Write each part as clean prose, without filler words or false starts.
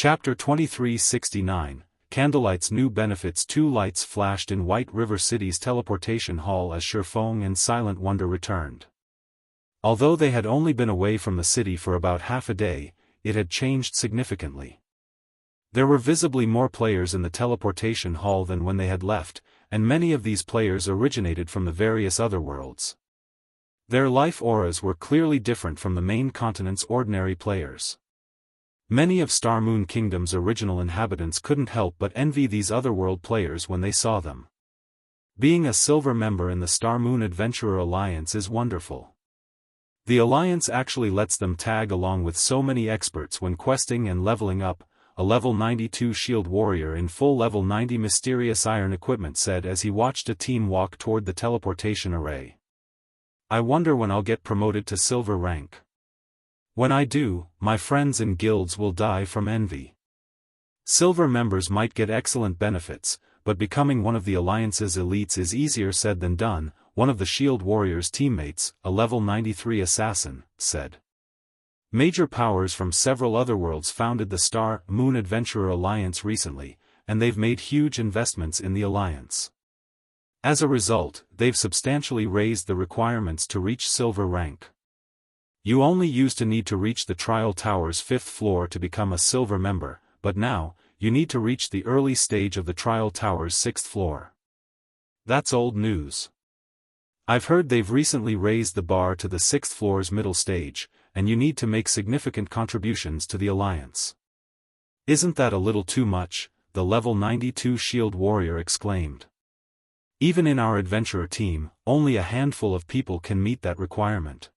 Chapter 2369, Candlelight's New Benefits. 2 lights flashed in White River City's teleportation hall as Shifeng and Silent Wonder returned. Although they had only been away from the city for about half a day, it had changed significantly. There were visibly more players in the teleportation hall than when they had left, and many of these players originated from the various other worlds. Their life auras were clearly different from the main continent's ordinary players. Many of Star Moon Kingdom's original inhabitants couldn't help but envy these otherworld players when they saw them. Being a silver member in the Star Moon Adventurer Alliance is wonderful. The Alliance actually lets them tag along with so many experts when questing and leveling up, a level 92 shield warrior in full level 90 mysterious iron equipment said as he watched a team walk toward the teleportation array. I wonder when I'll get promoted to silver rank. When I do, my friends in guilds will die from envy. Silver members might get excellent benefits, but becoming one of the Alliance's elites is easier said than done, one of the shield warrior's teammates, a level 93 assassin, said. Major powers from several other worlds founded the Star Moon Adventurer Alliance recently, and they've made huge investments in the Alliance. As a result, they've substantially raised the requirements to reach silver rank. You only used to need to reach the Trial Tower's 5th floor to become a silver member, but now, you need to reach the early stage of the Trial Tower's 6th floor. That's old news. I've heard they've recently raised the bar to the 6th floor's middle stage, and you need to make significant contributions to the Alliance. Isn't that a little too much? The level 92 shield warrior exclaimed. Even in our adventurer team, only a handful of people can meet that requirement.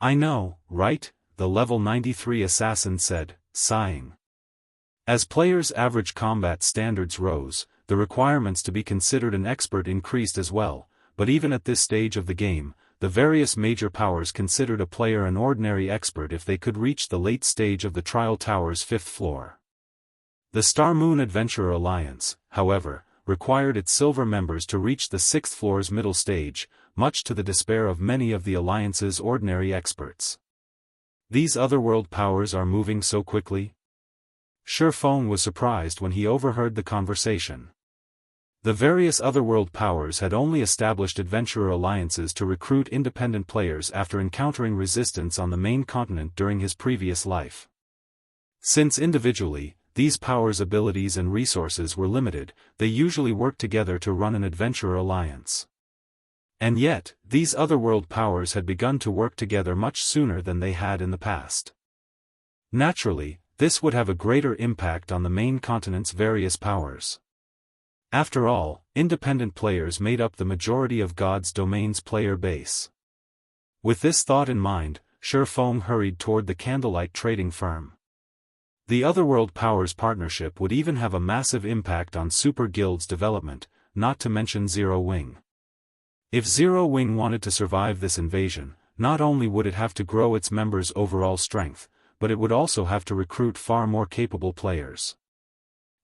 I know, right? The level 93 assassin said, sighing. As players' average combat standards rose, the requirements to be considered an expert increased as well, but even at this stage of the game, the various major powers considered a player an ordinary expert if they could reach the late stage of the Trial Tower's 5th floor. The Star Moon Adventurer Alliance, however, required its silver members to reach the 6th floor's middle stage, much to the despair of many of the Alliance's ordinary experts. These otherworld powers are moving so quickly? Shifeng was surprised when he overheard the conversation. The various otherworld powers had only established adventurer alliances to recruit independent players after encountering resistance on the main continent during his previous life. Since individually, these powers' abilities and resources were limited, they usually worked together to run an adventurer alliance. And yet, these otherworld powers had begun to work together much sooner than they had in the past. Naturally, this would have a greater impact on the main continent's various powers. After all, independent players made up the majority of God's domain's player base. With this thought in mind, Shifeng hurried toward the Candlelight trading firm. The Otherworld Powers partnership would even have a massive impact on Super Guild's development, not to mention Zero Wing. If Zero Wing wanted to survive this invasion, not only would it have to grow its members' overall strength, but it would also have to recruit far more capable players.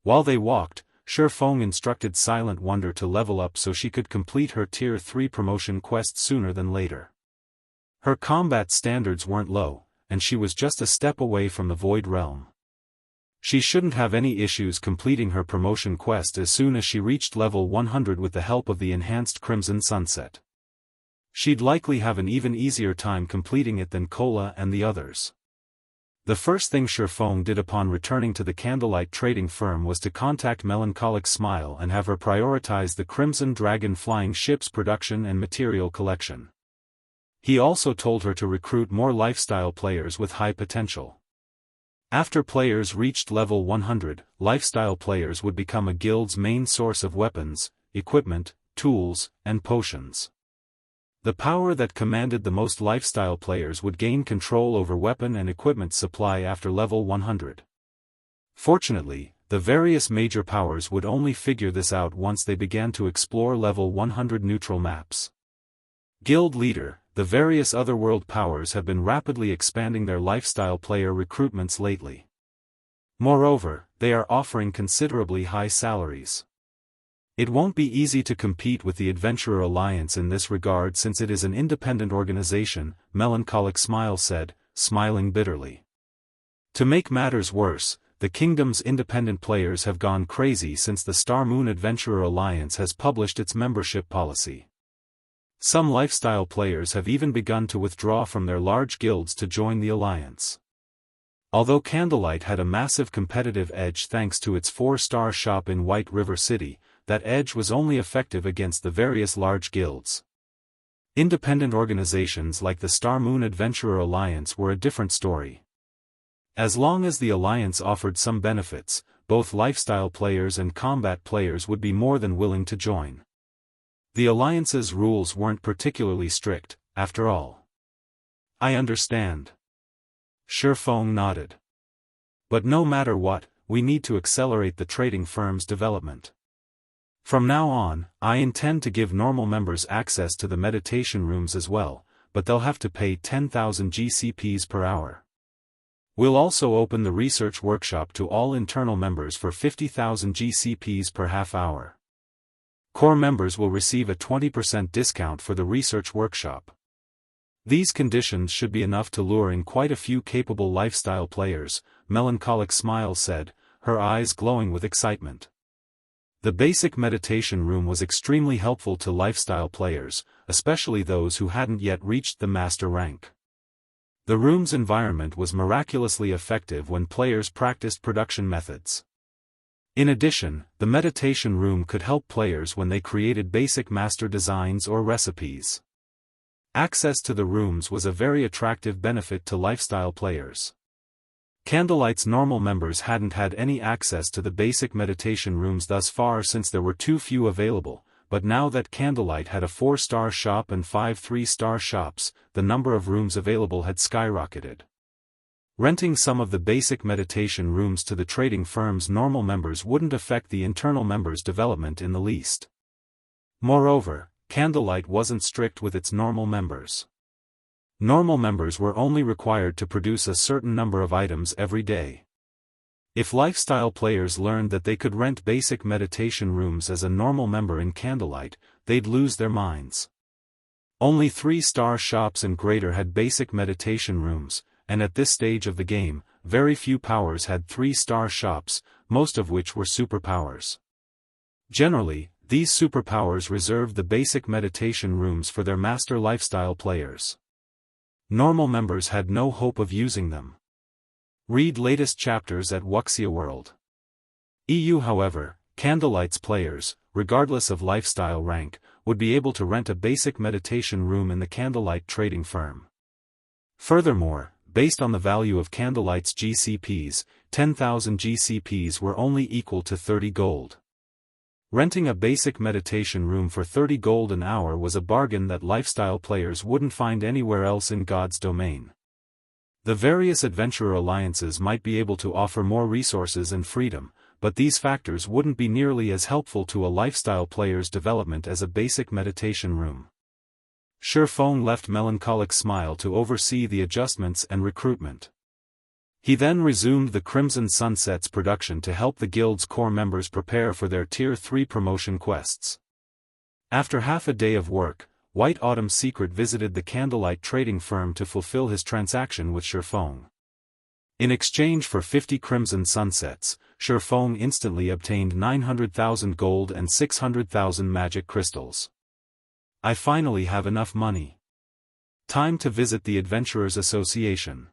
While they walked, Shifeng instructed Silent Wonder to level up so she could complete her Tier 3 promotion quest sooner than later. Her combat standards weren't low, and she was just a step away from the Void Realm. She shouldn't have any issues completing her promotion quest as soon as she reached level 100 with the help of the enhanced Crimson Sunset. She'd likely have an even easier time completing it than Kola and the others. The first thing Shifeng did upon returning to the Candlelight trading firm was to contact Melancholic Smile and have her prioritize the Crimson Dragon flying ship's production and material collection. He also told her to recruit more lifestyle players with high potential. After players reached level 100, lifestyle players would become a guild's main source of weapons, equipment, tools, and potions. The power that commanded the most lifestyle players would gain control over weapon and equipment supply after level 100. Fortunately, the various major powers would only figure this out once they began to explore level 100 neutral maps. Guild Leader, the various otherworld powers have been rapidly expanding their lifestyle player recruitments lately. Moreover, they are offering considerably high salaries. It won't be easy to compete with the Adventurer Alliance in this regard since it is an independent organization, Melancholic Smile said, smiling bitterly. To make matters worse, the kingdom's independent players have gone crazy since the Star Moon Adventurer Alliance has published its membership policy. Some lifestyle players have even begun to withdraw from their large guilds to join the alliance. Although Candlelight had a massive competitive edge thanks to its 4-star shop in White River City, that edge was only effective against the various large guilds. Independent organizations like the Star Moon Adventurer Alliance were a different story. As long as the alliance offered some benefits, both lifestyle players and combat players would be more than willing to join. The alliance's rules weren't particularly strict, after all. I understand. Shifeng nodded. But no matter what, we need to accelerate the trading firm's development. From now on, I intend to give normal members access to the meditation rooms as well, but they'll have to pay 10,000 GCPs per hour. We'll also open the research workshop to all internal members for 50,000 GCPs per half hour. Core members will receive a 20% discount for the research workshop. These conditions should be enough to lure in quite a few capable lifestyle players, Melancholic Smile said, her eyes glowing with excitement. The basic meditation room was extremely helpful to lifestyle players, especially those who hadn't yet reached the master rank. The room's environment was miraculously effective when players practiced production methods. In addition, the meditation room could help players when they created basic master designs or recipes. Access to the rooms was a very attractive benefit to lifestyle players. Candlelight's normal members hadn't had any access to the basic meditation rooms thus far since there were too few available, but now that Candlelight had a 4-star shop and 5 3-star shops, the number of rooms available had skyrocketed. Renting some of the basic meditation rooms to the trading firm's normal members wouldn't affect the internal members' development in the least. Moreover, Candlelight wasn't strict with its normal members. Normal members were only required to produce a certain number of items every day. If lifestyle players learned that they could rent basic meditation rooms as a normal member in Candlelight, they'd lose their minds. Only 3-star shops and greater had basic meditation rooms, and at this stage of the game, very few powers had 3-star shops, most of which were superpowers. Generally, these superpowers reserved the basic meditation rooms for their master lifestyle players. Normal members had no hope of using them. Read latest chapters at Wuxia World. EU. However, Candlelight's players, regardless of lifestyle rank, would be able to rent a basic meditation room in the Candlelight trading firm. Furthermore, based on the value of Candlelight's GCPs, 10,000 GCPs were only equal to 30 gold. Renting a basic meditation room for 30 gold an hour was a bargain that lifestyle players wouldn't find anywhere else in God's domain. The various adventurer alliances might be able to offer more resources and freedom, but these factors wouldn't be nearly as helpful to a lifestyle player's development as a basic meditation room. Shifeng left Melancholic Smile to oversee the adjustments and recruitment. He then resumed the Crimson Sunset's production to help the guild's core members prepare for their Tier 3 promotion quests. After half a day of work, White Autumn's Secret visited the Candlelight trading firm to fulfill his transaction with Shifeng. In exchange for 50 Crimson Sunsets, Shifeng instantly obtained 900,000 gold and 600,000 magic crystals. I finally have enough money. Time to visit the Adventurers Association.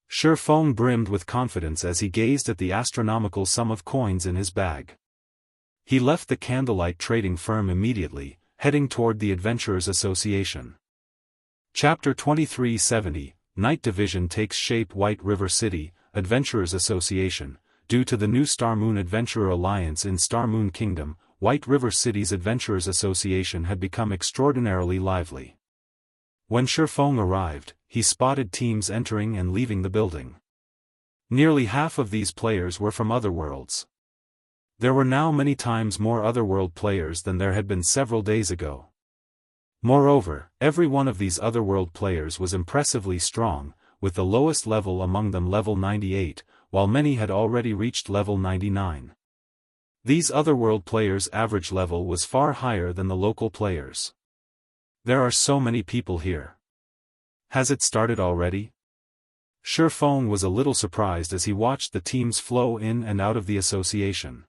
Shifeng brimmed with confidence as he gazed at the astronomical sum of coins in his bag. He left the Candlelight trading firm immediately, heading toward the Adventurers Association. Chapter 2370, Night Division takes shape. White River City, Adventurers Association. Due to the new Star Moon Adventurer Alliance in Star Moon Kingdom, White River City's Adventurers Association had become extraordinarily lively. When Shifeng arrived, he spotted teams entering and leaving the building. Nearly half of these players were from other worlds. There were now many times more otherworld players than there had been several days ago. Moreover, every one of these otherworld players was impressively strong, with the lowest level among them level 98, while many had already reached level 99. These otherworld players' average level was far higher than the local players. There are so many people here. Has it started already? Feng was a little surprised as he watched the teams flow in and out of the association.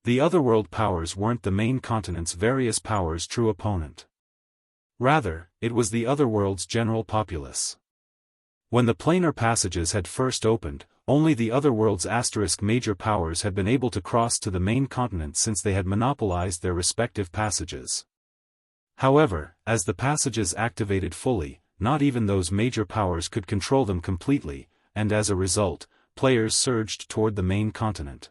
The otherworld powers weren't the main continent's various powers' true opponent. Rather, it was the otherworld's general populace. When the planar passages had first opened, only the otherworld's major powers had been able to cross to the main continent since they had monopolized their respective passages. However, as the passages activated fully, not even those major powers could control them completely, and as a result, players surged toward the main continent.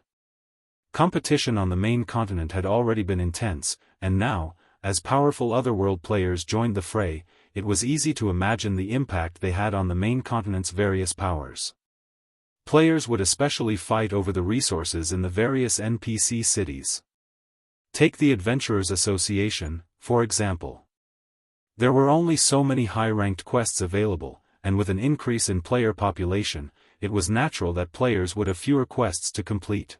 Competition on the main continent had already been intense, and now, as powerful otherworld players joined the fray, it was easy to imagine the impact they had on the main continent's various powers. Players would especially fight over the resources in the various NPC cities. Take the Adventurers Association, for example. There were only so many high-ranked quests available, and with an increase in player population, it was natural that players would have fewer quests to complete.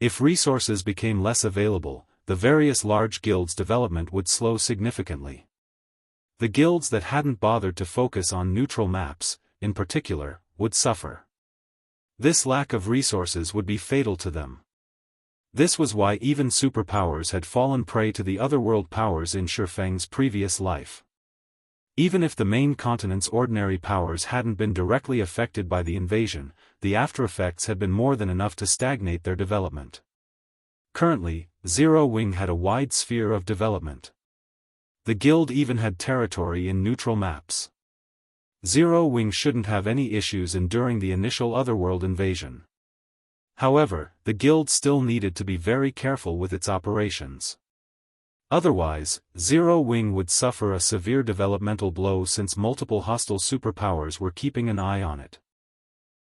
If resources became less available, the various large guilds' development would slow significantly. The guilds that hadn't bothered to focus on neutral maps, in particular, would suffer. This lack of resources would be fatal to them. This was why even superpowers had fallen prey to the otherworld powers in Feng's previous life. Even if the main continent's ordinary powers hadn't been directly affected by the invasion, the aftereffects had been more than enough to stagnate their development. Currently, Zero Wing had a wide sphere of development. The guild even had territory in neutral maps. Zero Wing shouldn't have any issues enduring the initial otherworld invasion. However, the guild still needed to be very careful with its operations. Otherwise, Zero Wing would suffer a severe developmental blow since multiple hostile superpowers were keeping an eye on it.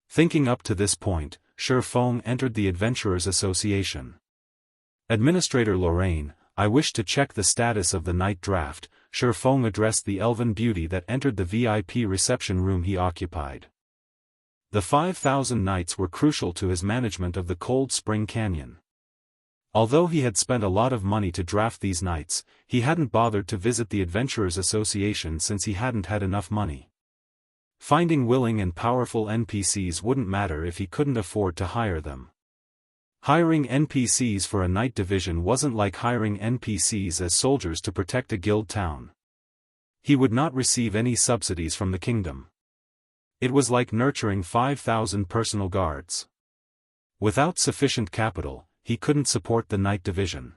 Thinking up to this point, Feng entered the Adventurers Association. Administrator Lorraine, I wish to check the status of the night draft, Feng addressed the elven beauty that entered the VIP reception room he occupied. The 5,000 knights were crucial to his management of the Cold Spring Canyon. Although he had spent a lot of money to draft these knights, he hadn't bothered to visit the Adventurers Association since he hadn't had enough money. Finding willing and powerful NPCs wouldn't matter if he couldn't afford to hire them. Hiring NPCs for a knight division wasn't like hiring NPCs as soldiers to protect a guild town. He would not receive any subsidies from the kingdom. It was like nurturing 5,000 personal guards. Without sufficient capital, he couldn't support the knight division.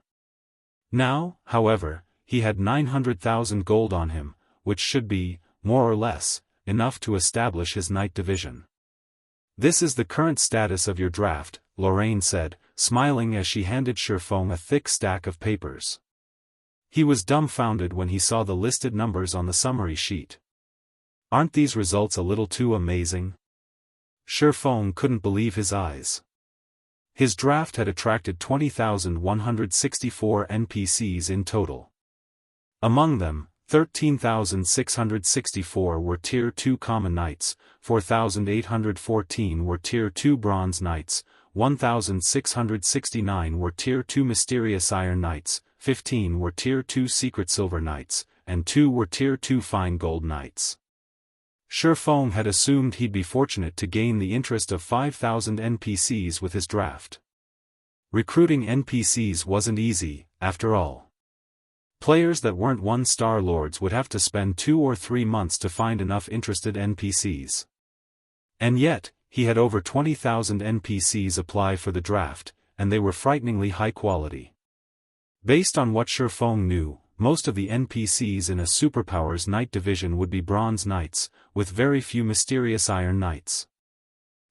Now, however, he had 900,000 gold on him, which should be, more or less, enough to establish his knight division. This is the current status of your draft, Lorraine said, smiling as she handed Feng a thick stack of papers. He was dumbfounded when he saw the listed numbers on the summary sheet. Aren't these results a little too amazing? Feng couldn't believe his eyes. His draft had attracted 20,164 NPCs in total. Among them, 13,664 were Tier 2 Common Knights, 4,814 were Tier 2 Bronze Knights, 1,669 were Tier 2 Mysterious Iron Knights, 15 were Tier 2 Secret Silver Knights, and 2 were Tier 2 Fine Gold Knights. Feng had assumed he'd be fortunate to gain the interest of 5,000 NPCs with his draft. Recruiting NPCs wasn't easy, after all. Players that weren't one-star lords would have to spend 2 or 3 months to find enough interested NPCs. And yet, he had over 20,000 NPCs apply for the draft, and they were frighteningly high quality. Based on what Feng knew, most of the NPCs in a superpower's knight division would be Bronze Knights, with very few Mysterious Iron Knights.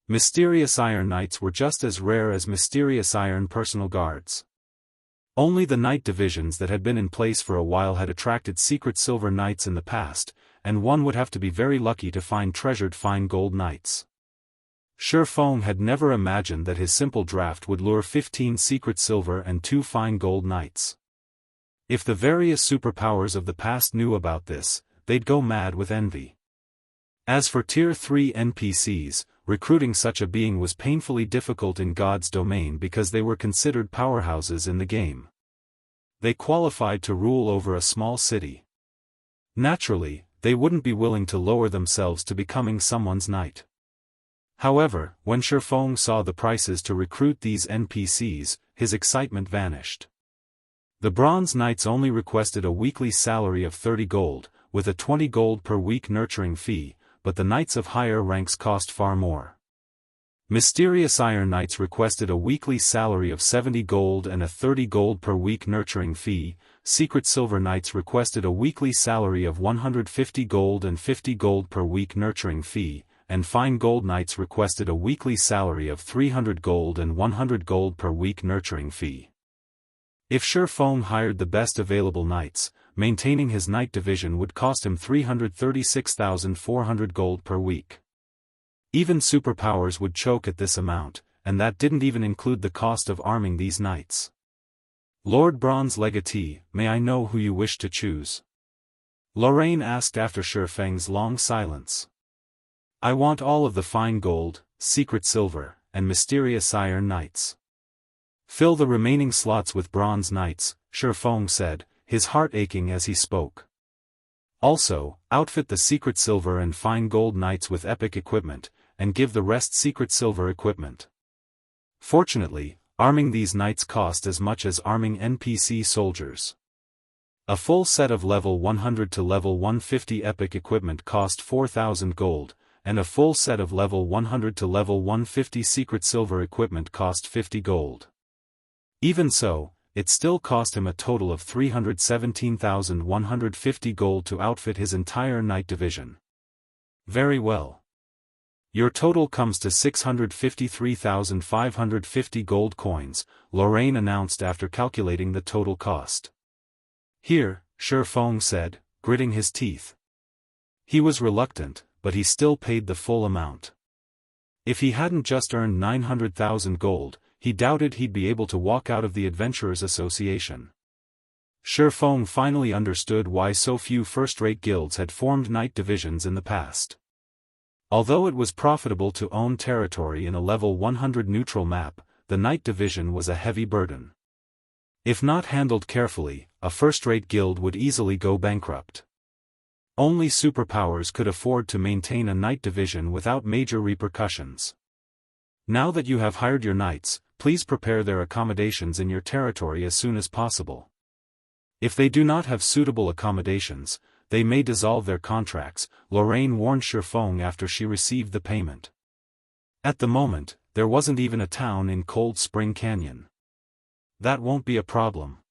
Mysterious Iron Knights were just as rare as Mysterious Iron Personal Guards. Only the knight divisions that had been in place for a while had attracted Secret Silver Knights in the past, and one would have to be very lucky to find treasured Fine Gold Knights. Feng had never imagined that his simple draft would lure 15 Secret Silver and 2 Fine Gold Knights. If the various superpowers of the past knew about this, they'd go mad with envy. As for Tier 3 NPCs, recruiting such a being was painfully difficult in God's domain because they were considered powerhouses in the game. They qualified to rule over a small city. Naturally, they wouldn't be willing to lower themselves to becoming someone's knight. However, when Shifeng saw the prices to recruit these NPCs, his excitement vanished. The Bronze Knights only requested a weekly salary of 30 gold, with a 20 gold per week nurturing fee, but the Knights of higher ranks cost far more. Mysterious Iron Knights requested a weekly salary of 70 gold and a 30 gold per week nurturing fee. Secret Silver Knights requested a weekly salary of 150 gold and 50 gold per week nurturing fee, and Fine Gold Knights requested a weekly salary of 300 gold and 100 gold per week nurturing fee. If Shifeng hired the best available knights, maintaining his knight division would cost him 336,400 gold per week. Even superpowers would choke at this amount, and that didn't even include the cost of arming these knights. Lord Bronze Legatee, may I know who you wish to choose? Lorraine asked after Shifeng's long silence. I want all of the Fine Gold, Secret Silver, and Mysterious Iron Knights. Fill the remaining slots with Bronze Knights, Shifeng said, his heart aching as he spoke. Also, outfit the Secret Silver and Fine Gold Knights with epic equipment, and give the rest Secret Silver equipment. Fortunately, arming these knights cost as much as arming NPC soldiers. A full set of level 100 to level 150 epic equipment cost 4,000 gold, and a full set of level 100 to level 150 Secret Silver equipment cost 50 gold. Even so, it still cost him a total of 317,150 gold to outfit his entire knight division. Very well. Your total comes to 653,550 gold coins, Lorraine announced after calculating the total cost. Here, Shifeng said, gritting his teeth. He was reluctant, but he still paid the full amount. If he hadn't just earned 900,000 gold, he doubted he'd be able to walk out of the Adventurers Association. Shifeng finally understood why so few first-rate guilds had formed knight divisions in the past. Although it was profitable to own territory in a level 100 neutral map, the knight division was a heavy burden. If not handled carefully, a first-rate guild would easily go bankrupt. Only superpowers could afford to maintain a knight division without major repercussions. Now that you have hired your knights, please prepare their accommodations in your territory as soon as possible. If they do not have suitable accommodations, they may dissolve their contracts, Lorraine warned Shifeng after she received the payment. At the moment, there wasn't even a town in Cold Spring Canyon. That won't be a problem.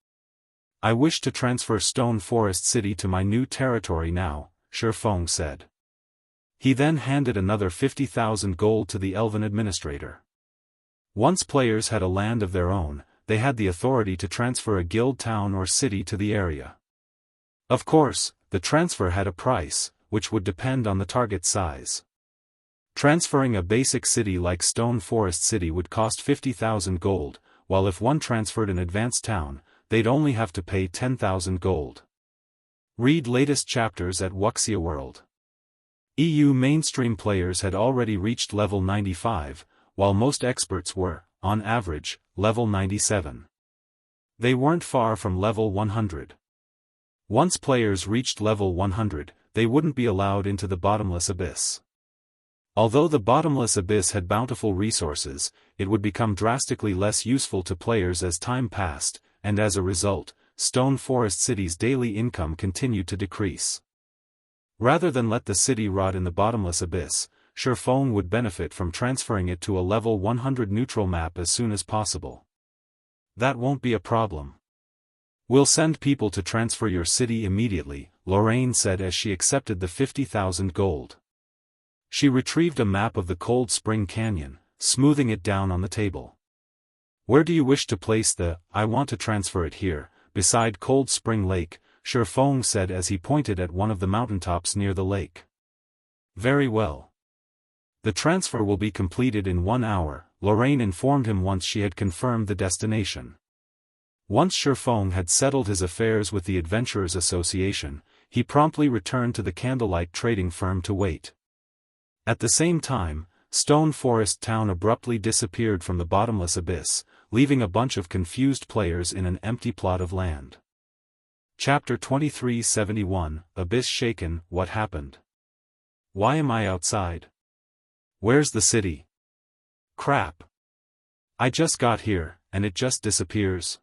I wish to transfer Stone Forest City to my new territory now, Shifeng said. He then handed another 50,000 gold to the Elven administrator. Once players had a land of their own, they had the authority to transfer a guild town or city to the area. Of course, the transfer had a price, which would depend on the target size. Transferring a basic city like Stone Forest City would cost 50,000 gold, while if one transferred an advanced town, they'd only have to pay 10,000 gold. Read latest chapters at Wuxia World. EU mainstream players had already reached level 95, while most experts were, on average, level 97. They weren't far from level 100. Once players reached level 100, they wouldn't be allowed into the bottomless abyss. Although the bottomless abyss had bountiful resources, it would become drastically less useful to players as time passed, and as a result, Stone Forest City's daily income continued to decrease. Rather than let the city rot in the bottomless abyss, Shifeng would benefit from transferring it to a level 100 neutral map as soon as possible. That won't be a problem. We'll send people to transfer your city immediately, Lorraine said as she accepted the 50,000 gold. She retrieved a map of the Cold Spring Canyon, smoothing it down on the table. Where do you wish to place the, I want to transfer it here, beside Cold Spring Lake, Shifeng said as he pointed at one of the mountaintops near the lake. Very well. The transfer will be completed in 1 hour, Lorraine informed him once she had confirmed the destination. Once Shifeng had settled his affairs with the Adventurers Association, he promptly returned to the Candlelight trading firm to wait. At the same time, Stone Forest Town abruptly disappeared from the bottomless abyss, leaving a bunch of confused players in an empty plot of land. Chapter 2371, Abyss Shaken, What Happened? Why am I outside? Where's the city? Crap. I just got here, and it just disappears.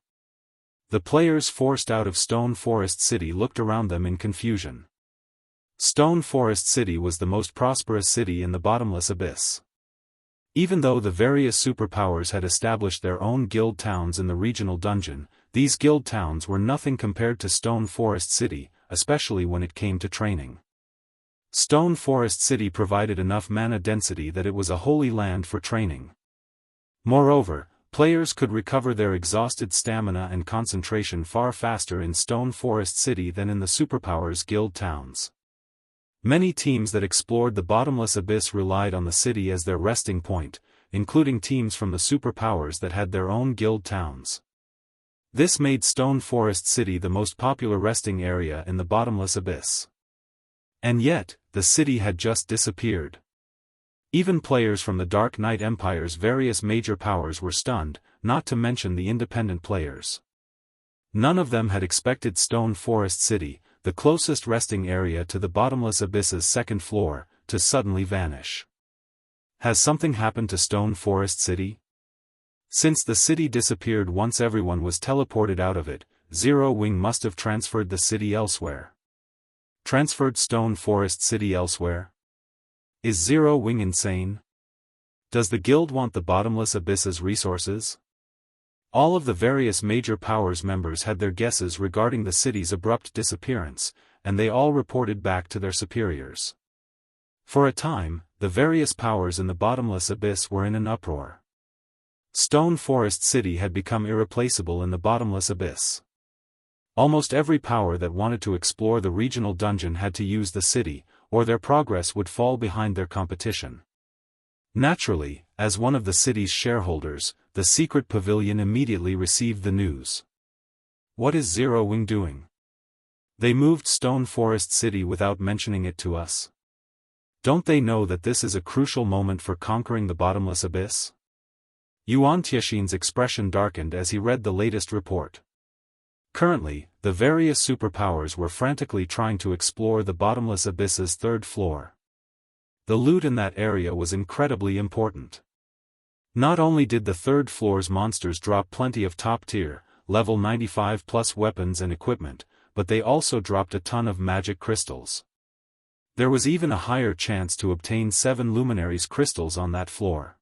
The players forced out of Stone Forest City looked around them in confusion. Stone Forest City was the most prosperous city in the bottomless abyss. Even though the various superpowers had established their own guild towns in the regional dungeon, these guild towns were nothing compared to Stone Forest City, especially when it came to training. Stone Forest City provided enough mana density that it was a holy land for training. Moreover, players could recover their exhausted stamina and concentration far faster in Stone Forest City than in the superpowers guild towns. Many teams that explored the bottomless abyss relied on the city as their resting point, including teams from the superpowers that had their own guild towns. This made Stone Forest City the most popular resting area in the bottomless abyss. And yet, the city had just disappeared. Even players from the Dark Knight Empire's various major powers were stunned, not to mention the independent players. None of them had expected Stone Forest City, the closest resting area to the bottomless abyss's second floor, to suddenly vanish. Has something happened to Stone Forest City? Since the city disappeared once everyone was teleported out of it, Zero Wing must have transferred the city elsewhere. Transferred Stone Forest City elsewhere? Is Zero Wing insane? Does the guild want the bottomless abyss's resources? All of the various major powers members had their guesses regarding the city's abrupt disappearance, and they all reported back to their superiors. For a time, the various powers in the bottomless abyss were in an uproar. Stone Forest City had become irreplaceable in the bottomless abyss. Almost every power that wanted to explore the regional dungeon had to use the city, or their progress would fall behind their competition. Naturally, as one of the city's shareholders, the secret pavilion immediately received the news. What is Zero Wing doing? They moved Stone Forest City without mentioning it to us. Don't they know that this is a crucial moment for conquering the bottomless abyss? Yuan Tiexin's expression darkened as he read the latest report. Currently, the various superpowers were frantically trying to explore the bottomless abyss's third floor. The loot in that area was incredibly important. Not only did the third floor's monsters drop plenty of top-tier, level 95+ weapons and equipment, but they also dropped a ton of magic crystals. There was even a higher chance to obtain 7 luminaries crystals on that floor.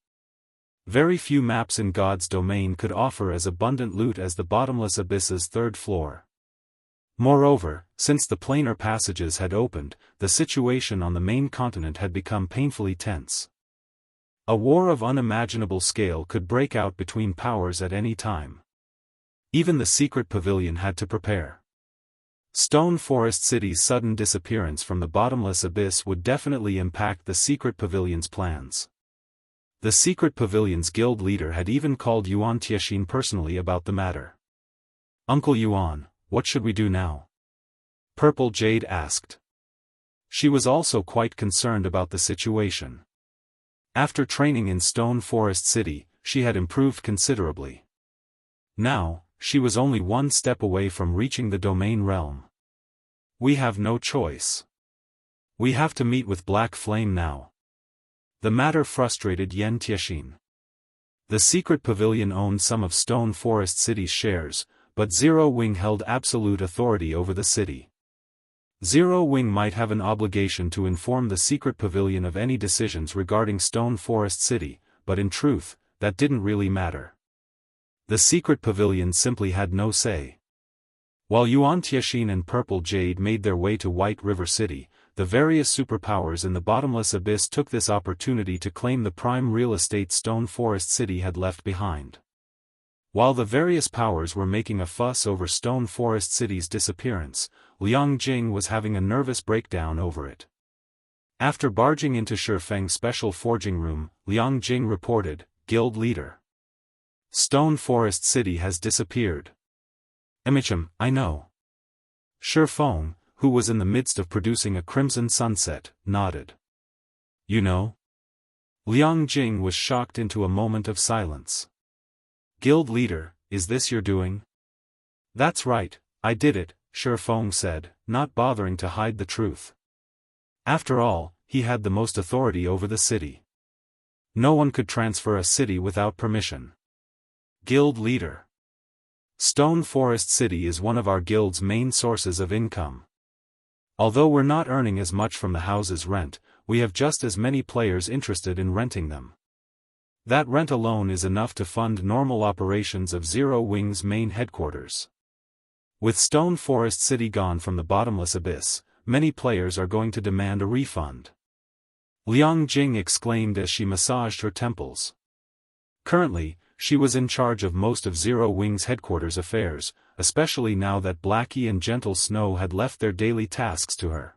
Very few maps in God's domain could offer as abundant loot as the bottomless abyss's third floor. Moreover, since the planar passages had opened, the situation on the main continent had become painfully tense. A war of unimaginable scale could break out between powers at any time. Even the secret pavilion had to prepare. Stone Forest City's sudden disappearance from the bottomless abyss would definitely impact the secret pavilion's plans. The secret pavilion's guild leader had even called Yuan Tiexin personally about the matter. "Uncle Yuan, what should we do now?" Purple Jade asked. She was also quite concerned about the situation. After training in Stone Forest City, she had improved considerably. Now, she was only one step away from reaching the domain realm. "We have no choice. We have to meet with Black Flame now." The matter frustrated Yuan Tiexin. The secret pavilion owned some of Stone Forest City's shares, but Zero Wing held absolute authority over the city. Zero Wing might have an obligation to inform the secret pavilion of any decisions regarding Stone Forest City, but in truth, that didn't really matter. The secret pavilion simply had no say. While Yuan Tiexin and Purple Jade made their way to White River City, the various superpowers in the bottomless abyss took this opportunity to claim the prime real estate Stone Forest City had left behind. While the various powers were making a fuss over Stone Forest City's disappearance, Liang Jing was having a nervous breakdown over it. After barging into Shifeng's special forging room, Liang Jing reported, "Guild leader. Stone Forest City has disappeared." I know." Shifeng, who was in the midst of producing a crimson sunset, nodded. "You know?" Liang Jing was shocked into a moment of silence. "Guild leader, is this your doing?" "That's right, I did it," Shifeng said, not bothering to hide the truth. After all, he had the most authority over the city. No one could transfer a city without permission. Guild leader. Stone Forest City is one of our guild's main sources of income. Although we're not earning as much from the house's rent, we have just as many players interested in renting them. That rent alone is enough to fund normal operations of Zero Wing's main headquarters. With Stone Forest City gone from the bottomless abyss, many players are going to demand a refund. Liang Jing exclaimed as she massaged her temples. Currently, she was in charge of most of Zero Wing's headquarters affairs, especially now that Blackie and Gentle Snow had left their daily tasks to her.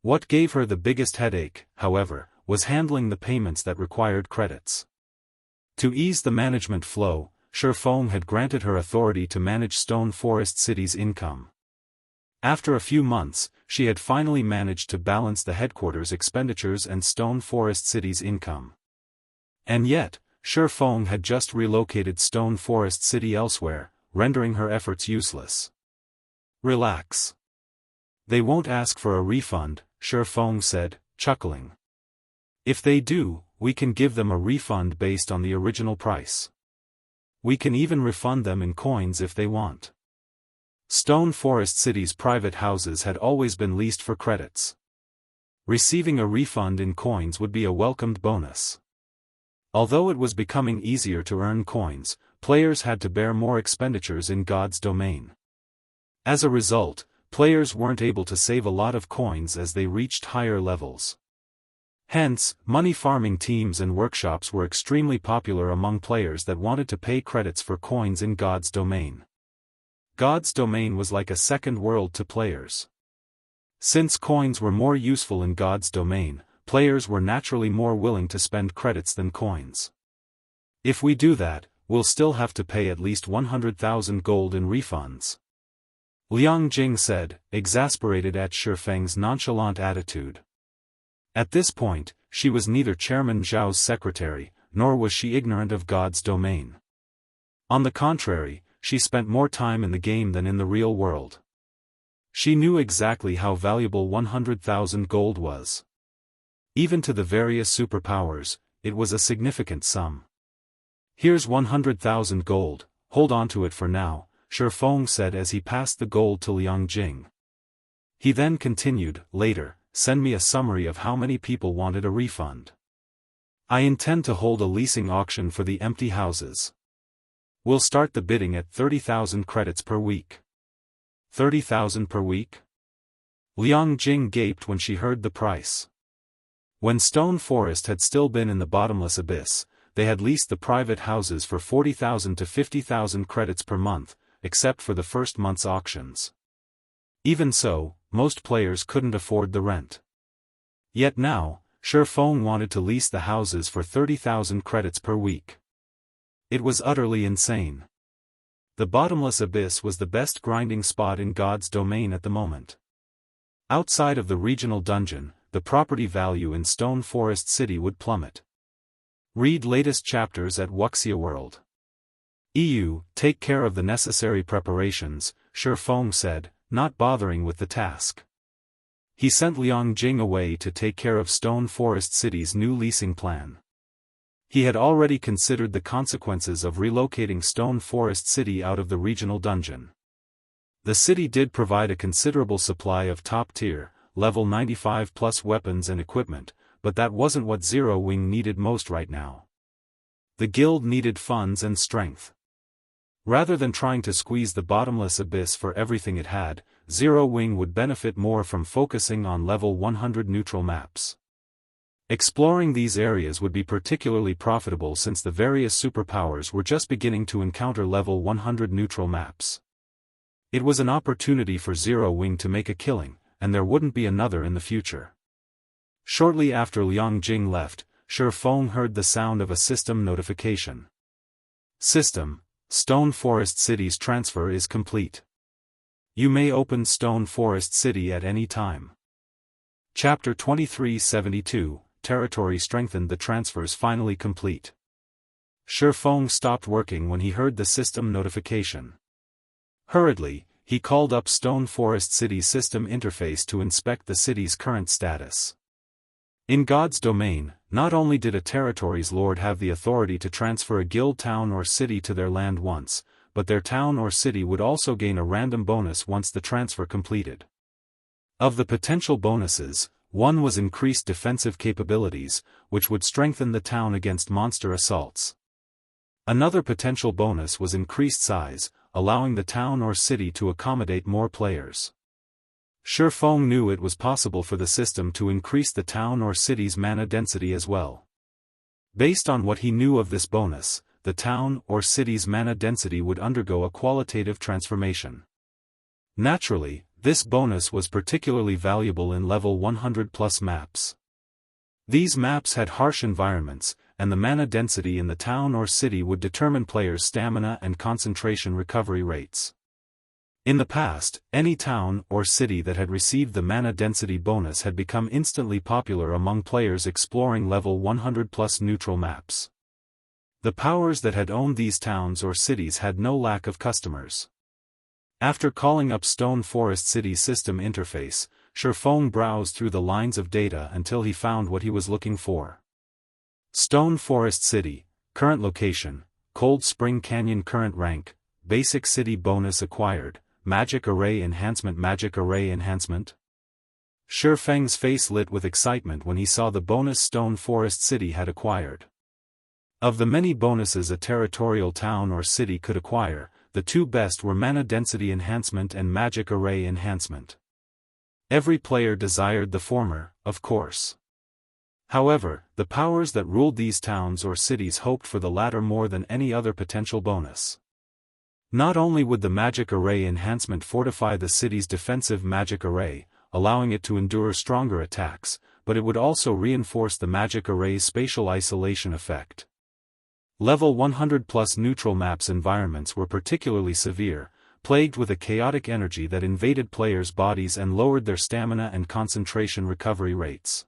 What gave her the biggest headache, however, was handling the payments that required credits. To ease the management flow, Shifeng had granted her authority to manage Stone Forest City's income. After a few months, she had finally managed to balance the headquarters' expenditures and Stone Forest City's income. And yet, Shifeng had just relocated Stone Forest City elsewhere, rendering her efforts useless. Relax. They won't ask for a refund, Shifeng said, chuckling. If they do, we can give them a refund based on the original price. We can even refund them in coins if they want. Stone Forest City's private houses had always been leased for credits. Receiving a refund in coins would be a welcomed bonus. Although it was becoming easier to earn coins, players had to bear more expenditures in God's domain. As a result, players weren't able to save a lot of coins as they reached higher levels. Hence, money farming teams and workshops were extremely popular among players that wanted to pay credits for coins in God's domain. God's domain was like a second world to players. Since coins were more useful in God's domain, players were naturally more willing to spend credits than coins. If we do that, we'll still have to pay at least 100,000 gold in refunds. Liang Jing said, exasperated at Shifeng's nonchalant attitude. At this point, she was neither Chairman Zhao's secretary, nor was she ignorant of God's domain. On the contrary, she spent more time in the game than in the real world. She knew exactly how valuable 100,000 gold was. Even to the various superpowers, it was a significant sum. Here's 100,000 gold, hold on to it for now, Shifeng said as he passed the gold to Liang Jing. He then continued, later, send me a summary of how many people wanted a refund. I intend to hold a leasing auction for the empty houses. We'll start the bidding at 30,000 credits per week. 30,000 per week? Liang Jing gaped when she heard the price. When Stone Forest had still been in the bottomless abyss, they had leased the private houses for 40,000 to 50,000 credits per month, except for the first month's auctions. Even so, most players couldn't afford the rent. Yet now, Shifeng wanted to lease the houses for 30,000 credits per week. It was utterly insane. The bottomless abyss was the best grinding spot in God's domain at the moment. Outside of the regional dungeon, the property value in Stone Forest City would plummet. Read latest chapters at Wuxia World. Take care of the necessary preparations, Shifeng said, not bothering with the task. He sent Liang Jing away to take care of Stone Forest City's new leasing plan. He had already considered the consequences of relocating Stone Forest City out of the regional dungeon. The city did provide a considerable supply of top-tier, level 95 plus weapons and equipment, but that wasn't what Zero Wing needed most right now. The guild needed funds and strength. Rather than trying to squeeze the bottomless abyss for everything it had, Zero Wing would benefit more from focusing on level 100 neutral maps. Exploring these areas would be particularly profitable since the various superpowers were just beginning to encounter level 100 neutral maps. It was an opportunity for Zero Wing to make a killing, and there wouldn't be another in the future. Shortly after Liang Jing left, Shifeng heard the sound of a system notification. System, Stone Forest City's transfer is complete. You may open Stone Forest City at any time. Chapter 2372, Territory strengthened. The transfers finally complete. Shifeng stopped working when he heard the system notification. Hurriedly, he called up Stone Forest City's system interface to inspect the city's current status. In God's domain, not only did a territory's lord have the authority to transfer a guild town or city to their land once, but their town or city would also gain a random bonus once the transfer completed. Of the potential bonuses, one was increased defensive capabilities, which would strengthen the town against monster assaults. Another potential bonus was increased size, allowing the town or city to accommodate more players. Shifeng knew it was possible for the system to increase the town or city's mana density as well. Based on what he knew of this bonus, the town or city's mana density would undergo a qualitative transformation. Naturally, this bonus was particularly valuable in level 100+ maps. These maps had harsh environments, and the mana density in the town or city would determine players' stamina and concentration recovery rates. In the past, any town or city that had received the mana density bonus had become instantly popular among players exploring level 100+ neutral maps. The powers that had owned these towns or cities had no lack of customers. After calling up Stone Forest City's system interface, Shifeng browsed through the lines of data until he found what he was looking for. Stone Forest City, current location, Cold Spring Canyon current rank, basic city bonus acquired, magic array enhancement. Shifeng's face lit with excitement when he saw the bonus Stone Forest City had acquired. Of the many bonuses a territorial town or city could acquire, the two best were mana density enhancement and magic array enhancement. Every player desired the former, of course. However, the powers that ruled these towns or cities hoped for the latter more than any other potential bonus. Not only would the magic array enhancement fortify the city's defensive magic array, allowing it to endure stronger attacks, but it would also reinforce the magic array's spatial isolation effect. Level 100+ neutral maps environments were particularly severe, plagued with a chaotic energy that invaded players' bodies and lowered their stamina and concentration recovery rates.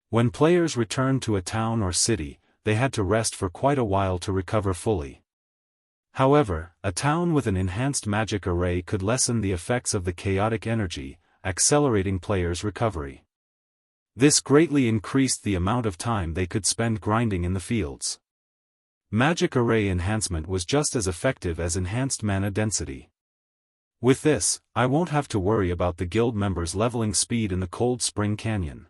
When players returned to a town or city, they had to rest for quite a while to recover fully. However, a town with an enhanced magic array could lessen the effects of the chaotic energy, accelerating players' recovery. This greatly increased the amount of time they could spend grinding in the fields. Magic array enhancement was just as effective as enhanced mana density. With this, I won't have to worry about the guild members' leveling speed in the Cold Spring Canyon.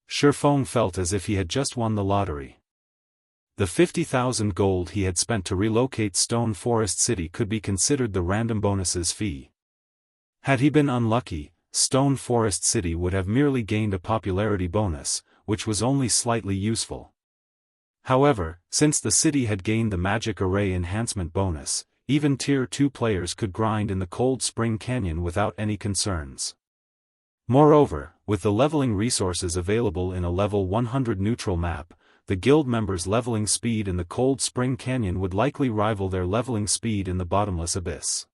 Shifeng felt as if he had just won the lottery. The 50,000 gold he had spent to relocate Stone Forest City could be considered the random bonus's fee. Had he been unlucky, Stone Forest City would have merely gained a popularity bonus, which was only slightly useful. However, since the city had gained the magic array enhancement bonus, even Tier 2 players could grind in the Cold Spring Canyon without any concerns. Moreover, with the leveling resources available in a level 100 neutral map, the guild members' leveling speed in the Cold Spring Canyon would likely rival their leveling speed in the Bottomless Abyss.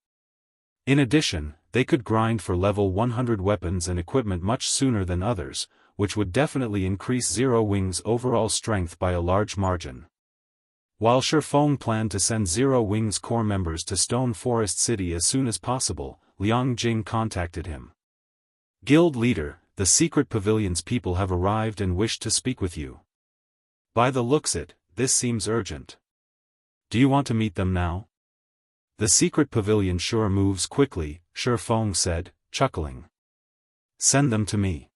In addition, they could grind for level 100 weapons and equipment much sooner than others, which would definitely increase Zero Wing's overall strength by a large margin. While Shifeng planned to send Zero Wing's core members to Stone Forest City as soon as possible, Liang Jing contacted him. Guild leader, the secret pavilion's people have arrived and wish to speak with you. By the looks it, this seems urgent. Do you want to meet them now? The secret pavilion sure moves quickly, Shifeng said, chuckling. Send them to me.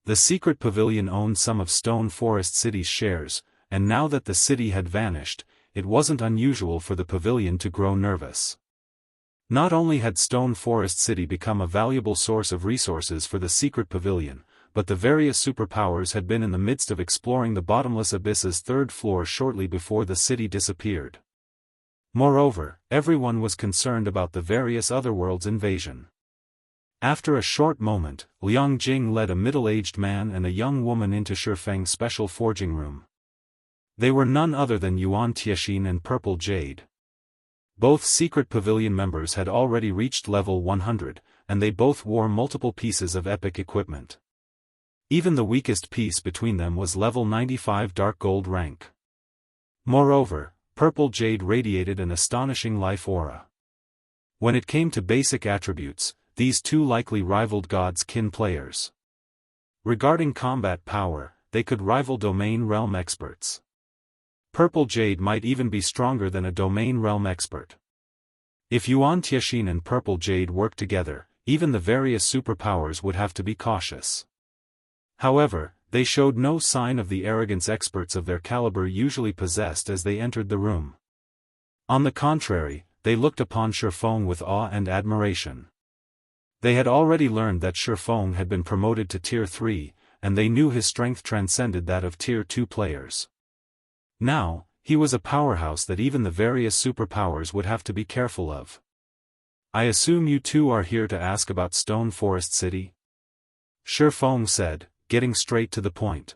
The secret pavilion owned some of Stone Forest City's shares, and now that the city had vanished, it wasn't unusual for the pavilion to grow nervous. Not only had Stone Forest City become a valuable source of resources for the secret pavilion, but the various superpowers had been in the midst of exploring the Bottomless Abyss's third floor shortly before the city disappeared. Moreover, everyone was concerned about the various otherworlds' invasion. After a short moment, Liang Jing led a middle-aged man and a young woman into Shifeng's special forging room. They were none other than Yuan Tiexin and Purple Jade. Both secret pavilion members had already reached level 100, and they both wore multiple pieces of epic equipment. Even the weakest piece between them was level 95 dark gold rank. Moreover, Purple Jade radiated an astonishing life aura. When it came to basic attributes, these two likely rivaled God's kin players. Regarding combat power, they could rival domain realm experts. Purple Jade might even be stronger than a domain realm expert. If Xianxia and Purple Jade worked together, even the various superpowers would have to be cautious. However, they showed no sign of the arrogance experts of their caliber usually possessed as they entered the room. On the contrary, they looked upon Shifeng with awe and admiration. They had already learned that Shifeng had been promoted to Tier 3, and they knew his strength transcended that of Tier 2 players. Now, he was a powerhouse that even the various superpowers would have to be careful of. I assume you two are here to ask about Stone Forest City? Shifeng said, getting straight to the point.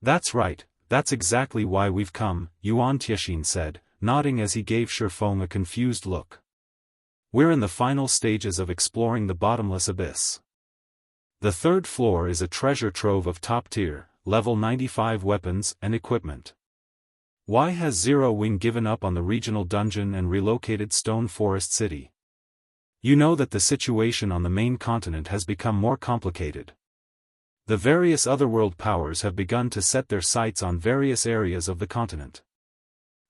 That's right, that's exactly why we've come, Xianxia said, nodding as he gave Shifeng a confused look. We're in the final stages of exploring the bottomless abyss. The third floor is a treasure trove of top-tier, level 95 weapons and equipment. Why has Zero Wing given up on the regional dungeon and relocated Stone Forest City? You know that the situation on the main continent has become more complicated. The various otherworld powers have begun to set their sights on various areas of the continent.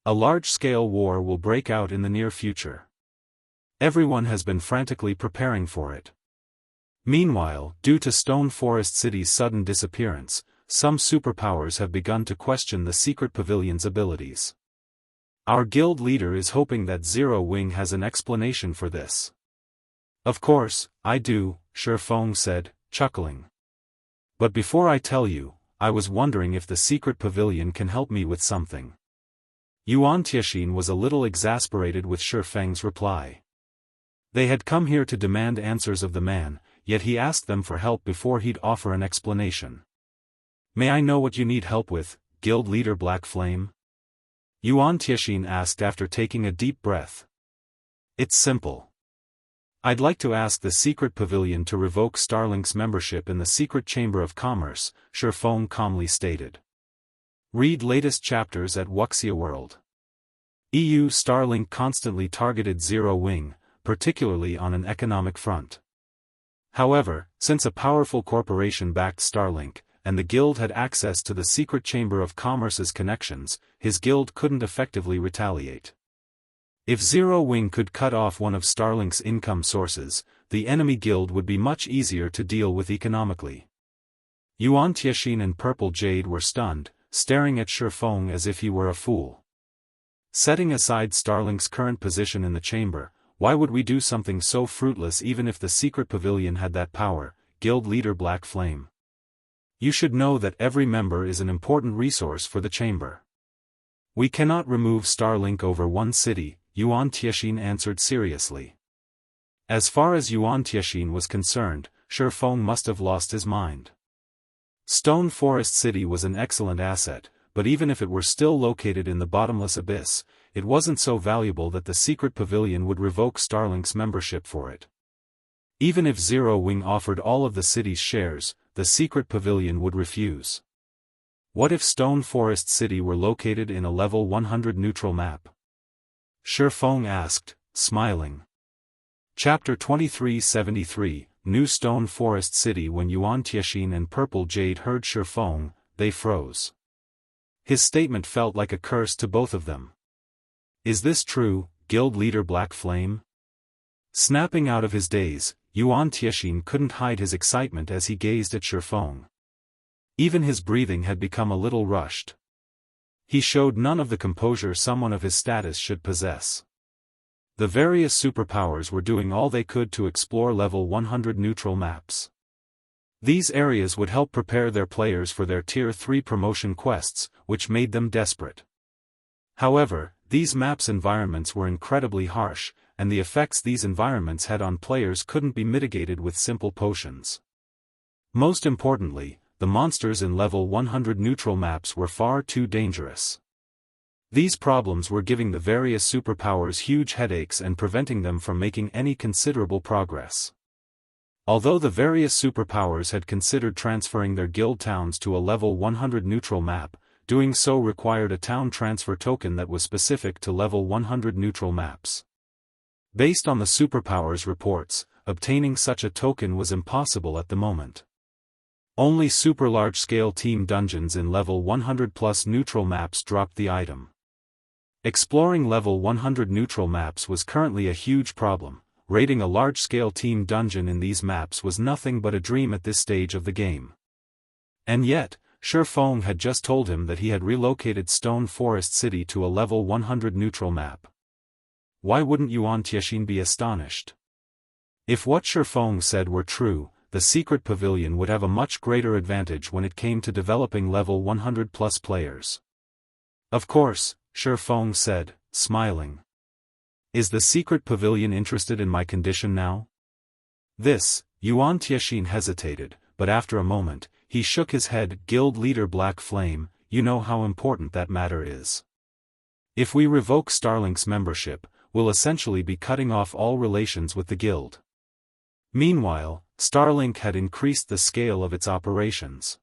A large-scale war will break out in the near future. Everyone has been frantically preparing for it. Meanwhile, due to Stone Forest City's sudden disappearance, some superpowers have begun to question the secret pavilion's abilities. Our guild leader is hoping that Zero Wing has an explanation for this. Of course, I do, Shifeng said, chuckling. But before I tell you, I was wondering if the secret pavilion can help me with something. Xianxia was a little exasperated with Shifeng's reply. They had come here to demand answers of the man, yet he asked them for help before he'd offer an explanation. May I know what you need help with, Guild Leader Black Flame? Xianxia asked after taking a deep breath. It's simple. I'd like to ask the secret pavilion to revoke Starlink's membership in the secret chamber of commerce, Shifeng calmly stated. Read latest chapters at Wuxia World. EU Starlink constantly targeted Zero Wing, particularly on an economic front. However, since a powerful corporation backed Starlink, and the guild had access to the secret chamber of commerce's connections, his guild couldn't effectively retaliate. If Zero Wing could cut off one of Starlink's income sources, the enemy guild would be much easier to deal with economically. Xianxia and Purple Jade were stunned, staring at Shifeng as if he were a fool. Setting aside Starlink's current position in the chamber, why would we do something so fruitless even if the secret pavilion had that power, Guild Leader Black Flame? You should know that every member is an important resource for the chamber. We cannot remove Starlink over one city, Xianxia answered seriously. As far as Xianxia was concerned, Shifeng must have lost his mind. Stone Forest City was an excellent asset, but even if it were still located in the bottomless abyss, it wasn't so valuable that the secret pavilion would revoke Starlink's membership for it. Even if Zero Wing offered all of the city's shares, the secret pavilion would refuse. What if Stone Forest City were located in a level 100 neutral map? Shifeng asked, smiling. Chapter 2373, New Stone Forest City. When Xianxia and Purple Jade heard Shifeng, they froze. His statement felt like a curse to both of them. Is this true, Guild Leader Black Flame? Snapping out of his daze, Xianxia couldn't hide his excitement as he gazed at Shifeng. Even his breathing had become a little rushed. He showed none of the composure someone of his status should possess. The various superpowers were doing all they could to explore level 100 neutral maps. These areas would help prepare their players for their Tier 3 promotion quests, which made them desperate. However, these maps' environments were incredibly harsh, and the effects these environments had on players couldn't be mitigated with simple potions. Most importantly, the monsters in level 100 neutral maps were far too dangerous. These problems were giving the various superpowers huge headaches and preventing them from making any considerable progress. Although the various superpowers had considered transferring their guild towns to a level 100 neutral map, doing so required a town transfer token that was specific to level 100 neutral maps. Based on the superpowers reports, obtaining such a token was impossible at the moment. Only super large-scale team dungeons in level 100+ neutral maps dropped the item. Exploring level 100 neutral maps was currently a huge problem. Raiding a large-scale team dungeon in these maps was nothing but a dream at this stage of the game. And yet, Shifeng had just told him that he had relocated Stone Forest City to a level 100 neutral map. Why wouldn't Yuan Tiexian be astonished? If what Shifeng said were true, the secret pavilion would have a much greater advantage when it came to developing level 100+ players. Of course, Shifeng said, smiling. Is the secret pavilion interested in my condition now? Yuan Tiexian hesitated, but after a moment, he shook his head. Guild leader Black Flame, you know how important that matter is. If we revoke Starlink's membership, we'll essentially be cutting off all relations with the guild. Meanwhile, Starlink had increased the scale of its operations.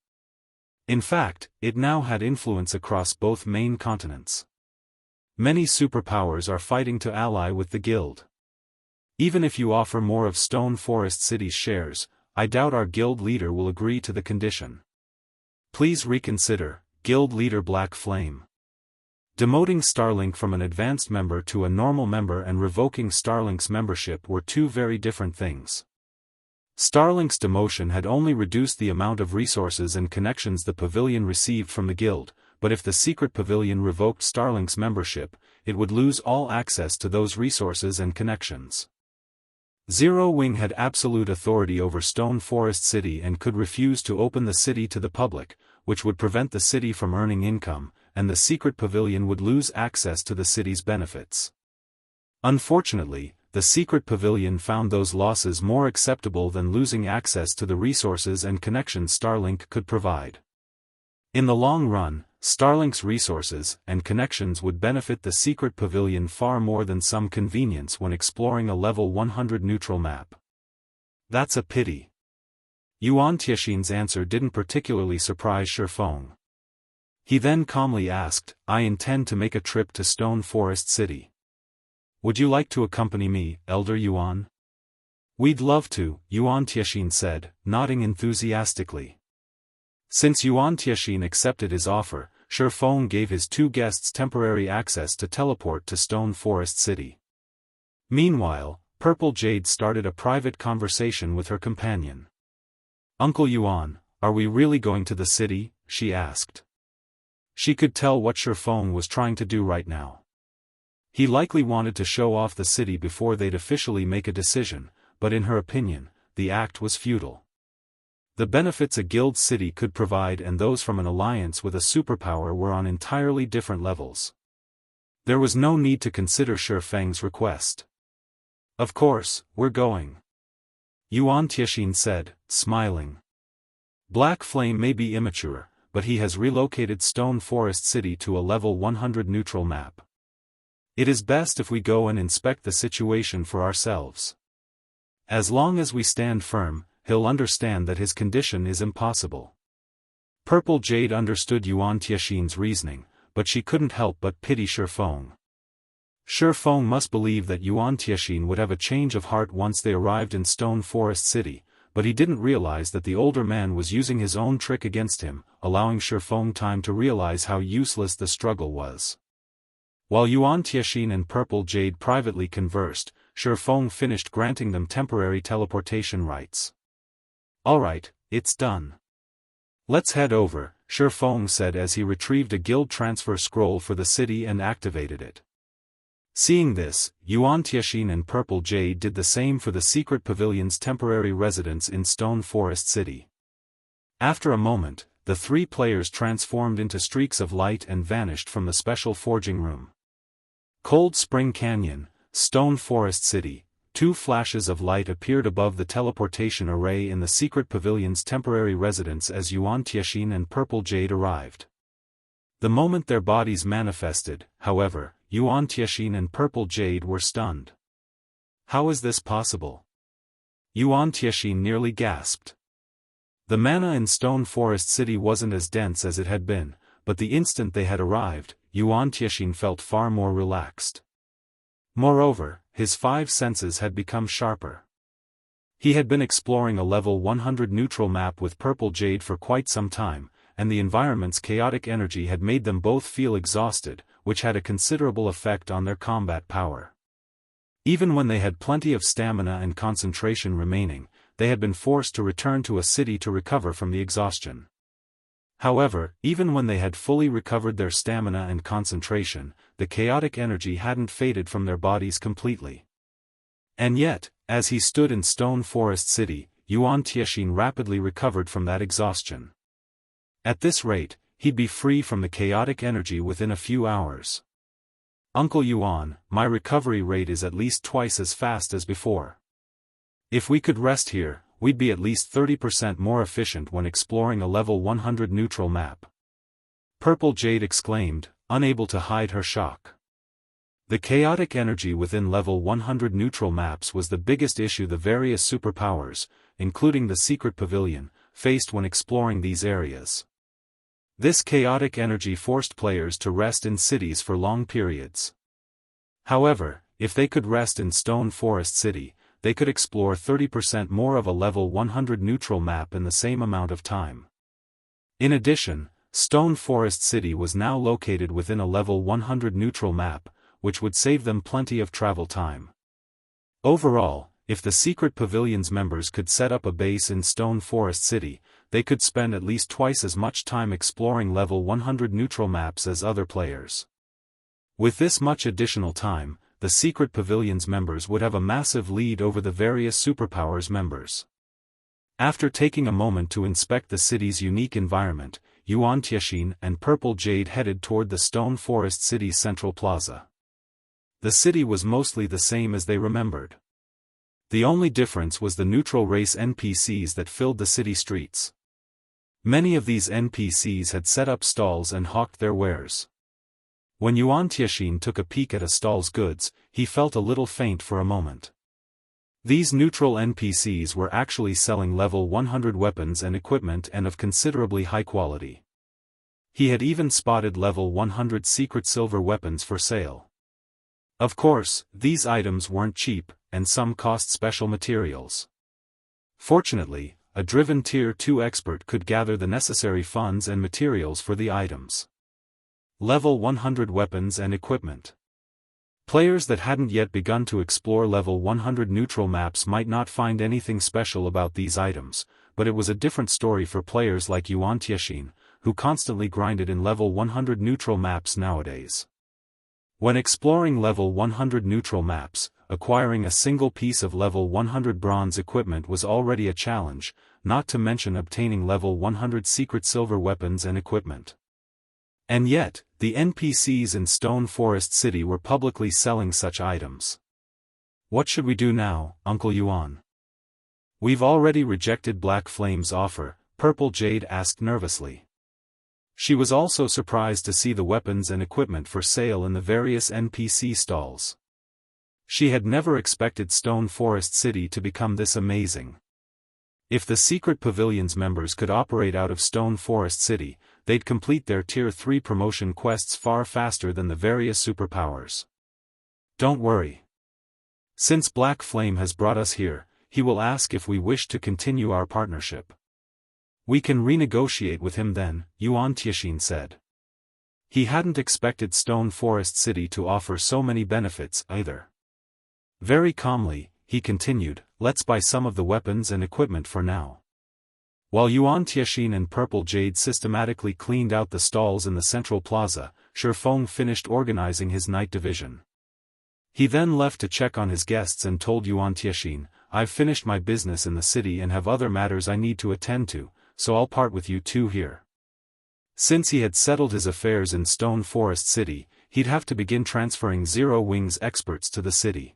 In fact, it now had influence across both main continents. Many superpowers are fighting to ally with the guild. Even if you offer more of Stone Forest City's shares, I doubt our guild leader will agree to the condition. Please reconsider, guild leader Black Flame. Demoting Starlink from an advanced member to a normal member and revoking Starlink's membership were two very different things. Starlink's demotion had only reduced the amount of resources and connections the pavilion received from the guild, but if the secret pavilion revoked Starlink's membership, it would lose all access to those resources and connections. Zero Wing had absolute authority over Stone Forest City and could refuse to open the city to the public, which would prevent the city from earning income, and the secret pavilion would lose access to the city's benefits. Unfortunately, the secret pavilion found those losses more acceptable than losing access to the resources and connections Starlink could provide. In the long run, Starlink's resources and connections would benefit the secret pavilion far more than some convenience when exploring a level 100 neutral map. That's a pity. Yuan Tiexian's answer didn't particularly surprise Shifeng. He then calmly asked, I intend to make a trip to Stone Forest City. Would you like to accompany me, Elder Yuan? We'd love to, Yuan Tiexian said, nodding enthusiastically. Since Yuan Tiexian accepted his offer, Shifeng gave his two guests temporary access to teleport to Stone Forest City. Meanwhile, Purple Jade started a private conversation with her companion. Uncle Yuan, are we really going to the city? She asked. She could tell what Shifeng was trying to do right now. He likely wanted to show off the city before they'd officially make a decision, but in her opinion, the act was futile. The benefits a guild city could provide and those from an alliance with a superpower were on entirely different levels. There was no need to consider Shifeng's request. Of course, we're going. Yuan Tiexian said, smiling. Black Flame may be immature, but he has relocated Stone Forest City to a level 100 neutral map. It is best if we go and inspect the situation for ourselves. As long as we stand firm, he'll understand that his condition is impossible. Purple Jade understood Yuan Tiexian's reasoning, but she couldn't help but pity Shifeng. Shifeng must believe that Yuan Tiexian would have a change of heart once they arrived in Stone Forest City, but he didn't realize that the older man was using his own trick against him, allowing Shifeng time to realize how useless the struggle was. While Yuan Tiexian and Purple Jade privately conversed, Shifeng finished granting them temporary teleportation rights. Alright, it's done. Let's head over, Shifeng said as he retrieved a guild transfer scroll for the city and activated it. Seeing this, Yuan Tiexian and Purple Jade did the same for the secret pavilion's temporary residence in Stone Forest City. After a moment, the three players transformed into streaks of light and vanished from the special forging room. Cold Spring Canyon, Stone Forest City. Two flashes of light appeared above the teleportation array in the secret pavilion's temporary residence as Yuan Tiexian and Purple Jade arrived. The moment their bodies manifested, however, Yuan Tiexian and Purple Jade were stunned. How is this possible? Yuan Tiexian nearly gasped. The mana in Stone Forest City wasn't as dense as it had been, but the instant they had arrived, Yuan Tiexian felt far more relaxed. Moreover, his five senses had become sharper. He had been exploring a level 100 neutral map with purple jade for quite some time, and the environment's chaotic energy had made them both feel exhausted, which had a considerable effect on their combat power. Even when they had plenty of stamina and concentration remaining, they had been forced to return to a city to recover from the exhaustion. However, even when they had fully recovered their stamina and concentration, the chaotic energy hadn't faded from their bodies completely. And yet, as he stood in Stone Forest City, Xianxia rapidly recovered from that exhaustion. At this rate, he'd be free from the chaotic energy within a few hours. Uncle Yuan, my recovery rate is at least twice as fast as before. If we could rest here, we'd be at least 30% more efficient when exploring a level 100 neutral map. Purple Jade exclaimed, unable to hide her shock. The chaotic energy within level 100 neutral maps was the biggest issue the various superpowers, including the secret pavilion, faced when exploring these areas. This chaotic energy forced players to rest in cities for long periods. However, if they could rest in Stone Forest City, they could explore 30% more of a level 100 neutral map in the same amount of time. In addition, Stone Forest City was now located within a level 100 neutral map, which would save them plenty of travel time. Overall, if the Secret Pavilion's members could set up a base in Stone Forest City, they could spend at least twice as much time exploring level 100 neutral maps as other players. With this much additional time, the Secret Pavilion's members would have a massive lead over the various superpowers members. After taking a moment to inspect the city's unique environment, Xianxia and Purple Jade headed toward the Stone Forest City's central plaza. The city was mostly the same as they remembered. The only difference was the neutral race NPCs that filled the city streets. Many of these NPCs had set up stalls and hawked their wares. When Xianxia took a peek at a stall's goods, he felt a little faint for a moment. These neutral NPCs were actually selling level 100 weapons and equipment and of considerably high quality. He had even spotted level 100 secret silver weapons for sale. Of course, these items weren't cheap, and some cost special materials. Fortunately, a driven Tier 2 expert could gather the necessary funds and materials for the items. Level 100 weapons and equipment. Players that hadn't yet begun to explore level 100 neutral maps might not find anything special about these items, but it was a different story for players like Xianxia, who constantly grinded in level 100 neutral maps nowadays. When exploring level 100 neutral maps, acquiring a single piece of level 100 bronze equipment was already a challenge, not to mention obtaining level 100 secret silver weapons and equipment. And yet, the NPCs in Stone Forest City were publicly selling such items. What should we do now, Uncle Yuan? We've already rejected Black Flame's offer, Purple Jade asked nervously. She was also surprised to see the weapons and equipment for sale in the various NPC stalls. She had never expected Stone Forest City to become this amazing. If the Secret Pavilion's members could operate out of Stone Forest City, they'd complete their Tier 3 promotion quests far faster than the various superpowers. Don't worry. Since Black Flame has brought us here, he will ask if we wish to continue our partnership. We can renegotiate with him then, Xianxia said. He hadn't expected Stone Forest City to offer so many benefits either. Very calmly, he continued, let's buy some of the weapons and equipment for now. While Xianxia and Purple Jade systematically cleaned out the stalls in the central plaza, Shifeng finished organizing his night division. He then left to check on his guests and told Xianxia, I've finished my business in the city and have other matters I need to attend to, so I'll part with you two here. Since he had settled his affairs in Stone Forest City, he'd have to begin transferring Zero Wings experts to the city.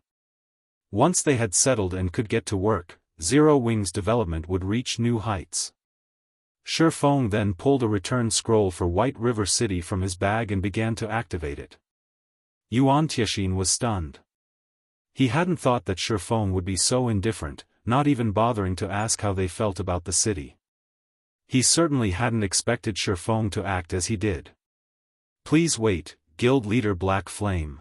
Once they had settled and could get to work, Zero Wings development would reach new heights. Shifeng then pulled a return scroll for White River City from his bag and began to activate it. Xianxia was stunned. He hadn't thought that Shifeng would be so indifferent, not even bothering to ask how they felt about the city. He certainly hadn't expected Shifeng to act as he did. Please wait, Guild Leader Black Flame.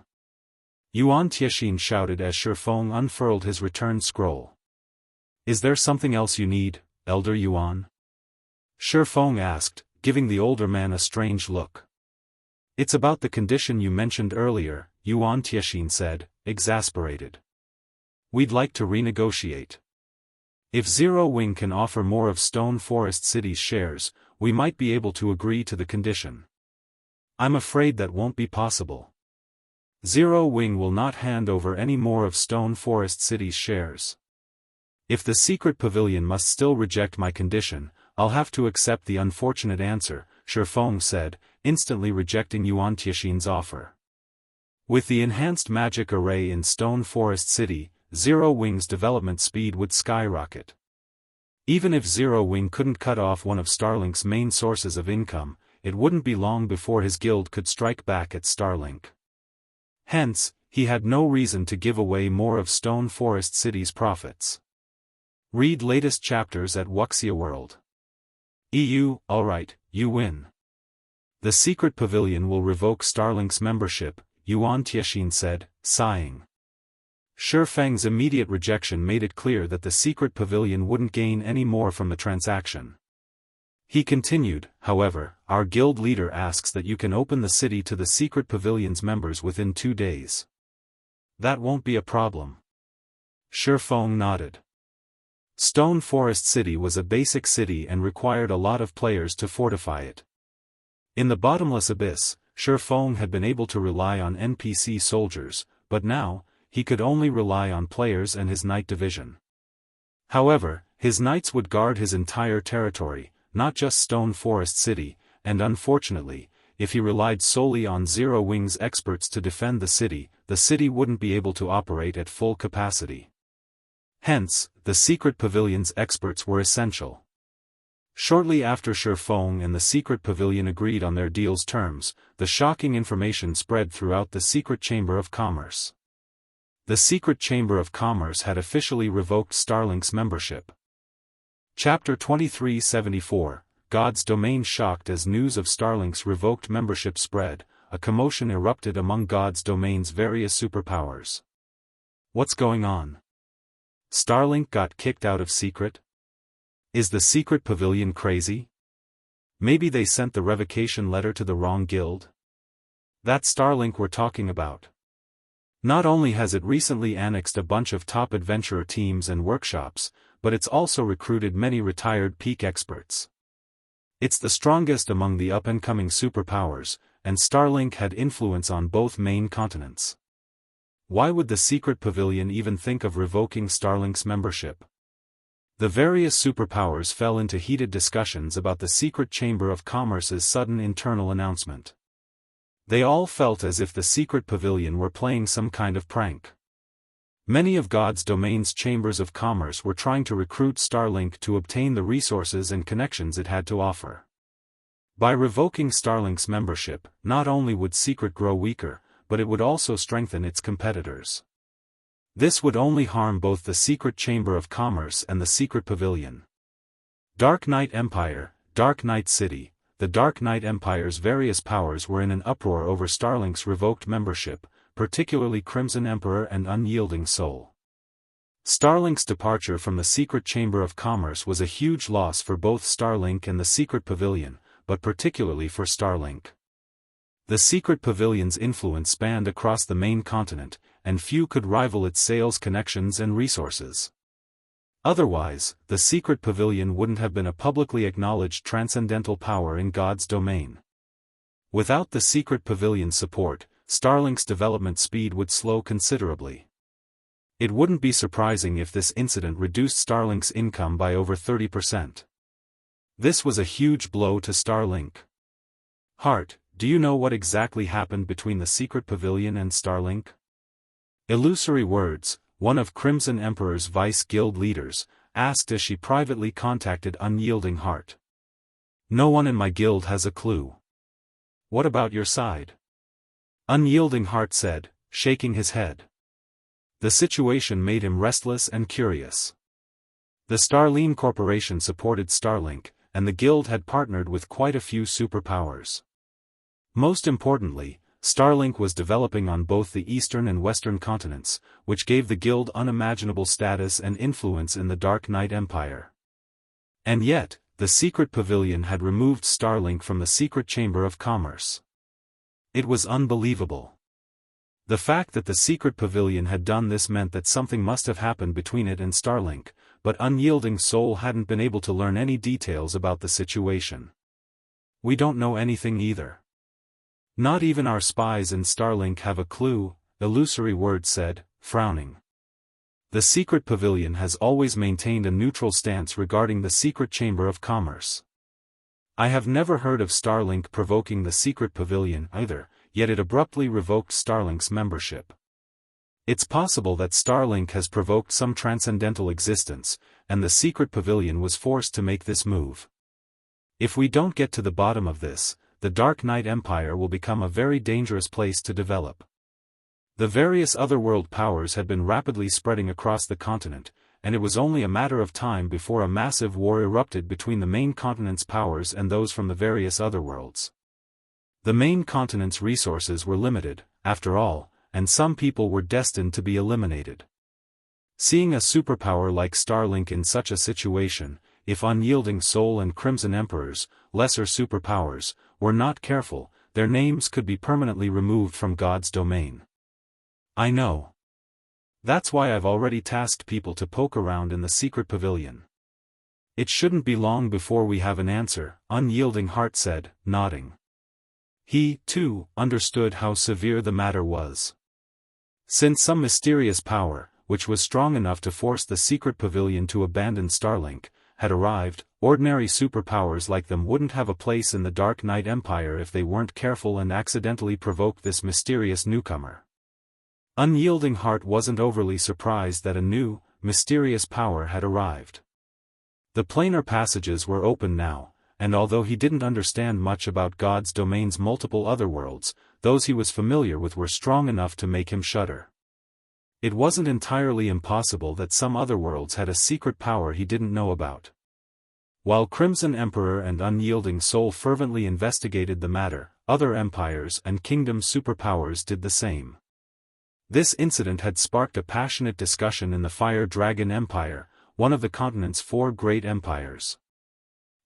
Xianxia shouted as Shifeng unfurled his return scroll. Is there something else you need, Elder Yuan? Shifeng asked, giving the older man a strange look. It's about the condition you mentioned earlier, Yuan Tianxin said, exasperated. We'd like to renegotiate. If Zero Wing can offer more of Stone Forest City's shares, we might be able to agree to the condition. I'm afraid that won't be possible. Zero Wing will not hand over any more of Stone Forest City's shares. If the secret pavilion must still reject my condition, I'll have to accept the unfortunate answer, Shifeng said, instantly rejecting Yuan Tianxin's offer. With the enhanced magic array in Stone Forest City, Zero Wing's development speed would skyrocket. Even if Zero Wing couldn't cut off one of Starlink's main sources of income, it wouldn't be long before his guild could strike back at Starlink. Hence, he had no reason to give away more of Stone Forest City's profits. Read latest chapters at Wuxia World. Alright, you win. The secret pavilion will revoke Starlink's membership, Yuan Tianxin said, sighing. Shifeng's immediate rejection made it clear that the secret pavilion wouldn't gain any more from the transaction. He continued, however, our guild leader asks that you can open the city to the secret pavilion's members within 2 days. That won't be a problem. Shifeng nodded. Stone Forest City was a basic city and required a lot of players to fortify it. In the bottomless abyss, Shifeng had been able to rely on NPC soldiers, but now, he could only rely on players and his knight division. However, his knights would guard his entire territory, not just Stone Forest City, and unfortunately, if he relied solely on Zero Wing's experts to defend the city wouldn't be able to operate at full capacity. Hence, the secret pavilion's experts were essential. Shortly after Shifeng and the secret pavilion agreed on their deal's terms, the shocking information spread throughout the secret chamber of commerce. The secret chamber of commerce had officially revoked Starlink's membership. Chapter 2374, God's Domain. Shocked as news of Starlink's revoked membership spread, a commotion erupted among God's Domain's various superpowers. What's going on? Starlink got kicked out of secret? Is the secret pavilion crazy? Maybe they sent the revocation letter to the wrong guild? That's Starlink we're talking about. Not only has it recently annexed a bunch of top adventurer teams and workshops, but it's also recruited many retired peak experts. It's the strongest among the up-and-coming superpowers, and Starlink had influence on both main continents. Why would the secret pavilion even think of revoking Starlink's membership? The various superpowers fell into heated discussions about the secret chamber of commerce's sudden internal announcement. They all felt as if the secret pavilion were playing some kind of prank. Many of God's Domain's chambers of commerce were trying to recruit Starlink to obtain the resources and connections it had to offer. By revoking Starlink's membership, not only would Secret grow weaker, but it would also strengthen its competitors. This would only harm both the secret chamber of commerce and the secret pavilion. Dark Knight Empire, Dark Knight City. The Dark Knight Empire's various powers were in an uproar over Starlink's revoked membership, particularly Crimson Emperor and Unyielding Soul. Starlink's departure from the secret chamber of commerce was a huge loss for both Starlink and the secret pavilion, but particularly for Starlink. The secret pavilion's influence spanned across the main continent, and few could rival its sales connections and resources. Otherwise, the secret pavilion wouldn't have been a publicly acknowledged transcendental power in God's domain. Without the secret pavilion's support, Starlink's development speed would slow considerably. It wouldn't be surprising if this incident reduced Starlink's income by over 30%. This was a huge blow to Starlink. Hart, do you know what exactly happened between the secret pavilion and Starlink? Illusory Words, one of Crimson Emperor's vice guild leaders, asked as she privately contacted Unyielding Heart. No one in my guild has a clue. What about your side? Unyielding Heart said, shaking his head. The situation made him restless and curious. The Starline Corporation supported Starlink, and the guild had partnered with quite a few superpowers. Most importantly, Starlink was developing on both the eastern and western continents, which gave the guild unimaginable status and influence in the Dark Knight Empire. And yet, the secret pavilion had removed Starlink from the secret chamber of commerce. It was unbelievable. The fact that the secret pavilion had done this meant that something must have happened between it and Starlink, but Unyielding Soul hadn't been able to learn any details about the situation. We don't know anything either. Not even our spies in Starlink have a clue, Illusory Word said, frowning. The secret pavilion has always maintained a neutral stance regarding the secret chamber of commerce. I have never heard of Starlink provoking the secret pavilion either, yet it abruptly revoked Starlink's membership. It's possible that Starlink has provoked some transcendental existence, and the secret pavilion was forced to make this move. If we don't get to the bottom of this, the Dark Knight Empire will become a very dangerous place to develop. The various otherworld powers had been rapidly spreading across the continent, and it was only a matter of time before a massive war erupted between the main continent's powers and those from the various otherworlds. The main continent's resources were limited, after all, and some people were destined to be eliminated. Seeing a superpower like Starlink in such a situation, if Unyielding Soul and Crimson Emperors, lesser superpowers, were not careful, their names could be permanently removed from God's domain. I know. That's why I've already tasked people to poke around in the secret pavilion. It shouldn't be long before we have an answer, Unyielding Heart said, nodding. He, too, understood how severe the matter was. Since some mysterious power, which was strong enough to force the secret pavilion to abandon Starlink, had arrived, ordinary superpowers like them wouldn't have a place in the Dark Knight Empire if they weren't careful and accidentally provoked this mysterious newcomer. Unyielding Heart wasn't overly surprised that a new, mysterious power had arrived. The planar passages were open now, and although he didn't understand much about God's domain's multiple otherworlds, those he was familiar with were strong enough to make him shudder. It wasn't entirely impossible that some otherworlds had a secret power he didn't know about. While Crimson Emperor and Unyielding Soul fervently investigated the matter, other empires and kingdom superpowers did the same. This incident had sparked a passionate discussion in the Fire Dragon Empire, one of the continent's 4 great empires.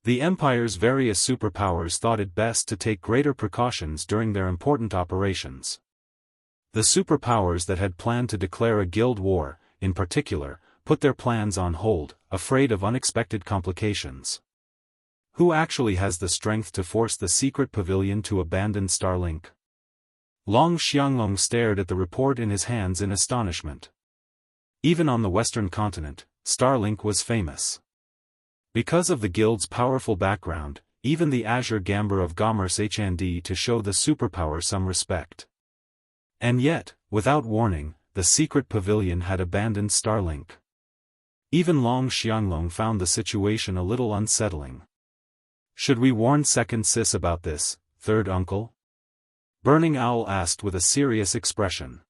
The empire's various superpowers thought it best to take greater precautions during their important operations. The superpowers that had planned to declare a guild war, in particular, put their plans on hold, afraid of unexpected complications. Who actually has the strength to force the secret pavilion to abandon Starlink? Long Xianglong stared at the report in his hands in astonishment. Even on the western continent, Starlink was famous. Because of the guild's powerful background, even the Azure Gamber of Gomers HND to show the superpower some respect. And yet, without warning, the secret pavilion had abandoned Starlink. Even Long Xianglong found the situation a little unsettling. Should we warn Second Sis about this, Third Uncle? Burning Owl asked with a serious expression.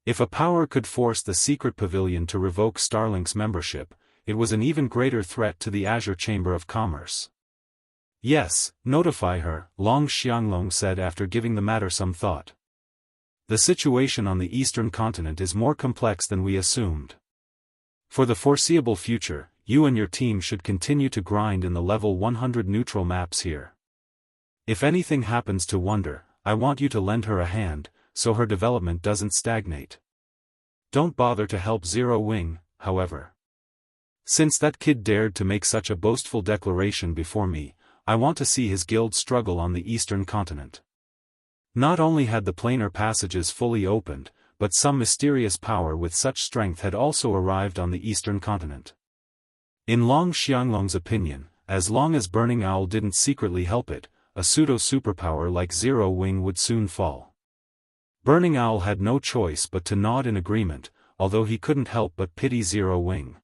If a power could force the secret pavilion to revoke Starlink's membership, it was an even greater threat to the Azure Chamber of Commerce. Yes, notify her, Long Xianglong said after giving the matter some thought. The situation on the eastern continent is more complex than we assumed. For the foreseeable future, you and your team should continue to grind in the level 100 neutral maps here. If anything happens to Wonder, I want you to lend her a hand, so her development doesn't stagnate. Don't bother to help Zero Wing, however. Since that kid dared to make such a boastful declaration before me, I want to see his guild struggle on the eastern continent. Not only had the planar passages fully opened, but some mysterious power with such strength had also arrived on the eastern continent. In Long Xianglong's opinion, as long as Burning Owl didn't secretly help it, a pseudo-superpower like Zero Wing would soon fall. Burning Owl had no choice but to nod in agreement, although he couldn't help but pity Zero Wing.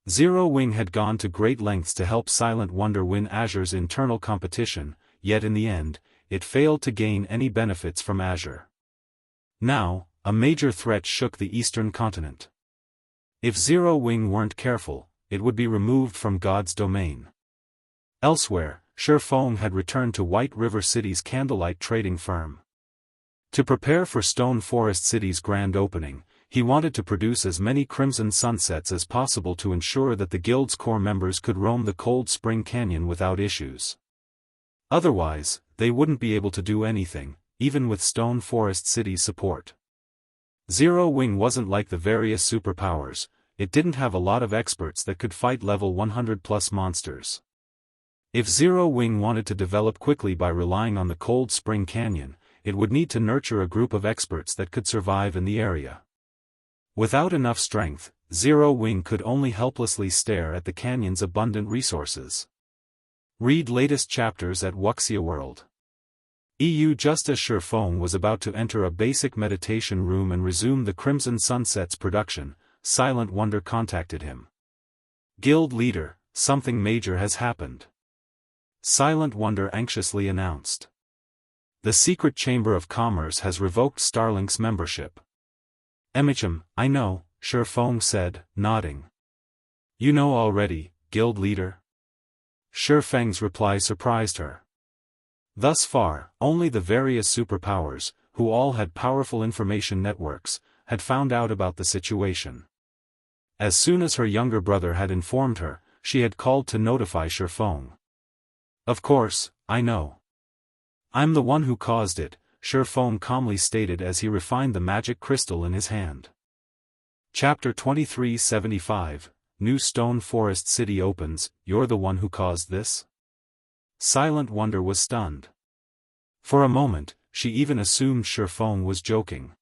Zero Wing had gone to great lengths to help Silent Wonder win Azure's internal competition, yet in the end, it failed to gain any benefits from Azure. Now, a major threat shook the eastern continent. If Zero Wing weren't careful, it would be removed from God's domain. Elsewhere, Shifeng had returned to White River City's Candlelight trading firm. To prepare for Stone Forest City's grand opening, he wanted to produce as many Crimson Sunsets as possible to ensure that the guild's core members could roam the Cold Spring Canyon without issues. Otherwise, they wouldn't be able to do anything, even with Stone Forest City's support. Zero Wing wasn't like the various superpowers. It didn't have a lot of experts that could fight level 100+ monsters. If Zero Wing wanted to develop quickly by relying on the Cold Spring Canyon, it would need to nurture a group of experts that could survive in the area. Without enough strength, Zero Wing could only helplessly stare at the canyon's abundant resources. Read latest chapters at Wuxia World. Just as Shifeng was about to enter a basic meditation room and resume the Crimson Sunset's production, Silent Wonder contacted him. Guild leader, something major has happened. Silent Wonder anxiously announced. The Secret Chamber of Commerce has revoked Starlink's membership. I know, Shifeng said, nodding. You know already, guild leader? Shifeng's reply surprised her. Thus far, only the various superpowers, who all had powerful information networks, had found out about the situation. As soon as her younger brother had informed her, she had called to notify Shifeng. Of course, I know. I'm the one who caused it, Shifeng calmly stated as he refined the magic crystal in his hand. Chapter 2375, New Stone Forest City opens. You're the one who caused this? Silent Wonder was stunned. For a moment, she even assumed Shifeng was joking.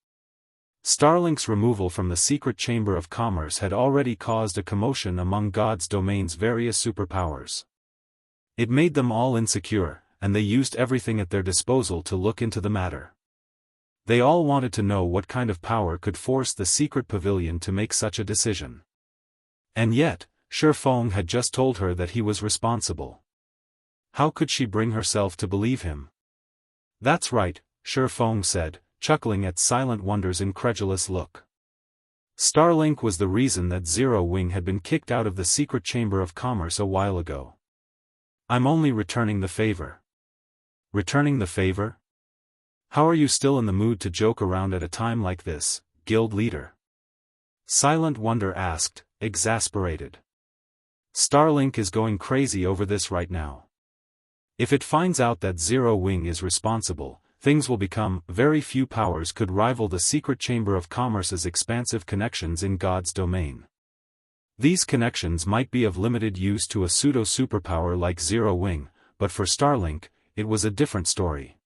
Starlink's removal from the Secret Chamber of Commerce had already caused a commotion among God's domain's various superpowers. It made them all insecure, and they used everything at their disposal to look into the matter. They all wanted to know what kind of power could force the secret pavilion to make such a decision. And yet, Shifeng had just told her that he was responsible. How could she bring herself to believe him? That's right, Shifeng said, chuckling at Silent Wonder's incredulous look. Starlink was the reason that Zero Wing had been kicked out of the Secret Chamber of Commerce a while ago. I'm only returning the favor. Returning the favor? How are you still in the mood to joke around at a time like this, guild leader? Silent Wonder asked, exasperated. Starlink is going crazy over this right now. If it finds out that Zero Wing is responsible, things will become. Very few powers could rival the Secret Chamber of Commerce's expansive connections in God's domain. These connections might be of limited use to a pseudo-superpower like Zero Wing, but for Starlink, it was a different story.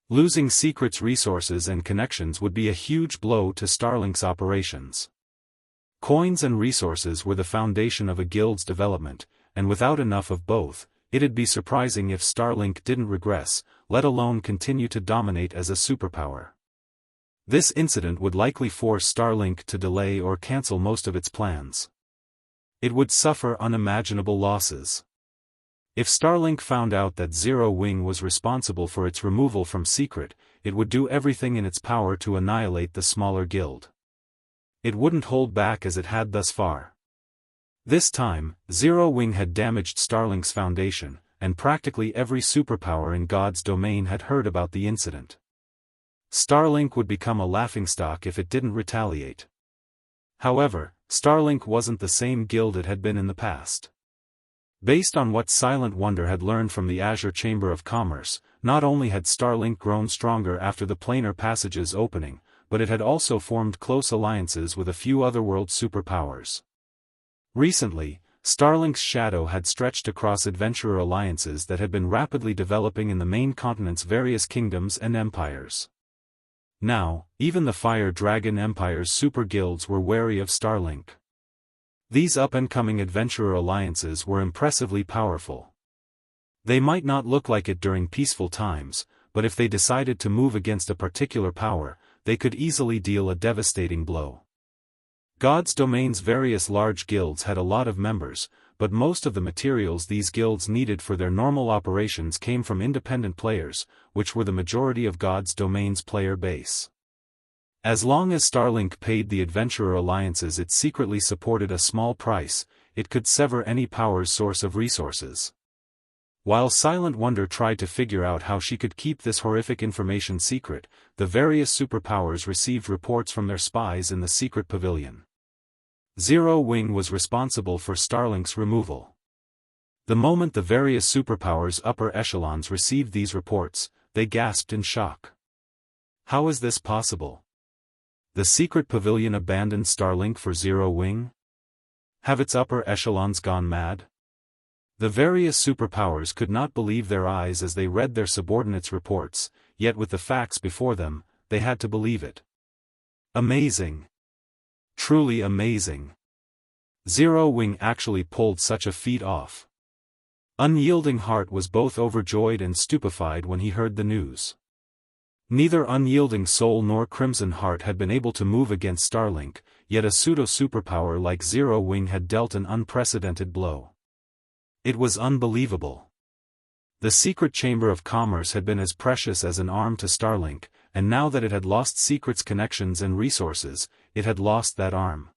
Losing Secret's resources and connections would be a huge blow to Starlink's operations. Coins and resources were the foundation of a guild's development, and without enough of both, it'd be surprising if Starlink didn't regress, let alone continue to dominate as a superpower. This incident would likely force Starlink to delay or cancel most of its plans. It would suffer unimaginable losses. If Starlink found out that Zero Wing was responsible for its removal from Secret, it would do everything in its power to annihilate the smaller guild. It wouldn't hold back as it had thus far. This time, Zero Wing had damaged Starlink's foundation, and practically every superpower in God's domain had heard about the incident. Starlink would become a laughingstock if it didn't retaliate. However, Starlink wasn't the same guild it had been in the past. Based on what Silent Wonder had learned from the Azure Chamber of Commerce, not only had Starlink grown stronger after the planar passage's opening, but it had also formed close alliances with a few otherworld superpowers. Recently, Starlink's shadow had stretched across adventurer alliances that had been rapidly developing in the main continent's various kingdoms and empires. Now, even the Fire Dragon Empire's super guilds were wary of Starlink. These up-and-coming adventurer alliances were impressively powerful. They might not look like it during peaceful times, but if they decided to move against a particular power, they could easily deal a devastating blow. God's domain's various large guilds had a lot of members, but most of the materials these guilds needed for their normal operations came from independent players, which were the majority of God's domain's player base. As long as Starlink paid the adventurer alliances it secretly supported a small price, it could sever any power's source of resources. While Silent Wonder tried to figure out how she could keep this horrific information secret, the various superpowers received reports from their spies in the secret pavilion. Zero Wing was responsible for Starlink's removal. The moment the various superpowers' upper echelons received these reports, they gasped in shock. How is this possible? The secret pavilion abandoned Starlink for Zero Wing? Have its upper echelons gone mad? The various superpowers could not believe their eyes as they read their subordinates' reports, yet with the facts before them, they had to believe it. Amazing! Truly amazing! Zero Wing actually pulled such a feat off. Unyielding Heart was both overjoyed and stupefied when he heard the news. Neither Unyielding Soul nor Crimson Heart had been able to move against Starlink, yet a pseudo-superpower like Zero Wing had dealt an unprecedented blow. It was unbelievable. The secret chamber of commerce had been as precious as an arm to Starlink, and now that it had lost Secret's connections and resources, it had lost that arm.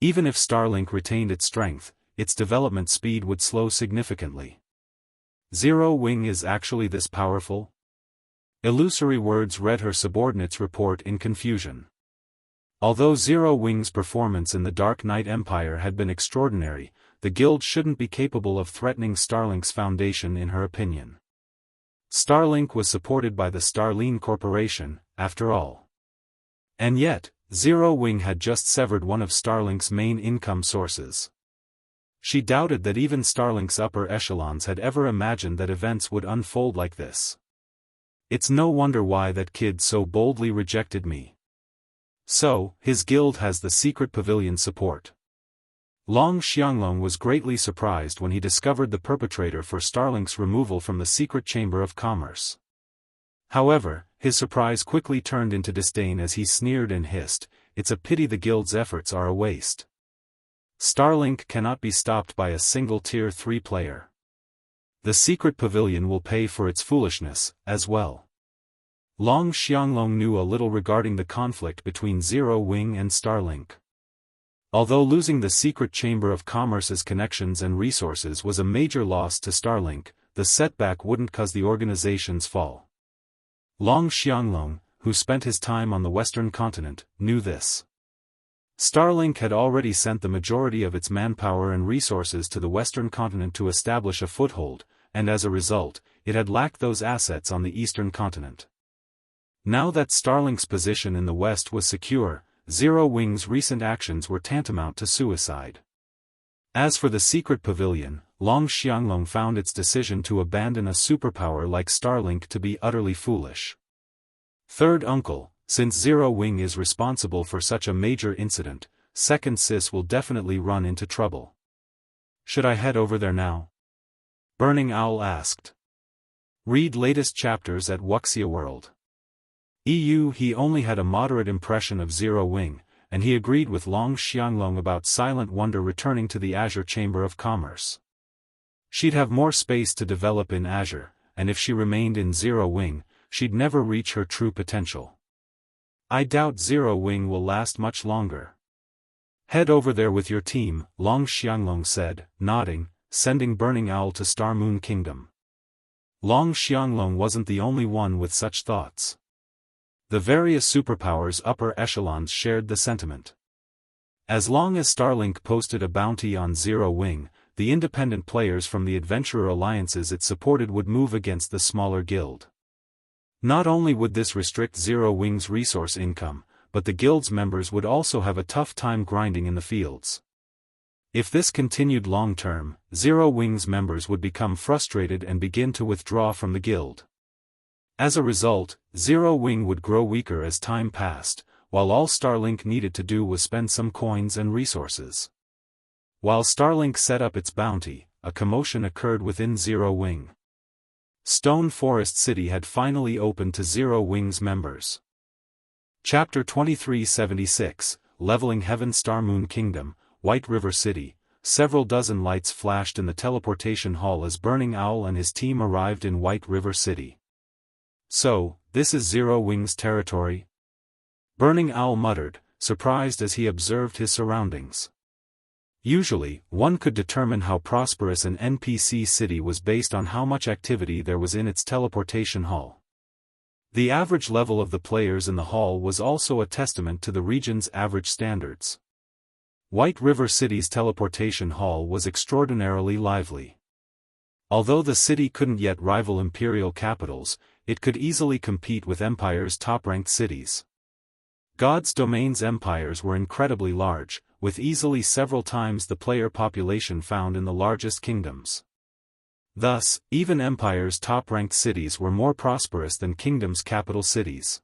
Even if Starlink retained its strength, its development speed would slow significantly. Zero Wing is actually this powerful? Illusory words read her subordinates' report in confusion. Although Zero Wing's performance in the Dark Knight Empire had been extraordinary, the guild shouldn't be capable of threatening Starlink's foundation in her opinion. Starlink was supported by the Starline Corporation, after all. And yet, Zero Wing had just severed one of Starlink's main income sources. She doubted that even Starlink's upper echelons had ever imagined that events would unfold like this. It's no wonder why that kid so boldly rejected me. So, his guild has the secret pavilion support. Long Xianglong was greatly surprised when he discovered the perpetrator for Starlink's removal from the secret chamber of commerce. However, his surprise quickly turned into disdain as he sneered and hissed, "It's a pity the guild's efforts are a waste. Starlink cannot be stopped by a single Tier 3 player. The secret pavilion will pay for its foolishness, as well." Long Xianglong knew a little regarding the conflict between Zero Wing and Starlink. Although losing the secret chamber of commerce's connections and resources was a major loss to Starlink, the setback wouldn't cause the organization's fall. Long Xianglong, who spent his time on the Western continent, knew this. Starlink had already sent the majority of its manpower and resources to the Western continent to establish a foothold, and as a result, it had lacked those assets on the Eastern continent. Now that Starlink's position in the West was secure, Zero Wing's recent actions were tantamount to suicide. As for the secret pavilion, Long Xianglong found its decision to abandon a superpower like Starlink to be utterly foolish. Third uncle, since Zero Wing is responsible for such a major incident, Second Sis will definitely run into trouble. Should I head over there now? Burning Owl asked. Read latest chapters at Wuxia World. He only had a moderate impression of Zero Wing, and he agreed with Long Xianglong about Silent Wonder returning to the Azure Chamber of Commerce. She'd have more space to develop in Azure, and if she remained in Zero Wing, she'd never reach her true potential. I doubt Zero Wing will last much longer. Head over there with your team, Long Xianglong said, nodding, sending Burning Owl to Star Moon Kingdom. Long Xianglong wasn't the only one with such thoughts. The various superpowers' upper echelons shared the sentiment. As long as Starlink posted a bounty on Zero Wing, the independent players from the adventurer alliances it supported would move against the smaller guild. Not only would this restrict Zero Wing's resource income, but the guild's members would also have a tough time grinding in the fields. If this continued long-term, Zero Wing's members would become frustrated and begin to withdraw from the guild. As a result, Zero Wing would grow weaker as time passed, while all Starlink needed to do was spend some coins and resources. While Starlink set up its bounty, a commotion occurred within Zero Wing. Stone Forest City had finally opened to Zero Wing's members. Chapter 2376, Leveling Heaven. Star Moon Kingdom, White River City. Several dozen lights flashed in the teleportation hall as Burning Owl and his team arrived in White River City. So, this is Zero Wing's territory? Burning Owl muttered, surprised as he observed his surroundings. Usually, one could determine how prosperous an NPC city was based on how much activity there was in its teleportation hall. The average level of the players in the hall was also a testament to the region's average standards. White River City's teleportation hall was extraordinarily lively. Although the city couldn't yet rival imperial capitals, it could easily compete with Empire's top-ranked cities. God's Domain's empires were incredibly large, with easily several times the player population found in the largest kingdoms. Thus, even Empire's top-ranked cities were more prosperous than Kingdom's capital cities.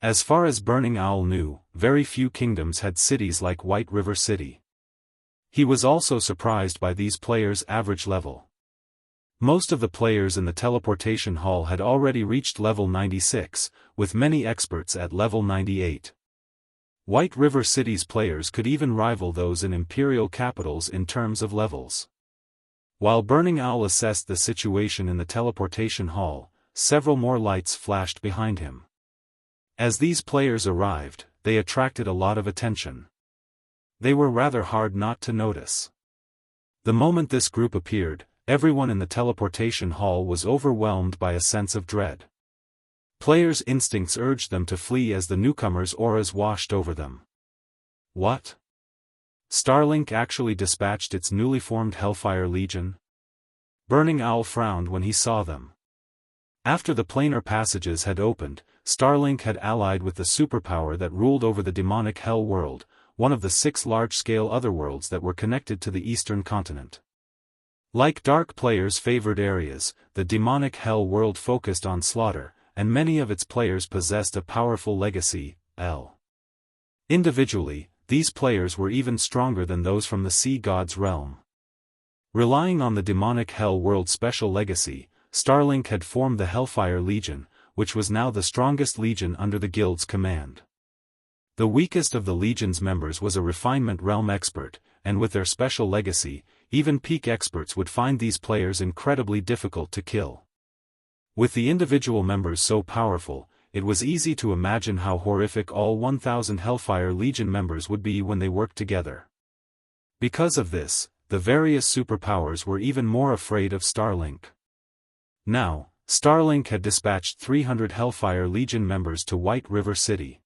As far as Burning Owl knew, very few kingdoms had cities like White River City. He was also surprised by these players' average level. Most of the players in the teleportation hall had already reached level 96, with many experts at level 98. White River City's players could even rival those in imperial capitals in terms of levels. While Burning Owl assessed the situation in the teleportation hall, several more lights flashed behind him. As these players arrived, they attracted a lot of attention. They were rather hard not to notice. The moment this group appeared, everyone in the teleportation hall was overwhelmed by a sense of dread. Players' instincts urged them to flee as the newcomers' auras washed over them. What? Starlink actually dispatched its newly formed Hellfire Legion? Burning Owl frowned when he saw them. After the planar passages had opened, Starlink had allied with the superpower that ruled over the demonic Hell World, one of the 6 large-scale otherworlds that were connected to the eastern continent. Like Dark players' favored areas, the demonic Hell World focused on slaughter, and many of its players possessed a powerful legacy, L. Individually, these players were even stronger than those from the Sea God's realm. Relying on the demonic Hell World special legacy, Starlink had formed the Hellfire Legion, which was now the strongest legion under the guild's command. The weakest of the legion's members was a refinement realm expert, and with their special legacy, even peak experts would find these players incredibly difficult to kill. With the individual members so powerful, it was easy to imagine how horrific all 1,000 Hellfire Legion members would be when they worked together. Because of this, the various superpowers were even more afraid of Starlink. Now, Starlink had dispatched 300 Hellfire Legion members to White River City.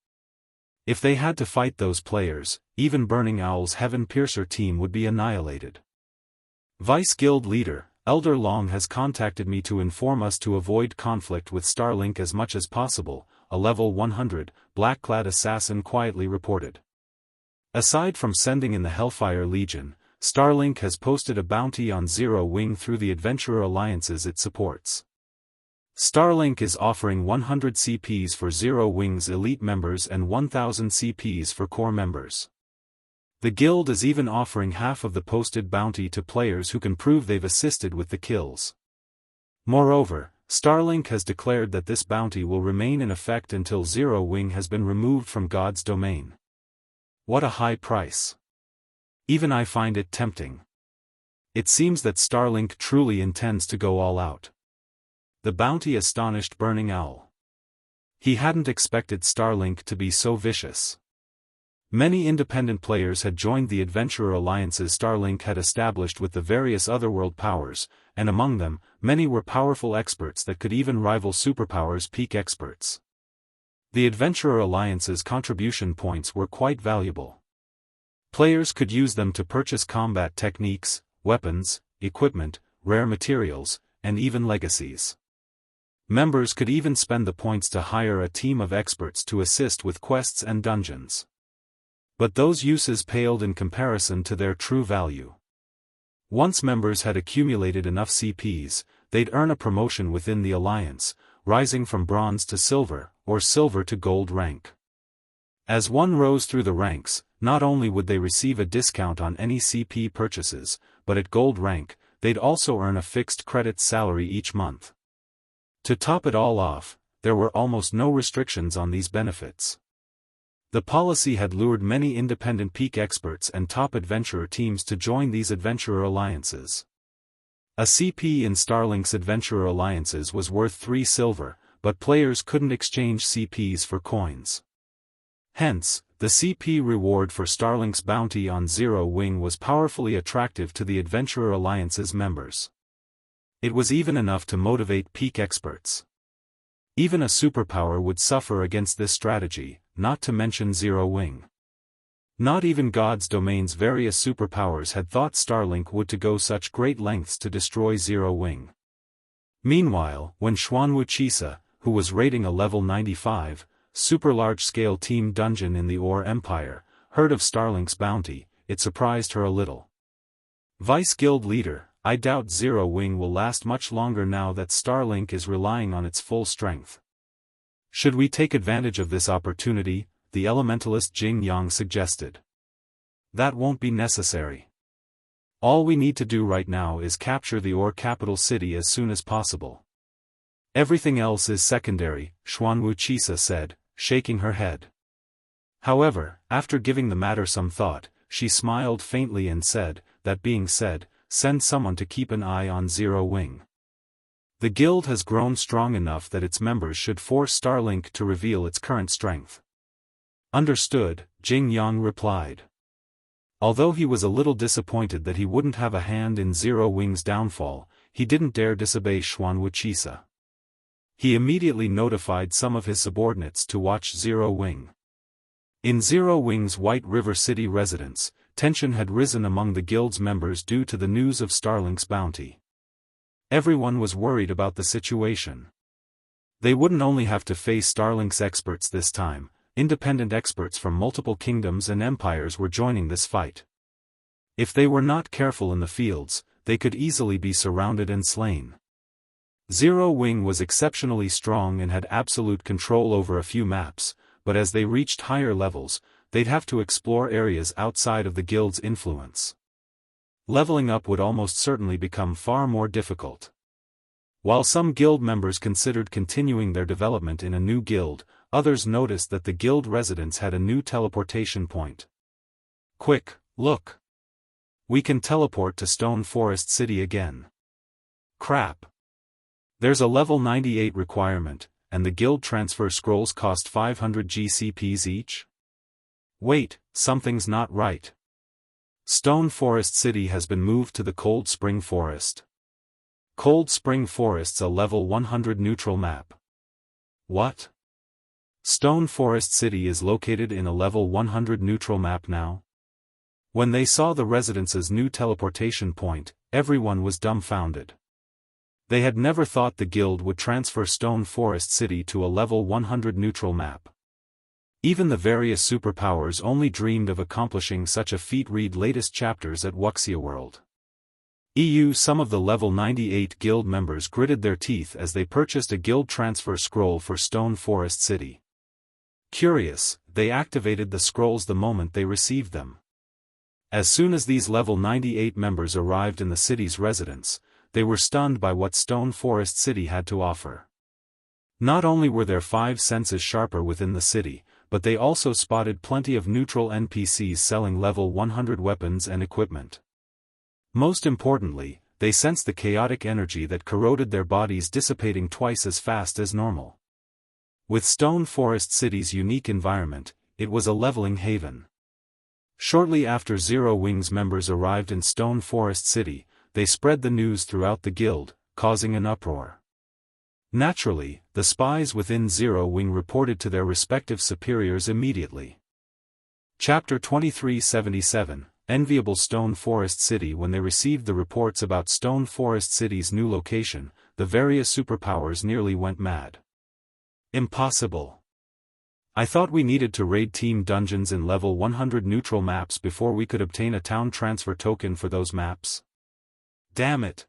If they had to fight those players, even Burning Owl's Heaven Piercer team would be annihilated. Vice Guild Leader, Elder Long has contacted me to inform us to avoid conflict with Starlink as much as possible, a level 100, black-clad assassin quietly reported. Aside from sending in the Hellfire Legion, Starlink has posted a bounty on Zero Wing through the adventurer alliances it supports. Starlink is offering 100 CPs for Zero Wing's elite members and 1,000 CPs for core members. The guild is even offering half of the posted bounty to players who can prove they've assisted with the kills. Moreover, Starlink has declared that this bounty will remain in effect until Zero Wing has been removed from God's domain. What a high price. Even I find it tempting. It seems that Starlink truly intends to go all out. The bounty astonished Burning Owl. He hadn't expected Starlink to be so vicious. Many independent players had joined the adventurer alliances Starlink had established with the various otherworld powers, and among them, many were powerful experts that could even rival superpowers' peak experts. The adventurer alliances' contribution points were quite valuable. Players could use them to purchase combat techniques, weapons, equipment, rare materials, and even legacies. Members could even spend the points to hire a team of experts to assist with quests and dungeons. But those uses paled in comparison to their true value. Once members had accumulated enough CPs, they'd earn a promotion within the alliance, rising from bronze to silver, or silver to gold rank. As one rose through the ranks, not only would they receive a discount on any CP purchases, but at gold rank, they'd also earn a fixed credit salary each month. To top it all off, there were almost no restrictions on these benefits. The policy had lured many independent peak experts and top adventurer teams to join these adventurer alliances. A CP in Starlink's adventurer alliances was worth 3 silver, but players couldn't exchange CPs for coins. Hence, the CP reward for Starlink's bounty on Zero Wing was powerfully attractive to the Adventurer Alliance's members. It was even enough to motivate peak experts. Even a superpower would suffer against this strategy, not to mention Zero Wing. Not even God's Domain's various superpowers had thought Starlink would to go such great lengths to destroy Zero Wing. Meanwhile, when Wuxia, who was rating a level 95, super large-scale team dungeon in the Ore Empire, heard of Starlink's bounty, it surprised her a little. Vice Guild Leader, I doubt Zero Wing will last much longer now that Starlink is relying on its full strength. Should we take advantage of this opportunity? The elementalist Jianghu suggested. That won't be necessary. All we need to do right now is capture the Ore capital city as soon as possible. Everything else is secondary, Wuxia said, shaking her head. However, after giving the matter some thought, she smiled faintly and said, that being said, send someone to keep an eye on Zero Wing. The guild has grown strong enough that its members should force Starlink to reveal its current strength. Understood, Jianghu replied. Although he was a little disappointed that he wouldn't have a hand in Zero Wing's downfall, he didn't dare disobey Wuxia. He immediately notified some of his subordinates to watch Zero Wing. In Zero Wing's White River City residence, tension had risen among the guild's members due to the news of Starlink's bounty. Everyone was worried about the situation. They wouldn't only have to face Starlink's experts this time, independent experts from multiple kingdoms and empires were joining this fight. If they were not careful in the fields, they could easily be surrounded and slain. Zero Wing was exceptionally strong and had absolute control over a few maps, but as they reached higher levels, they'd have to explore areas outside of the guild's influence. Leveling up would almost certainly become far more difficult. While some guild members considered continuing their development in a new guild, others noticed that the guild residence had a new teleportation point. Quick, look! We can teleport to Stone Forest City again. Crap! There's a level 98 requirement, and the guild transfer scrolls cost 500 GCPs each? Wait, something's not right. Stone Forest City has been moved to the Cold Spring Forest. Cold Spring Forest's a level 100 neutral map. What? Stone Forest City is located in a level 100 neutral map now? When they saw the residence's new teleportation point, everyone was dumbfounded. They had never thought the guild would transfer Stone Forest City to a level 100 neutral map. Even the various superpowers only dreamed of accomplishing such a feat. Read latest chapters at Wuxia World. Some of the level 98 guild members gritted their teeth as they purchased a guild transfer scroll for Stone Forest City. Curious, they activated the scrolls the moment they received them. As soon as these level 98 members arrived in the city's residence, they were stunned by what Stone Forest City had to offer. Not only were their 5 senses sharper within the city, but they also spotted plenty of neutral NPCs selling level 100 weapons and equipment. Most importantly, they sensed the chaotic energy that corroded their bodies dissipating twice as fast as normal. With Stone Forest City's unique environment, it was a leveling haven. Shortly after Zero Wing's members arrived in Stone Forest City, they spread the news throughout the guild, causing an uproar. Naturally, the spies within Zero Wing reported to their respective superiors immediately. Chapter 2377, Enviable Stone Forest City. When they received the reports about Stone Forest City's new location, the various superpowers nearly went mad. Impossible. I thought we needed to raid team dungeons in level 100 neutral maps before we could obtain a town transfer token for those maps. Damn it.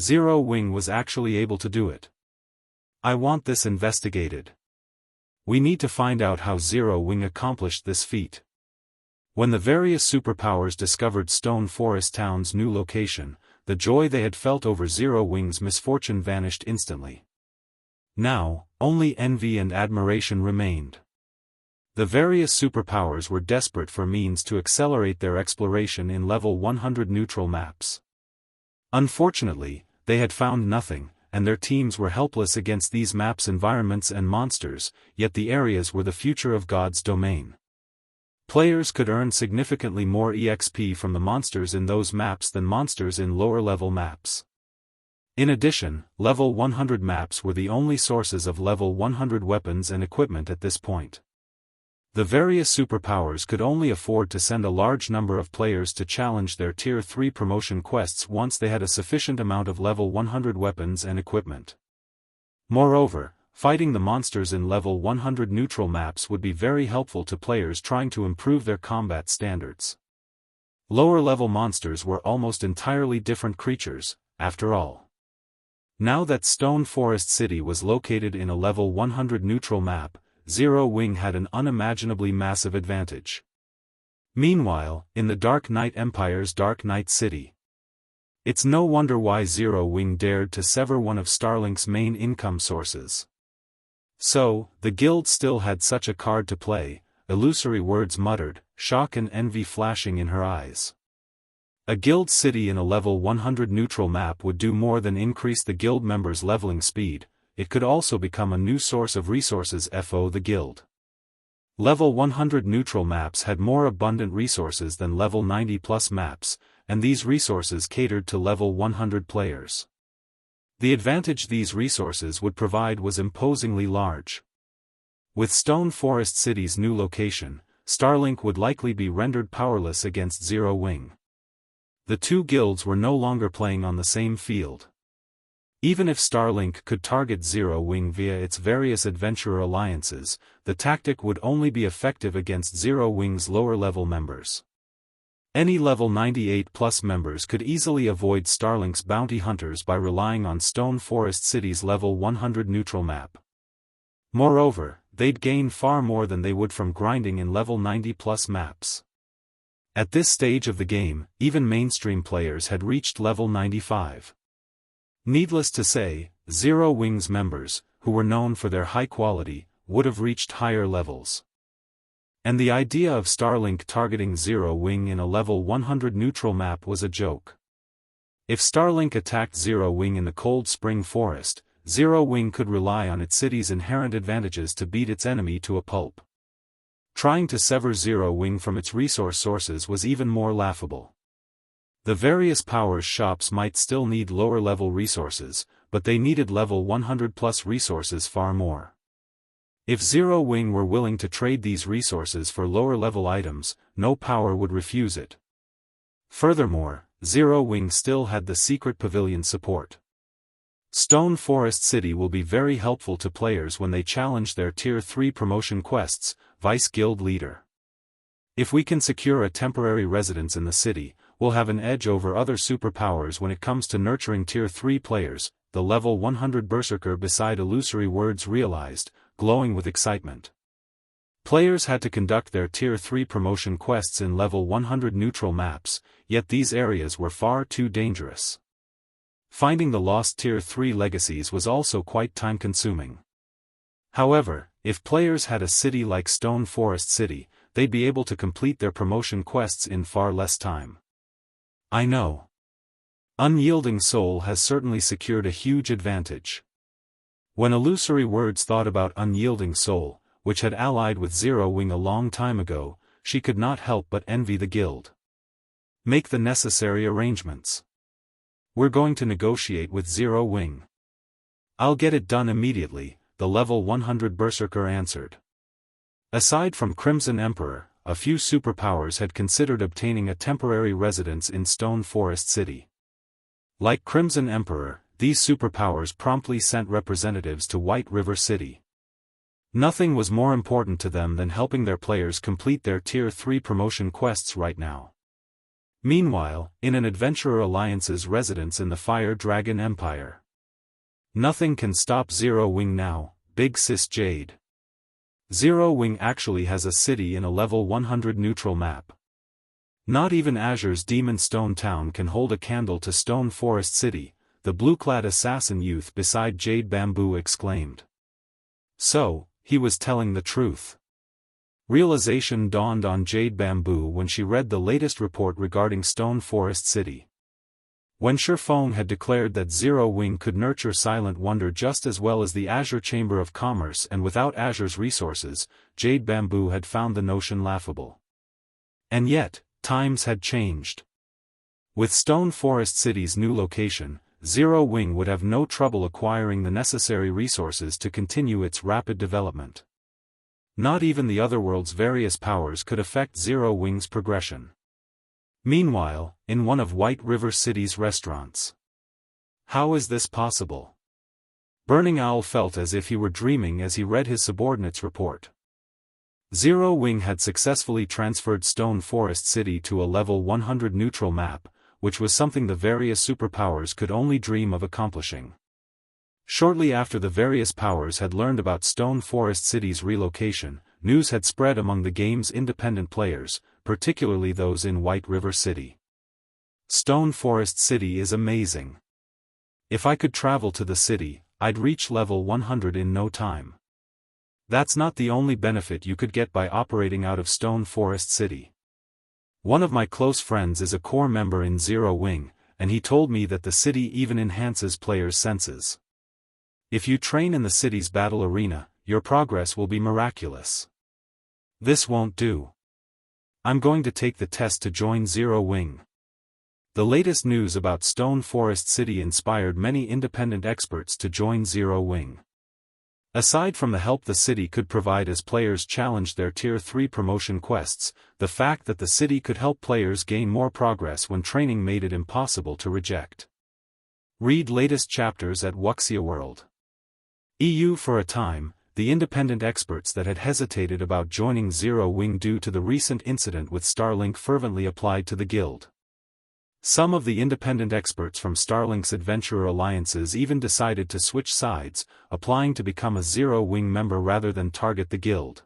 Zero Wing was actually able to do it. I want this investigated. We need to find out how Zero Wing accomplished this feat. When the various superpowers discovered Stone Forest Town's new location, the joy they had felt over Zero Wing's misfortune vanished instantly. Now, only envy and admiration remained. The various superpowers were desperate for means to accelerate their exploration in level 100 neutral maps. Unfortunately, they had found nothing, and their teams were helpless against these maps' environments and monsters, yet the areas were the future of God's domain. Players could earn significantly more EXP from the monsters in those maps than monsters in lower-level maps. In addition, level 100 maps were the only sources of level 100 weapons and equipment at this point. The various superpowers could only afford to send a large number of players to challenge their Tier 3 promotion quests once they had a sufficient amount of level 100 weapons and equipment. Moreover, fighting the monsters in level 100 neutral maps would be very helpful to players trying to improve their combat standards. Lower-level monsters were almost entirely different creatures, after all. Now that Stone Forest City was located in a level 100 neutral map, Zero Wing had an unimaginably massive advantage. Meanwhile, in the Dark Knight Empire's Dark Knight City, it's no wonder why Zero Wing dared to sever one of Starlink's main income sources. So, the guild still had such a card to play, illusory words muttered, shock and envy flashing in her eyes. A guild city in a level 100 neutral map would do more than increase the guild members' leveling speed. It could also become a new source of resources for the guild. Level 100 neutral maps had more abundant resources than level 90 plus maps, and these resources catered to level 100 players. The advantage these resources would provide was imposingly large. With Stone Forest City's new location, Starlink would likely be rendered powerless against Zero Wing. The two guilds were no longer playing on the same field. Even if Starlink could target Zero Wing via its various adventurer alliances, the tactic would only be effective against Zero Wing's lower-level members. Any level 98+ members could easily avoid Starlink's bounty hunters by relying on Stone Forest City's level 100 neutral map. Moreover, they'd gain far more than they would from grinding in level 90+ maps. At this stage of the game, even mainstream players had reached level 95. Needless to say, Zero Wing's members, who were known for their high quality, would have reached higher levels. And the idea of Starlink targeting Zero Wing in a level 100 neutral map was a joke. If Starlink attacked Zero Wing in the Cold Spring Forest, Zero Wing could rely on its city's inherent advantages to beat its enemy to a pulp. Trying to sever Zero Wing from its resource sources was even more laughable. The various powers shops might still need lower-level resources, but they needed level 100+ resources far more. If Zero Wing were willing to trade these resources for lower-level items, no power would refuse it. Furthermore, Zero Wing still had the secret pavilion support. Stone Forest City will be very helpful to players when they challenge their Tier 3 promotion quests, Vice Guild Leader. If we can secure a temporary residence in the city, we'll have an edge over other superpowers when it comes to nurturing Tier 3 players, the level 100 Berserker beside illusory words realized, glowing with excitement. Players had to conduct their Tier 3 promotion quests in level 100 neutral maps, yet these areas were far too dangerous. Finding the lost Tier 3 legacies was also quite time-consuming. However, if players had a city like Stone Forest City, they'd be able to complete their promotion quests in far less time. I know. Unyielding Soul has certainly secured a huge advantage. When Illusory Words thought about Unyielding Soul, which had allied with Zero Wing a long time ago, she could not help but envy the guild. Make the necessary arrangements. We're going to negotiate with Zero Wing. I'll get it done immediately, the level 100 Berserker answered. Aside from Crimson Emperor, a few superpowers had considered obtaining a temporary residence in Stone Forest City. Like Crimson Emperor, these superpowers promptly sent representatives to White River City. Nothing was more important to them than helping their players complete their Tier 3 promotion quests right now. Meanwhile, in an Adventurer Alliance's residence in the Fire Dragon Empire. Nothing can stop Zero Wing now, Big Sis Jade. Zero Wing actually has a city in a level 100 neutral map. Not even Azure's Demon Stone Town can hold a candle to Stone Forest City, the blue-clad assassin youth beside Jade Bamboo exclaimed. So, he was telling the truth. Realization dawned on Jade Bamboo when she read the latest report regarding Stone Forest City. When Shifeng had declared that Zero Wing could nurture Silent Wonder just as well as the Azure Chamber of Commerce and without Azure's resources, Jade Bamboo had found the notion laughable. And yet, times had changed. With Stone Forest City's new location, Zero Wing would have no trouble acquiring the necessary resources to continue its rapid development. Not even the Otherworld's various powers could affect Zero Wing's progression. Meanwhile, in one of White River City's restaurants. How is this possible? Burning Owl felt as if he were dreaming as he read his subordinate's report. Zero Wing had successfully transferred Stone Forest City to a level 100 neutral map, which was something the various superpowers could only dream of accomplishing. Shortly after the various powers had learned about Stone Forest City's relocation, news had spread among the game's independent players, particularly those in White River City. Stone Forest City is amazing. If I could travel to the city, I'd reach level 100 in no time. That's not the only benefit you could get by operating out of Stone Forest City. One of my close friends is a core member in Zero Wing, and he told me that the city even enhances players' senses. If you train in the city's battle arena, your progress will be miraculous. This won't do. I'm going to take the test to join Zero Wing. The latest news about Stone Forest City inspired many independent experts to join Zero Wing. Aside from the help the city could provide as players challenged their Tier 3 promotion quests, the fact that the city could help players gain more progress when training made it impossible to reject. Read latest chapters at Wuxia World. EU. For a time, the independent experts that had hesitated about joining Zero Wing due to the recent incident with Starlink fervently applied to the guild. Some of the independent experts from Starlink's adventurer alliances even decided to switch sides, applying to become a Zero Wing member rather than target the guild.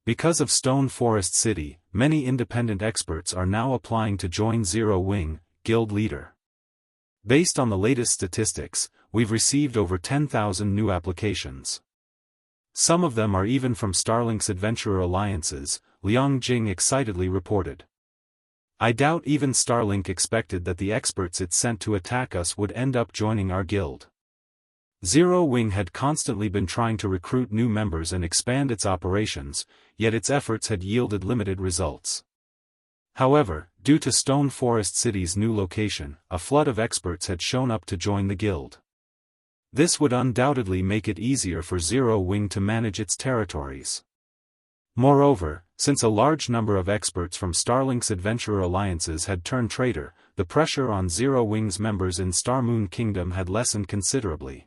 Because of Stone Forest City, many independent experts are now applying to join Zero Wing, guild leader. Based on the latest statistics, we've received over 10,000 new applications. Some of them are even from Starlink's adventurer alliances, Liang Jing excitedly reported. I doubt even Starlink expected that the experts it sent to attack us would end up joining our guild. Zero Wing had constantly been trying to recruit new members and expand its operations, yet its efforts had yielded limited results. However, due to Stone Forest City's new location, a flood of experts had shown up to join the guild. This would undoubtedly make it easier for Zero Wing to manage its territories. Moreover, since a large number of experts from Starlink's adventurer alliances had turned traitor, the pressure on Zero Wing's members in Starmoon Kingdom had lessened considerably.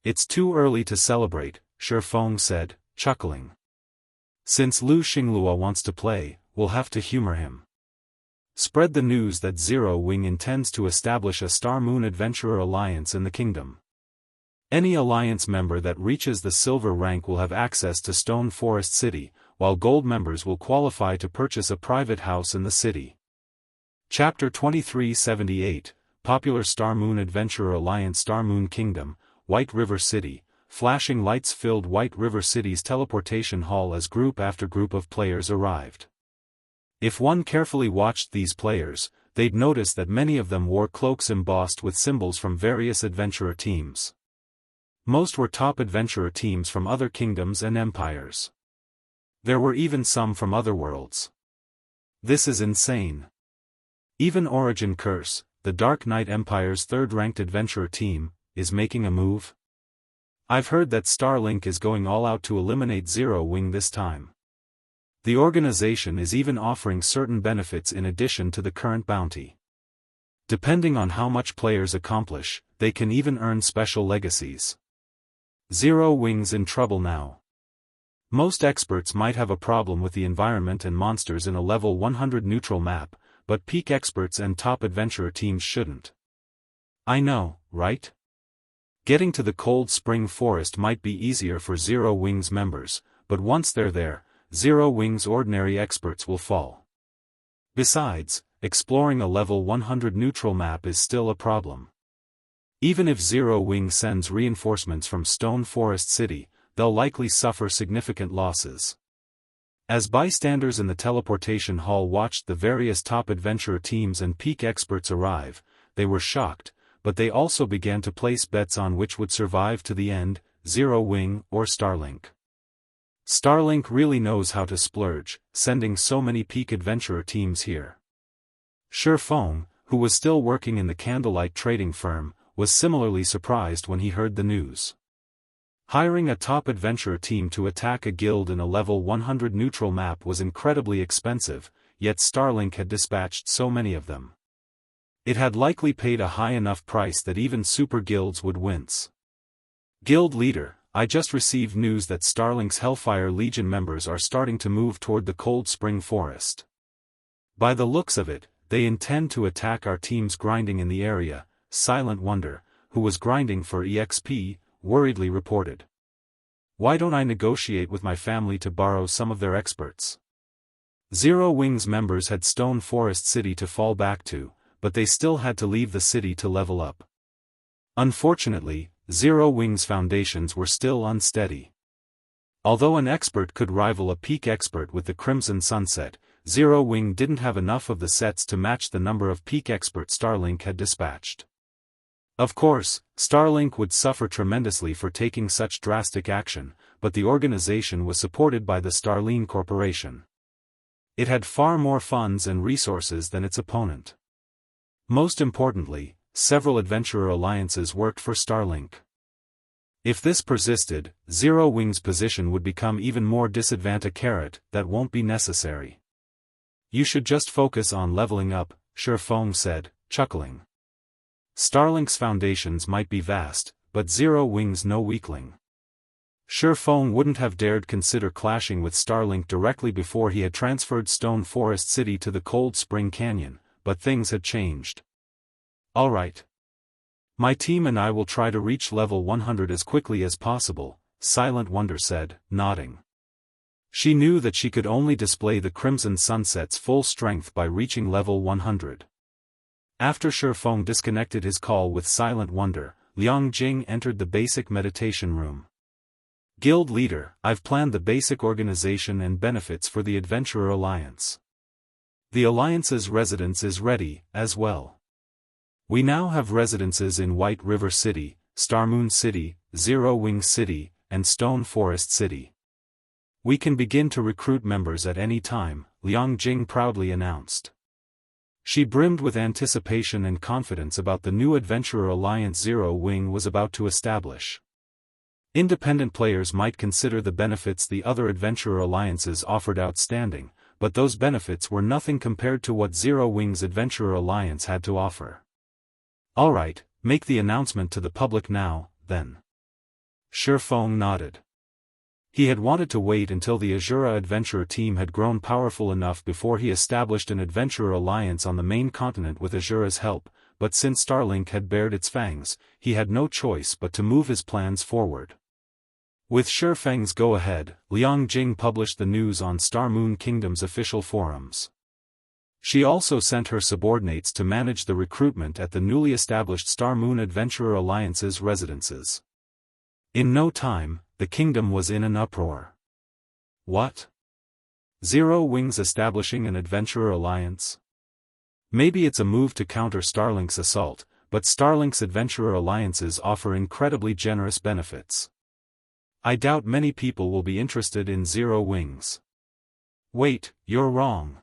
It's too early to celebrate, Shifeng said, chuckling. Since Lu Xinglua wants to play, we'll have to humor him. Spread the news that Zero Wing intends to establish a Starmoon adventurer alliance in the kingdom. Any alliance member that reaches the silver rank will have access to Stone Forest City, while gold members will qualify to purchase a private house in the city. Chapter 2378, Popular Starmoon Adventurer Alliance. Starmoon Kingdom, White River City. Flashing lights filled White River City's teleportation hall as group after group of players arrived. If one carefully watched these players, they'd notice that many of them wore cloaks embossed with symbols from various adventurer teams. Most were top adventurer teams from other kingdoms and empires. There were even some from other worlds. This is insane. Even Origin Curse, the Dark Knight Empire's third-ranked adventurer team, is making a move. I've heard that Starlink is going all out to eliminate Zero Wing this time. The organization is even offering certain benefits in addition to the current bounty. Depending on how much players accomplish, they can even earn special legacies. Zero Wing's in trouble now. Most experts might have a problem with the environment and monsters in a level 100 neutral map, but peak experts and top adventurer teams shouldn't. I know, right? Getting to the Cold Spring Forest might be easier for Zero Wing's members, but once they're there, Zero Wing's ordinary experts will fall. Besides, exploring a level 100 neutral map is still a problem. Even if Zero Wing sends reinforcements from Stone Forest City, they'll likely suffer significant losses. As bystanders in the teleportation hall watched the various top adventurer teams and peak experts arrive, they were shocked, but they also began to place bets on which would survive to the end, Zero Wing or Starlink. Starlink really knows how to splurge, sending so many peak adventurer teams here. Shifeng, who was still working in the Candlelight trading firm, was similarly surprised when he heard the news. Hiring a top adventurer team to attack a guild in a level 100 neutral map was incredibly expensive, yet Starlink had dispatched so many of them. It had likely paid a high enough price that even super guilds would wince. Guild leader, I just received news that Starlink's Hellfire Legion members are starting to move toward the Cold Spring Forest. By the looks of it, they intend to attack our teams grinding in the area, Silent Wonder, who was grinding for EXP, worriedly reported. Why don't I negotiate with my family to borrow some of their experts? Zero Wing's members had Stone Forest City to fall back to, but they still had to leave the city to level up. Unfortunately, Zero Wing's foundations were still unsteady. Although an expert could rival a peak expert with the Crimson Sunset, Zero Wing didn't have enough of the sets to match the number of peak experts Starlink had dispatched. Of course, Starlink would suffer tremendously for taking such drastic action, but the organization was supported by the Starline Corporation. It had far more funds and resources than its opponent. Most importantly, several adventurer alliances worked for Starlink. If this persisted, Zero Wing's position would become even more disadvantaged. That won't be necessary. You should just focus on leveling up, Shifeng said, chuckling. Starlink's foundations might be vast, but Zero Wing's no weakling. Shifeng wouldn't have dared consider clashing with Starlink directly before he had transferred Stone Forest City to the Cold Spring Canyon, but things had changed. All right. My team and I will try to reach level 100 as quickly as possible, Silent Wonder said, nodding. She knew that she could only display the Crimson Sunset's full strength by reaching level 100. After Shifeng disconnected his call with Silent Wonder, Liang Jing entered the basic meditation room. Guild leader, I've planned the basic organization and benefits for the Adventurer Alliance. The Alliance's residence is ready, as well. We now have residences in White River City, Starmoon City, Zero Wing City, and Stone Forest City. We can begin to recruit members at any time, Liang Jing proudly announced. She brimmed with anticipation and confidence about the new Adventurer Alliance Zero Wing was about to establish. Independent players might consider the benefits the other Adventurer Alliances offered outstanding, but those benefits were nothing compared to what Zero Wing's Adventurer Alliance had to offer. Alright, make the announcement to the public now, then. Shifeng nodded. He had wanted to wait until the Azura Adventurer team had grown powerful enough before he established an Adventurer Alliance on the main continent with Azura's help, but since Starlink had bared its fangs, he had no choice but to move his plans forward. With Shifeng's go-ahead, Liang Jing published the news on Star Moon Kingdom's official forums. She also sent her subordinates to manage the recruitment at the newly established Star Moon Adventurer Alliance's residences. In no time, the kingdom was in an uproar. What? Zero Wing's establishing an Adventurer Alliance? Maybe it's a move to counter Starlink's assault, but Starlink's Adventurer Alliances offer incredibly generous benefits. I doubt many people will be interested in Zero Wings. Wait, you're wrong.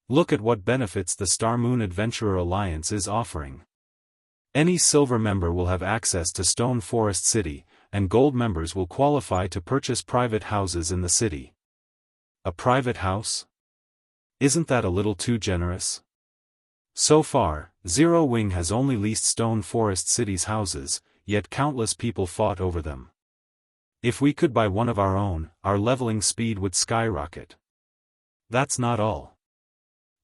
Look at what benefits the Star Moon Adventurer Alliance is offering. Any silver member will have access to Stone Forest City, and gold members will qualify to purchase private houses in the city. A private house? Isn't that a little too generous? So far, Zero Wing has only leased Stone Forest City's houses, yet countless people fought over them. If we could buy one of our own, our leveling speed would skyrocket. That's not all.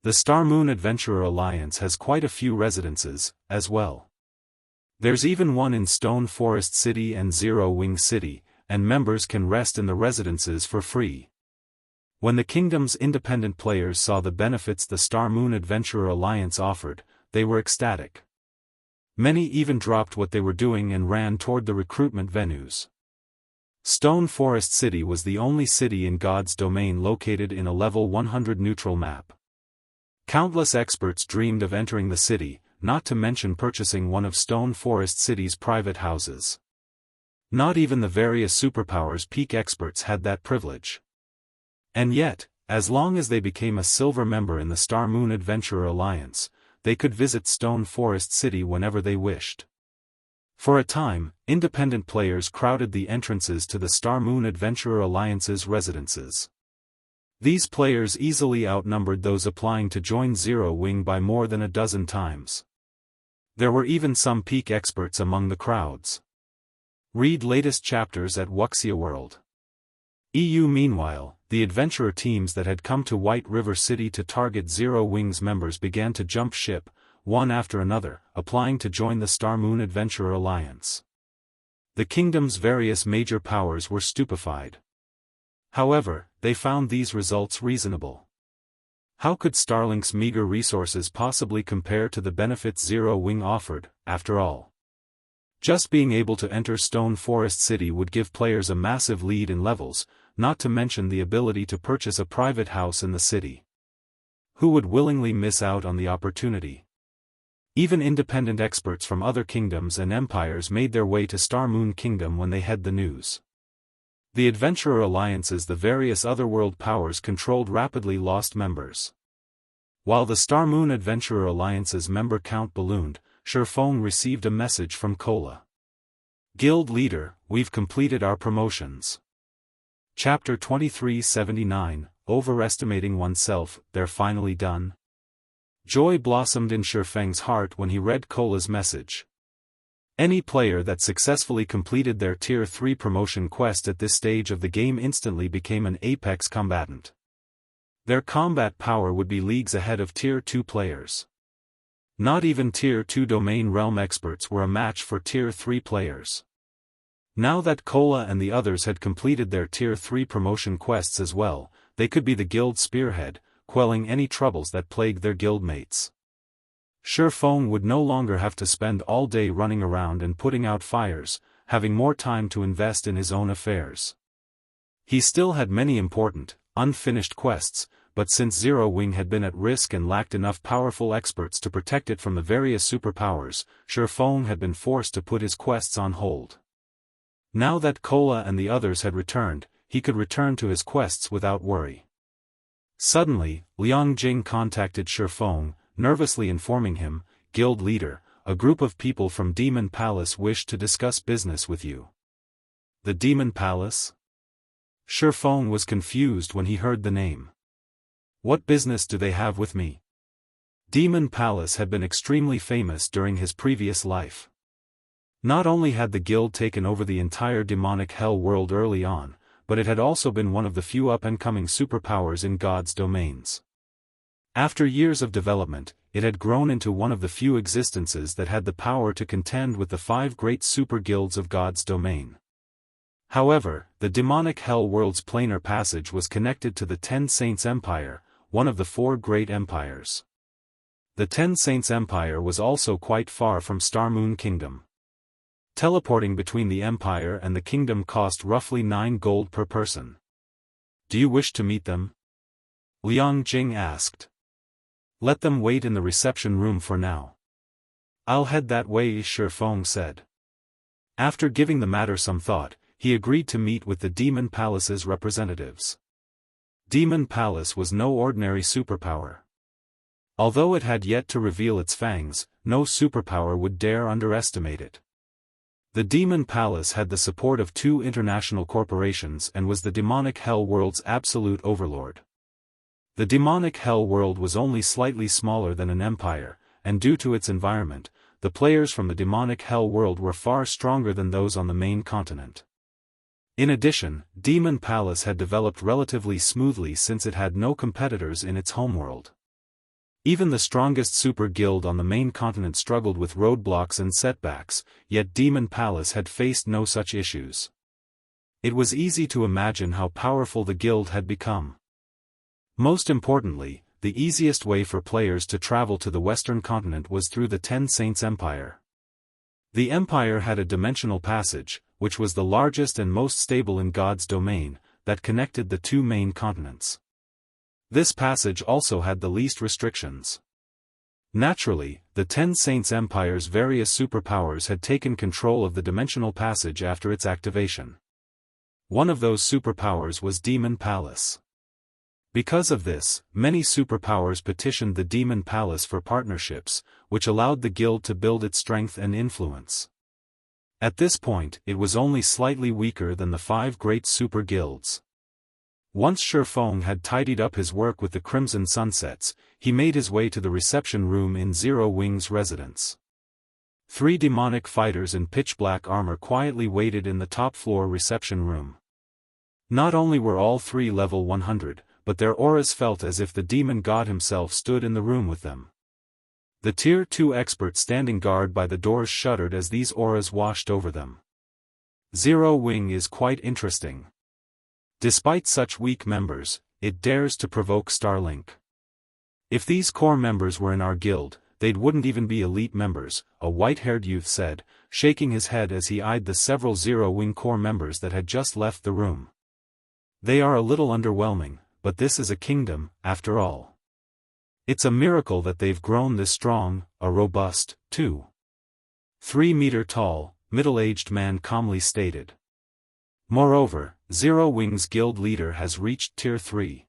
The Star Moon Adventurer Alliance has quite a few residences, as well. There's even one in Stone Forest City and Zero Wing City, and members can rest in the residences for free. When the kingdom's independent players saw the benefits the Star Moon Adventurer Alliance offered, they were ecstatic. Many even dropped what they were doing and ran toward the recruitment venues. Stone Forest City was the only city in God's domain located in a level 100 neutral map. Countless experts dreamed of entering the city, not to mention purchasing one of Stone Forest City's private houses. Not even the various superpowers' peak experts had that privilege. And yet, as long as they became a silver member in the Star Moon Adventurer Alliance, they could visit Stone Forest City whenever they wished. For a time, independent players crowded the entrances to the Star Moon Adventurer Alliance's residences. These players easily outnumbered those applying to join Zero Wing by more than a dozen times. There were even some peak experts among the crowds. Read latest chapters at Wuxia World. EU. Meanwhile, the adventurer teams that had come to White River City to target Zero Wing's members began to jump ship, one after another, applying to join the Star Moon Adventurer Alliance. The kingdom's various major powers were stupefied. However, they found these results reasonable. How could Starlink's meager resources possibly compare to the benefits Zero Wing offered, after all? Just being able to enter Stone Forest City would give players a massive lead in levels, not to mention the ability to purchase a private house in the city. Who would willingly miss out on the opportunity? Even independent experts from other kingdoms and empires made their way to Star Moon Kingdom when they had the news. The Adventurer Alliance's the various otherworld powers controlled rapidly lost members. While the Star Moon Adventurer Alliance's member count ballooned, Shifeng received a message from Kola. Guild Leader, we've completed our promotions. Chapter 2379, Overestimating Oneself, they're finally done. Joy blossomed in Shifeng's heart when he read Kola's message. Any player that successfully completed their Tier 3 promotion quest at this stage of the game instantly became an apex combatant. Their combat power would be leagues ahead of Tier 2 players. Not even Tier 2 domain realm experts were a match for Tier 3 players. Now that Kola and the others had completed their Tier 3 promotion quests as well, they could be the guild spearhead, quelling any troubles that plagued their guildmates. Shifeng would no longer have to spend all day running around and putting out fires, having more time to invest in his own affairs. He still had many important, unfinished quests, but since Zero Wing had been at risk and lacked enough powerful experts to protect it from the various superpowers, Shifeng had been forced to put his quests on hold. Now that Kola and the others had returned, he could return to his quests without worry. Suddenly, Liang Jing contacted Shifeng, nervously informing him, Guild Leader, a group of people from Demon Palace wish to discuss business with you. The Demon Palace? Shifeng was confused when he heard the name. What business do they have with me? Demon Palace had been extremely famous during his previous life. Not only had the guild taken over the entire demonic hell world early on, but it had also been one of the few up-and-coming superpowers in God's domains. After years of development, it had grown into one of the few existences that had the power to contend with the 5 great super guilds of God's domain. However, the demonic hell world's planar passage was connected to the 10 Saints Empire, one of the 4 great empires. The 10 Saints Empire was also quite far from Star Moon Kingdom. Teleporting between the empire and the kingdom cost roughly 9 gold per person. Do you wish to meet them? Liang Jing asked. Let them wait in the reception room for now. I'll head that way, Shifeng said. After giving the matter some thought, he agreed to meet with the Demon Palace's representatives. Demon Palace was no ordinary superpower. Although it had yet to reveal its fangs, no superpower would dare underestimate it. The Demon Palace had the support of 2 international corporations and was the demonic hell world's absolute overlord. The demonic hell world was only slightly smaller than an empire, and due to its environment, the players from the demonic hell world were far stronger than those on the main continent. In addition, Demon Palace had developed relatively smoothly since it had no competitors in its homeworld. Even the strongest super guild on the main continent struggled with roadblocks and setbacks, yet Demon Palace had faced no such issues. It was easy to imagine how powerful the guild had become. Most importantly, the easiest way for players to travel to the western continent was through the 10 Saints Empire. The empire had a dimensional passage, which was the largest and most stable in God's domain, that connected the 2 main continents. This passage also had the least restrictions. Naturally, the Ten Saints Empire's various superpowers had taken control of the dimensional passage after its activation. One of those superpowers was Demon Palace. Because of this, many superpowers petitioned the Demon Palace for partnerships, which allowed the guild to build its strength and influence. At this point, it was only slightly weaker than the 5 great super guilds. Once Shifeng had tidied up his work with the Crimson Sunsets, he made his way to the reception room in Zero Wing's residence. 3 demonic fighters in pitch-black armor quietly waited in the top-floor reception room. Not only were all 3 level 100, but their auras felt as if the demon god himself stood in the room with them. The Tier 2 expert standing guard by the doors shuddered as these auras washed over them. Zero Wing is quite interesting. Despite such weak members, it dares to provoke Starlink. If these core members were in our guild, they wouldn't even be elite members, a white-haired youth said, shaking his head as he eyed the several Zero Wing core members that had just left the room. They are a little underwhelming, but this is a kingdom, after all. It's a miracle that they've grown this strong, a robust, 2-3-meter-tall, middle-aged man calmly stated. Moreover, Zero Wing's guild leader has reached Tier 3.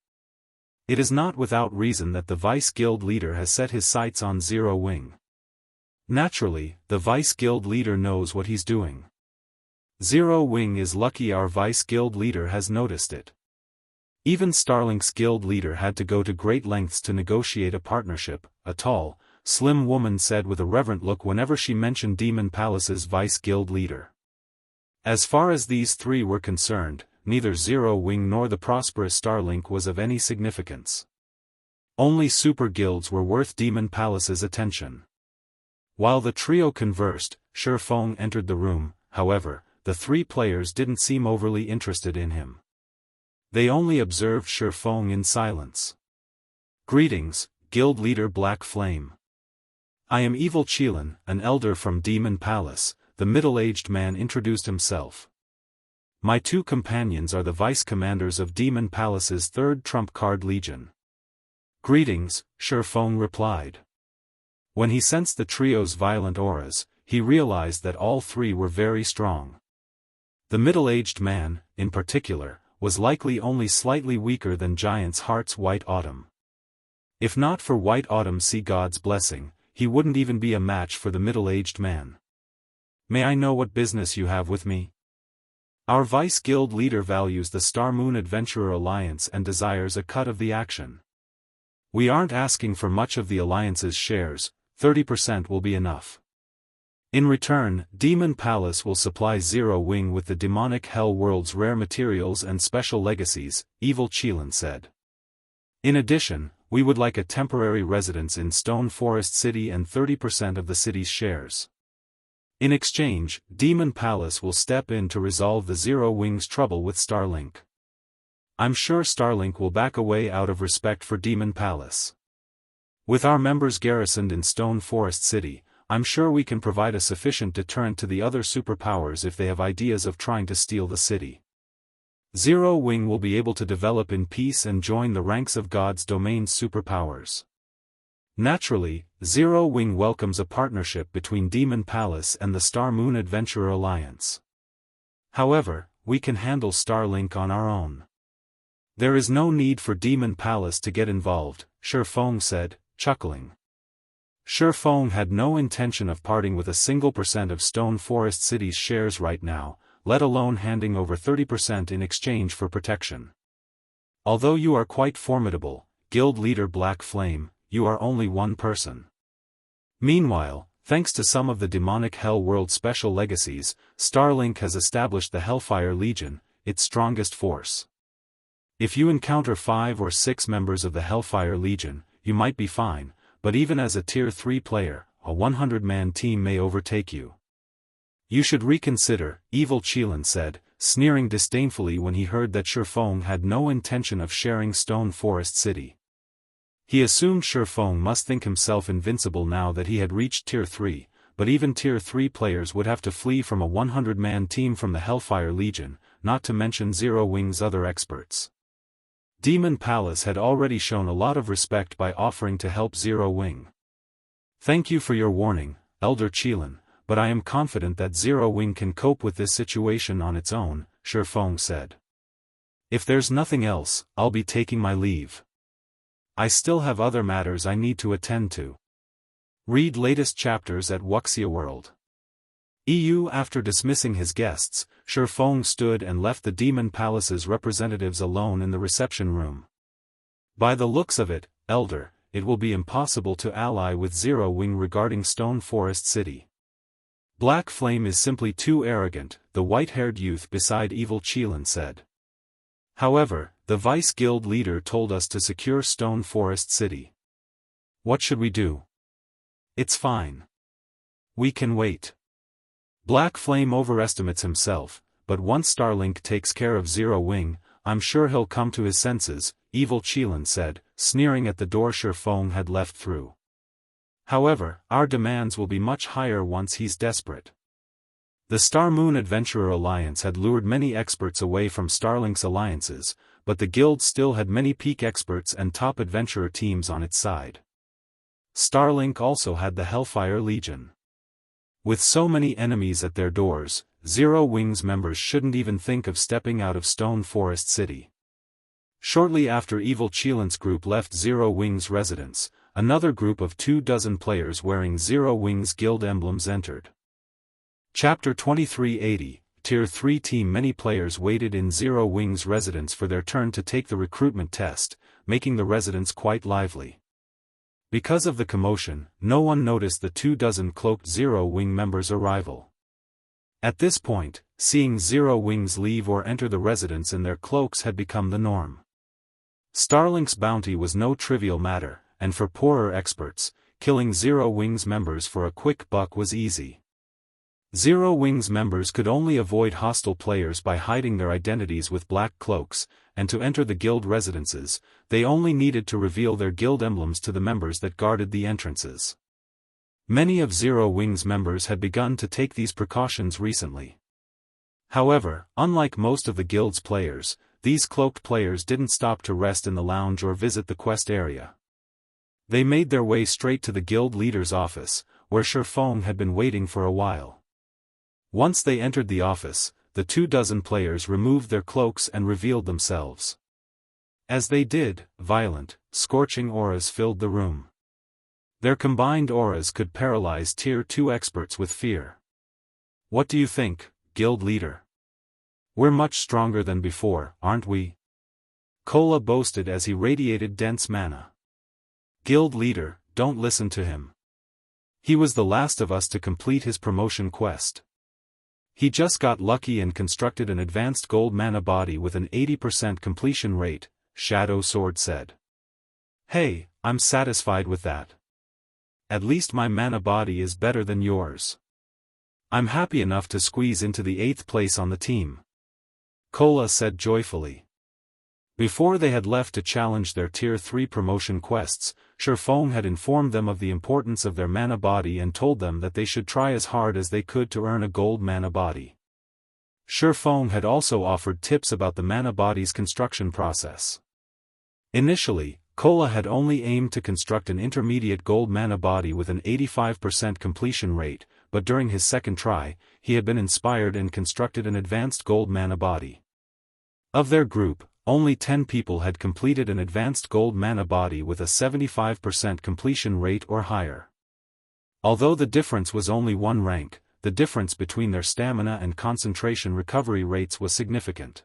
It is not without reason that the Vice Guild leader has set his sights on Zero Wing. Naturally, the Vice Guild leader knows what he's doing. Zero Wing is lucky our Vice Guild leader has noticed it. Even Starlink's guild leader had to go to great lengths to negotiate a partnership, a tall, slim woman said with a reverent look whenever she mentioned Demon Palace's Vice Guild leader. As far as these 3 were concerned, neither Zero Wing nor the prosperous Starlink was of any significance. Only super guilds were worth Demon Palace's attention. While the trio conversed, Shifeng entered the room. However, the 3 players didn't seem overly interested in him. They only observed Shifeng in silence. Greetings, Guild Leader Black Flame. I am Evil Qilin, an elder from Demon Palace, the middle-aged man introduced himself. My 2 companions are the vice-commanders of Demon Palace's 3rd Trump Card Legion. Greetings, Shifeng replied. When he sensed the trio's violent auras, he realized that all 3 were very strong. The middle-aged man, in particular, was likely only slightly weaker than Giant's Heart's White Autumn. If not for White Autumn's Sea God's blessing, he wouldn't even be a match for the middle-aged man. May I know what business you have with me? Our Vice Guild leader values the Star Moon Adventurer Alliance and desires a cut of the action. We aren't asking for much of the Alliance's shares, 30% will be enough. In return, Demon Palace will supply Zero Wing with the demonic Hell World's rare materials and special legacies, Evil Qilin said. In addition, we would like a temporary residence in Stone Forest City and 30% of the city's shares. In exchange, Demon Palace will step in to resolve the Zero Wing's trouble with Starlink. I'm sure Starlink will back away out of respect for Demon Palace. With our members garrisoned in Stone Forest City, I'm sure we can provide a sufficient deterrent to the other superpowers if they have ideas of trying to steal the city. Zero Wing will be able to develop in peace and join the ranks of God's domain's superpowers. Naturally, Zero Wing welcomes a partnership between Demon Palace and the Star Moon Adventurer Alliance. However, we can handle Starlink on our own. There is no need for Demon Palace to get involved, Shifeng said, chuckling. Shifeng had no intention of parting with a single % of Stone Forest City's shares right now, let alone handing over 30% in exchange for protection. Although you are quite formidable, Guild Leader Black Flame, you are only one person. Meanwhile, thanks to some of the demonic Hell World special legacies, Starlink has established the Hellfire Legion, its strongest force. If you encounter 5 or 6 members of the Hellfire Legion, you might be fine, but even as a Tier 3 player, a 100-man team may overtake you. You should reconsider, Evil Qilin said, sneering disdainfully when he heard that Shifeng had no intention of sharing Stone Forest City. He assumed Shifeng must think himself invincible now that he had reached Tier 3, but even Tier 3 players would have to flee from a 100-man team from the Hellfire Legion, not to mention Zero Wing's other experts. Demon Palace had already shown a lot of respect by offering to help Zero Wing. Thank you for your warning, Elder Qilin, but I am confident that Zero Wing can cope with this situation on its own, Shifeng said. If there's nothing else, I'll be taking my leave. I still have other matters I need to attend to. Read latest chapters at Wuxia World. After dismissing his guests, Shifeng stood and left the Demon Palace's representatives alone in the reception room. By the looks of it, Elder, it will be impossible to ally with Zero Wing regarding Stone Forest City. Black Flame is simply too arrogant, the white-haired youth beside Evil Qilin said. However, the Vice Guild leader told us to secure Stone Forest City. What should we do? It's fine. We can wait. Black Flame overestimates himself, but once Starlink takes care of Zero Wing, I'm sure he'll come to his senses, Evil Qilin said, sneering at the door Shifeng had left through. However, our demands will be much higher once he's desperate. The Star Moon Adventurer Alliance had lured many experts away from Starlink's alliances, but the guild still had many peak experts and top adventurer teams on its side. Starlink also had the Hellfire Legion. With so many enemies at their doors, Zero Wing's members shouldn't even think of stepping out of Stone Forest City. Shortly after Evil Qilin's group left Zero Wing's residence, another group of 24 players wearing Zero Wing's guild emblems entered. Chapter 2380, Tier 3 Team. Many players waited in Zero Wing's residence for their turn to take the recruitment test, making the residence quite lively. Because of the commotion, no one noticed the 24 cloaked Zero Wing members' arrival. At this point, seeing Zero Wings leave or enter the residence in their cloaks had become the norm. Starlink's bounty was no trivial matter, and for poorer experts, killing Zero Wing's members for a quick buck was easy. Zero Wing's members could only avoid hostile players by hiding their identities with black cloaks, and to enter the guild residences, they only needed to reveal their guild emblems to the members that guarded the entrances. Many of Zero Wing's members had begun to take these precautions recently. However, unlike most of the guild's players, these cloaked players didn't stop to rest in the lounge or visit the quest area. They made their way straight to the guild leader's office, where Shifeng had been waiting for a while. Once they entered the office, the 24 players removed their cloaks and revealed themselves. As they did, violent, scorching auras filled the room. Their combined auras could paralyze Tier 2 experts with fear. What do you think, guild leader? We're much stronger than before, aren't we? Kola boasted as he radiated dense mana. Guild leader, don't listen to him. He was the last of us to complete his promotion quest. He just got lucky and constructed an advanced gold mana body with an 80% completion rate, Shadow Sword said. Hey, I'm satisfied with that. At least my mana body is better than yours. I'm happy enough to squeeze into the 8th place on the team. Kola said joyfully. Before they had left to challenge their Tier 3 promotion quests, Shifeng had informed them of the importance of their mana body and told them that they should try as hard as they could to earn a gold mana body. Shifeng had also offered tips about the mana body's construction process. Initially, Kola had only aimed to construct an intermediate gold mana body with an 85% completion rate, but during his second try, he had been inspired and constructed an advanced gold mana body. Of their group, only 10 people had completed an advanced gold mana body with a 75% completion rate or higher. Although the difference was only one rank, the difference between their stamina and concentration recovery rates was significant.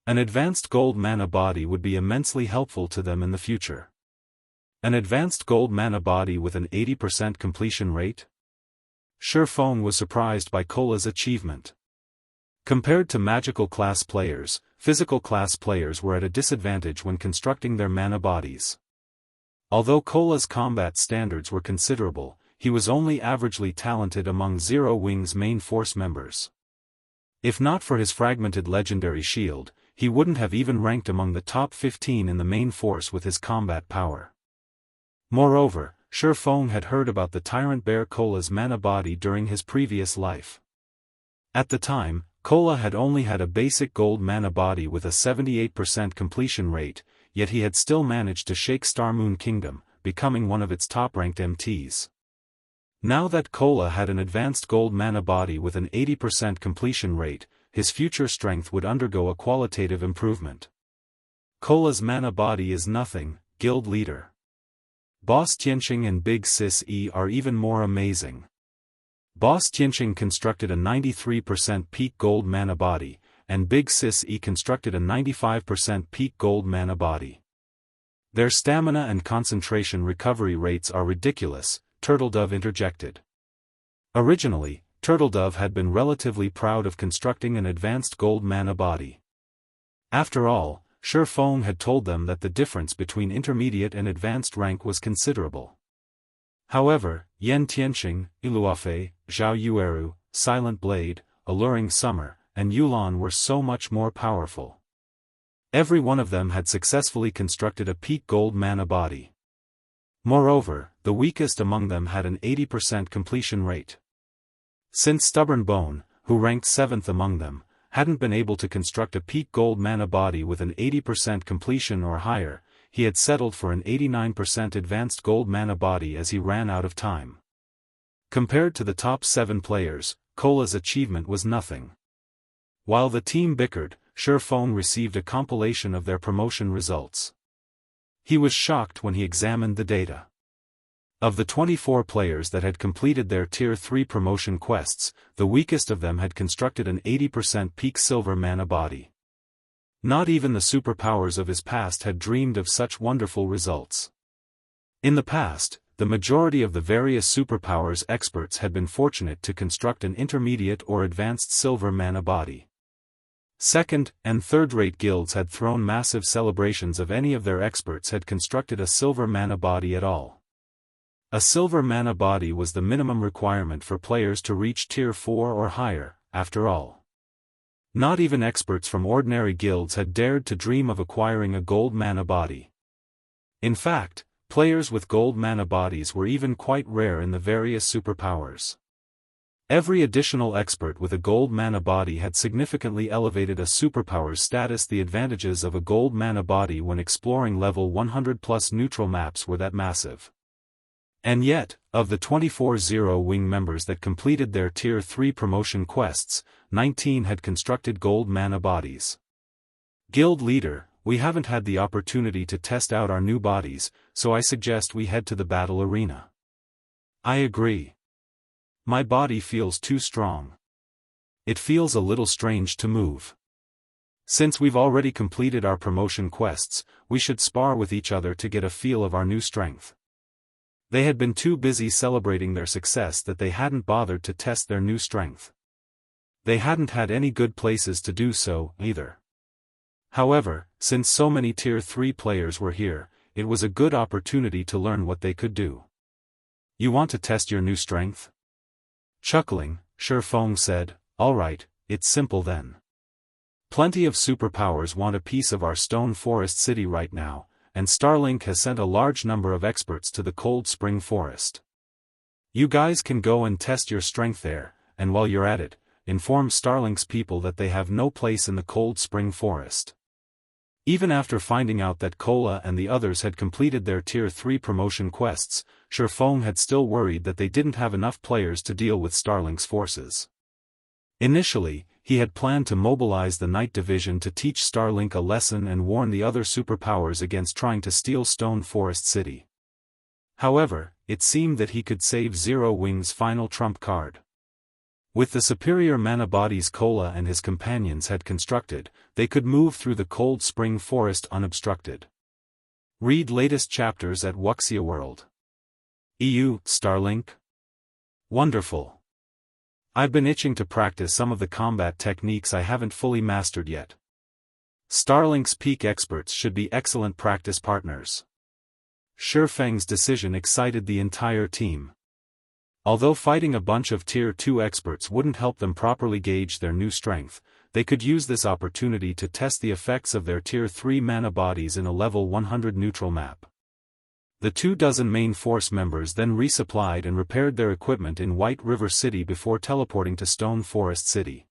An advanced gold mana body would be immensely helpful to them in the future. An advanced gold mana body with an 80% completion rate? Shifeng was surprised by Kola's achievement. Compared to magical class players, physical class players were at a disadvantage when constructing their mana bodies. Although Kola's combat standards were considerable, he was only averagely talented among Zero Wing's main force members. If not for his fragmented legendary shield, he wouldn't have even ranked among the top 15 in the main force with his combat power. Moreover, Shifeng had heard about the Tyrant Bear Kola's mana body during his previous life. At the time, Kola had only had a basic gold mana body with a 78% completion rate, yet he had still managed to shake Star Moon Kingdom, becoming one of its top-ranked MTs. Now that Kola had an advanced gold mana body with an 80% completion rate, his future strength would undergo a qualitative improvement. Kola's mana body is nothing, guild leader. Boss Xianxia and Big Sis E are even more amazing. Boss Xianxia constructed a 93% peak gold mana body, and Big Sis E constructed a 95% peak gold mana body. Their stamina and concentration recovery rates are ridiculous, Turtledove interjected. Originally, Turtledove had been relatively proud of constructing an advanced gold mana body. After all, Shifeng had told them that the difference between intermediate and advanced rank was considerable. However, Yan Tianxing, Iluafei, Zhao Yueru, Silent Blade, Alluring Summer, and Yulan were so much more powerful. Every one of them had successfully constructed a peak gold mana body. Moreover, the weakest among them had an 80% completion rate. Since Stubborn Bone, who ranked 7th among them, hadn't been able to construct a peak gold mana body with an 80% completion or higher, he had settled for an 89% advanced gold mana body as he ran out of time. Compared to the top 7 players, Kola's achievement was nothing. While the team bickered, Shifeng received a compilation of their promotion results. He was shocked when he examined the data. Of the 24 players that had completed their Tier 3 promotion quests, the weakest of them had constructed an 80% peak silver mana body. Not even the superpowers of his past had dreamed of such wonderful results. In the past, the majority of the various superpowers experts had been fortunate to construct an intermediate or advanced silver mana body. Second- and third-rate guilds had thrown massive celebrations if any of their experts had constructed a silver mana body at all. A silver mana body was the minimum requirement for players to reach Tier 4 or higher, after all. Not even experts from ordinary guilds had dared to dream of acquiring a gold mana body. In fact, players with gold mana bodies were even quite rare in the various superpowers. Every additional expert with a gold mana body had significantly elevated a superpower's status. The advantages of a gold mana body when exploring level 100+ neutral maps were that massive. And yet, of the 24 Zero-Wing members that completed their Tier 3 promotion quests, 19 had constructed gold mana bodies. Guild leader, we haven't had the opportunity to test out our new bodies, so I suggest we head to the battle arena. I agree. My body feels too strong. It feels a little strange to move. Since we've already completed our promotion quests, we should spar with each other to get a feel of our new strength. They had been too busy celebrating their success that they hadn't bothered to test their new strength. They hadn't had any good places to do so, either. However, since so many Tier 3 players were here, it was a good opportunity to learn what they could do. You want to test your new strength? Chuckling, Shifeng said, "Alright, it's simple then. Plenty of superpowers want a piece of our stone forest city right now, and Starlink has sent a large number of experts to the Cold Spring Forest. You guys can go and test your strength there, and while you're at it, inform Starlink's people that they have no place in the Cold Spring Forest." Even after finding out that Kola and the others had completed their Tier 3 promotion quests, Shifeng had still worried that they didn't have enough players to deal with Starlink's forces. Initially, he had planned to mobilize the Night Division to teach Starlink a lesson and warn the other superpowers against trying to steal Stone Forest City. However, it seemed that he could save Zero-Wing's final trump card. With the superior mana bodies Kola and his companions had constructed, they could move through the Cold Spring Forest unobstructed. Read latest chapters at Wuxia World. EU, Starlink? Wonderful. I've been itching to practice some of the combat techniques I haven't fully mastered yet. Starlink's peak experts should be excellent practice partners. Shifeng's decision excited the entire team. Although fighting a bunch of Tier 2 experts wouldn't help them properly gauge their new strength, they could use this opportunity to test the effects of their Tier 3 mana bodies in a level 100 neutral map. The 24 main force members then resupplied and repaired their equipment in White River City before teleporting to Stone Forest City.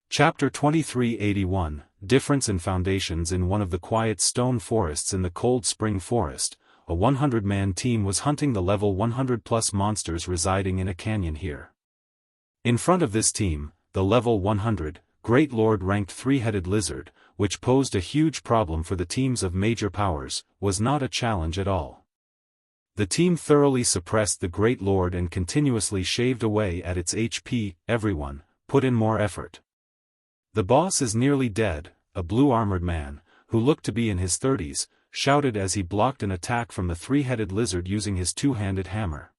Chapter 2381, Difference in Foundations. In one of the quiet stone forests in the Cold Spring Forest, a 100-man team was hunting the level 100+ monsters residing in a canyon here. In front of this team, the level 100, Great Lord ranked three-headed lizard, which posed a huge problem for the teams of major powers, was not a challenge at all. The team thoroughly suppressed the Great Lord and continuously shaved away at its HP. Everyone, put in more effort. The boss is nearly dead, a blue-armored man, who looked to be in his 30s, shouted as he blocked an attack from the three-headed lizard using his two-handed hammer.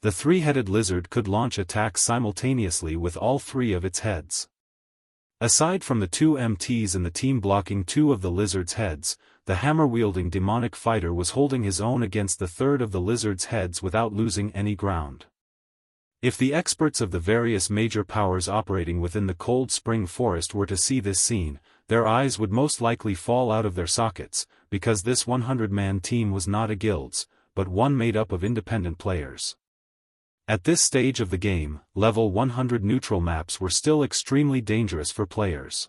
The three-headed lizard could launch attacks simultaneously with all three of its heads. Aside from the two MTs and the team blocking two of the lizard's heads, the hammer-wielding demonic fighter was holding his own against the third of the lizard's heads without losing any ground. If the experts of the various major powers operating within the Cold Spring Forest were to see this scene, their eyes would most likely fall out of their sockets, because this 100-man team was not a guild's, but one made up of independent players. At this stage of the game, level 100 neutral maps were still extremely dangerous for players.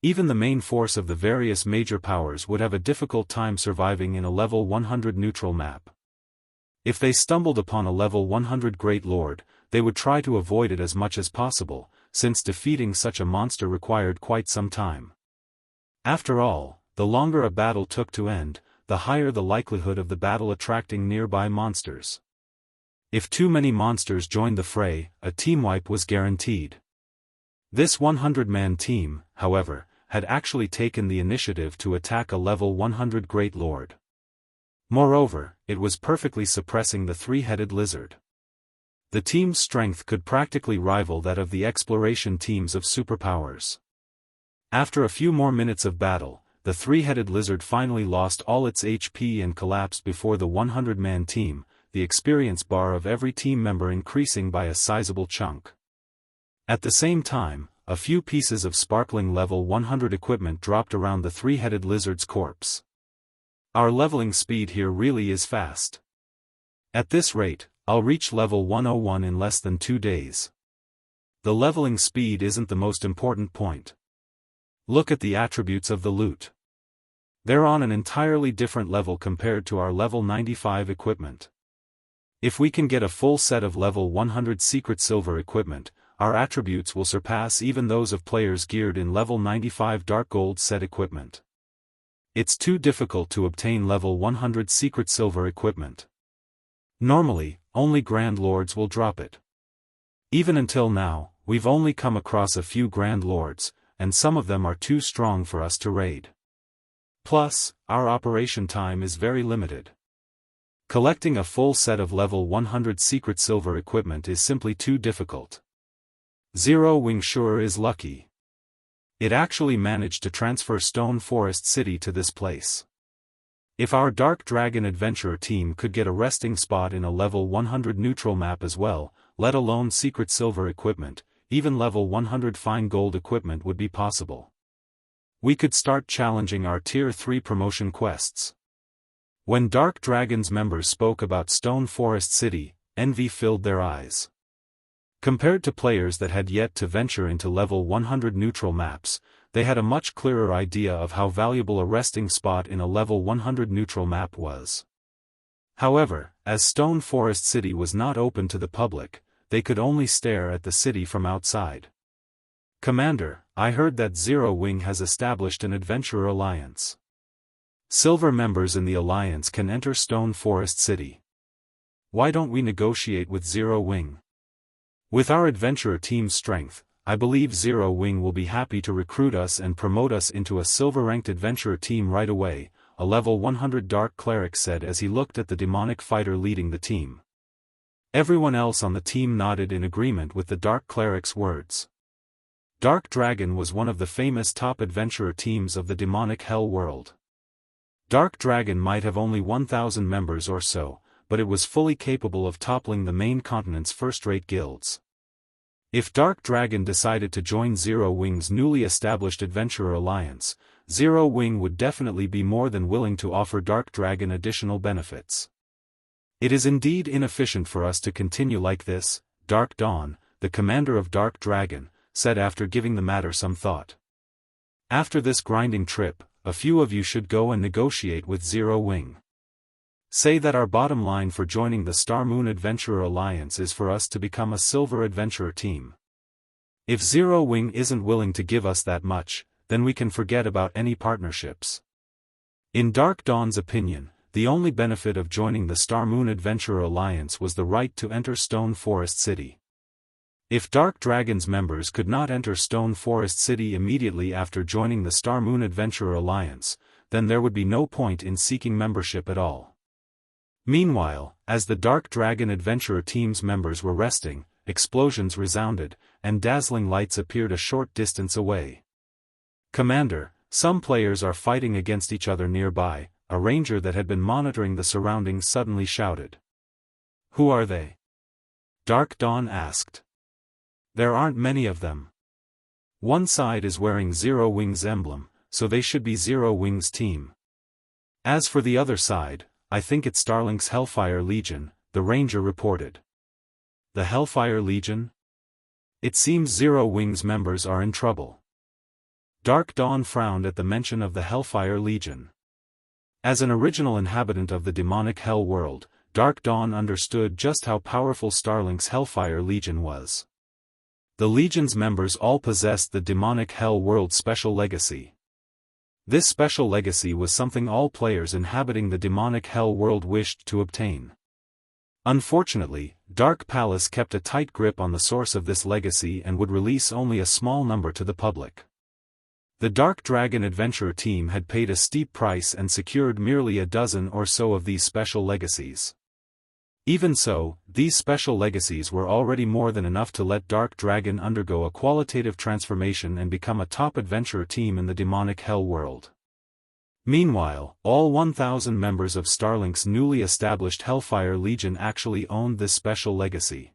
Even the main force of the various major powers would have a difficult time surviving in a level 100 neutral map. If they stumbled upon a level 100 Great Lord, they would try to avoid it as much as possible, since defeating such a monster required quite some time. After all, the longer a battle took to end, the higher the likelihood of the battle attracting nearby monsters. If too many monsters joined the fray, a team wipe was guaranteed. This 100-man team, however, had actually taken the initiative to attack a level 100 Great Lord. Moreover, it was perfectly suppressing the three-headed lizard. The team's strength could practically rival that of the exploration teams of superpowers. After a few more minutes of battle, the three-headed lizard finally lost all its HP and collapsed before the 100-man team, the experience bar of every team member increasing by a sizable chunk. At the same time, a few pieces of sparkling level 100 equipment dropped around the three-headed lizard's corpse. Our leveling speed here really is fast. At this rate, I'll reach level 101 in less than 2 days. The leveling speed isn't the most important point. Look at the attributes of the loot. They're on an entirely different level compared to our level 95 equipment. If we can get a full set of level 100 secret silver equipment, our attributes will surpass even those of players geared in level 95 dark gold set equipment. It's too difficult to obtain level 100 secret silver equipment. Normally, only Grand Lords will drop it. Even until now, we've only come across a few Grand Lords, and some of them are too strong for us to raid. Plus, our operation time is very limited. Collecting a full set of level 100 secret silver equipment is simply too difficult. Zero Wing sure is lucky. It actually managed to transfer Stone Forest City to this place. If our Dark Dragon Adventurer team could get a resting spot in a level 100 neutral map as well, let alone secret silver equipment, even level 100 fine gold equipment would be possible. We could start challenging our Tier 3 promotion quests. When Dark Dragon's members spoke about Stone Forest City, envy filled their eyes. Compared to players that had yet to venture into level 100 neutral maps, they had a much clearer idea of how valuable a resting spot in a level 100 neutral map was. However, as Stone Forest City was not open to the public, they could only stare at the city from outside. Commander, I heard that Zero Wing has established an adventurer alliance. Silver members in the alliance can enter Stone Forest City. Why don't we negotiate with Zero Wing? With our adventurer team's strength, I believe Zero Wing will be happy to recruit us and promote us into a silver-ranked adventurer team right away, a level 100 Dark Cleric said as he looked at the demonic fighter leading the team. Everyone else on the team nodded in agreement with the Dark Cleric's words. Dark Dragon was one of the famous top adventurer teams of the demonic hell world. Dark Dragon might have only 1,000 members or so, but it was fully capable of toppling the main continent's first-rate guilds. If Dark Dragon decided to join Zero Wing's newly established Adventurer Alliance, Zero Wing would definitely be more than willing to offer Dark Dragon additional benefits. It is indeed inefficient for us to continue like this, Dark Dawn, the commander of Dark Dragon, said after giving the matter some thought. After this grinding trip, a few of you should go and negotiate with Zero Wing. Say that our bottom line for joining the Star Moon Adventurer Alliance is for us to become a Silver Adventurer team. If Zero Wing isn't willing to give us that much, then we can forget about any partnerships. In Dark Dawn's opinion, the only benefit of joining the Star Moon Adventurer Alliance was the right to enter Stone Forest City. If Dark Dragon's members could not enter Stone Forest City immediately after joining the Star Moon Adventurer Alliance, then there would be no point in seeking membership at all. Meanwhile, as the Dark Dragon Adventurer team's members were resting, explosions resounded, and dazzling lights appeared a short distance away. "Commander, some players are fighting against each other nearby," a ranger that had been monitoring the surroundings suddenly shouted. "Who are they?" Dark Dawn asked. "There aren't many of them. One side is wearing Zero Wing's emblem, so they should be Zero Wing's team. As for the other side, I think it's Starlink's Hellfire Legion," the ranger reported. "The Hellfire Legion? It seems Zero Wing's members are in trouble." Dark Dawn frowned at the mention of the Hellfire Legion. As an original inhabitant of the demonic Hell world, Dark Dawn understood just how powerful Starlink's Hellfire Legion was. The Legion's members all possessed the demonic Hell world special legacy. This special legacy was something all players inhabiting the demonic Hell world wished to obtain. Unfortunately, Dark Palace kept a tight grip on the source of this legacy and would release only a small number to the public. The Dark Dragon Adventurer team had paid a steep price and secured merely a dozen or so of these special legacies. Even so, these special legacies were already more than enough to let Dark Dragon undergo a qualitative transformation and become a top adventurer team in the demonic Hell world. Meanwhile, all 1,000 members of Starlink's newly established Hellfire Legion actually owned this special legacy.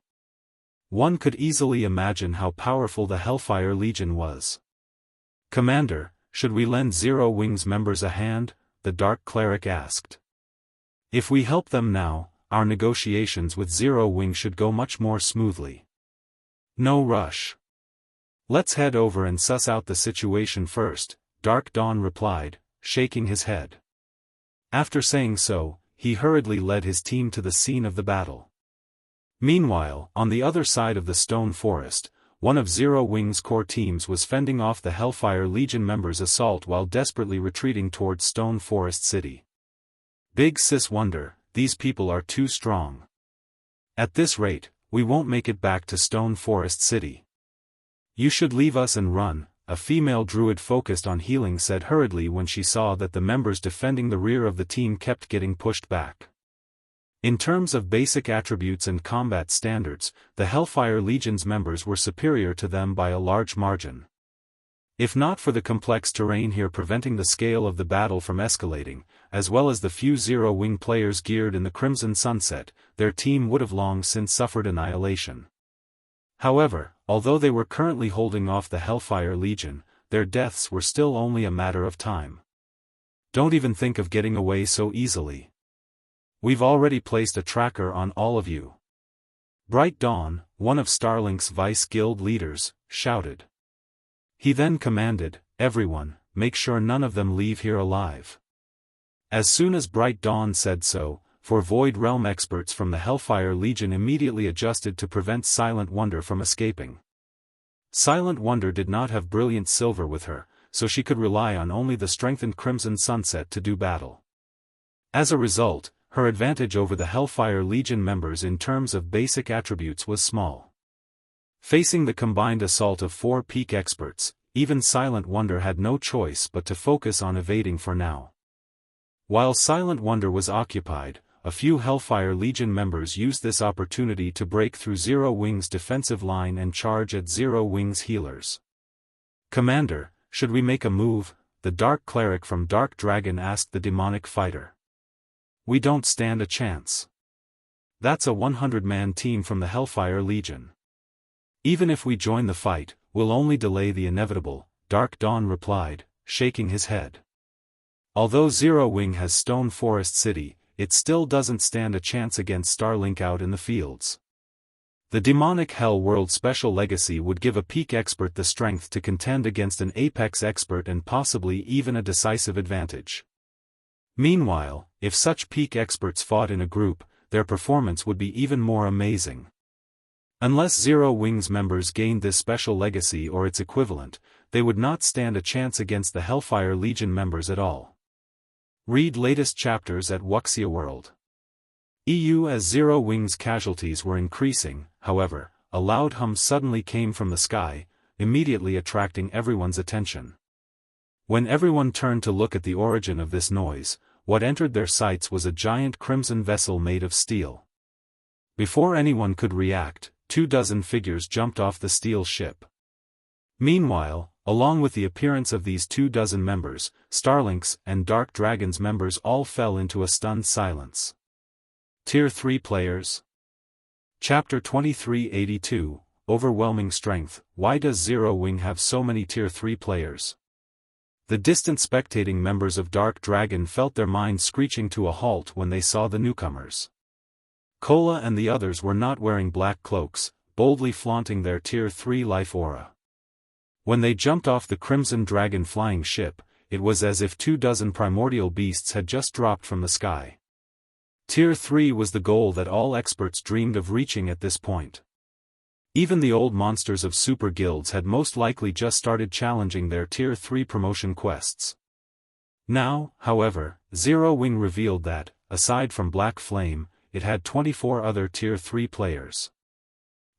One could easily imagine how powerful the Hellfire Legion was. "Commander, should we lend Zero Wing's members a hand?" the Dark Cleric asked. "If we help them now, our negotiations with Zero Wing should go much more smoothly. No rush. Let's head over and suss out the situation first," Dark Dawn replied, shaking his head. After saying so, he hurriedly led his team to the scene of the battle. Meanwhile, on the other side of the Stone Forest, one of Zero Wing's core teams was fending off the Hellfire Legion members' assault while desperately retreating towards Stone Forest City. "Big Sis wonder, these people are too strong. At this rate, we won't make it back to Stone Forest City. You should leave us and run," a female druid focused on healing said hurriedly when she saw that the members defending the rear of the team kept getting pushed back. In terms of basic attributes and combat standards, the Hellfire Legion's members were superior to them by a large margin. If not for the complex terrain here preventing the scale of the battle from escalating, as well as the few Zero Wing players geared in the Crimson Sunset, their team would have long since suffered annihilation. However, although they were currently holding off the Hellfire Legion, their deaths were still only a matter of time. "Don't even think of getting away so easily. We've already placed a tracker on all of you." Bright Dawn, one of Starlink's vice guild leaders, shouted. He then commanded, "Everyone, make sure none of them leave here alive." As soon as Bright Dawn said so, four Void Realm experts from the Hellfire Legion immediately adjusted to prevent Silent Wonder from escaping. Silent Wonder did not have brilliant silver with her, so she could rely on only the strengthened Crimson Sunset to do battle. As a result, her advantage over the Hellfire Legion members in terms of basic attributes was small. Facing the combined assault of 4 peak experts, even Silent Wonder had no choice but to focus on evading for now. While Silent Wonder was occupied, a few Hellfire Legion members used this opportunity to break through Zero Wing's defensive line and charge at Zero Wing's healers. "Commander, should we make a move?" the Dark Cleric from Dark Dragon asked the demonic fighter. "We don't stand a chance. That's a 100-man team from the Hellfire Legion. Even if we join the fight, we'll only delay the inevitable," Dark Dawn replied, shaking his head. "Although Zero Wing has Stone Forest City, it still doesn't stand a chance against Starlink out in the fields. The demonic Hell World Special Legacy would give a peak expert the strength to contend against an apex expert and possibly even a decisive advantage. Meanwhile, if such peak experts fought in a group, their performance would be even more amazing. Unless Zero Wings members gained this special legacy or its equivalent, they would not stand a chance against the Hellfire Legion members at all. Read latest chapters at Wuxia World. EU. As Zero Wings casualties were increasing, however, a loud hum suddenly came from the sky, immediately attracting everyone's attention. When everyone turned to look at the origin of this noise, what entered their sights was a giant crimson vessel made of steel. Before anyone could react, 24 figures jumped off the steel ship. Meanwhile, along with the appearance of these 24 members, Starlink's and Dark Dragon's members all fell into a stunned silence. Tier 3 players. Chapter 2382, Overwhelming Strength. Why does Zero Wing have so many Tier 3 players? The distant spectating members of Dark Dragon felt their minds screeching to a halt when they saw the newcomers. Kola and the others were not wearing black cloaks, boldly flaunting their Tier 3 life aura. When they jumped off the Crimson Dragon flying ship, it was as if 24 primordial beasts had just dropped from the sky. Tier 3 was the goal that all experts dreamed of reaching at this point. Even the old monsters of super guilds had most likely just started challenging their Tier 3 promotion quests. Now, however, Zero Wing revealed that, aside from Black Flame, it had 24 other Tier 3 players.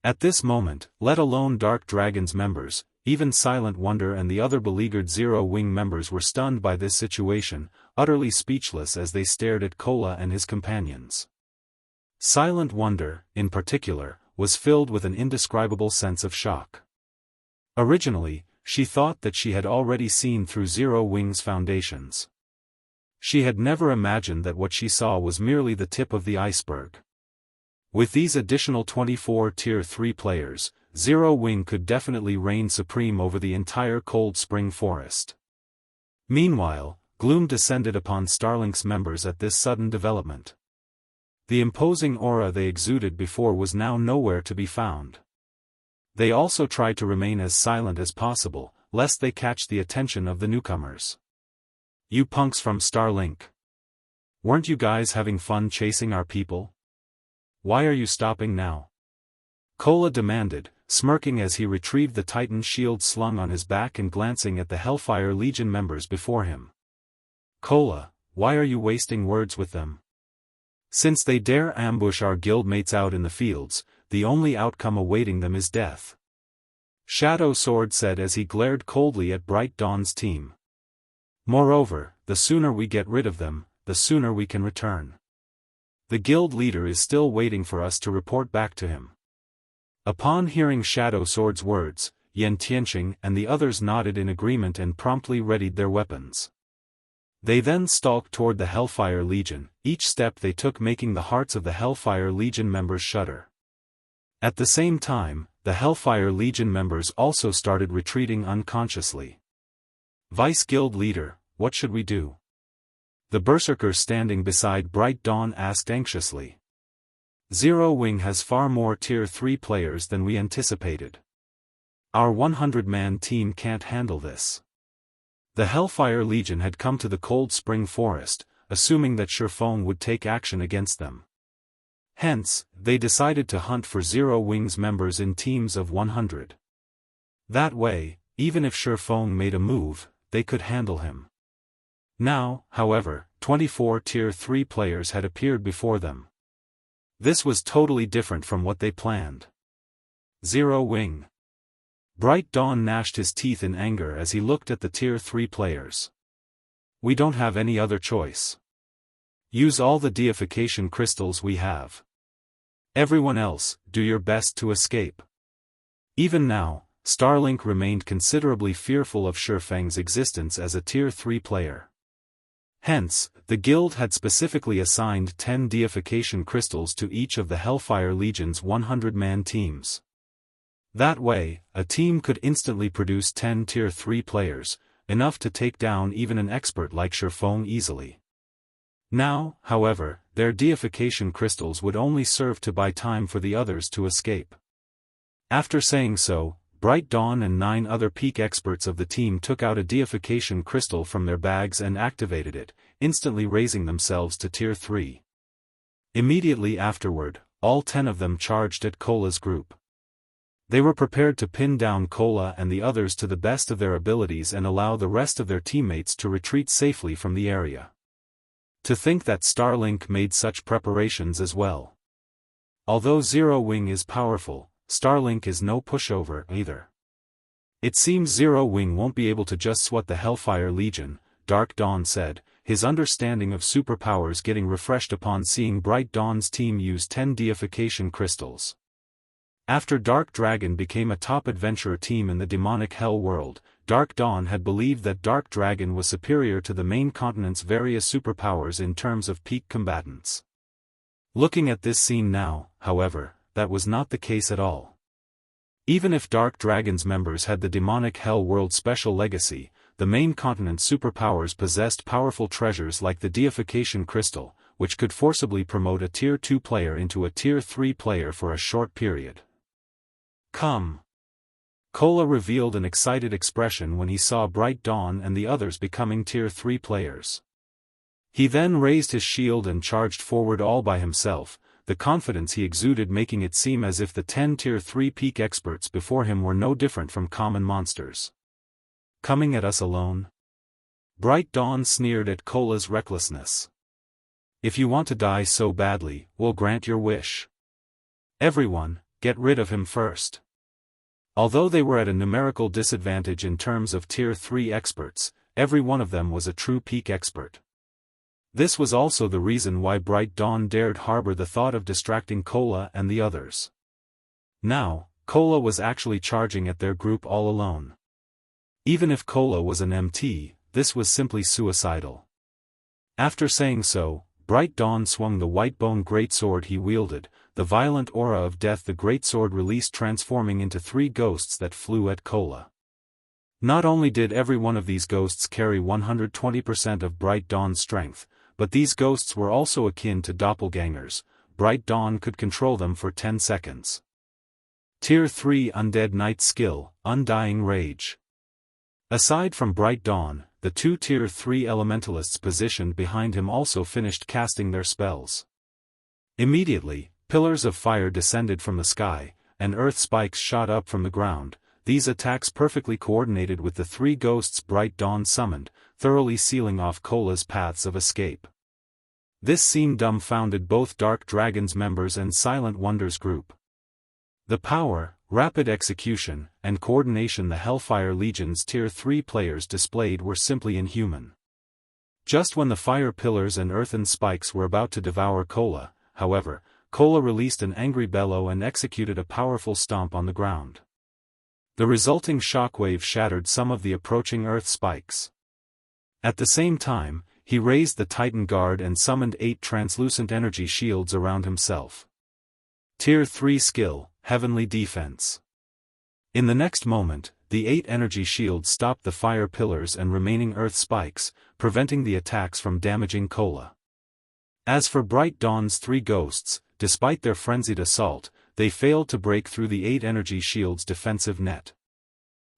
At this moment, let alone Dark Dragon's members, even Silent Wonder and the other beleaguered Zero Wing members were stunned by this situation, utterly speechless as they stared at Kola and his companions. Silent Wonder, in particular, was filled with an indescribable sense of shock. Originally, she thought that she had already seen through Zero Wing's foundations. She had never imagined that what she saw was merely the tip of the iceberg. With these additional 24 Tier 3 players, Zero Wing could definitely reign supreme over the entire Cold Spring Forest. Meanwhile, gloom descended upon Starlink's members at this sudden development. The imposing aura they exuded before was now nowhere to be found. They also tried to remain as silent as possible, lest they catch the attention of the newcomers. You punks from Starlink. Weren't you guys having fun chasing our people? Why are you stopping now? Kola demanded, smirking as he retrieved the Titan shield slung on his back and glancing at the Hellfire Legion members before him. Kola, why are you wasting words with them? Since they dare ambush our guildmates out in the fields, the only outcome awaiting them is death. Shadow Sword said as he glared coldly at Bright Dawn's team. Moreover, the sooner we get rid of them, the sooner we can return. The guild leader is still waiting for us to report back to him. Upon hearing Shadow Sword's words, Xianxia and the others nodded in agreement and promptly readied their weapons. They then stalked toward the Hellfire Legion, each step they took making the hearts of the Hellfire Legion members shudder. At the same time, the Hellfire Legion members also started retreating unconsciously. Vice Guild Leader, what should we do? The Berserker standing beside Bright Dawn asked anxiously. Zero Wing has far more Tier 3 players than we anticipated. Our 100-man team can't handle this. The Hellfire Legion had come to the Cold Spring Forest, assuming that Shurfeng would take action against them. Hence, they decided to hunt for Zero Wing's members in teams of 100. That way, even if Shurfeng made a move, they could handle him. Now, however, 24 Tier 3 players had appeared before them. This was totally different from what they planned. Zero Wing. Bright Dawn gnashed his teeth in anger as he looked at the Tier 3 players. We don't have any other choice. Use all the deification crystals we have. Everyone else, do your best to escape. Even now, Starlink remained considerably fearful of Shurfeng's existence as a Tier 3 player. Hence, the guild had specifically assigned 10 deification crystals to each of the Hellfire Legion's 100-man teams. That way, a team could instantly produce 10 Tier 3 players, enough to take down even an expert like Shurfeng easily. Now, however, their deification crystals would only serve to buy time for the others to escape. After saying so, Bright Dawn and 9 other peak experts of the team took out a deification crystal from their bags and activated it, instantly raising themselves to Tier 3. Immediately afterward, all 10 of them charged at Cola's group. They were prepared to pin down Cola and the others to the best of their abilities and allow the rest of their teammates to retreat safely from the area. To think that Starlink made such preparations as well. Although Zero Wing is powerful, Starlink is no pushover either. It seems Zero Wing won't be able to just swat the Hellfire Legion, Dark Dawn said, his understanding of superpowers getting refreshed upon seeing Bright Dawn's team use 10 deification crystals. After Dark Dragon became a top adventurer team in the demonic hell world, Dark Dawn had believed that Dark Dragon was superior to the main continent's various superpowers in terms of peak combatants. Looking at this scene now, however, that was not the case at all. Even if Dark Dragon's members had the demonic hell world special legacy, the main continent's superpowers possessed powerful treasures like the deification crystal, which could forcibly promote a Tier 2 player into a Tier 3 player for a short period. Come. Cola revealed an excited expression when he saw Bright Dawn and the others becoming Tier 3 players. He then raised his shield and charged forward all by himself, the confidence he exuded making it seem as if the 10 Tier 3 peak experts before him were no different from common monsters. Coming at us alone? Bright Dawn sneered at Cola's recklessness. If you want to die so badly, we'll grant your wish. Everyone, get rid of him first. Although they were at a numerical disadvantage in terms of Tier 3 experts, every one of them was a true peak expert. This was also the reason why Bright Dawn dared harbor the thought of distracting Cola and the others. Now, Cola was actually charging at their group all alone. Even if Cola was an MT, this was simply suicidal. After saying so, Bright Dawn swung the Whitebone greatsword he wielded, the violent aura of death the greatsword released transforming into 3 ghosts that flew at Cola. Not only did every one of these ghosts carry 120% of Bright Dawn's strength, but these ghosts were also akin to doppelgangers. Bright Dawn could control them for 10 seconds. Tier 3 Undead Knight skill, Undying Rage. Aside from Bright Dawn, the 2 Tier 3 elementalists positioned behind him also finished casting their spells. Immediately, pillars of fire descended from the sky, and earth spikes shot up from the ground, these attacks perfectly coordinated with the 3 ghosts Bright Dawn summoned, thoroughly sealing off Cola's paths of escape. This scene dumbfounded both Dark Dragon's members and Silent Wonder's group. The power, rapid execution, and coordination the Hellfire Legion's Tier 3 players displayed were simply inhuman. Just when the fire pillars and earthen spikes were about to devour Cola, however, Cola released an angry bellow and executed a powerful stomp on the ground. The resulting shockwave shattered some of the approaching earth spikes. At the same time, he raised the Titan Guard and summoned 8 translucent energy shields around himself. Tier 3 skill, Heavenly Defense. In the next moment, the 8 energy shields stopped the fire pillars and remaining earth spikes, preventing the attacks from damaging Cola. As for Bright Dawn's 3 ghosts, despite their frenzied assault, they failed to break through the 8 energy shields' defensive net.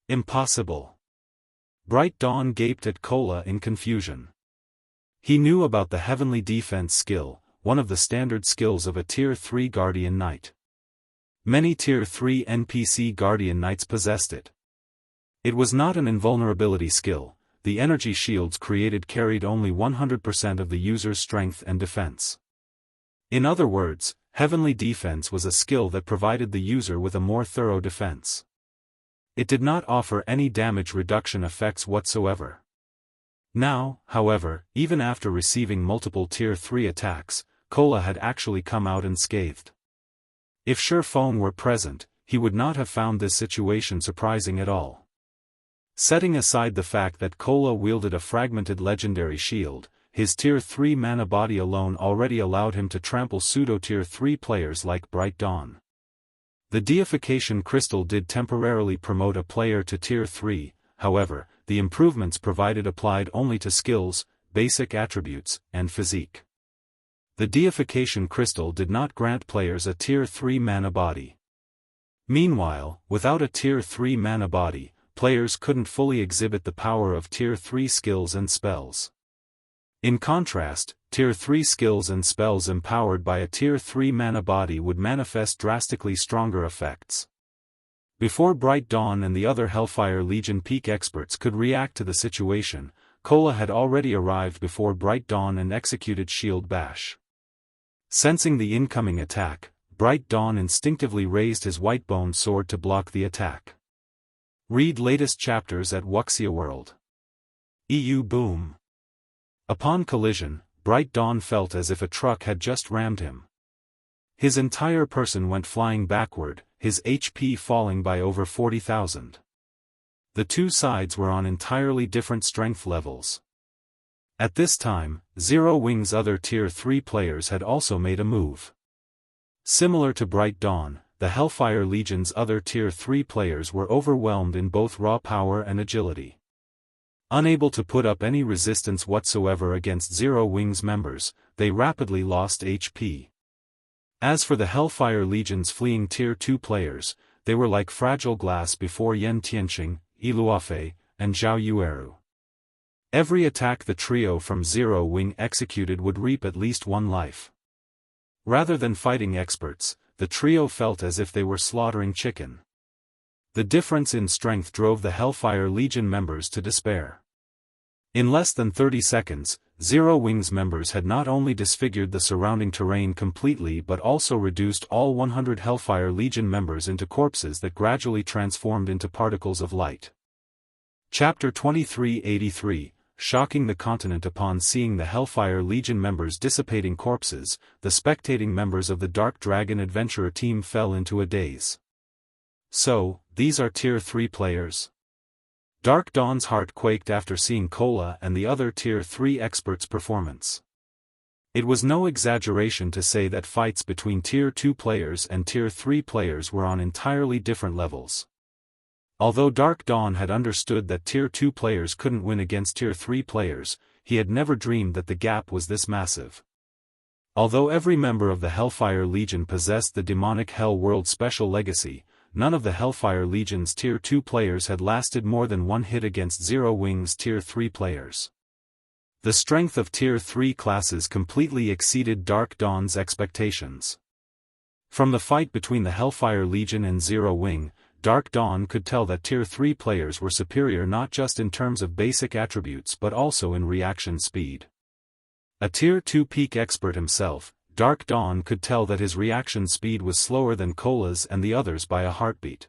Impossible. Bright Dawn gaped at Cola in confusion. He knew about the Heavenly Defense skill, one of the standard skills of a Tier 3 Guardian Knight. Many Tier 3 NPC Guardian Knights possessed it. It was not an invulnerability skill, the energy shields created carried only 100% of the user's strength and defense. In other words, Heavenly Defense was a skill that provided the user with a more thorough defense. It did not offer any damage reduction effects whatsoever. Now, however, even after receiving multiple Tier 3 attacks, Cola had actually come out unscathed. If Sherfone were present, he would not have found this situation surprising at all. Setting aside the fact that Cola wielded a fragmented legendary shield, his Tier 3 mana body alone already allowed him to trample pseudo-Tier 3 players like Bright Dawn. The deification crystal did temporarily promote a player to Tier 3, however, the improvements provided applied only to skills, basic attributes, and physique. The deification crystal did not grant players a Tier 3 mana body. Meanwhile, without a Tier 3 mana body, players couldn't fully exhibit the power of Tier 3 skills and spells. In contrast, Tier 3 skills and spells empowered by a Tier 3 mana body would manifest drastically stronger effects. Before Bright Dawn and the other Hellfire Legion peak experts could react to the situation, Kola had already arrived before Bright Dawn and executed Shield Bash. Sensing the incoming attack, Bright Dawn instinctively raised his white-boned sword to block the attack. Read latest chapters at Wuxia World. EU Boom. Upon collision, Bright Dawn felt as if a truck had just rammed him. His entire person went flying backward, his HP falling by over 40,000. The two sides were on entirely different strength levels. At this time, Zero Wing's other Tier 3 players had also made a move. Similar to Bright Dawn, the Hellfire Legion's other Tier 3 players were overwhelmed in both raw power and agility. Unable to put up any resistance whatsoever against Zero Wing's members, they rapidly lost HP. As for the Hellfire Legion's fleeing Tier 2 players, they were like fragile glass before Yen Tianxing, Iluafei, and Zhao Yueru. Every attack the trio from Zero Wing executed would reap at least one life. Rather than fighting experts, the trio felt as if they were slaughtering chicken. The difference in strength drove the Hellfire Legion members to despair. In less than 30 seconds, Zero Wing's members had not only disfigured the surrounding terrain completely but also reduced all 100 Hellfire Legion members into corpses that gradually transformed into particles of light. Chapter 2383, Shocking the Continent. Upon seeing the Hellfire Legion members dissipating corpses, the spectating members of the Dark Dragon Adventurer team fell into a daze. So, these are Tier 3 players? Dark Dawn's heart quaked after seeing Kola and the other Tier 3 experts' performance. It was no exaggeration to say that fights between Tier 2 players and Tier 3 players were on entirely different levels. Although Dark Dawn had understood that Tier 2 players couldn't win against Tier 3 players, he had never dreamed that the gap was this massive. Although every member of the Hellfire Legion possessed the demonic Hell World special legacy, none of the Hellfire Legion's Tier 2 players had lasted more than one hit against Zero Wing's Tier 3 players. The strength of Tier 3 classes completely exceeded Dark Dawn's expectations. From the fight between the Hellfire Legion and Zero Wing, Dark Dawn could tell that Tier 3 players were superior not just in terms of basic attributes but also in reaction speed. A Tier 2 peak expert himself, Dark Dawn could tell that his reaction speed was slower than Kola's and the others by a heartbeat.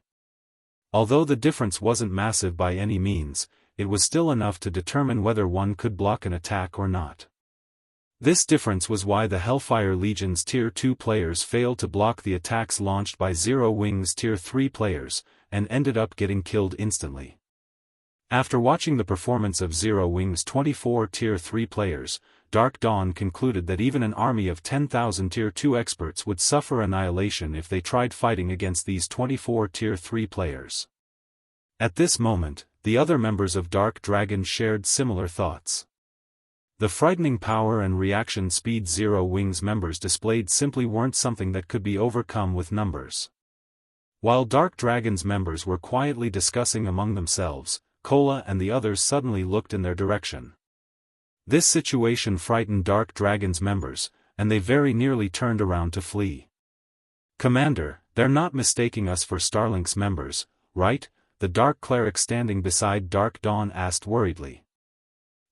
Although the difference wasn't massive by any means, it was still enough to determine whether one could block an attack or not. This difference was why the Hellfire Legion's Tier 2 players failed to block the attacks launched by Zero Wing's Tier 3 players, and ended up getting killed instantly. After watching the performance of Zero Wing's 24 Tier 3 players, Dark Dawn concluded that even an army of 10,000 Tier 2 experts would suffer annihilation if they tried fighting against these 24 Tier 3 players. At this moment, the other members of Dark Dragon shared similar thoughts. The frightening power and reaction speed Zero Wing's members displayed simply weren't something that could be overcome with numbers. While Dark Dragon's members were quietly discussing among themselves, Kola and the others suddenly looked in their direction. This situation frightened Dark Dragon's members, and they very nearly turned around to flee. "Commander, they're not mistaking us for Starlink's members, right?" the Dark Cleric standing beside Dark Dawn asked worriedly.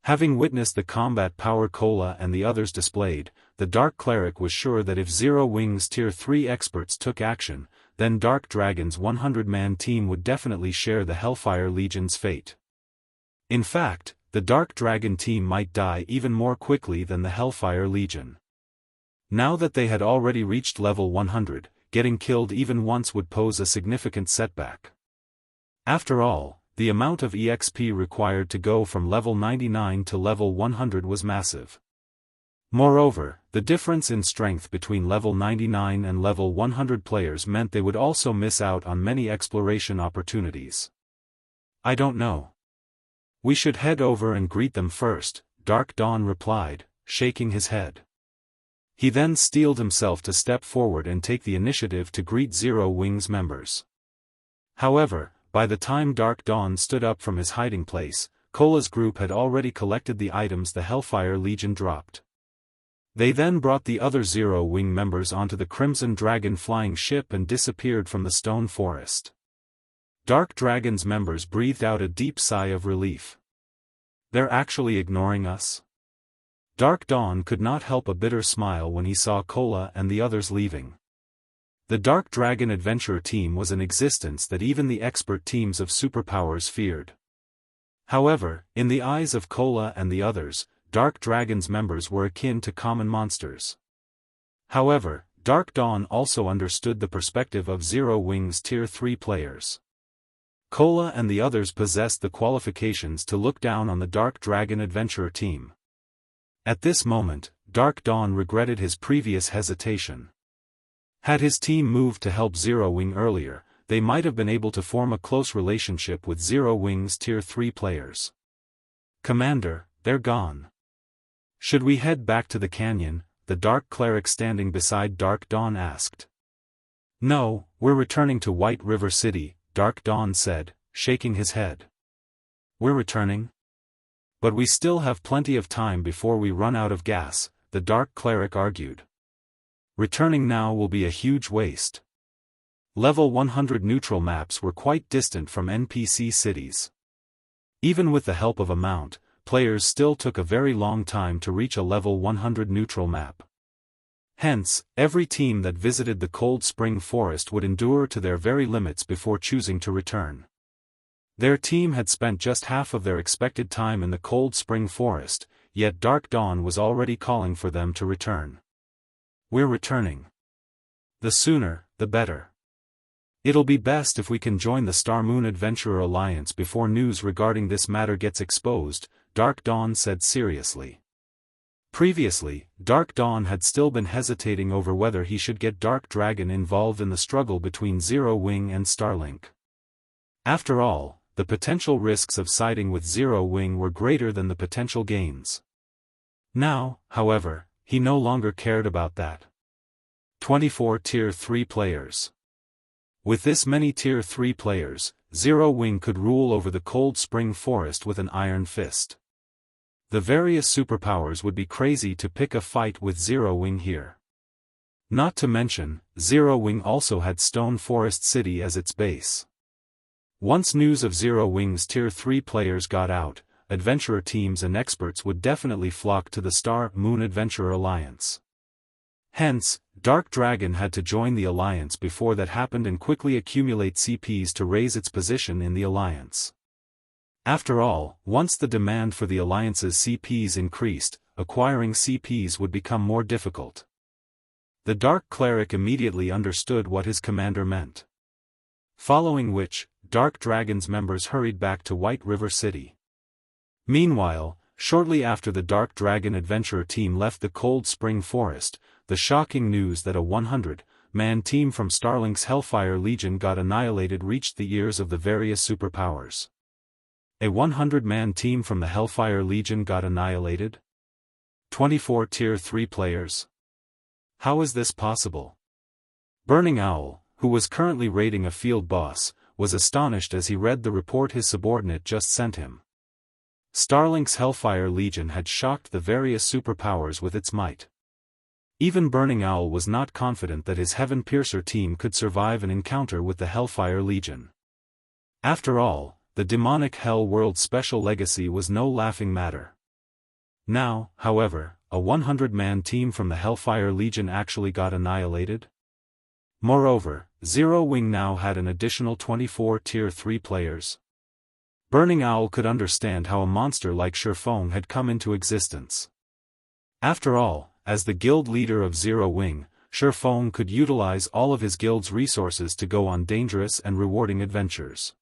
Having witnessed the combat power Kola and the others displayed, the Dark Cleric was sure that if Zero Wing's Tier 3 experts took action, then Dark Dragon's 100-man team would definitely share the Hellfire Legion's fate. In fact, the Dark Dragon team might die even more quickly than the Hellfire Legion. Now that they had already reached level 100, getting killed even once would pose a significant setback. After all, the amount of EXP required to go from level 99 to level 100 was massive. Moreover, the difference in strength between level 99 and level 100 players meant they would also miss out on many exploration opportunities. "I don't know. We should head over and greet them first," Dark Dawn replied, shaking his head. He then steeled himself to step forward and take the initiative to greet Zero Wing's members. However, by the time Dark Dawn stood up from his hiding place, Cola's group had already collected the items the Hellfire Legion dropped. They then brought the other Zero Wing members onto the Crimson Dragon flying ship and disappeared from the stone forest. Dark Dragon's members breathed out a deep sigh of relief. They're actually ignoring us? Dark Dawn could not help a bitter smile when he saw Cola and the others leaving. The Dark Dragon adventurer team was an existence that even the expert teams of superpowers feared. However, in the eyes of Cola and the others, Dark Dragon's members were akin to common monsters. However, Dark Dawn also understood the perspective of Zero Wing's Tier 3 players. Cola and the others possessed the qualifications to look down on the Dark Dragon adventurer team. At this moment, Dark Dawn regretted his previous hesitation. Had his team moved to help Zero Wing earlier, they might have been able to form a close relationship with Zero Wing's Tier 3 players. Commander, they're gone. Should we head back to the canyon? The Dark Cleric standing beside Dark Dawn asked. No, we're returning to White River City, Dark Dawn said, shaking his head. We're returning? But we still have plenty of time before we run out of gas, the Dark Cleric argued. Returning now will be a huge waste. Level 100 neutral maps were quite distant from NPC cities. Even with the help of a mount, players still took a very long time to reach a level 100 neutral map. Hence, every team that visited the Cold Spring Forest would endure to their very limits before choosing to return. Their team had spent just half of their expected time in the Cold Spring Forest, yet Dark Dawn was already calling for them to return. We're returning. The sooner, the better. It'll be best if we can join the Star Moon Adventurer Alliance before news regarding this matter gets exposed, Dark Dawn said seriously. Previously, Dark Dawn had still been hesitating over whether he should get Dark Dragon involved in the struggle between Zero Wing and Starlink. After all, the potential risks of siding with Zero Wing were greater than the potential gains. Now, however, he no longer cared about that. 24 Tier 3 players. With this many Tier 3 players, Zero Wing could rule over the Cold Spring Forest with an iron fist. The various superpowers would be crazy to pick a fight with Zero Wing here. Not to mention, Zero Wing also had Stone Forest City as its base. Once news of Zero Wing's Tier 3 players got out, adventurer teams and experts would definitely flock to the Star Moon Adventurer Alliance. Hence, Dark Dragon had to join the Alliance before that happened and quickly accumulate CPs to raise its position in the Alliance. After all, once the demand for the Alliance's CPs increased, acquiring CPs would become more difficult. The Dark Cleric immediately understood what his commander meant. Following which, Dark Dragon's members hurried back to White River City. Meanwhile, shortly after the Dark Dragon adventurer team left the Cold Spring Forest, the shocking news that a 100-man team from Starlink's Hellfire Legion got annihilated reached the ears of the various superpowers. A 100-man team from the Hellfire Legion got annihilated? 24 Tier 3 players? How is this possible? Burning Owl, who was currently raiding a field boss, was astonished as he read the report his subordinate just sent him. Starlink's Hellfire Legion had shocked the various superpowers with its might. Even Burning Owl was not confident that his Heaven Piercer team could survive an encounter with the Hellfire Legion. After all, the demonic Hell World Special Legacy was no laughing matter. Now, however, a 100-man team from the Hellfire Legion actually got annihilated. Moreover, Zero Wing now had an additional 24 Tier 3 players. Burning Owl could understand how a monster like Sherfong had come into existence. After all, as the guild leader of Zero Wing, Sherfong could utilize all of his guild's resources to go on dangerous and rewarding adventures.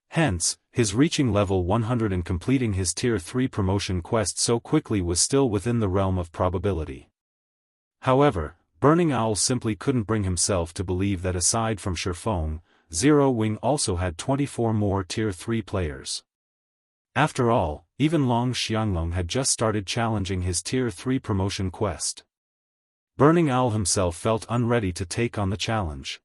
Hence, his reaching level 100 and completing his Tier 3 promotion quest so quickly was still within the realm of probability. However, Burning Owl simply couldn't bring himself to believe that aside from Sherfong, Zero Wing also had 24 more Tier 3 players. After all, even Long Xianglong had just started challenging his Tier 3 promotion quest. Burning Owl himself felt unready to take on the challenge.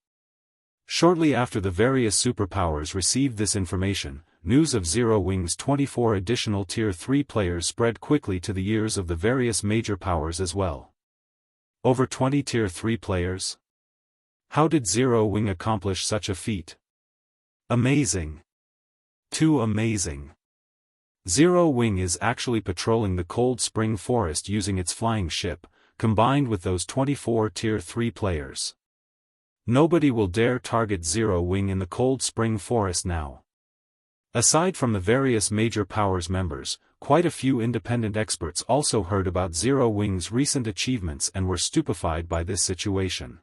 Shortly after the various superpowers received this information, news of Zero Wing's 24 additional Tier 3 players spread quickly to the ears of the various major powers as well. Over 20 Tier 3 players? How did Zero Wing accomplish such a feat? Amazing. Too amazing. Zero Wing is actually patrolling the Cold Spring Forest using its flying ship, combined with those 24 Tier 3 players. Nobody will dare target Zero Wing in the Cold Spring Forest now. Aside from the various major powers members, quite a few independent experts also heard about Zero Wing's recent achievements and were stupefied by this situation.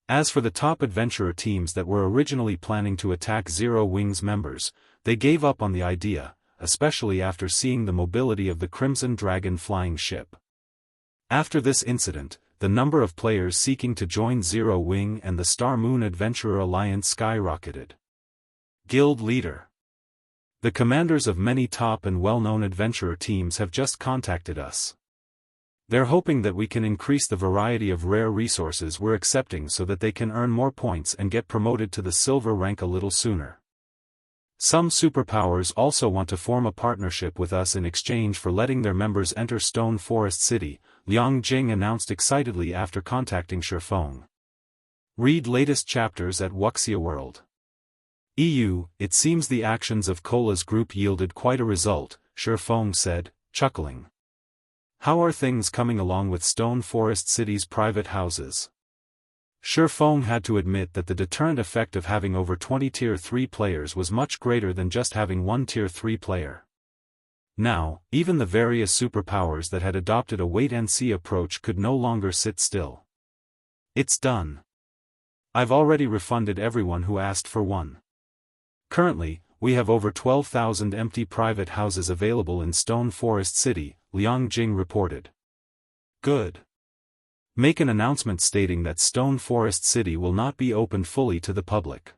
As for the top adventurer teams that were originally planning to attack Zero Wing's members, they gave up on the idea, especially after seeing the mobility of the Crimson Dragon flying ship. After this incident, the number of players seeking to join Zero Wing and the Star Moon Adventurer Alliance skyrocketed. Guild Leader. The commanders of many top and well-known adventurer teams have just contacted us. They're hoping that we can increase the variety of rare resources we're accepting so that they can earn more points and get promoted to the silver rank a little sooner. Some superpowers also want to form a partnership with us in exchange for letting their members enter Stone Forest City, Liang Jing announced excitedly after contacting Shifeng. Read latest chapters at Wuxia World. It seems the actions of Cola's group yielded quite a result, Shifeng said, chuckling. How are things coming along with Stone Forest City's private houses? Shifeng had to admit that the deterrent effect of having over 20 Tier 3 players was much greater than just having one Tier 3 player. Now, even the various superpowers that had adopted a wait-and-see approach could no longer sit still. It's done. I've already refunded everyone who asked for one. Currently, we have over 12,000 empty private houses available in Stone Forest City, Liang Jing reported. Good. Make an announcement stating that Stone Forest City will not be opened fully to the public.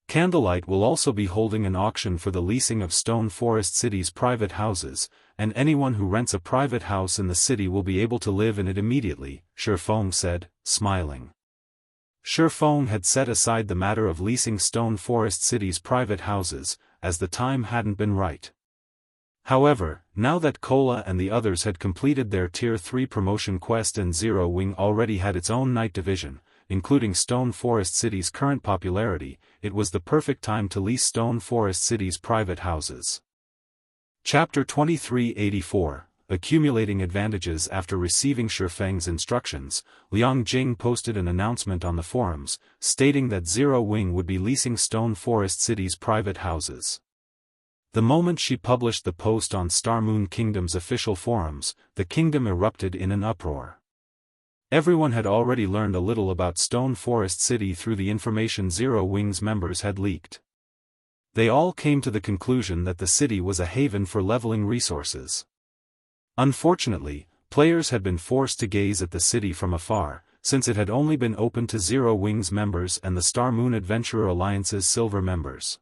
Candlelight will also be holding an auction for the leasing of Stone Forest City's private houses, and anyone who rents a private house in the city will be able to live in it immediately, Shifeng said, smiling. Shifeng had set aside the matter of leasing Stone Forest City's private houses, as the time hadn't been right. However, now that Cola and the others had completed their Tier 3 promotion quest and Zero Wing already had its own night division, including Stone Forest City's current popularity, it was the perfect time to lease Stone Forest City's private houses. Chapter 2384, Accumulating Advantages. After receiving Shifeng's instructions, Liang Jing posted an announcement on the forums, stating that Zero Wing would be leasing Stone Forest City's private houses. The moment she published the post on Star Moon Kingdom's official forums, the kingdom erupted in an uproar. Everyone had already learned a little about Stone Forest City through the information Zero Wing's members had leaked. They all came to the conclusion that the city was a haven for leveling resources. Unfortunately, players had been forced to gaze at the city from afar, since it had only been open to Zero Wing's members and the Star Moon Adventurer Alliance's silver members.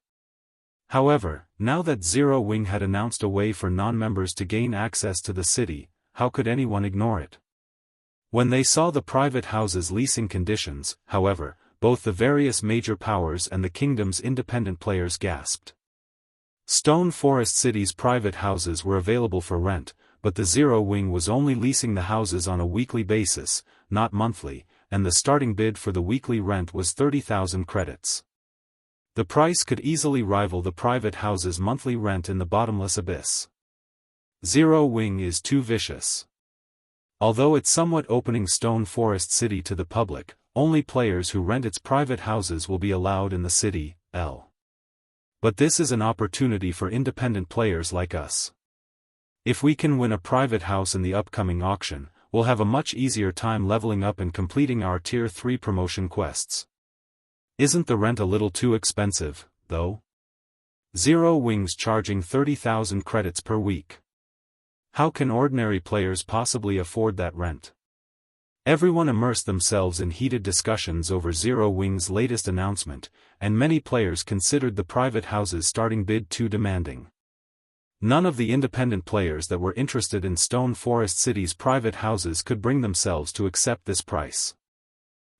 However, now that Zero Wing had announced a way for non-members to gain access to the city, how could anyone ignore it? When they saw the private houses' leasing conditions, however, both the various major powers and the kingdom's independent players gasped. Stone Forest City's private houses were available for rent, but the Zero Wing was only leasing the houses on a weekly basis, not monthly, and the starting bid for the weekly rent was 30,000 credits. The price could easily rival the private house's monthly rent in the bottomless abyss. Zero Wing is too vicious. Although it's somewhat opening Stone Forest City to the public, only players who rent its private houses will be allowed in the city, But this is an opportunity for independent players like us. If we can win a private house in the upcoming auction, we'll have a much easier time leveling up and completing our Tier 3 promotion quests. Isn't the rent a little too expensive, though? Zero Wing's charging 30,000 credits per week. How can ordinary players possibly afford that rent? Everyone immersed themselves in heated discussions over Zero Wing's latest announcement, and many players considered the private house's starting bid too demanding. None of the independent players that were interested in Stone Forest City's private houses could bring themselves to accept this price.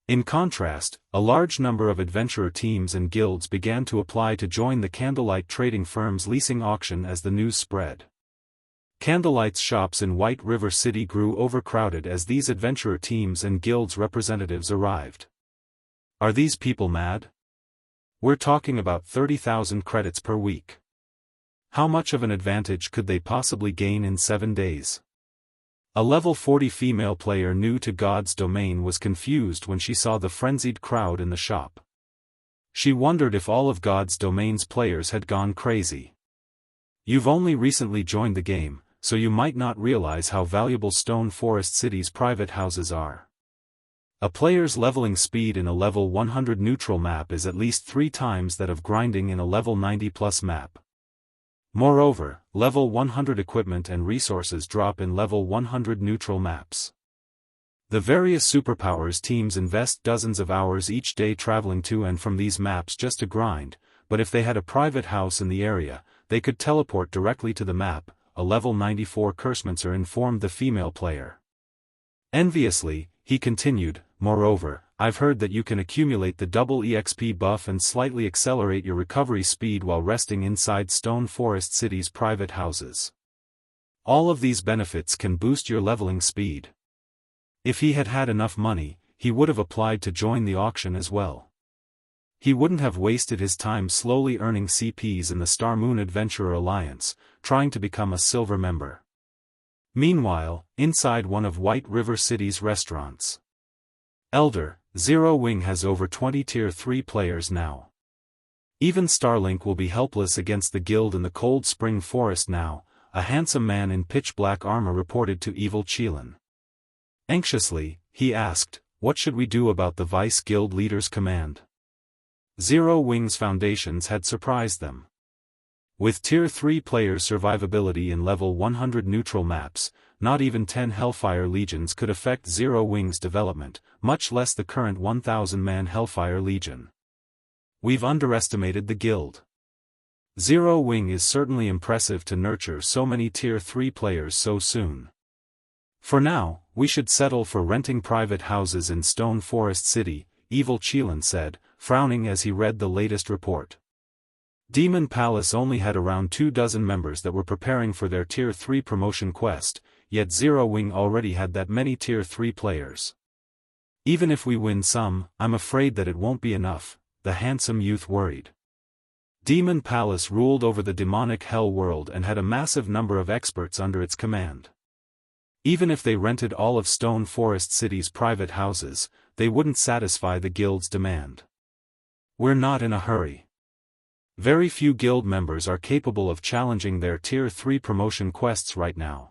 In contrast, a large number of adventurer teams and guilds began to apply to join the Candlelight trading firm's leasing auction as the news spread. Candlelight's shops in White River City grew overcrowded as these adventurer teams and guilds representatives arrived. Are these people mad? We're talking about 30,000 credits per week. How much of an advantage could they possibly gain in 7 days? A level 40 female player new to God's domain was confused when she saw the frenzied crowd in the shop. She wondered if all of God's domain's players had gone crazy. You've only recently joined the game, so you might not realize how valuable Stone Forest City's private houses are. A player's leveling speed in a level 100 neutral map is at least 3 times that of grinding in a level 90+ map. Moreover, level 100 equipment and resources drop in level 100 neutral maps. The various superpowers teams invest dozens of hours each day traveling to and from these maps just to grind, but if they had a private house in the area, they could teleport directly to the map, a level 94 Cursmancer informed the female player. Enviously, he continued, moreover, I've heard that you can accumulate the double EXP buff and slightly accelerate your recovery speed while resting inside Stone Forest City's private houses. All of these benefits can boost your leveling speed. If he had had enough money, he would have applied to join the auction as well. He wouldn't have wasted his time slowly earning CPs in the Star Moon Adventurer Alliance, trying to become a silver member. Meanwhile, inside one of White River City's restaurants. Elder, Zero Wing has over 20 Tier 3 players now. Even Starlink will be helpless against the guild in the Cold Spring Forest now, a handsome man in pitch-black armor reported to Evil Qilin. Anxiously, he asked, what should we do about the Vice Guild leader's command? Zero Wing's foundations had surprised them. With Tier 3 players' survivability in level 100 neutral maps, not even 10 Hellfire Legions could affect Zero Wing's development, much less the current 1,000-man Hellfire Legion. We've underestimated the guild. Zero Wing is certainly impressive to nurture so many Tier 3 players so soon. For now, we should settle for renting private houses in Stone Forest City, Evil Qilin said, frowning as he read the latest report. Demon Palace only had around 24 members that were preparing for their Tier 3 promotion quest, yet Zero Wing already had that many Tier 3 players. Even if we win some, I'm afraid that it won't be enough, the handsome youth worried. Demon Palace ruled over the demonic hell world and had a massive number of experts under its command. Even if they rented all of Stone Forest City's private houses, they wouldn't satisfy the guild's demand. We're not in a hurry. Very few guild members are capable of challenging their Tier 3 promotion quests right now.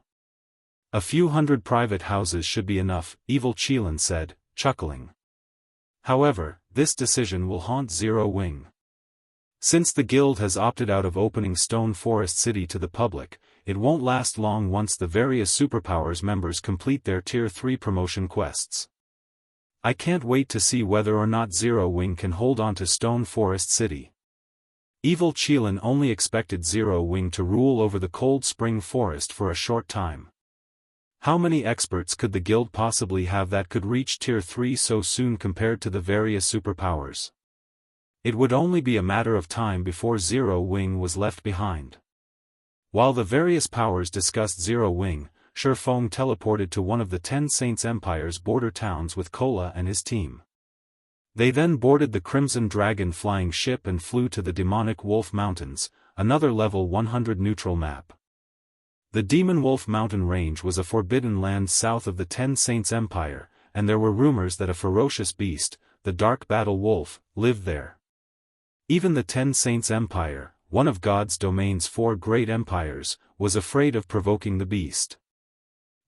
A few hundred private houses should be enough, Evil Qilin said, chuckling. However, this decision will haunt Zero Wing. Since the guild has opted out of opening Stone Forest City to the public, it won't last long once the various superpowers members complete their Tier 3 promotion quests. I can't wait to see whether or not Zero Wing can hold on to Stone Forest City. Evil Qilin only expected Zero Wing to rule over the Cold Spring Forest for a short time. How many experts could the guild possibly have that could reach Tier 3 so soon compared to the various superpowers? It would only be a matter of time before Zero Wing was left behind. While the various powers discussed Zero Wing, Shifeng teleported to one of the 10 Saints Empire's border towns with Kola and his team. They then boarded the Crimson Dragon flying ship and flew to the Demonic Wolf Mountains, another level 100 neutral map. The Demonwolf mountain range was a forbidden land south of the 10 Saints Empire, and there were rumors that a ferocious beast, the Dark Battle Wolf, lived there. Even the 10 Saints Empire, one of God's domain's 4 great empires, was afraid of provoking the beast.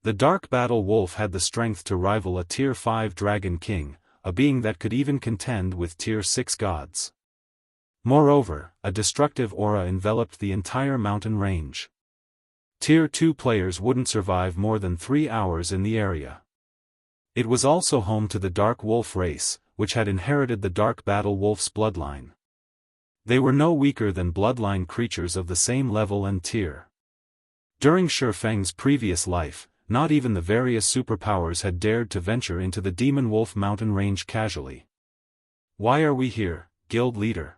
The Dark Battle Wolf had the strength to rival a Tier 5 Dragon King, a being that could even contend with Tier 6 gods. Moreover, a destructive aura enveloped the entire mountain range. Tier 2 players wouldn't survive more than 3 hours in the area. It was also home to the Dark Wolf race, which had inherited the Dark Battle Wolf's bloodline. They were no weaker than bloodline creatures of the same level and tier. During Shifeng's previous life, not even the various superpowers had dared to venture into the Demonwolf mountain range casually. Why are we here, guild leader?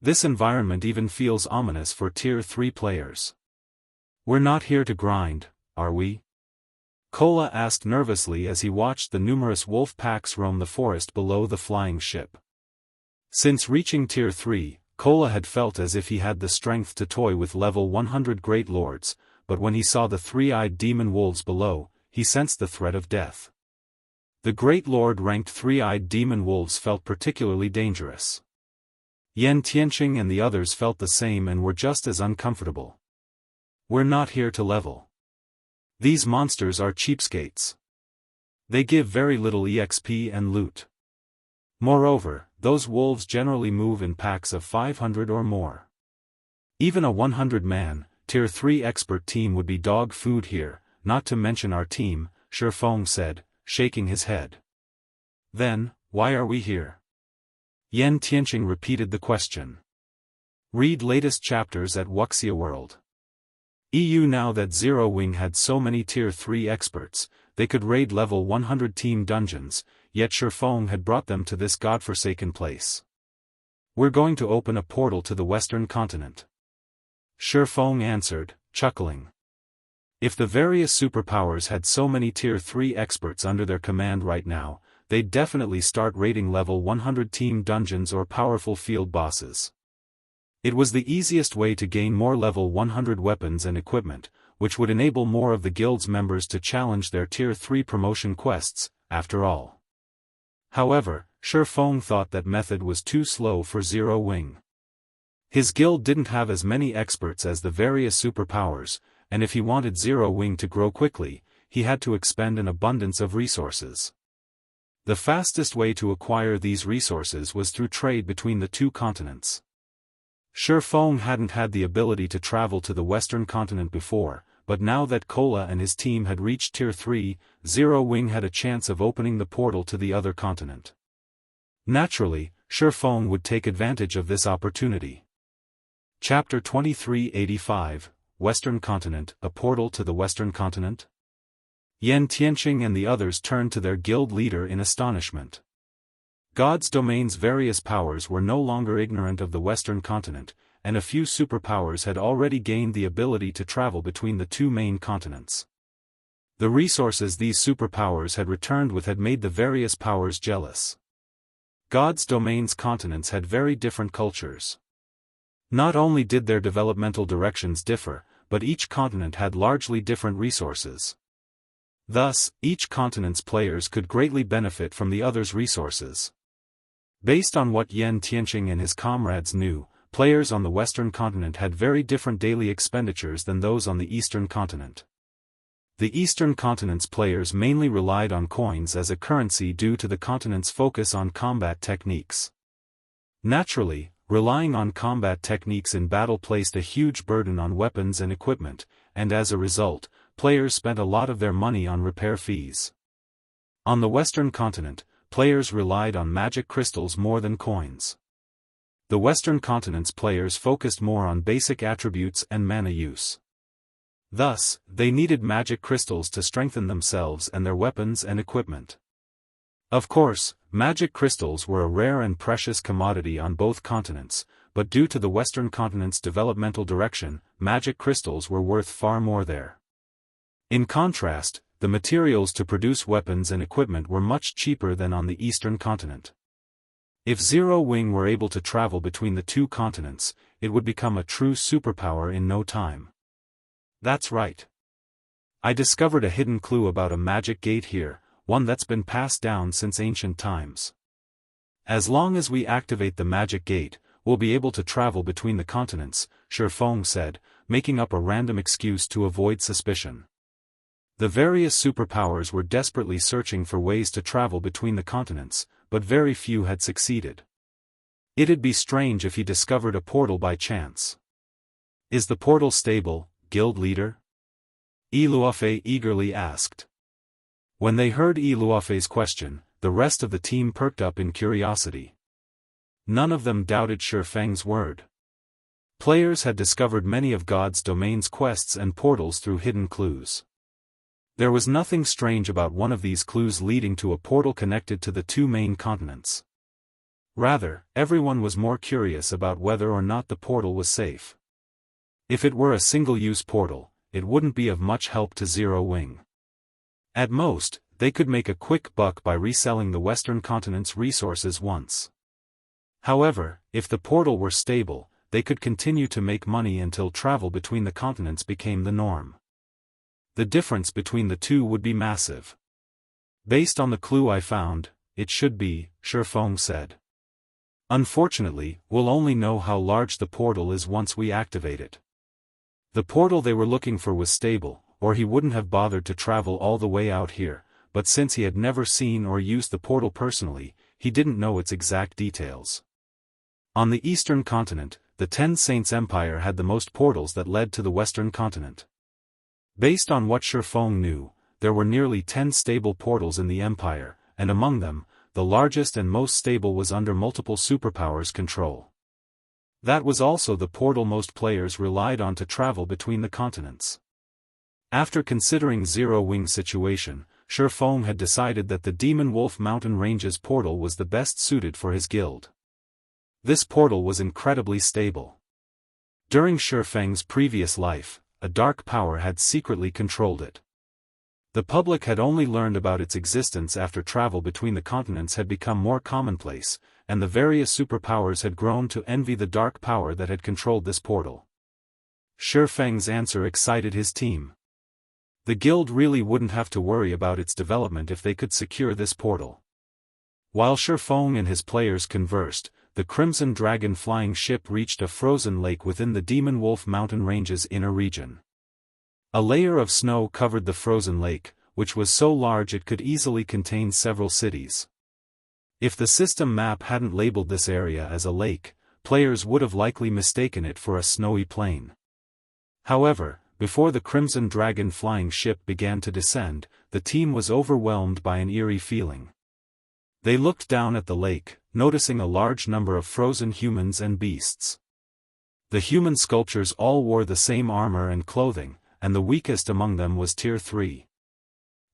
This environment even feels ominous for Tier 3 players. We're not here to grind, are we? Kola asked nervously as he watched the numerous wolf packs roam the forest below the flying ship. Since reaching Tier 3, Kola had felt as if he had the strength to toy with level 100 Great Lords, but when he saw the three-eyed demon wolves below, he sensed the threat of death. The Great Lord-ranked three-eyed demon wolves felt particularly dangerous. Xianxia and the others felt the same and were just as uncomfortable. We're not here to level. These monsters are cheapskates. They give very little EXP and loot. Moreover, those wolves generally move in packs of 500 or more. Even a 100-man, Tier 3 expert team would be dog food here, not to mention our team, Shifeng said, shaking his head. Then, why are we here? Xianxia repeated the question. Read latest chapters at Wuxia World. Now that Zero Wing had so many Tier 3 experts, they could raid level 100 team dungeons, yet Shifeng had brought them to this godforsaken place. We're going to open a portal to the western continent. Shifeng answered, chuckling. If the various superpowers had so many Tier 3 experts under their command right now, they'd definitely start raiding level 100 team dungeons or powerful field bosses. It was the easiest way to gain more level 100 weapons and equipment, which would enable more of the guild's members to challenge their Tier 3 promotion quests, after all. However, Shifeng thought that method was too slow for Zero Wing. His guild didn't have as many experts as the various superpowers, and if he wanted Zero Wing to grow quickly, he had to expend an abundance of resources. The fastest way to acquire these resources was through trade between the two continents. Shifeng hadn't had the ability to travel to the western continent before, but now that Kola and his team had reached Tier 3, Zero Wing had a chance of opening the portal to the other continent. Naturally, Shifeng would take advantage of this opportunity. Chapter 2385, Western Continent, a portal to the Western Continent? Xianxia and the others turned to their guild leader in astonishment. God's domain's various powers were no longer ignorant of the Western Continent, and a few superpowers had already gained the ability to travel between the two main continents. The resources these superpowers had returned with had made the various powers jealous. God's domain's continents had very different cultures. Not only did their developmental directions differ, but each continent had largely different resources. Thus, each continent's players could greatly benefit from the other's resources. Based on what Xianxia and his comrades knew, players on the Western continent had very different daily expenditures than those on the Eastern continent. The Eastern continent's players mainly relied on coins as a currency due to the continent's focus on combat techniques. Naturally, relying on combat techniques in battle placed a huge burden on weapons and equipment, and as a result, players spent a lot of their money on repair fees. On the Western continent, players relied on magic crystals more than coins. The Western continent's players focused more on basic attributes and mana use. Thus, they needed magic crystals to strengthen themselves and their weapons and equipment. Of course, magic crystals were a rare and precious commodity on both continents, but due to the Western continent's developmental direction, magic crystals were worth far more there. In contrast, the materials to produce weapons and equipment were much cheaper than on the Eastern continent. If Zero Wing were able to travel between the two continents, it would become a true superpower in no time. That's right. I discovered a hidden clue about a magic gate here, one that's been passed down since ancient times. As long as we activate the magic gate, we'll be able to travel between the continents, Shifeng said, making up a random excuse to avoid suspicion. The various superpowers were desperately searching for ways to travel between the continents, but very few had succeeded. It'd be strange if he discovered a portal by chance. Is the portal stable, guild leader? Iluofe eagerly asked. When they heard Iluofe's question, the rest of the team perked up in curiosity. None of them doubted Shifeng's word. Players had discovered many of God's domain's quests and portals through hidden clues. There was nothing strange about one of these clues leading to a portal connected to the two main continents. Rather, everyone was more curious about whether or not the portal was safe. If it were a single-use portal, it wouldn't be of much help to Zero Wing. At most, they could make a quick buck by reselling the Western continent's resources once. However, if the portal were stable, they could continue to make money until travel between the continents became the norm. The difference between the two would be massive. Based on the clue I found, it should be, Shifeng said. Unfortunately, we'll only know how large the portal is once we activate it. The portal they were looking for was stable, or he wouldn't have bothered to travel all the way out here, but since he had never seen or used the portal personally, he didn't know its exact details. On the eastern continent, the Ten Saints Empire had the most portals that led to the western continent. Based on what Shifeng knew, there were nearly 10 stable portals in the empire, and among them, the largest and most stable was under multiple superpowers' control. That was also the portal most players relied on to travel between the continents. After considering Zero Wing's situation, Shifeng had decided that the Demonwolf Mountain Ranges portal was the best suited for his guild. This portal was incredibly stable. During Shifeng's previous life, a dark power had secretly controlled it. The public had only learned about its existence after travel between the continents had become more commonplace, and the various superpowers had grown to envy the dark power that had controlled this portal. Shifeng's answer excited his team. The guild really wouldn't have to worry about its development if they could secure this portal. While Shifeng and his players conversed, the Crimson Dragon flying ship reached a frozen lake within the Demonwolf Mountain Range's inner region. A layer of snow covered the frozen lake, which was so large it could easily contain several cities. If the system map hadn't labeled this area as a lake, players would have likely mistaken it for a snowy plain. However, before the Crimson Dragon flying ship began to descend, the team was overwhelmed by an eerie feeling. They looked down at the lake, noticing a large number of frozen humans and beasts. The human sculptures all wore the same armor and clothing, and the weakest among them was Tier 3.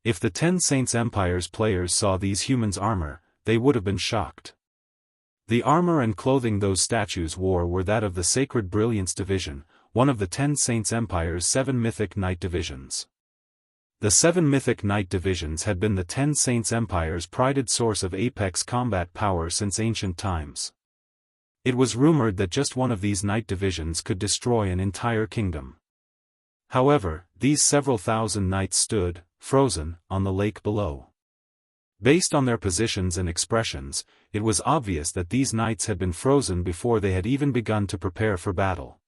If the Ten Saints Empire's players saw these humans' armor, they would have been shocked. The armor and clothing those statues wore were that of the Sacred Brilliance Division, one of the Ten Saints Empire's 7 Mythic Knight divisions. The 7 Mythic Knight divisions had been the Ten Saints Empire's prided source of apex combat power since ancient times. It was rumored that just one of these knight divisions could destroy an entire kingdom. However, these several thousand knights stood, frozen, on the lake below. Based on their positions and expressions, it was obvious that these knights had been frozen before they had even begun to prepare for battle.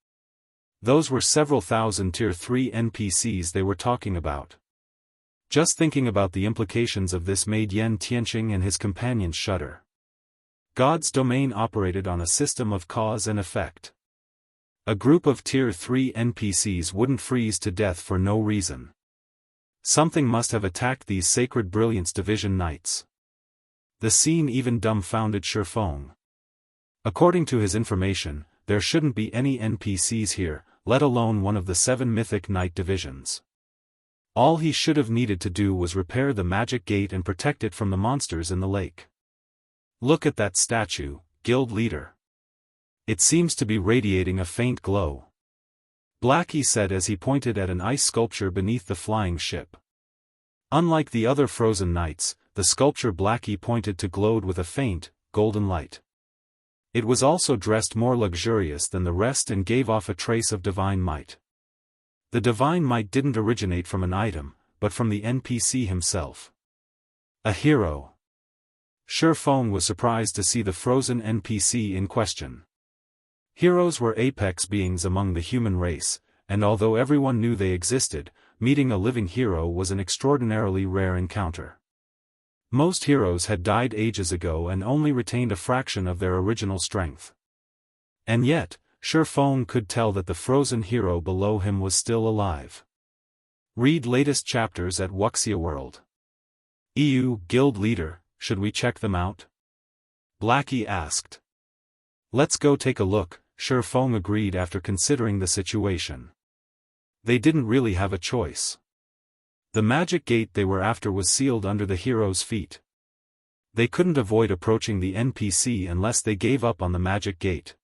Those were several thousand Tier 3 NPCs they were talking about. Just thinking about the implications of this made Yen Tianqing and his companions shudder. God's domain operated on a system of cause and effect. A group of Tier 3 NPCs wouldn't freeze to death for no reason. Something must have attacked these Sacred Brilliance Division knights. The scene even dumbfounded Shifeng. According to his information, there shouldn't be any NPCs here, let alone one of the 7 Mythic Knight divisions. All he should have needed to do was repair the magic gate and protect it from the monsters in the lake. Look at that statue, guild leader. It seems to be radiating a faint glow. Blackie said as he pointed at an ice sculpture beneath the flying ship. Unlike the other frozen knights, the sculpture Blackie pointed to glowed with a faint, golden light. It was also dressed more luxurious than the rest and gave off a trace of divine might. The divine might didn't originate from an item, but from the NPC himself. A hero. Shifeng was surprised to see the frozen NPC in question. Heroes were apex beings among the human race, and although everyone knew they existed, meeting a living hero was an extraordinarily rare encounter. Most heroes had died ages ago and only retained a fraction of their original strength. And yet, Shifeng could tell that the frozen hero below him was still alive. Read latest chapters at Wuxia World. EU Guild Leader, should we check them out? Blackie asked. Let's go take a look, Shifeng agreed after considering the situation. They didn't really have a choice. The magic gate they were after was sealed under the hero's feet. They couldn't avoid approaching the NPC unless they gave up on the magic gate.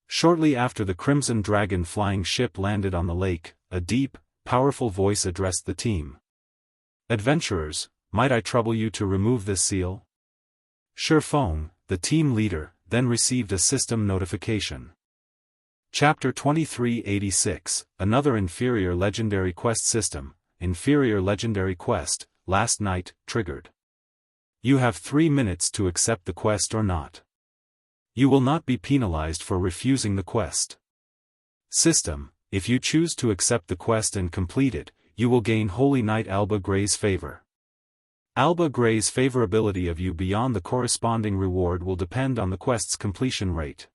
Shortly after the Crimson Dragon flying ship landed on the lake, a deep, powerful voice addressed the team. "Adventurers, might I trouble you to remove this seal?" Shifeng, the team leader, then received a system notification. Chapter 2386, Another Inferior Legendary Quest System, Inferior Legendary Quest, Last Night, triggered. You have 3 minutes to accept the quest or not. You will not be penalized for refusing the quest. System: if you choose to accept the quest and complete it, you will gain Holy Knight Alba Gray's favor. Alba Gray's favorability of you beyond the corresponding reward will depend on the quest's completion rate.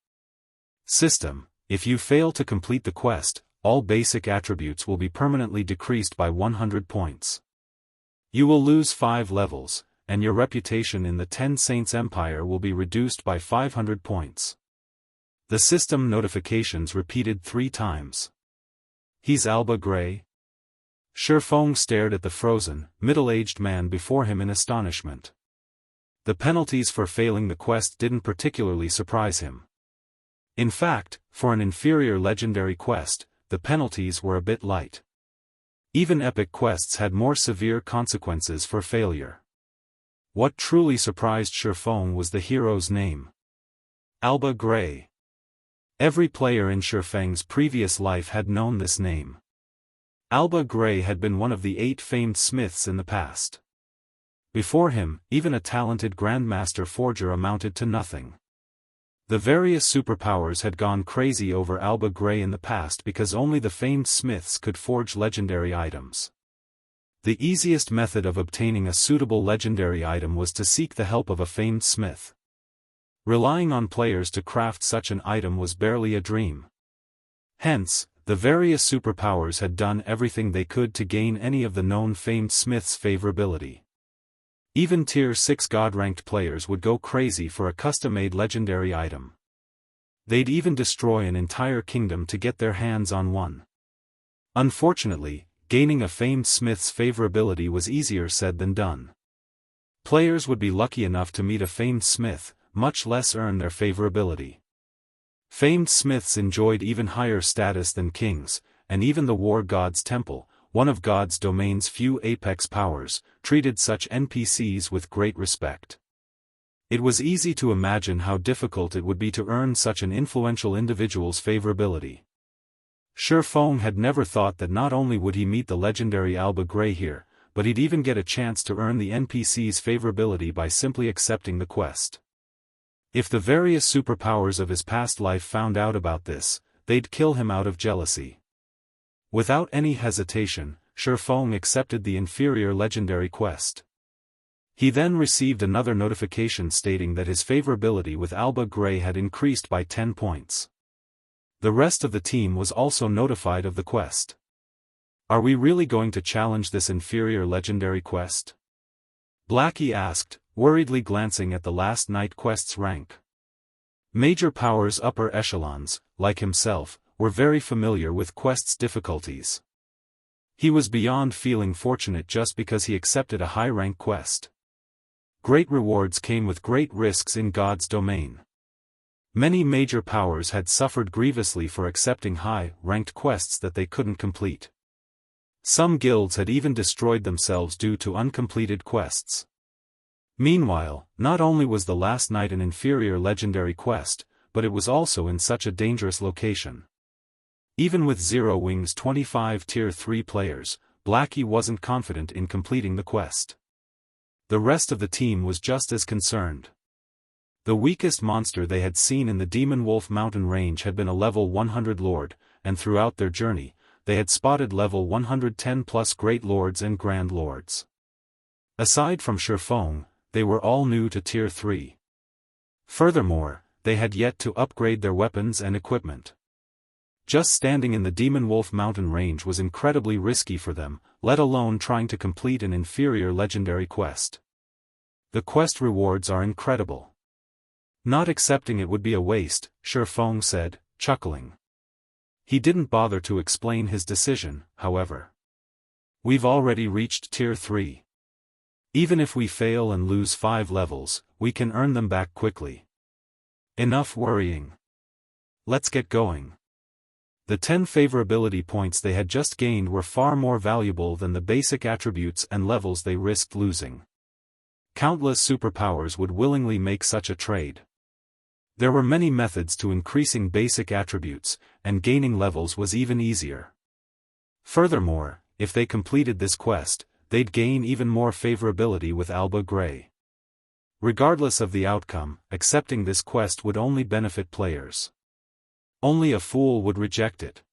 System: if you fail to complete the quest, all basic attributes will be permanently decreased by 100 points. You will lose 5 levels, and your reputation in the 10 Saints Empire will be reduced by 500 points. The system notifications repeated 3 times. He's Alba Gray? Shifeng stared at the frozen, middle-aged man before him in astonishment. The penalties for failing the quest didn't particularly surprise him. In fact, for an inferior legendary quest, the penalties were a bit light. Even epic quests had more severe consequences for failure. What truly surprised Shifeng was the hero's name. Alba Gray. Every player in Shifeng's previous life had known this name. Alba Gray had been one of the 8 famed smiths in the past. Before him, even a talented Grandmaster Forger amounted to nothing. The various superpowers had gone crazy over Alba Gray in the past because only the famed smiths could forge legendary items. The easiest method of obtaining a suitable legendary item was to seek the help of a famed smith. Relying on players to craft such an item was barely a dream. Hence, the various superpowers had done everything they could to gain any of the known famed smiths' favorability. Even Tier 6 God-ranked players would go crazy for a custom-made legendary item. They'd even destroy an entire kingdom to get their hands on one. Unfortunately, gaining a famed smith's favorability was easier said than done. Players would be lucky enough to meet a famed smith, much less earn their favorability. Famed smiths enjoyed even higher status than kings, and even the War God's Temple, one of God's domain's few apex powers, treated such NPCs with great respect. It was easy to imagine how difficult it would be to earn such an influential individual's favorability. Shifeng had never thought that not only would he meet the legendary Alba Gray here, but he'd even get a chance to earn the NPC's favorability by simply accepting the quest. If the various superpowers of his past life found out about this, they'd kill him out of jealousy. Without any hesitation, Shifeng accepted the inferior legendary quest. He then received another notification stating that his favorability with Alba Gray had increased by 10 points. The rest of the team was also notified of the quest. Are we really going to challenge this inferior legendary quest? Blackie asked, worriedly glancing at the last night quest's rank. Major powers upper echelons, like himself, were very familiar with quest's difficulties. He was beyond feeling fortunate just because he accepted a high-rank quest. Great rewards came with great risks in God's domain. Many major powers had suffered grievously for accepting high-ranked quests that they couldn't complete. Some guilds had even destroyed themselves due to uncompleted quests. Meanwhile, not only was the last night an inferior legendary quest, but it was also in such a dangerous location. Even with Zero Wing's 25 Tier 3 players, Blackie wasn't confident in completing the quest. The rest of the team was just as concerned. The weakest monster they had seen in the Demonwolf mountain range had been a level 100 lord, and throughout their journey, they had spotted level 110 plus great lords and grand lords. Aside from Shifeng, they were all new to Tier 3. Furthermore, they had yet to upgrade their weapons and equipment. Just standing in the Demonwolf mountain range was incredibly risky for them, let alone trying to complete an inferior legendary quest. The quest rewards are incredible. Not accepting it would be a waste, Shifeng said, chuckling. He didn't bother to explain his decision, however. We've already reached Tier 3. Even if we fail and lose 5 levels, we can earn them back quickly. Enough worrying. Let's get going. The 10 favorability points they had just gained were far more valuable than the basic attributes and levels they risked losing. Countless superpowers would willingly make such a trade. There were many methods to increasing basic attributes, and gaining levels was even easier. Furthermore, if they completed this quest, they'd gain even more favorability with Alba Grey. Regardless of the outcome, accepting this quest would only benefit players. Only a fool would reject it.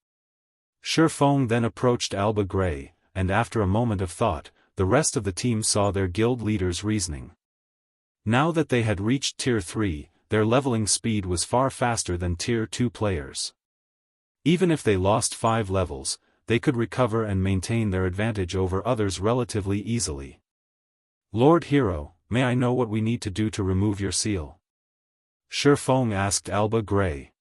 Shifeng then approached Alba Grey, and after a moment of thought, the rest of the team saw their guild leader's reasoning. Now that they had reached Tier 3, their leveling speed was far faster than Tier 2 players. Even if they lost 5 levels, they could recover and maintain their advantage over others relatively easily. Lord Hero, may I know what we need to do to remove your seal? Shifeng asked Alba Grey.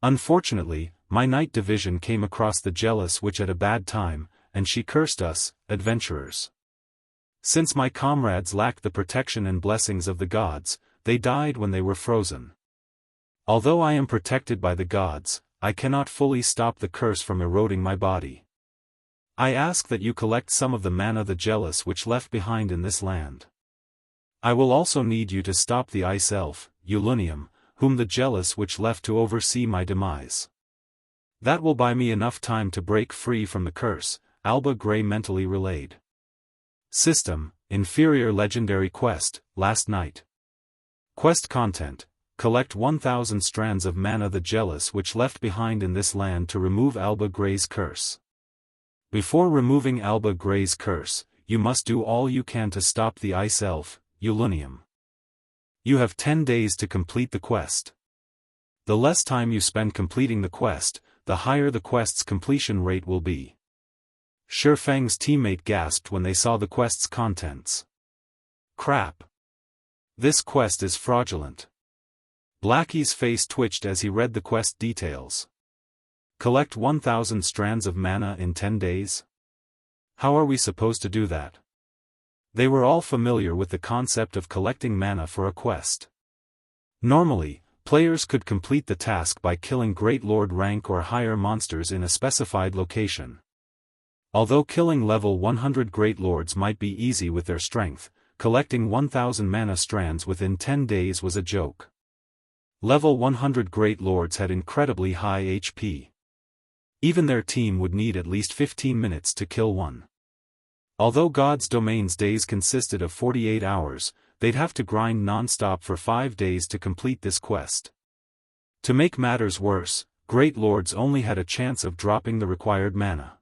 Unfortunately, my night division came across the Jealous Witch at a bad time, and she cursed us, adventurers. Since my comrades lacked the protection and blessings of the gods, they died when they were frozen. Although I am protected by the gods, I cannot fully stop the curse from eroding my body. I ask that you collect some of the mana the Jealous Witch left behind in this land. I will also need you to stop the Ice Elf, Ulunium, whom the Jealous Witch left to oversee my demise. That will buy me enough time to break free from the curse, Alba Grey mentally relayed. System, Inferior Legendary Quest, Last Night. Quest Content, collect 1000 strands of mana the Jealous Witch left behind in this land to remove Alba Grey's curse. Before removing Alba Grey's curse, you must do all you can to stop the Ice Elf, Ulunium. You have 10 days to complete the quest. The less time you spend completing the quest, the higher the quest's completion rate will be. Shifeng's teammate gasped when they saw the quest's contents. Crap. This quest is fraudulent. Blackie's face twitched as he read the quest details. Collect 1000 strands of mana in 10 days? How are we supposed to do that? They were all familiar with the concept of collecting mana for a quest. Normally, players could complete the task by killing Great Lord rank or higher monsters in a specified location. Although killing level 100 Great Lords might be easy with their strength, collecting 1000 mana strands within 10 days was a joke. Level 100 Great Lords had incredibly high HP. Even their team would need at least 15 minutes to kill one. Although God's Domain's days consisted of 48 hours, they'd have to grind non-stop for 5 days to complete this quest. To make matters worse, Great Lords only had a chance of dropping the required mana.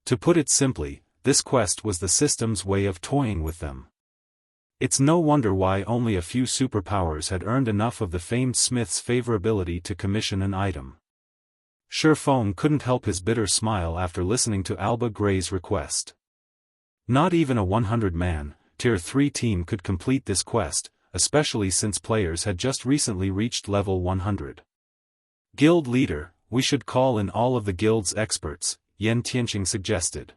To put it simply, this quest was the system's way of toying with them. It's no wonder why only a few superpowers had earned enough of the famed smith's favorability to commission an item. Shifeng couldn't help his bitter smile after listening to Alba Grey's request. Not even a 100-man, Tier 3 team could complete this quest, especially since players had just recently reached level 100. Guild leader, we should call in all of the guild's experts, Xianxia suggested.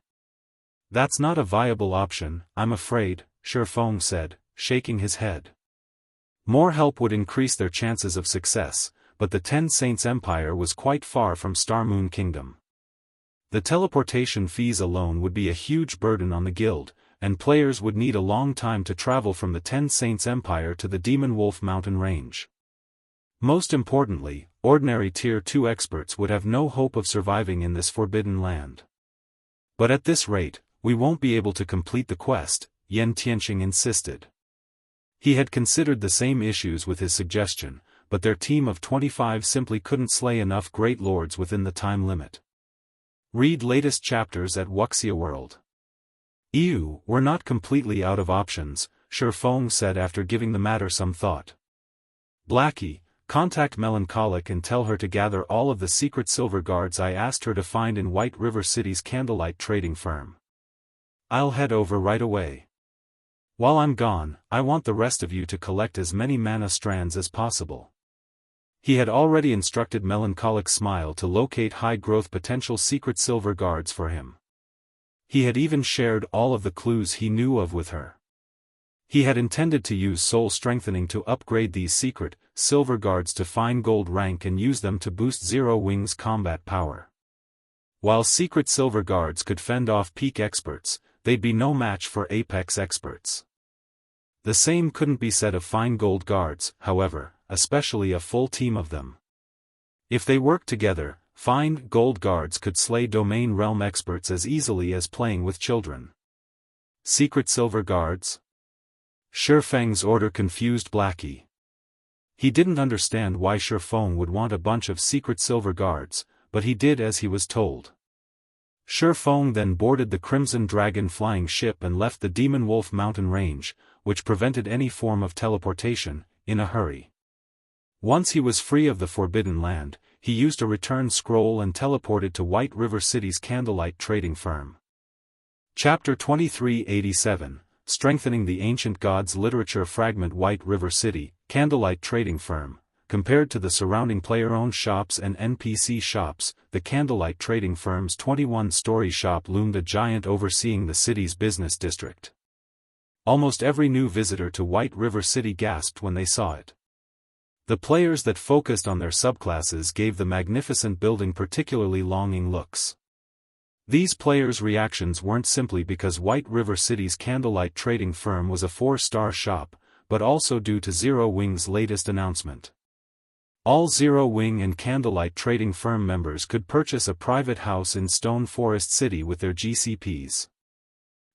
That's not a viable option, I'm afraid, Shifeng said, shaking his head. More help would increase their chances of success, but the Ten Saints Empire was quite far from Starmoon Kingdom. The teleportation fees alone would be a huge burden on the guild, and players would need a long time to travel from the Ten Saints Empire to the Demonwolf mountain range. Most importantly, ordinary Tier 2 experts would have no hope of surviving in this forbidden land. But at this rate, we won't be able to complete the quest, Xianxia insisted. He had considered the same issues with his suggestion, but their team of 25 simply couldn't slay enough Great Lords within the time limit. Read latest chapters at Wuxia World. We're not completely out of options, Shifeng said after giving the matter some thought. Blackie, contact Melancholic and tell her to gather all of the secret silver guards I asked her to find in White River City's Candlelight trading firm. I'll head over right away. While I'm gone, I want the rest of you to collect as many mana strands as possible. He had already instructed Melancholic Smile to locate high-growth potential secret silver guards for him. He had even shared all of the clues he knew of with her. He had intended to use soul strengthening to upgrade these secret, silver guards to fine gold rank and use them to boost Zero Wing's combat power. While secret silver guards could fend off peak experts, they'd be no match for apex experts. The same couldn't be said of fine gold guards, however, especially a full team of them. If they worked together, fine gold guards could slay domain realm experts as easily as playing with children. Secret silver guards? Shifeng's order confused Blackie. He didn't understand why Shifeng would want a bunch of secret silver guards, but he did as he was told. Shifeng then boarded the Crimson Dragon flying ship and left the Demonwolf mountain range, which prevented any form of teleportation, in a hurry. Once he was free of the Forbidden Land, he used a return scroll and teleported to White River City's Candlelight trading firm. Chapter 2387, Strengthening the Ancient Gods Literature. Fragment. White River City, Candlelight trading firm. Compared to the surrounding player-owned shops and NPC shops, the Candlelight trading firm's 21-story shop loomed a giant overseeing the city's business district. Almost every new visitor to White River City gasped when they saw it. The players that focused on their subclasses gave the magnificent building particularly longing looks. These players' reactions weren't simply because White River City's Candlelight trading firm was a 4-star shop, but also due to Zero Wing's latest announcement. All Zero Wing and Candlelight trading firm members could purchase a private house in Stone Forest City with their GCPs.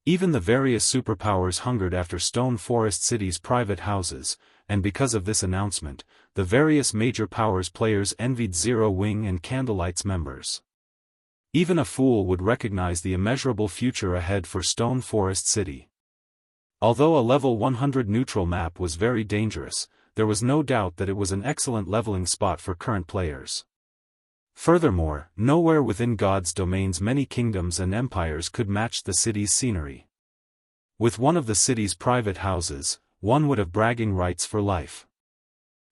Even the various superpowers hungered after Stone Forest City's private houses, and because of this announcement, the various major powers players envied Zero Wing and Candlelight's members. Even a fool would recognize the immeasurable future ahead for Stone Forest City. Although a level 100 neutral map was very dangerous, there was no doubt that it was an excellent leveling spot for current players. Furthermore, nowhere within God's domains many kingdoms and empires could match the city's scenery. With one of the city's private houses, one would have bragging rights for life.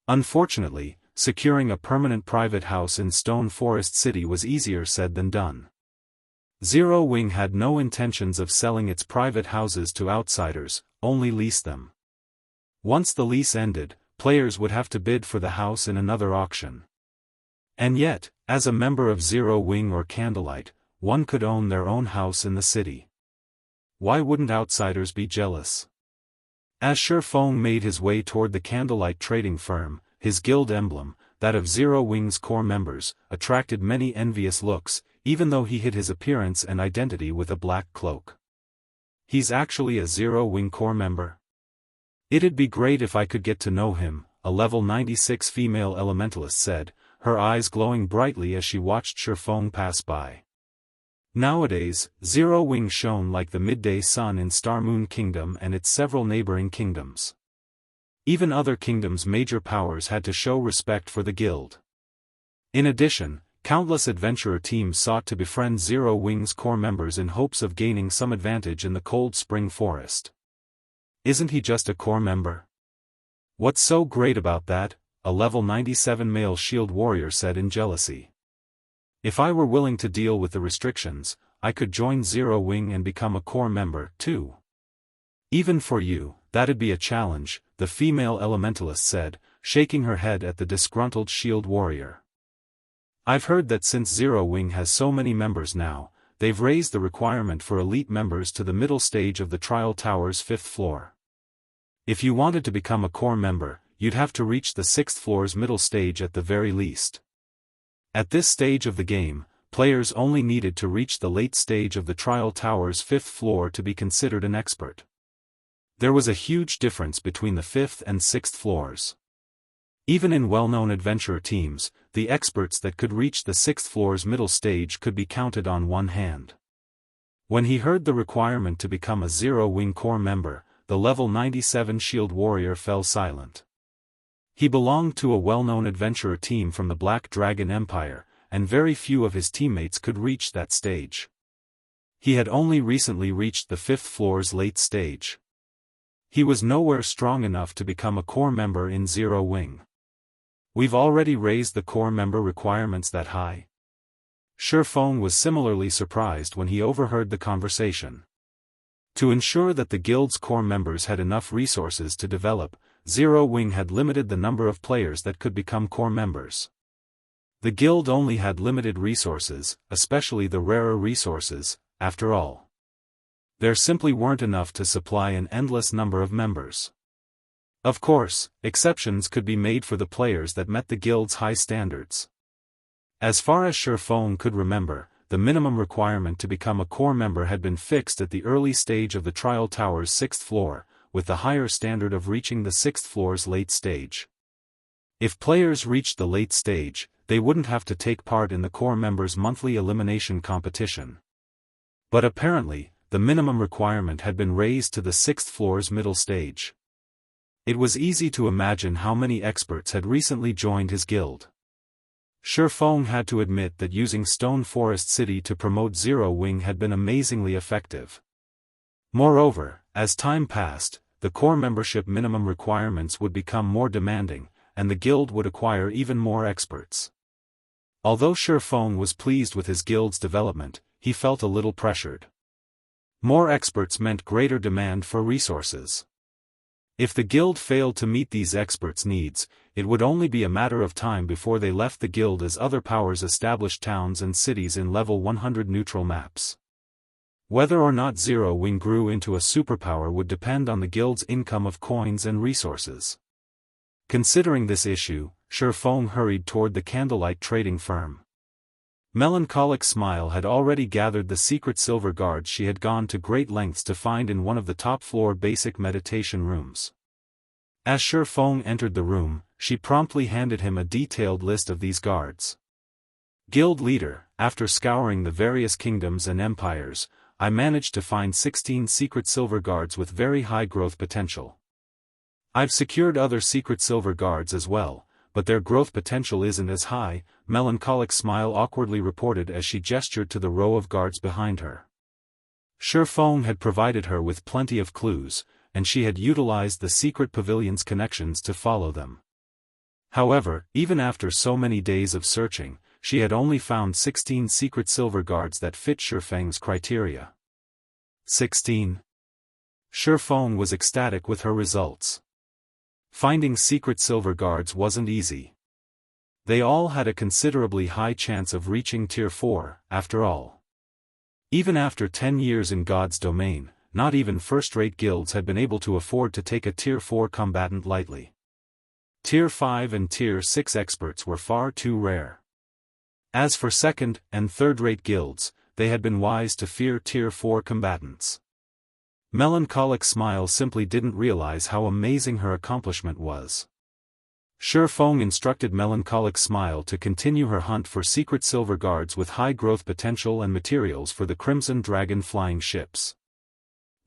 Unfortunately, securing a permanent private house in Stone Forest City was easier said than done. Zero Wing had no intentions of selling its private houses to outsiders, only lease them. Once the lease ended, players would have to bid for the house in another auction. And yet, as a member of Zero Wing or Candlelight, one could own their own house in the city. Why wouldn't outsiders be jealous? As Shifeng made his way toward the Candlelight trading firm, his guild emblem, that of Zero Wing's core members, attracted many envious looks, even though he hid his appearance and identity with a black cloak. He's actually a Zero Wing core member? It'd be great if I could get to know him, a level 96 female elementalist said, her eyes glowing brightly as she watched Shifeng pass by. Nowadays, Zero Wing shone like the midday sun in Star Moon Kingdom and its several neighboring kingdoms. Even other kingdoms' major powers had to show respect for the guild. In addition, countless adventurer teams sought to befriend Zero Wing's core members in hopes of gaining some advantage in the Cold Spring Forest. Isn't he just a core member? What's so great about that? A level 97 male shield warrior said in jealousy. If I were willing to deal with the restrictions, I could join Zero Wing and become a core member, too. Even for you, that'd be a challenge, the female elementalist said, shaking her head at the disgruntled shield warrior. I've heard that since Zero Wing has so many members now, they've raised the requirement for elite members to the middle stage of the Trial Tower's 5th floor. If you wanted to become a core member, you'd have to reach the 6th floor's middle stage at the very least. At this stage of the game, players only needed to reach the late stage of the Trial Tower's 5th floor to be considered an expert. There was a huge difference between the 5th and 6th floors. Even in well-known adventurer teams, the experts that could reach the 6th floor's middle stage could be counted on one hand. When he heard the requirement to become a Zero Wing core member, the level 97 shield warrior fell silent. He belonged to a well-known adventurer team from the Black Dragon Empire, and very few of his teammates could reach that stage. He had only recently reached the 5th floor's late stage. He was nowhere strong enough to become a core member in Zero Wing. We've already raised the core member requirements that high? Feng was similarly surprised when he overheard the conversation. To ensure that the guild's core members had enough resources to develop, Zero Wing had limited the number of players that could become core members. The guild only had limited resources, especially the rarer resources, after all. There simply weren't enough to supply an endless number of members. Of course, exceptions could be made for the players that met the guild's high standards. As far as Feng could remember, the minimum requirement to become a core member had been fixed at the early stage of the Trial Tower's 6th floor, with the higher standard of reaching the 6th floor's late stage. If players reached the late stage, they wouldn't have to take part in the core members' monthly elimination competition. But apparently, the minimum requirement had been raised to the 6th floor's middle stage. It was easy to imagine how many experts had recently joined his guild. Feng had to admit that using Stone Forest City to promote Zero Wing had been amazingly effective. Moreover, as time passed, the core membership minimum requirements would become more demanding, and the guild would acquire even more experts. Although Feng was pleased with his guild's development, he felt a little pressured. More experts meant greater demand for resources. If the guild failed to meet these experts' needs, it would only be a matter of time before they left the guild as other powers established towns and cities in level 100 neutral maps. Whether or not Zero Wing grew into a superpower would depend on the guild's income of coins and resources. Considering this issue, Feng hurried toward the Candlelight trading firm. Melancholic Smile had already gathered the secret silver guards she had gone to great lengths to find in one of the top-floor basic meditation rooms. As Feng entered the room, she promptly handed him a detailed list of these guards. Guild leader, after scouring the various kingdoms and empires, I managed to find 16 secret silver guards with very high growth potential. I've secured other secret silver guards as well, but their growth potential isn't as high, Melancholic Smile awkwardly reported as she gestured to the row of guards behind her. Feng had provided her with plenty of clues, and she had utilized the secret pavilion's connections to follow them. However, even after so many days of searching, she had only found 16 secret silver guards that fit Feng's criteria. 16. Feng was ecstatic with her results. Finding secret silver guards wasn't easy. They all had a considerably high chance of reaching Tier 4, after all. Even after 10 years in God's domain, not even first-rate guilds had been able to afford to take a Tier 4 combatant lightly. Tier 5 and Tier 6 experts were far too rare. As for second- and third-rate guilds, they had been wise to fear Tier 4 combatants. Melancholic Smile simply didn't realize how amazing her accomplishment was. Feng instructed Melancholic Smile to continue her hunt for secret silver guards with high growth potential and materials for the Crimson Dragon flying ships.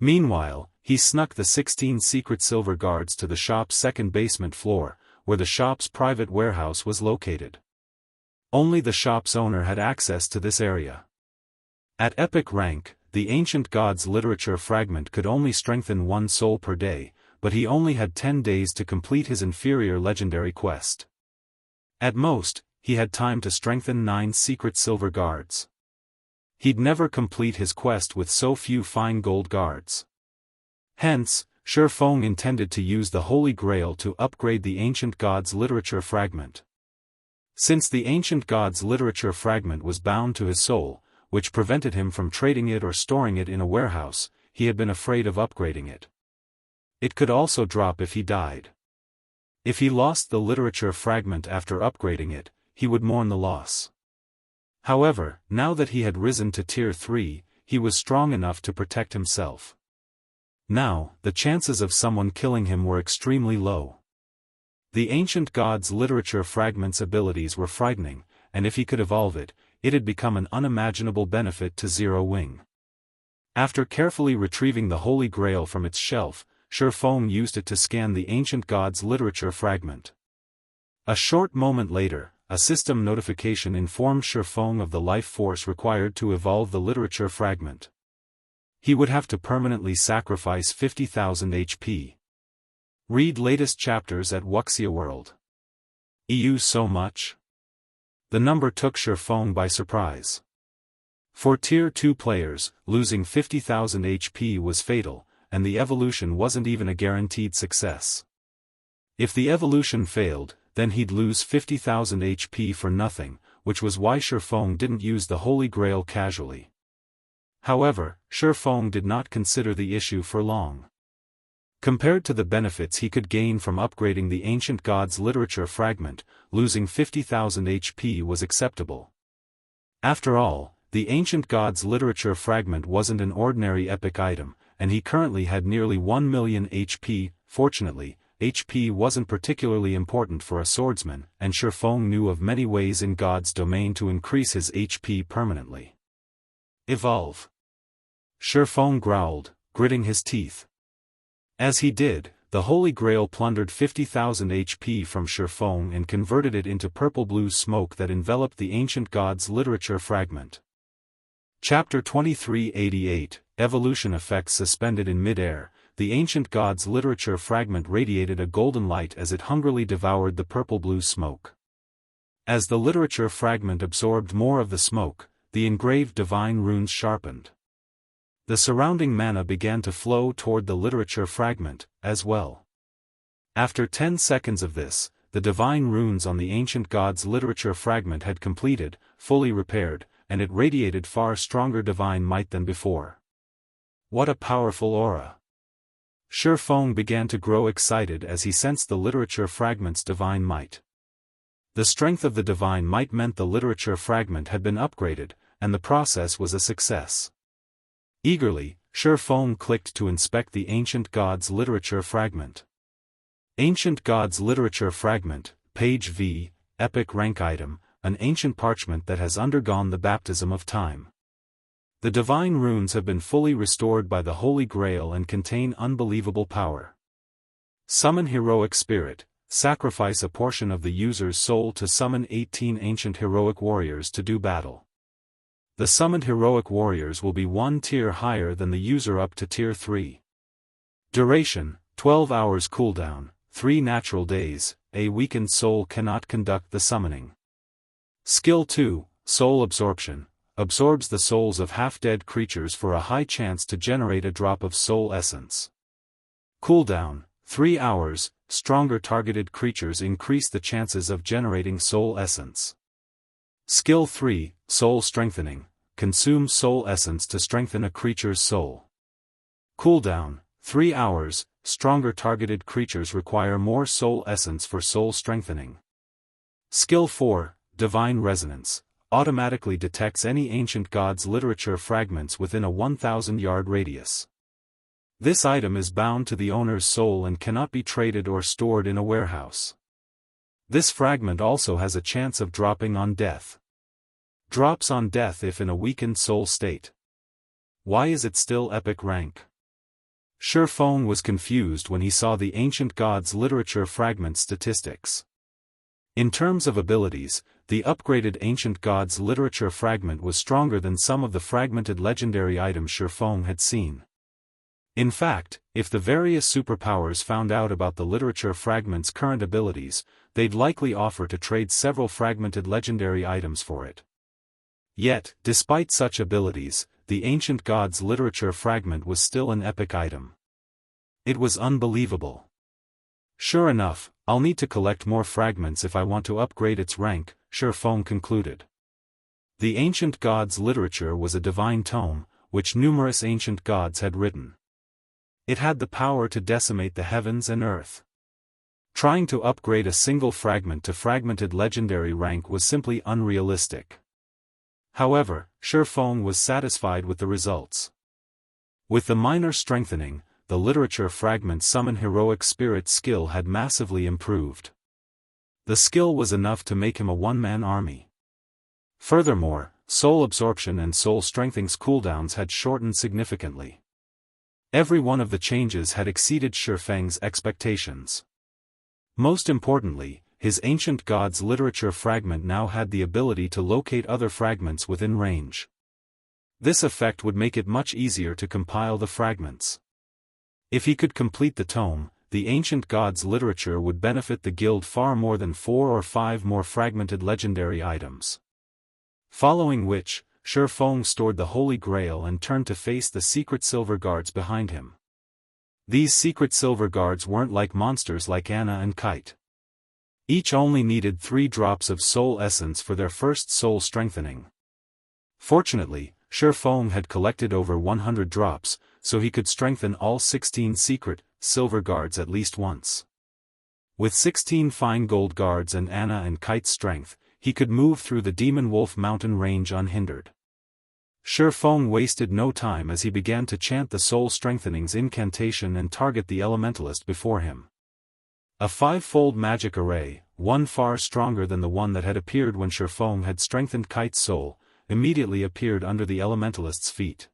Meanwhile, he snuck the 16 secret silver guards to the shop's second basement floor, where the shop's private warehouse was located. Only the shop's owner had access to this area. At epic rank, the Ancient Gods literature fragment could only strengthen 1 soul per day, but he only had 10 days to complete his inferior legendary quest. At most, he had time to strengthen 9 secret silver guards. He'd never complete his quest with so few fine gold guards. Hence, Feng intended to use the Holy Grail to upgrade the Ancient Gods literature fragment. Since the Ancient Gods literature fragment was bound to his soul, which prevented him from trading it or storing it in a warehouse, he had been afraid of upgrading it. It could also drop if he died. If he lost the literature fragment after upgrading it, he would mourn the loss. However, now that he had risen to Tier 3, he was strong enough to protect himself. Now, the chances of someone killing him were extremely low. The Ancient Gods literature fragment's abilities were frightening, and if he could evolve it, it had become an unimaginable benefit to Zero Wing. After carefully retrieving the Holy Grail from its shelf, Feng used it to scan the Ancient Gods literature fragment. A short moment later, a system notification informed Feng of the life force required to evolve the literature fragment. He would have to permanently sacrifice 50,000 HP. Read latest chapters at Wuxia World. EU so much? The number took Shifeng by surprise. For Tier 2 players, losing 50,000 HP was fatal, and the evolution wasn't even a guaranteed success. If the evolution failed, then he'd lose 50,000 HP for nothing, which was why Shifeng didn't use the Holy Grail casually. However, Shifeng did not consider the issue for long. Compared to the benefits he could gain from upgrading the Ancient Gods Literature Fragment, losing 50,000 HP was acceptable. After all, the Ancient Gods Literature Fragment wasn't an ordinary epic item, and he currently had nearly 1 million HP. Fortunately, HP wasn't particularly important for a swordsman, and Shifeng knew of many ways in God's domain to increase his HP permanently. Evolve. Shifeng growled, gritting his teeth. As he did, the Holy Grail plundered 50,000 HP from Shifeng and converted it into purple-blue smoke that enveloped the Ancient Gods Literature Fragment. Chapter 2388, Evolution Effects Suspended in Mid-Air. The Ancient Gods Literature Fragment radiated a golden light as it hungrily devoured the purple-blue smoke. As the literature fragment absorbed more of the smoke, the engraved divine runes sharpened. The surrounding mana began to flow toward the literature fragment, as well. After 10 seconds of this, the divine runes on the Ancient Gods Literature Fragment had completed, fully repaired, and it radiated far stronger divine might than before. What a powerful aura! Shifeng began to grow excited as he sensed the literature fragment's divine might. The strength of the divine might meant the literature fragment had been upgraded, and the process was a success. Eagerly, Shifeng clicked to inspect the Ancient Gods Literature Fragment. Ancient Gods Literature Fragment, Page V, Epic Rank Item, an ancient parchment that has undergone the baptism of time. The divine runes have been fully restored by the Holy Grail and contain unbelievable power. Summon Heroic Spirit, sacrifice a portion of the user's soul to summon 18 ancient heroic warriors to do battle. The summoned heroic warriors will be one tier higher than the user up to tier 3. Duration, 12 hours cooldown, 3 natural days, a weakened soul cannot conduct the summoning. Skill 2, Soul Absorption, absorbs the souls of half-dead creatures for a high chance to generate a drop of soul essence. Cooldown, 3 hours, stronger targeted creatures increase the chances of generating soul essence. Skill 3, Soul Strengthening, consumes soul essence to strengthen a creature's soul. Cooldown, 3 hours, stronger targeted creatures require more soul essence for soul strengthening. Skill 4, Divine Resonance, automatically detects any Ancient Gods Literature fragments within a 1,000-yard radius. This item is bound to the owner's soul and cannot be traded or stored in a warehouse. This fragment also has a chance of dropping on death. Drops on death if in a weakened soul state. Why is it still epic rank? Shifeng was confused when he saw the Ancient Gods Literature fragment statistics. In terms of abilities, the upgraded Ancient Gods Literature fragment was stronger than some of the fragmented legendary items Shifeng had seen. In fact, if the various superpowers found out about the literature fragment's current abilities, they'd likely offer to trade several fragmented legendary items for it. Yet, despite such abilities, the Ancient Gods Literature Fragment was still an epic item. It was unbelievable. Sure enough, I'll need to collect more fragments if I want to upgrade its rank, Shifeng concluded. The Ancient Gods Literature was a divine tome, which numerous ancient gods had written. It had the power to decimate the heavens and earth. Trying to upgrade a single fragment to fragmented legendary rank was simply unrealistic. However, Shifeng was satisfied with the results. With the minor strengthening, the literature fragment summon heroic spirit skill had massively improved. The skill was enough to make him a one-man army. Furthermore, soul absorption and soul strengthening's cooldowns had shortened significantly. Every one of the changes had exceeded Shifeng's expectations. Most importantly, his Ancient Gods Literature fragment now had the ability to locate other fragments within range. This effect would make it much easier to compile the fragments. If he could complete the tome, the ancient gods' literature would benefit the guild far more than 4 or 5 more fragmented legendary items. Following which, Shifeng stored the Holy Grail and turned to face the secret silver guards behind him. These secret silver guards weren't like monsters like Anna and Kite. Each only needed 3 drops of soul essence for their first soul strengthening. Fortunately, Shifeng had collected over 100 drops, so he could strengthen all 16 secret silver guards at least once. With 16 fine gold guards and Anna and Kite's strength, he could move through the Demonwolf mountain range unhindered. Shifeng wasted no time as he began to chant the soul strengthening's incantation and target the elementalist before him. A 5-fold magic array, one far stronger than the one that had appeared when Shifeng had strengthened Kite's soul, immediately appeared under the elementalist's feet.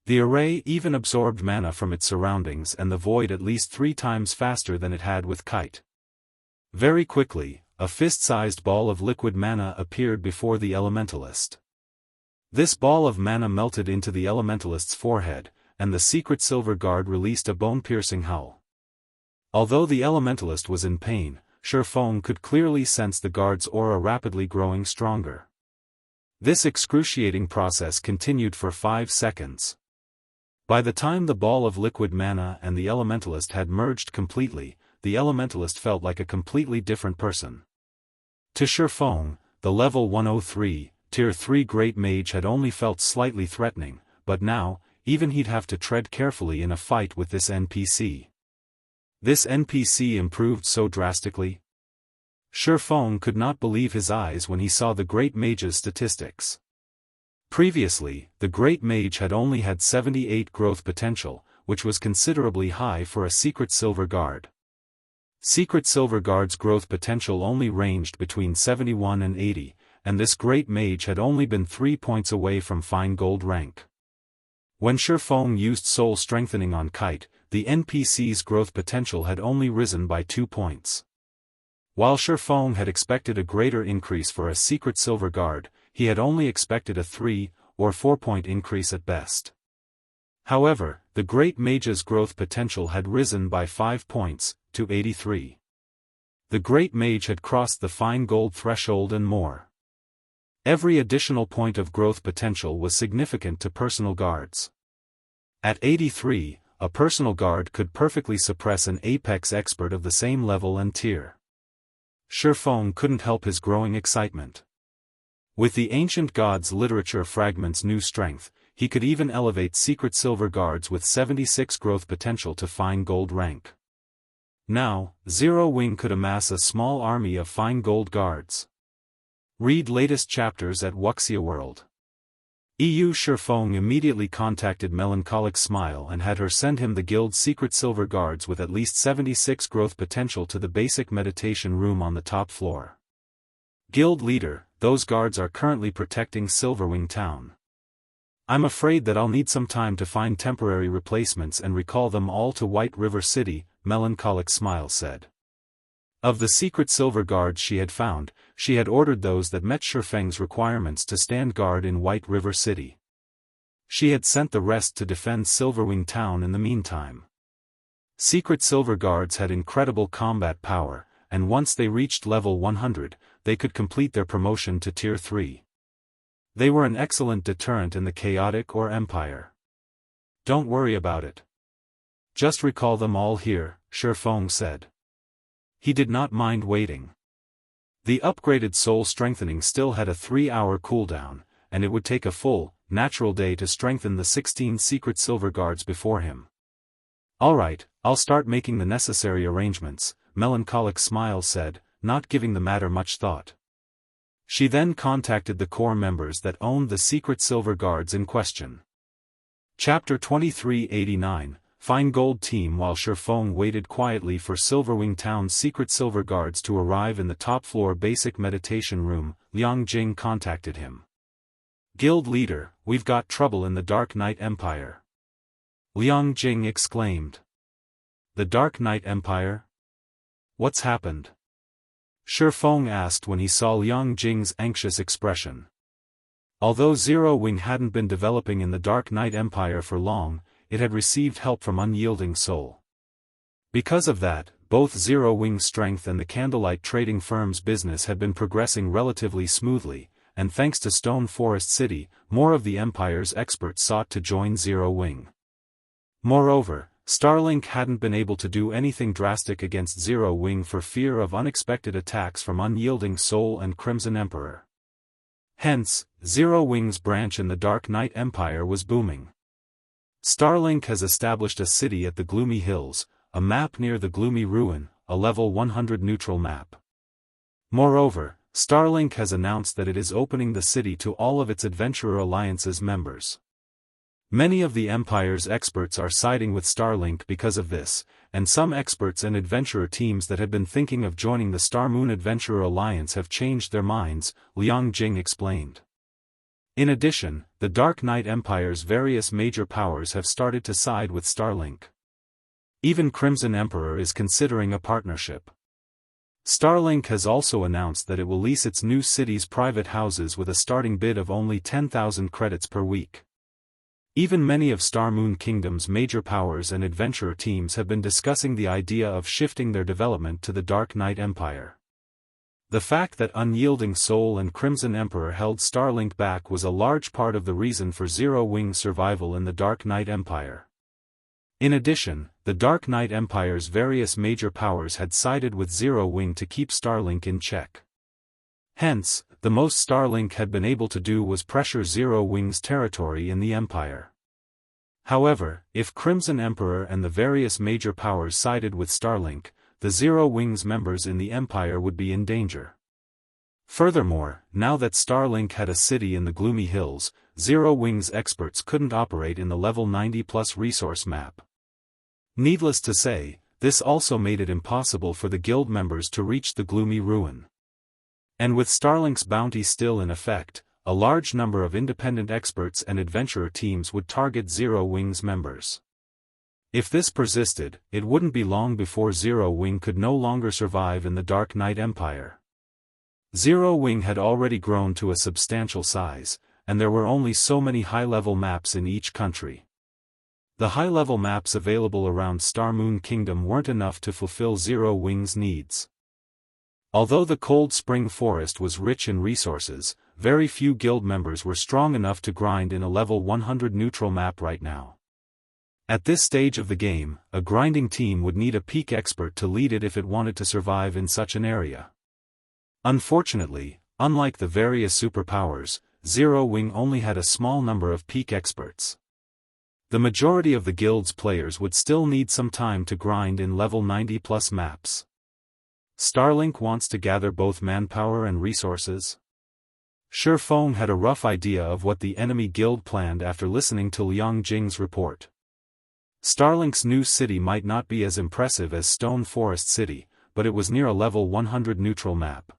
The array even absorbed mana from its surroundings and the void at least 3 times faster than it had with Kite. Very quickly, a fist-sized ball of liquid mana appeared before the elementalist. This ball of mana melted into the elementalist's forehead, and the secret silver guard released a bone-piercing howl. Although the elementalist was in pain, Shifeng could clearly sense the guard's aura rapidly growing stronger. This excruciating process continued for 5 seconds. By the time the ball of liquid mana and the elementalist had merged completely, the elementalist felt like a completely different person. To Shifeng, the level 103, Tier 3 Great Mage had only felt slightly threatening, but now, even he'd have to tread carefully in a fight with this NPC. This NPC improved so drastically? Shifeng could not believe his eyes when he saw the Great Mage's statistics. Previously, the Great Mage had only had 78 growth potential, which was considerably high for a Secret Silver Guard. Secret Silver Guard's growth potential only ranged between 71 and 80, and this Great Mage had only been 3 points away from Fine Gold rank. When Shifeng used Soul Strengthening on Kite, the NPC's growth potential had only risen by 2 points. While Shifeng had expected a greater increase for a Secret Silver Guard, he had only expected a 3 or 4 point increase at best. However, the Great Mage's growth potential had risen by 5 points, to 83. The Great Mage had crossed the Fine Gold threshold and more. Every additional point of growth potential was significant to personal guards. At 83, a personal guard could perfectly suppress an apex expert of the same level and tier. Shifeng couldn't help his growing excitement. With the ancient gods' literature Fragment's new strength, he could even elevate secret silver guards with 76 growth potential to Fine Gold rank. Now, Zero Wing could amass a small army of Fine Gold guards. Read latest chapters at Wuxia World. Shifeng immediately contacted Melancholic Smile and had her send him the guild's secret silver guards with at least 76 growth potential to the basic meditation room on the top floor. Guild leader, those guards are currently protecting Silverwing Town. I'm afraid that I'll need some time to find temporary replacements and recall them all to White River City, Melancholic Smile said. Of the secret silver guards she had found, she had ordered those that met Shifeng's requirements to stand guard in White River City. She had sent the rest to defend Silverwing Town in the meantime. Secret silver guards had incredible combat power, and once they reached level 100, they could complete their promotion to Tier 3. They were an excellent deterrent in the chaotic or empire. Don't worry about it. Just recall them all here, Shifeng said. He did not mind waiting. The upgraded soul strengthening still had a 3-hour cooldown, and it would take a full, natural day to strengthen the 16 secret silver guards before him. Alright, I'll start making the necessary arrangements, Melancholic Smile said, not giving the matter much thought. She then contacted the core members that owned the secret silver guards in question. Chapter 2389, Fine Gold Team. While Shifeng waited quietly for Silverwing Town's secret silver guards to arrive in the top floor basic meditation room, Liang Jing contacted him. Guild leader, we've got trouble in the Dark Knight Empire. Liang Jing exclaimed. The Dark Knight Empire? What's happened? Shifeng asked when he saw Liang Jing's anxious expression. Although Zero Wing hadn't been developing in the Dark Knight Empire for long, it had received help from Unyielding Soul. Because of that, both Zero Wing's strength and the Candlelight trading firm's business had been progressing relatively smoothly, and thanks to Stone Forest City, more of the Empire's experts sought to join Zero Wing. Moreover, Starlink hadn't been able to do anything drastic against Zero Wing for fear of unexpected attacks from Unyielding Soul and Crimson Emperor. Hence, Zero Wing's branch in the Dark Knight Empire was booming. Starlink has established a city at the Gloomy Hills, a map near the Gloomy Ruin, a level 100 neutral map. Moreover, Starlink has announced that it is opening the city to all of its Adventurer Alliance's members. Many of the Empire's experts are siding with Starlink because of this, and some experts and adventurer teams that had been thinking of joining the Star Moon Adventurer Alliance have changed their minds, Liang Jing explained. In addition, the Dark Knight Empire's various major powers have started to side with Starlink. Even Crimson Emperor is considering a partnership. Starlink has also announced that it will lease its new city's private houses with a starting bid of only 10,000 credits per week. Even many of Star Moon Kingdom's major powers and adventurer teams have been discussing the idea of shifting their development to the Dark Knight Empire. The fact that Unyielding Soul and Crimson Emperor held Starlink back was a large part of the reason for Zero Wing's survival in the Dark Knight Empire. In addition, the Dark Knight Empire's various major powers had sided with Zero Wing to keep Starlink in check. Hence, the most Starlink had been able to do was pressure Zero Wing's territory in the Empire. However, if Crimson Emperor and the various major powers sided with Starlink, the Zero Wing's members in the Empire would be in danger. Furthermore, now that Starlink had a city in the Gloomy Hills, Zero Wing's experts couldn't operate in the level 90+ resource map. Needless to say, this also made it impossible for the guild members to reach the Gloomy Ruin. And with Starlink's bounty still in effect, a large number of independent experts and adventurer teams would target Zero Wing's members. If this persisted, it wouldn't be long before Zero Wing could no longer survive in the Dark Knight Empire. Zero Wing had already grown to a substantial size, and there were only so many high-level maps in each country. The high-level maps available around Star Moon Kingdom weren't enough to fulfill Zero Wing's needs. Although the Cold Spring Forest was rich in resources, very few guild members were strong enough to grind in a level 100 neutral map right now. At this stage of the game, a grinding team would need a peak expert to lead it if it wanted to survive in such an area. Unfortunately, unlike the various superpowers, Zero Wing only had a small number of peak experts. The majority of the guild's players would still need some time to grind in level 90+ maps. Starlink wants to gather both manpower and resources. Shifeng had a rough idea of what the enemy guild planned after listening to Liang Jing's report. Starlink's new city might not be as impressive as Stone Forest City, but it was near a level 100 neutral map.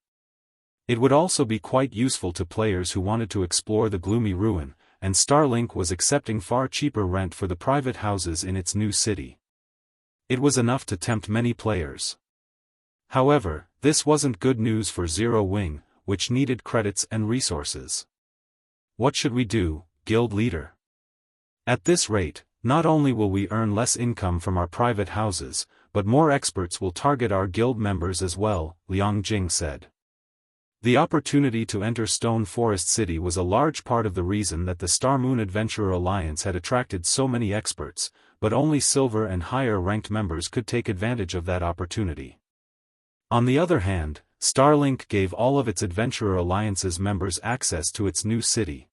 It would also be quite useful to players who wanted to explore the Gloomy Ruin, and Starlink was accepting far cheaper rent for the private houses in its new city. It was enough to tempt many players. However, this wasn't good news for Zero Wing, which needed credits and resources. What should we do, guild leader? At this rate, not only will we earn less income from our private houses, but more experts will target our guild members as well, Liang Jing said. The opportunity to enter Stone Forest City was a large part of the reason that the Star Moon Adventurer Alliance had attracted so many experts, but only silver and higher ranked members could take advantage of that opportunity. On the other hand, Starlink gave all of its Adventurer Alliance's members access to its new city.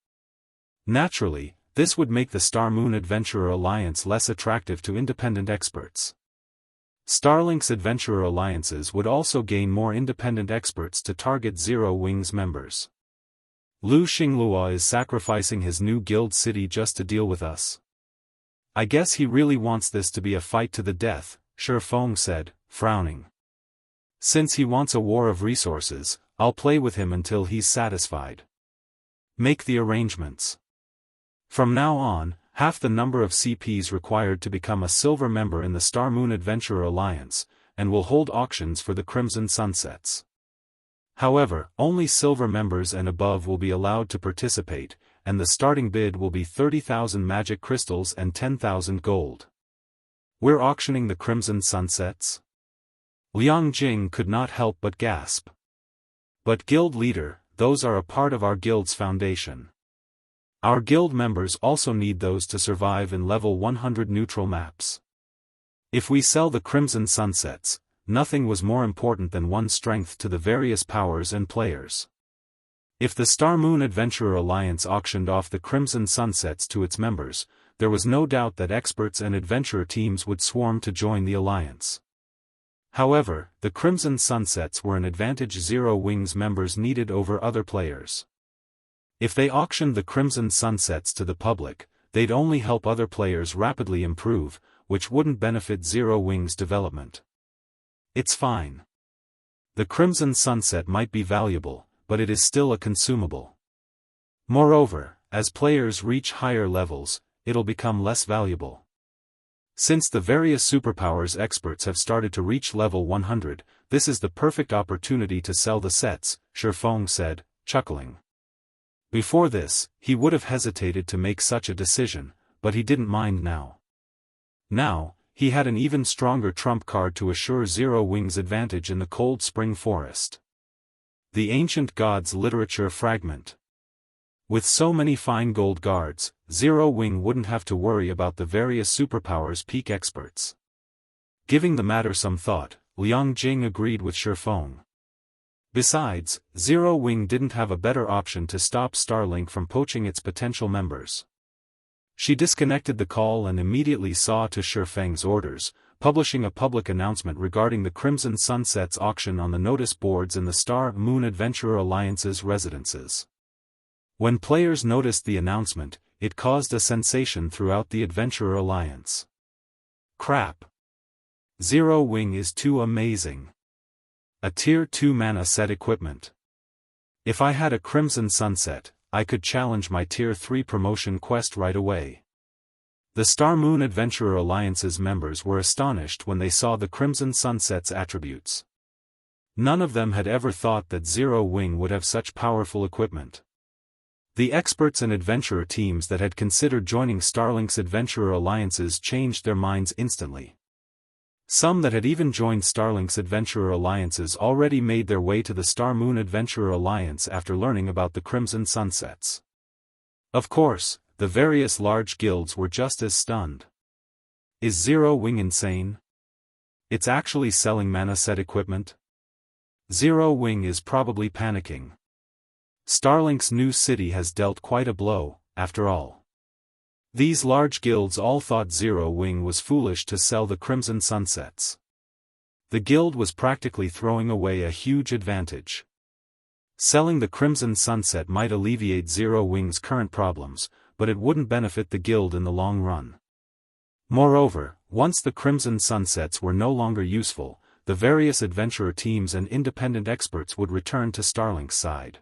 Naturally, this would make the Star Moon Adventurer Alliance less attractive to independent experts. Starlink's Adventurer Alliances would also gain more independent experts to target Zero Wing's members. Lu Xinglua is sacrificing his new guild city just to deal with us. I guess he really wants this to be a fight to the death, Shifeng said, frowning. Since he wants a war of resources, I'll play with him until he's satisfied. Make the arrangements. From now on, half the number of CPs required to become a silver member in the Star Moon Adventurer Alliance, and will hold auctions for the Crimson Sunsets. However, only silver members and above will be allowed to participate, and the starting bid will be 30,000 magic crystals and 10,000 gold. We're auctioning the Crimson Sunsets? Liang Jing could not help but gasp. But guild leader, those are a part of our guild's foundation. Our guild members also need those to survive in level 100 neutral maps. If we sell the Crimson Sunsets, nothing was more important than one strength to the various powers and players. If the Star Moon Adventurer Alliance auctioned off the Crimson Sunsets to its members, there was no doubt that experts and adventurer teams would swarm to join the alliance. However, the Crimson Sunsets were an advantage Zero Wings members needed over other players. If they auctioned the Crimson Sunsets to the public, they'd only help other players rapidly improve, which wouldn't benefit Zero Wings' development. It's fine. The Crimson Sunset might be valuable, but it is still a consumable. Moreover, as players reach higher levels, it'll become less valuable. Since the various superpowers experts have started to reach level 100, this is the perfect opportunity to sell the sets, Shifeng said, chuckling. Before this, he would have hesitated to make such a decision, but he didn't mind now. Now, he had an even stronger trump card to assure Zero Wings' advantage in the Cold Spring Forest. The Ancient Gods Literature Fragment. With so many fine gold guards, Zero Wing wouldn't have to worry about the various superpowers peak experts. Giving the matter some thought, Liang Jing agreed with Shifeng. Besides, Zero Wing didn't have a better option to stop Starlink from poaching its potential members. She disconnected the call and immediately saw to Shifeng's orders, publishing a public announcement regarding the Crimson Sunsets auction on the notice boards in the Star Moon Adventurer Alliance's residences. When players noticed the announcement, it caused a sensation throughout the Adventurer Alliance. Crap! Zero Wing is too amazing. A Tier 2 mana set equipment. If I had a Crimson Sunset, I could challenge my Tier 3 promotion quest right away. The Star Moon Adventurer Alliance's members were astonished when they saw the Crimson Sunset's attributes. None of them had ever thought that Zero Wing would have such powerful equipment. The experts and adventurer teams that had considered joining Starlink's Adventurer Alliances changed their minds instantly. Some that had even joined Starlink's Adventurer Alliances already made their way to the Star Moon Adventurer Alliance after learning about the Crimson Sunsets. Of course, the various large guilds were just as stunned. Is Zero Wing insane? It's actually selling mana set equipment? Zero Wing is probably panicking. Starlink's new city has dealt quite a blow, after all. These large guilds all thought Zero Wing was foolish to sell the Crimson Sunsets. The guild was practically throwing away a huge advantage. Selling the Crimson Sunset might alleviate Zero Wing's current problems, but it wouldn't benefit the guild in the long run. Moreover, once the Crimson Sunsets were no longer useful, the various adventurer teams and independent experts would return to Starlink's side.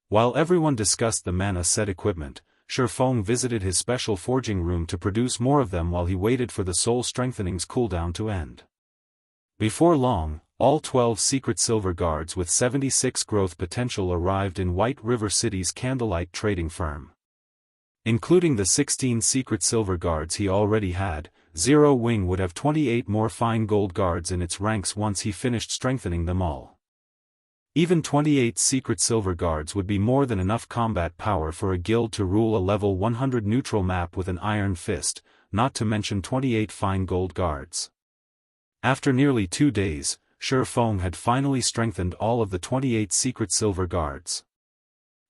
While everyone discussed the mana set equipment, Shifeng visited his special forging room to produce more of them while he waited for the Soul Strengthening's cooldown to end. Before long, all 12 secret silver guards with 76 growth potential arrived in White River City's Candlelight trading firm. Including the 16 secret silver guards he already had, Zero Wing would have 28 more fine gold guards in its ranks once he finished strengthening them all. Even 28 secret silver guards would be more than enough combat power for a guild to rule a level 100 neutral map with an iron fist, not to mention 28 fine gold guards. After nearly 2 days, Shifeng had finally strengthened all of the 28 secret silver guards.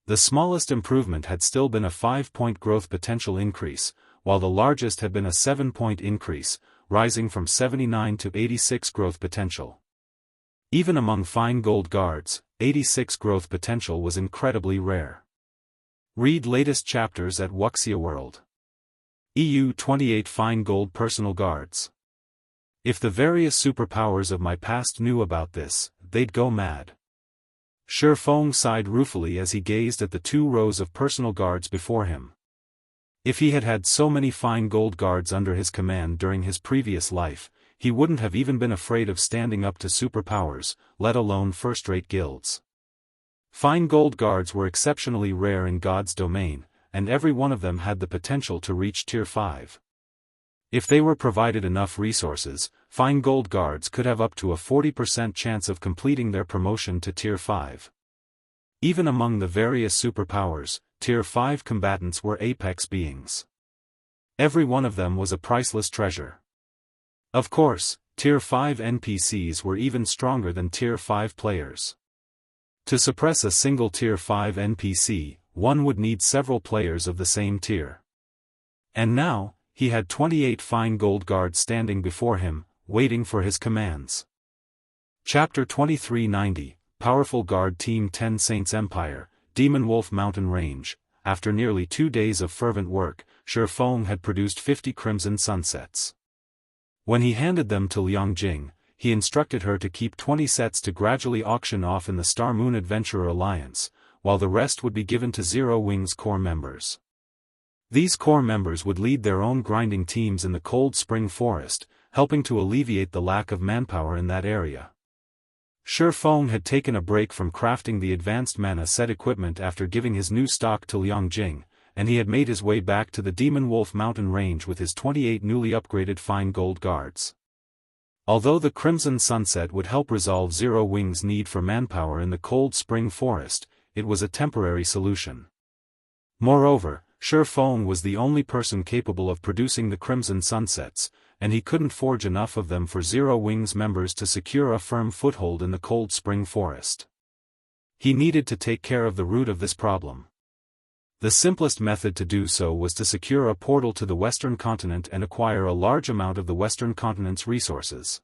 The smallest improvement had still been a 5-point growth potential increase, while the largest had been a 7-point increase, rising from 79 to 86 growth potential. Even among fine gold guards, 86 growth potential was incredibly rare. Read latest chapters at Wuxia World. EU 28 fine gold personal guards. If the various superpowers of my past knew about this, they'd go mad. Shifeng sighed ruefully as he gazed at the 2 rows of personal guards before him. If he had had so many fine gold guards under his command during his previous life, he wouldn't have even been afraid of standing up to superpowers, let alone first-rate guilds. Fine gold guards were exceptionally rare in God's domain, and every one of them had the potential to reach Tier 5. If they were provided enough resources, fine gold guards could have up to a 40% chance of completing their promotion to Tier 5. Even among the various superpowers, Tier 5 combatants were apex beings. Every one of them was a priceless treasure. Of course, Tier 5 NPCs were even stronger than Tier 5 players. To suppress a single Tier 5 NPC, one would need several players of the same tier. And now, he had 28 fine gold guards standing before him, waiting for his commands. Chapter 2390, Powerful Guard Team 10 Saints Empire, Demonwolf Mountain Range. After nearly 2 days of fervent work, Shifeng had produced 50 Crimson Sunsets. When he handed them to Liangjing, he instructed her to keep 20 sets to gradually auction off in the Star Moon Adventurer Alliance, while the rest would be given to Zero Wings core members. These core members would lead their own grinding teams in the Cold Spring Forest, helping to alleviate the lack of manpower in that area. Shifeng had taken a break from crafting the advanced mana set equipment after giving his new stock to Liangjing, and he had made his way back to the Demonwolf Mountain Range with his 28 newly upgraded fine gold guards. Although the Crimson Sunset would help resolve Zero Wings' need for manpower in the Cold Spring Forest, it was a temporary solution. Moreover, Shifeng was the only person capable of producing the Crimson Sunsets, and he couldn't forge enough of them for Zero Wings members to secure a firm foothold in the Cold Spring Forest. He needed to take care of the root of this problem. The simplest method to do so was to secure a portal to the Western Continent and acquire a large amount of the Western Continent's resources.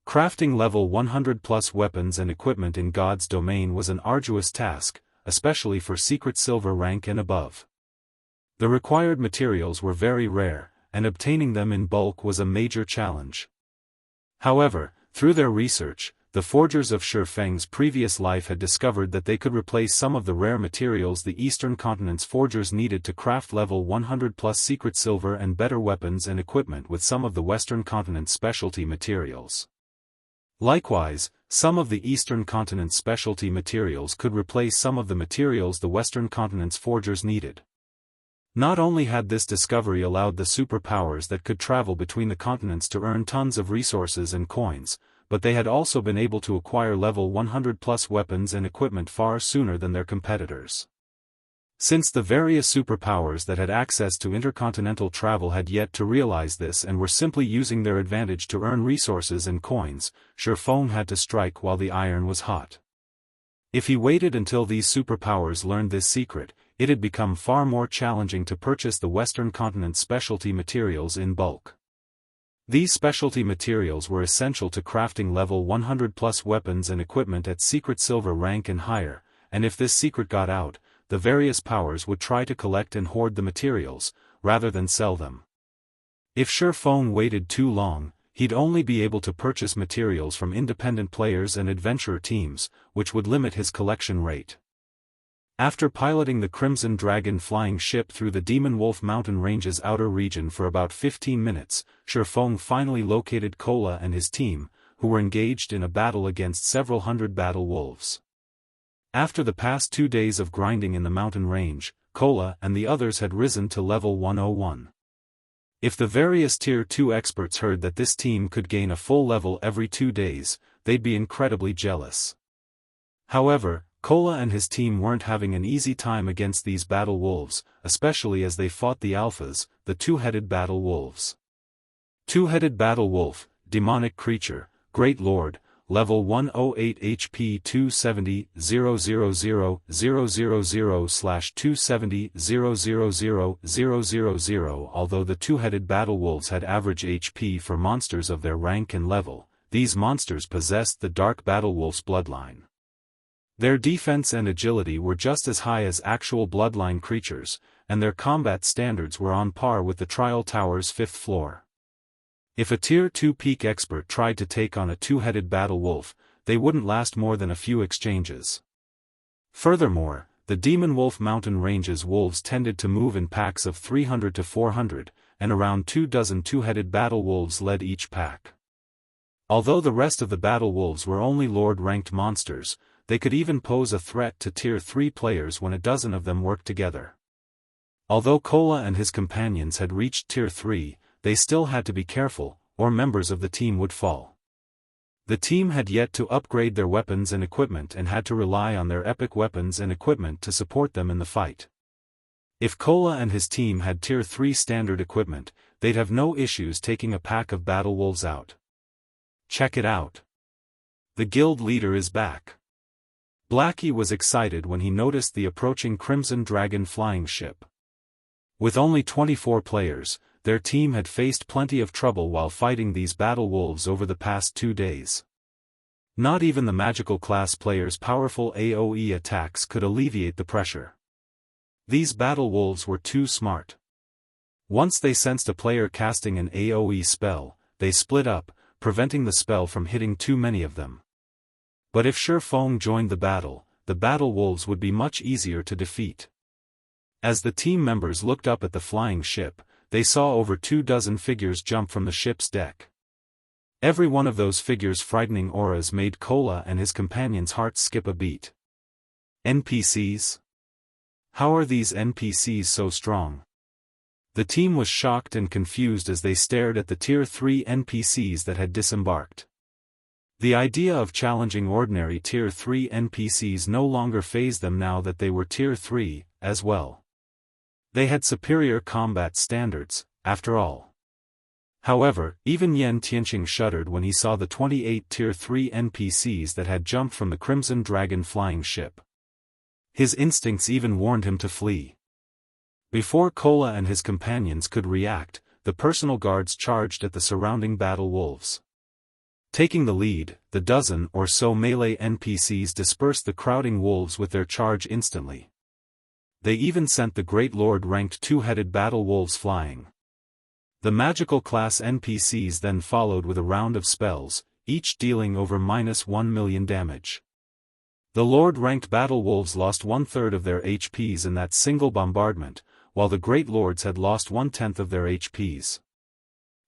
Crafting level 100+ weapons and equipment in God's domain was an arduous task, especially for secret silver rank and above. The required materials were very rare, and obtaining them in bulk was a major challenge. However, through their research, the forgers of Shifeng's previous life had discovered that they could replace some of the rare materials the Eastern Continent's forgers needed to craft level 100+ secret silver and better weapons and equipment with some of the Western Continent's specialty materials. Likewise, some of the Eastern Continent's specialty materials could replace some of the materials the Western Continent's forgers needed. Not only had this discovery allowed the superpowers that could travel between the continents to earn tons of resources and coins, but they had also been able to acquire level 100+ weapons and equipment far sooner than their competitors. Since the various superpowers that had access to intercontinental travel had yet to realize this and were simply using their advantage to earn resources and coins, Shifeng had to strike while the iron was hot. If he waited until these superpowers learned this secret, it had become far more challenging to purchase the Western Continent's specialty materials in bulk. These specialty materials were essential to crafting level 100+ weapons and equipment at secret silver rank and higher, and if this secret got out, the various powers would try to collect and hoard the materials, rather than sell them. If Shifeng waited too long, he'd only be able to purchase materials from independent players and adventurer teams, which would limit his collection rate. After piloting the Crimson Dragon flying ship through the Demonwolf Mountain Range's outer region for about 15 minutes, Shifeng finally located Kola and his team, who were engaged in a battle against several hundred battle wolves. After the past 2 days of grinding in the mountain range, Kola and the others had risen to level 101. If the various Tier 2 experts heard that this team could gain a full level every 2 days, they'd be incredibly jealous. However, Kola and his team weren't having an easy time against these battle wolves, especially as they fought the Alphas, the two-headed battle wolves. Two-headed battle wolf, demonic creature, Great Lord, level 108 HP 270 000 000/270 000 000. Although the two-headed battle wolves had average HP for monsters of their rank and level, these monsters possessed the dark battle wolf's bloodline. Their defense and agility were just as high as actual bloodline creatures, and their combat standards were on par with the Trial Tower's 5th floor. If a Tier 2 peak expert tried to take on a two-headed battle wolf, they wouldn't last more than a few exchanges. Furthermore, the Demonwolf Mountain Range's wolves tended to move in packs of 300 to 400, and around 24 two-headed battle wolves led each pack. Although the rest of the battle wolves were only Lord-ranked monsters, they could even pose a threat to Tier 3 players when a dozen of them worked together. Although Kola and his companions had reached Tier 3, they still had to be careful, or members of the team would fall. The team had yet to upgrade their weapons and equipment and had to rely on their epic weapons and equipment to support them in the fight. If Kola and his team had Tier 3 standard equipment, they'd have no issues taking a pack of battle wolves out. Check it out. The guild leader is back. Blackie was excited when he noticed the approaching Crimson Dragon flying ship. With only 24 players, their team had faced plenty of trouble while fighting these battle wolves over the past 2 days. Not even the magical class players' powerful AoE attacks could alleviate the pressure. These battle wolves were too smart. Once they sensed a player casting an AoE spell, they split up, preventing the spell from hitting too many of them. But if Shifeng joined the battle wolves would be much easier to defeat. As the team members looked up at the flying ship, they saw over 24 figures jump from the ship's deck. Every one of those figures' frightening auras made Kola and his companions' hearts skip a beat. NPCs? How are these NPCs so strong? The team was shocked and confused as they stared at the Tier 3 NPCs that had disembarked. The idea of challenging ordinary Tier 3 NPCs no longer fazed them now that they were Tier 3, as well. They had superior combat standards, after all. However, even Yan Tianqing shuddered when he saw the 28 Tier 3 NPCs that had jumped from the Crimson Dragon flying ship. His instincts even warned him to flee. Before Kola and his companions could react, the personal guards charged at the surrounding battle wolves. Taking the lead, the dozen or so melee NPCs dispersed the crowding wolves with their charge instantly. They even sent the Great Lord ranked two-headed battle wolves flying. The magical class NPCs then followed with a round of spells, each dealing over -1 million damage. The Lord ranked battle wolves lost 1/3 of their HPs in that single bombardment, while the Great Lords had lost 1/10 of their HPs.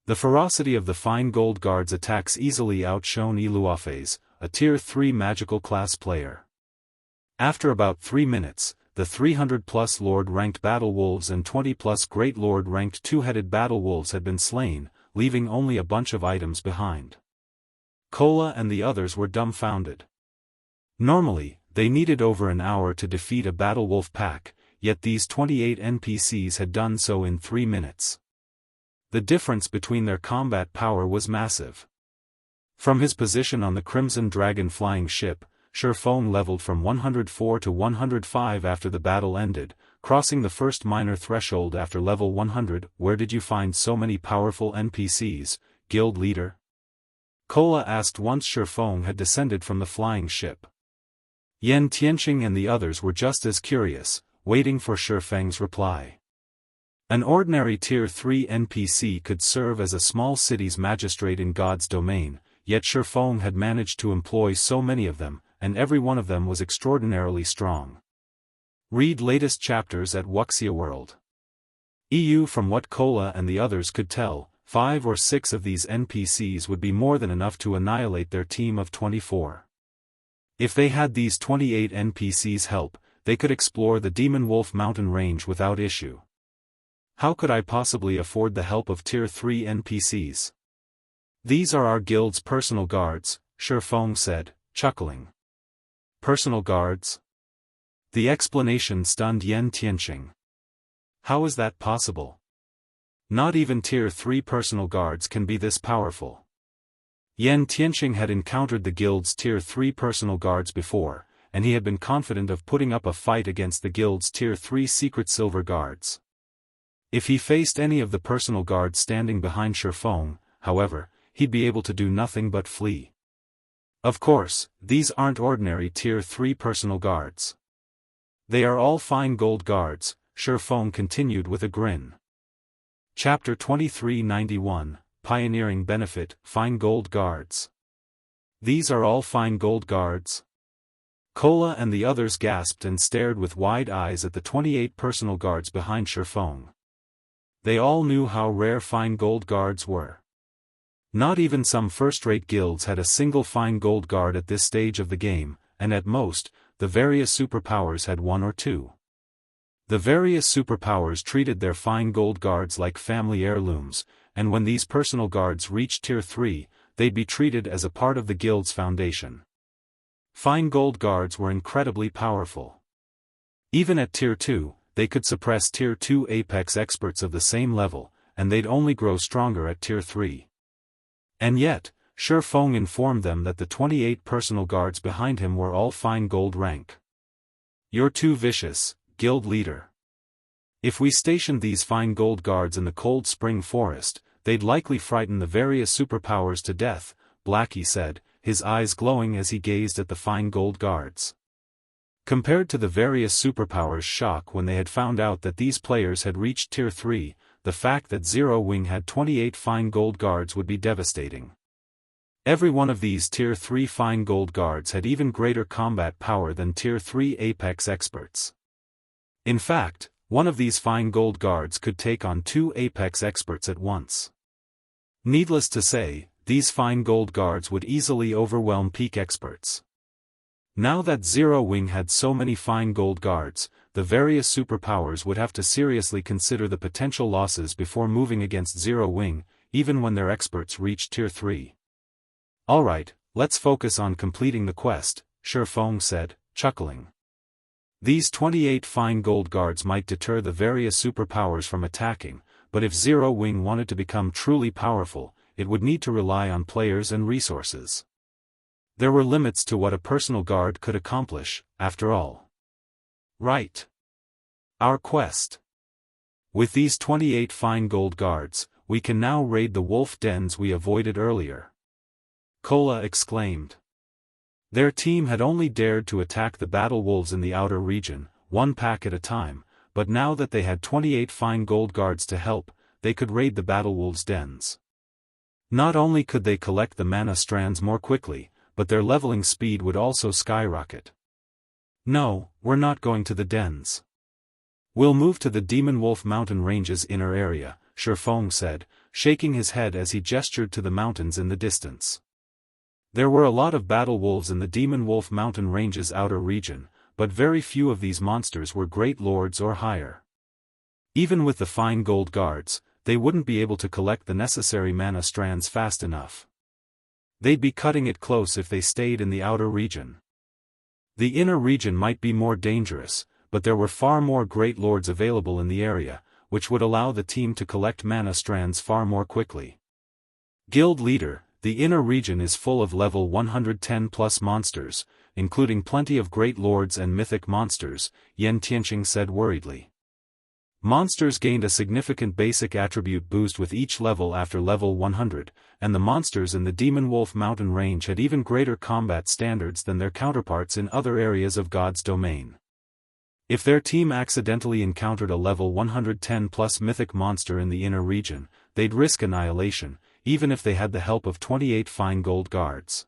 The ferocity of the Fine Gold Guard's attacks easily outshone Iluafe's, a Tier 3 magical class player. After about 3 minutes, the 300+ Lord-ranked battle wolves and 20+ Great Lord-ranked two-headed battle wolves had been slain, leaving only a bunch of items behind. Kola and the others were dumbfounded. Normally, they needed over an hour to defeat a battle wolf pack, yet these 28 NPCs had done so in 3 minutes. The difference between their combat power was massive. From his position on the Crimson Dragon flying ship, Shifeng leveled from 104 to 105 after the battle ended, crossing the first minor threshold after level 100. Where did you find so many powerful NPCs, guild leader? Kola asked once Shifeng had descended from the flying ship. Yan Tianqing and the others were just as curious, waiting for Shifeng's reply. An ordinary Tier 3 NPC could serve as a small city's magistrate in God's domain, yet Shifeng had managed to employ so many of them, and every one of them was extraordinarily strong. Read latest chapters at Wuxia World. From what Kola and the others could tell, 5 or 6 of these NPCs would be more than enough to annihilate their team of 24. If they had these 28 NPCs help, they could explore the Demonwolf mountain range without issue. How could I possibly afford the help of Tier 3 NPCs? These are our guild's personal guards, Shifeng said, chuckling. Personal guards? The explanation stunned Yan Tianqing. How is that possible? Not even Tier 3 personal guards can be this powerful. Yan Tianqing had encountered the guild's Tier 3 personal guards before, and he had been confident of putting up a fight against the guild's Tier 3 secret silver guards. If he faced any of the personal guards standing behind Shifeng, however, he'd be able to do nothing but flee. Of course, these aren't ordinary Tier 3 personal guards. They are all fine gold guards, Shifeng continued with a grin. Chapter 2391, Pioneering Benefit, Fine Gold Guards. These are all fine gold guards? Kola and the others gasped and stared with wide eyes at the 28 personal guards behind Shifeng. They all knew how rare fine gold guards were. Not even some first-rate guilds had a single fine gold guard at this stage of the game, and at most, the various superpowers had 1 or 2. The various superpowers treated their fine gold guards like family heirlooms, and when these personal guards reached Tier 3, they'd be treated as a part of the guild's foundation. Fine gold guards were incredibly powerful. Even at Tier 2, they could suppress Tier 2 apex experts of the same level, and they'd only grow stronger at Tier 3. And yet, Shifeng informed them that the 28 personal guards behind him were all fine gold rank. "You're too vicious, guild leader. If we stationed these fine gold guards in the cold spring forest, they'd likely frighten the various superpowers to death," Blackie said, his eyes glowing as he gazed at the fine gold guards. Compared to the various superpowers' shock when they had found out that these players had reached Tier 3, the fact that Zero Wing had 28 fine gold guards would be devastating. Every one of these Tier 3 fine gold guards had even greater combat power than Tier 3 apex experts. In fact, one of these fine gold guards could take on 2 apex experts at once. Needless to say, these fine gold guards would easily overwhelm peak experts. Now that Zero Wing had so many fine gold guards, the various superpowers would have to seriously consider the potential losses before moving against Zero Wing, even when their experts reached Tier 3. "Alright, let's focus on completing the quest," Shifeng said, chuckling. These 28 fine gold guards might deter the various superpowers from attacking, but if Zero Wing wanted to become truly powerful, it would need to rely on players and resources. There were limits to what a personal guard could accomplish, after all. Right. Our quest. With these 28 fine gold guards, we can now raid the wolf dens we avoided earlier. Kola exclaimed. Their team had only dared to attack the battle wolves in the outer region, one pack at a time, but now that they had 28 fine gold guards to help, they could raid the battle wolves' dens. Not only could they collect the mana strands more quickly, but their leveling speed would also skyrocket. "No, we're not going to the dens. We'll move to the Demonwolf mountain ranges inner area," Shifeng said, shaking his head as he gestured to the mountains in the distance. There were a lot of battle wolves in the Demonwolf mountain ranges outer region, but very few of these monsters were great lords or higher. Even with the fine gold guards, they wouldn't be able to collect the necessary mana strands fast enough. They'd be cutting it close if they stayed in the outer region. The inner region might be more dangerous, but there were far more great lords available in the area, which would allow the team to collect mana strands far more quickly. Guild leader, the inner region is full of level 110 plus monsters, including plenty of great lords and mythic monsters, Xianxia said worriedly. Monsters gained a significant basic attribute boost with each level after level 100, and the monsters in the Demonwolf mountain range had even greater combat standards than their counterparts in other areas of God's domain. If their team accidentally encountered a level 110 plus mythic monster in the inner region, they'd risk annihilation, even if they had the help of 28 fine gold guards.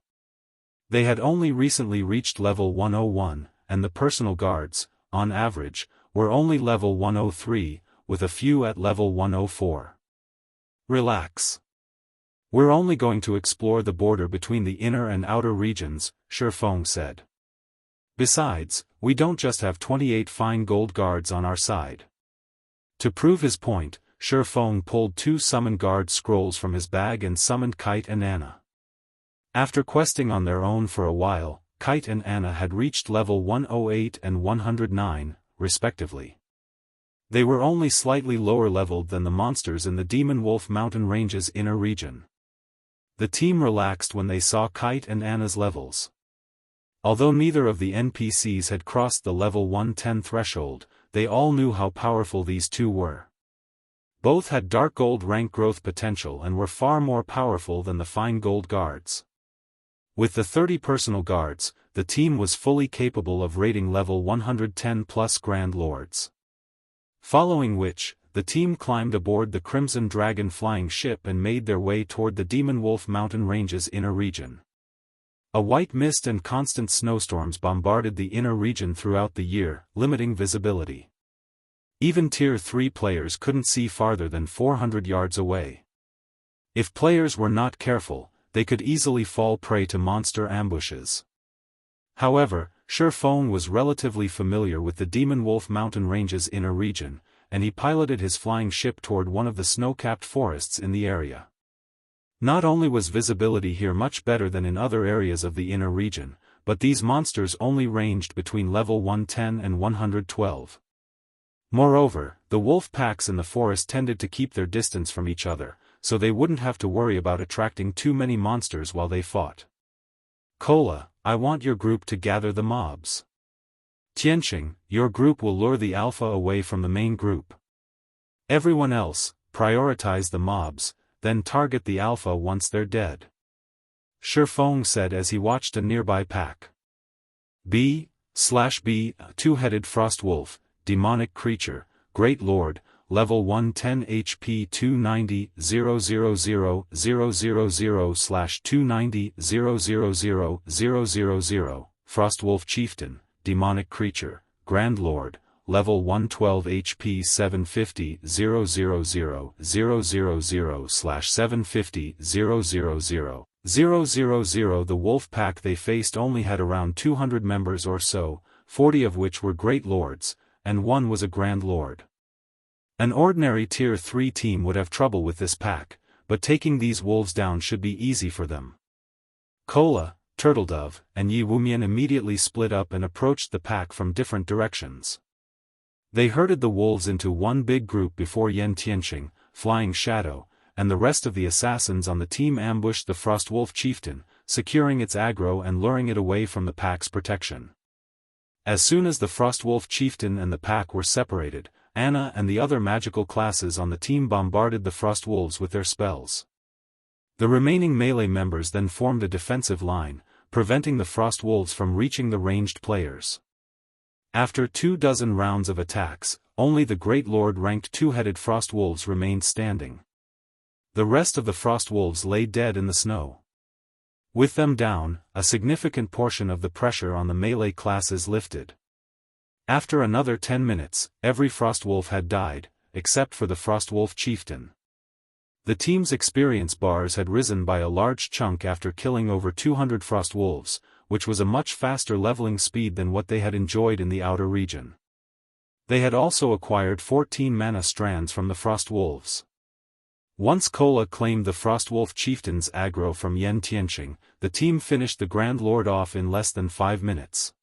They had only recently reached level 101, and the personal guards, on average, were only level 103, with a few at level 104. Relax. We're only going to explore the border between the inner and outer regions, Shifeng said. Besides, we don't just have 28 fine gold guards on our side. To prove his point, Shifeng pulled 2 summon guard scrolls from his bag and summoned Kite and Anna. After questing on their own for a while, Kite and Anna had reached level 108 and 109, respectively. They were only slightly lower leveled than the monsters in the Demonwolf mountain ranges inner region. The team relaxed when they saw Kite and Anna's levels. Although neither of the NPCs had crossed the level 110 threshold, they all knew how powerful these two were. Both had dark gold rank growth potential and were far more powerful than the fine gold guards. With the 30 personal guards, the team was fully capable of raiding level 110 plus Grand Lords. Following which, the team climbed aboard the Crimson Dragon flying ship and made their way toward the Demonwolf mountain ranges inner region. A white mist and constant snowstorms bombarded the inner region throughout the year, limiting visibility. Even Tier 3 players couldn't see farther than 400 yards away. If players were not careful, they could easily fall prey to monster ambushes. However, Feng was relatively familiar with the Demonwolf mountain range's inner region, and he piloted his flying ship toward one of the snow-capped forests in the area. Not only was visibility here much better than in other areas of the inner region, but these monsters only ranged between level 110 and 112. Moreover, the wolf packs in the forest tended to keep their distance from each other, so they wouldn't have to worry about attracting too many monsters while they fought. Cola, I want your group to gather the mobs. Xianxia, your group will lure the alpha away from the main group. Everyone else, prioritize the mobs, then target the alpha once they're dead. Feng said as he watched a nearby pack. B, two-headed frost wolf, demonic creature, Great Lord, level 110 HP 290 000/290 000, Frostwolf Chieftain, demonic creature, Grand Lord, level 112 HP 750 000/750 000. The wolf pack they faced only had around 200 members or so, 40 of which were Great Lords, and one was a Grand Lord. An ordinary Tier 3 team would have trouble with this pack, but taking these wolves down should be easy for them. Cola, Turtledove, and Yi Wumian immediately split up and approached the pack from different directions. They herded the wolves into one big group before Xianxia, Flying Shadow, and the rest of the assassins on the team ambushed the Frostwolf Chieftain, securing its aggro and luring it away from the pack's protection. As soon as the Frostwolf Chieftain and the pack were separated, Anna and the other magical classes on the team bombarded the Frostwolves with their spells. The remaining melee members then formed a defensive line, preventing the Frostwolves from reaching the ranged players. After 24 rounds of attacks, only the Great Lord ranked two-headed Frostwolves remained standing. The rest of the Frostwolves lay dead in the snow. With them down, a significant portion of the pressure on the melee classes lifted. After another 10 minutes, every Frostwolf had died, except for the Frostwolf Chieftain. The team's experience bars had risen by a large chunk after killing over 200 Frostwolves, which was a much faster leveling speed than what they had enjoyed in the outer region. They had also acquired 14 mana strands from the Frostwolves. Once Cola claimed the Frostwolf Chieftain's aggro from Xianxia, the team finished the Grand Lord off in less than 5 minutes.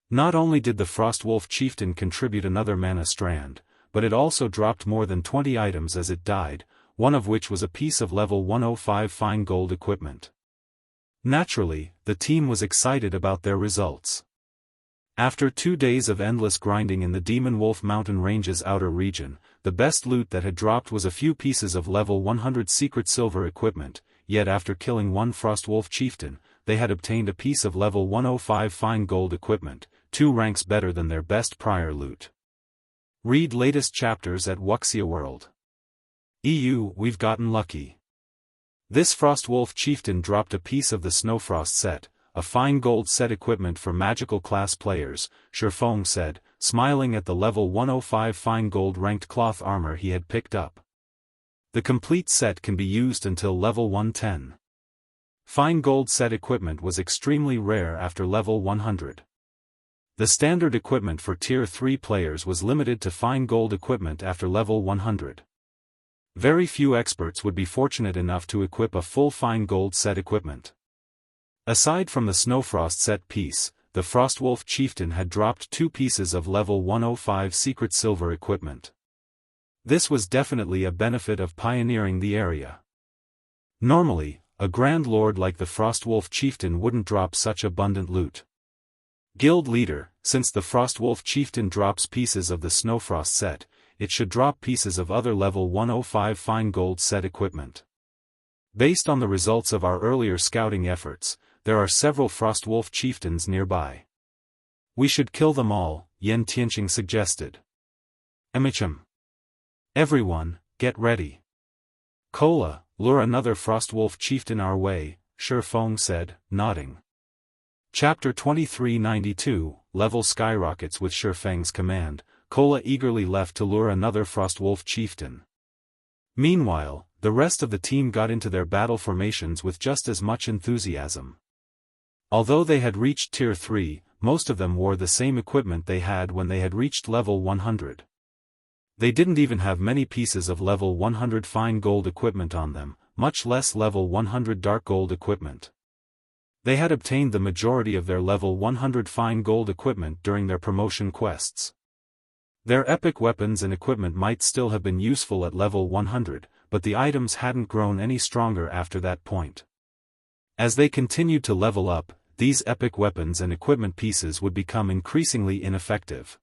Not only did the Frostwolf Chieftain contribute another mana strand, but it also dropped more than 20 items as it died, one of which was a piece of level 105 fine gold equipment. Naturally, the team was excited about their results. After 2 days of endless grinding in the Demonwolf mountain range's outer region, the best loot that had dropped was a few pieces of level 100 secret silver equipment, yet after killing one Frostwolf Chieftain, they had obtained a piece of level 105 fine gold equipment, 2 ranks better than their best prior loot. Read latest chapters at Wuxia World. We've gotten lucky. This Frostwolf Chieftain dropped a piece of the Snowfrost set, a fine gold set equipment for magical class players, Feng said, smiling at the level 105 fine gold ranked cloth armor he had picked up. The complete set can be used until level 110. Fine gold set equipment was extremely rare after level 100. The standard equipment for Tier 3 players was limited to fine gold equipment after level 100. Very few experts would be fortunate enough to equip a full fine gold set equipment. Aside from the Snowfrost set piece, the Frostwolf Chieftain had dropped 2 pieces of level 105 secret silver equipment. This was definitely a benefit of pioneering the area. Normally, a Grand Lord like the Frostwolf Chieftain wouldn't drop such abundant loot. Guild Leader, since the Frostwolf Chieftain drops pieces of the Snowfrost set, it should drop pieces of other level 105 fine gold set equipment. Based on the results of our earlier scouting efforts, there are several Frostwolf Chieftains nearby. We should kill them all, Xianxia suggested. Everyone, get ready. Cola, lure another Frostwolf Chieftain our way, Feng said, nodding. Chapter 2392, Level Skyrockets. With Feng's command, Cola eagerly left to lure another Frostwolf Chieftain. Meanwhile, the rest of the team got into their battle formations with just as much enthusiasm. Although they had reached Tier 3, most of them wore the same equipment they had when they had reached level 100. They didn't even have many pieces of level 100 fine gold equipment on them, much less level 100 dark gold equipment. They had obtained the majority of their level 100 fine gold equipment during their promotion quests. Their epic weapons and equipment might still have been useful at level 100, but the items hadn't grown any stronger after that point. As they continued to level up, these epic weapons and equipment pieces would become increasingly ineffective.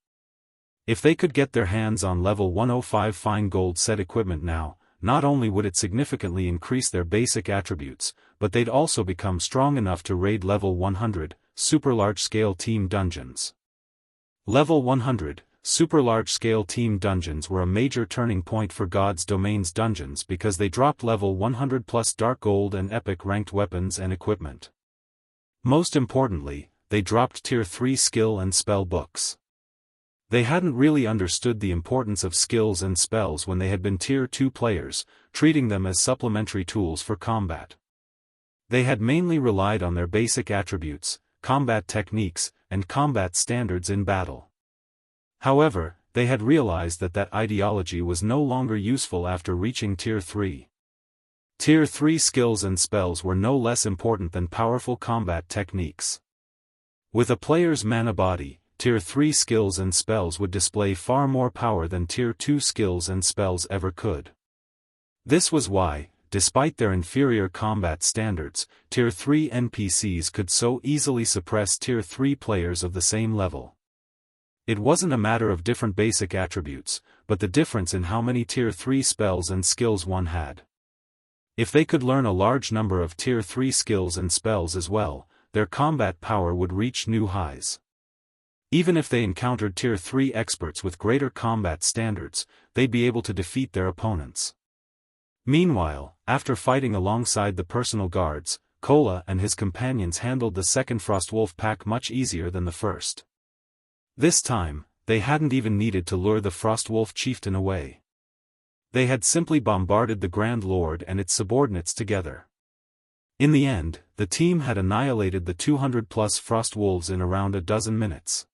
If they could get their hands on level 105 fine gold set equipment now, not only would it significantly increase their basic attributes, but they'd also become strong enough to raid level 100, super large-scale team dungeons. Level 100, super large-scale team dungeons were a major turning point for God's Domain's dungeons because they dropped level 100 plus dark gold and epic ranked weapons and equipment. Most importantly, they dropped tier 3 skill and spell books. They hadn't really understood the importance of skills and spells when they had been tier 2 players, treating them as supplementary tools for combat. They had mainly relied on their basic attributes, combat techniques, and combat standards in battle. However, they had realized that ideology was no longer useful after reaching tier 3. Tier 3 skills and spells were no less important than powerful combat techniques. With a player's mana body, tier 3 skills and spells would display far more power than tier 2 skills and spells ever could. This was why, despite their inferior combat standards, tier 3 NPCs could so easily suppress tier 3 players of the same level. It wasn't a matter of different basic attributes, but the difference in how many tier 3 spells and skills one had. If they could learn a large number of tier 3 skills and spells as well, their combat power would reach new highs. Even if they encountered tier 3 experts with greater combat standards, they'd be able to defeat their opponents. Meanwhile, after fighting alongside the personal guards, Kola and his companions handled the second Frostwolf pack much easier than the first. This time, they hadn't even needed to lure the Frostwolf chieftain away. They had simply bombarded the Grand Lord and its subordinates together. In the end, the team had annihilated the 200-plus Frostwolves in around a dozen minutes.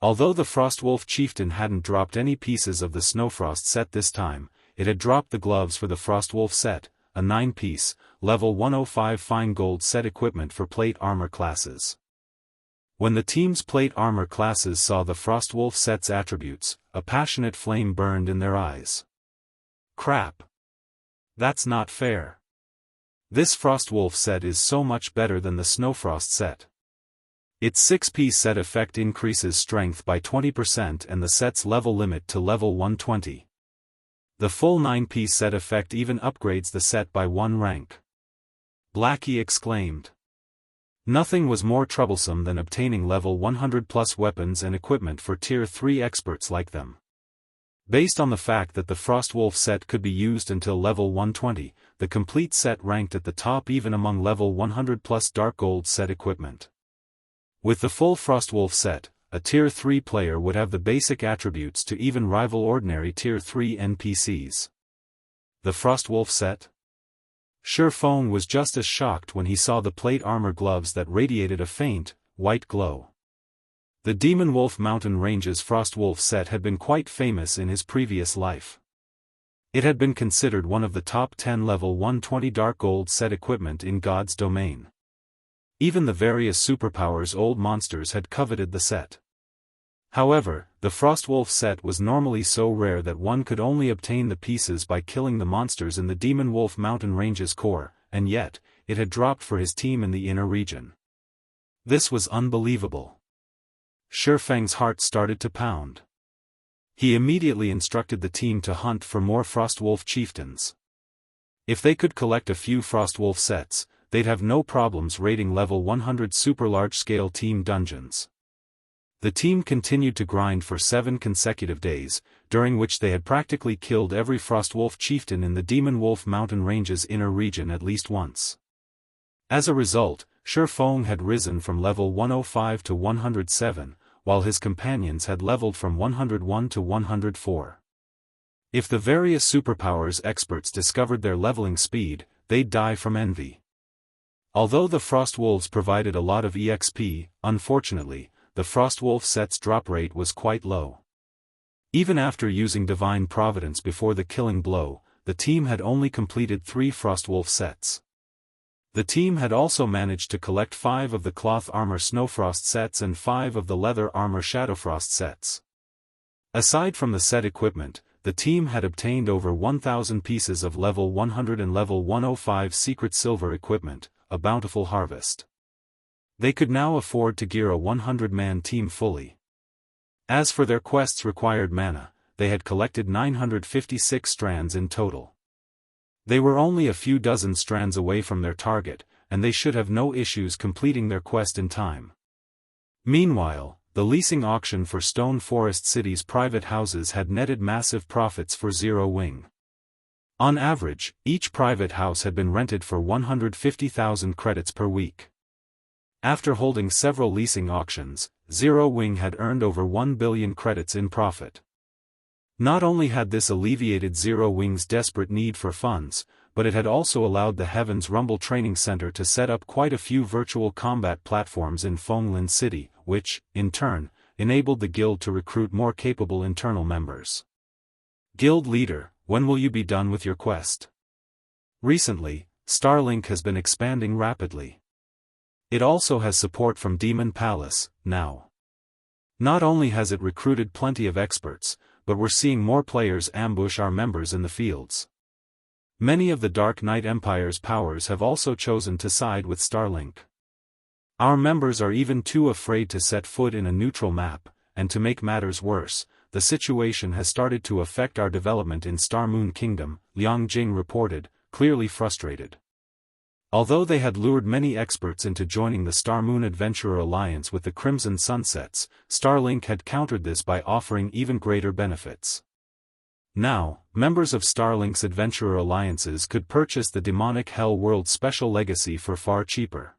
Although the Frostwolf chieftain hadn't dropped any pieces of the Snowfrost set this time, it had dropped the gloves for the Frostwolf set, a 9-piece, level 105 fine gold set equipment for plate armor classes. When the team's plate armor classes saw the Frostwolf set's attributes, a passionate flame burned in their eyes. Crap! That's not fair. This Frostwolf set is so much better than the Snowfrost set. Its 6-piece set effect increases strength by 20% and the set's level limit to level 120. The full 9-piece set effect even upgrades the set by 1 rank. Blackie exclaimed. Nothing was more troublesome than obtaining level 100-plus weapons and equipment for tier 3 experts like them. Based on the fact that the Frostwolf set could be used until level 120, the complete set ranked at the top even among level 100-plus dark gold set equipment. With the full Frostwolf set, a tier 3 player would have the basic attributes to even rival ordinary tier 3 NPCs. The Frostwolf set? Feng was just as shocked when he saw the plate armor gloves that radiated a faint, white glow. The Demonwolf Mountain Ranges Frostwolf set had been quite famous in his previous life. It had been considered one of the top 10 level 120 dark gold set equipment in God's Domain. Even the various superpowers old monsters had coveted the set. However, the Frostwolf set was normally so rare that one could only obtain the pieces by killing the monsters in the Demonwolf Mountain Ranges core, and yet, it had dropped for his team in the inner region. This was unbelievable. Feng's heart started to pound. He immediately instructed the team to hunt for more Frostwolf chieftains. If they could collect a few Frostwolf sets, they'd have no problems raiding level 100 super large-scale team dungeons. The team continued to grind for 7 consecutive days, during which they had practically killed every Frostwolf chieftain in the Demonwolf Mountain Ranges inner region at least once. As a result, Feng had risen from level 105 to 107, while his companions had leveled from 101 to 104. If the various superpowers experts discovered their leveling speed, they'd die from envy. Although the Frost Wolves provided a lot of EXP, unfortunately, the Frostwolf set's drop rate was quite low. Even after using Divine Providence before the killing blow, the team had only completed 3 Frostwolf sets. The team had also managed to collect 5 of the Cloth Armor Snowfrost sets and 5 of the Leather Armor Shadowfrost sets. Aside from the set equipment, the team had obtained over 1,000 pieces of level 100 and level 105 secret silver equipment, a bountiful harvest. They could now afford to gear a 100-man team fully. As for their quests required mana, they had collected 956 strands in total. They were only a few dozen strands away from their target, and they should have no issues completing their quest in time. Meanwhile, the leasing auction for Stone Forest City's private houses had netted massive profits for Zero Wing. On average, each private house had been rented for 150,000 credits per week. After holding several leasing auctions, Zero Wing had earned over 1 billion credits in profit. Not only had this alleviated Zero Wing's desperate need for funds, but it had also allowed the Heaven's Rumble Training Center to set up quite a few virtual combat platforms in Fenglin City, which, in turn, enabled the guild to recruit more capable internal members. Guild leader, when will you be done with your quest? Recently, Starlink has been expanding rapidly. It also has support from Demon Palace, now. Not only has it recruited plenty of experts, but we're seeing more players ambush our members in the fields. Many of the Dark Knight Empire's powers have also chosen to side with Starlink. Our members are even too afraid to set foot in a neutral map, and to make matters worse, the situation has started to affect our development in Star Moon Kingdom, Liang Jing reported, clearly frustrated. Although they had lured many experts into joining the Star Moon Adventurer Alliance with the Crimson Sunsets, Starlink had countered this by offering even greater benefits. Now, members of Starlink's Adventurer Alliances could purchase the Demonic Hell World Special Legacy for far cheaper.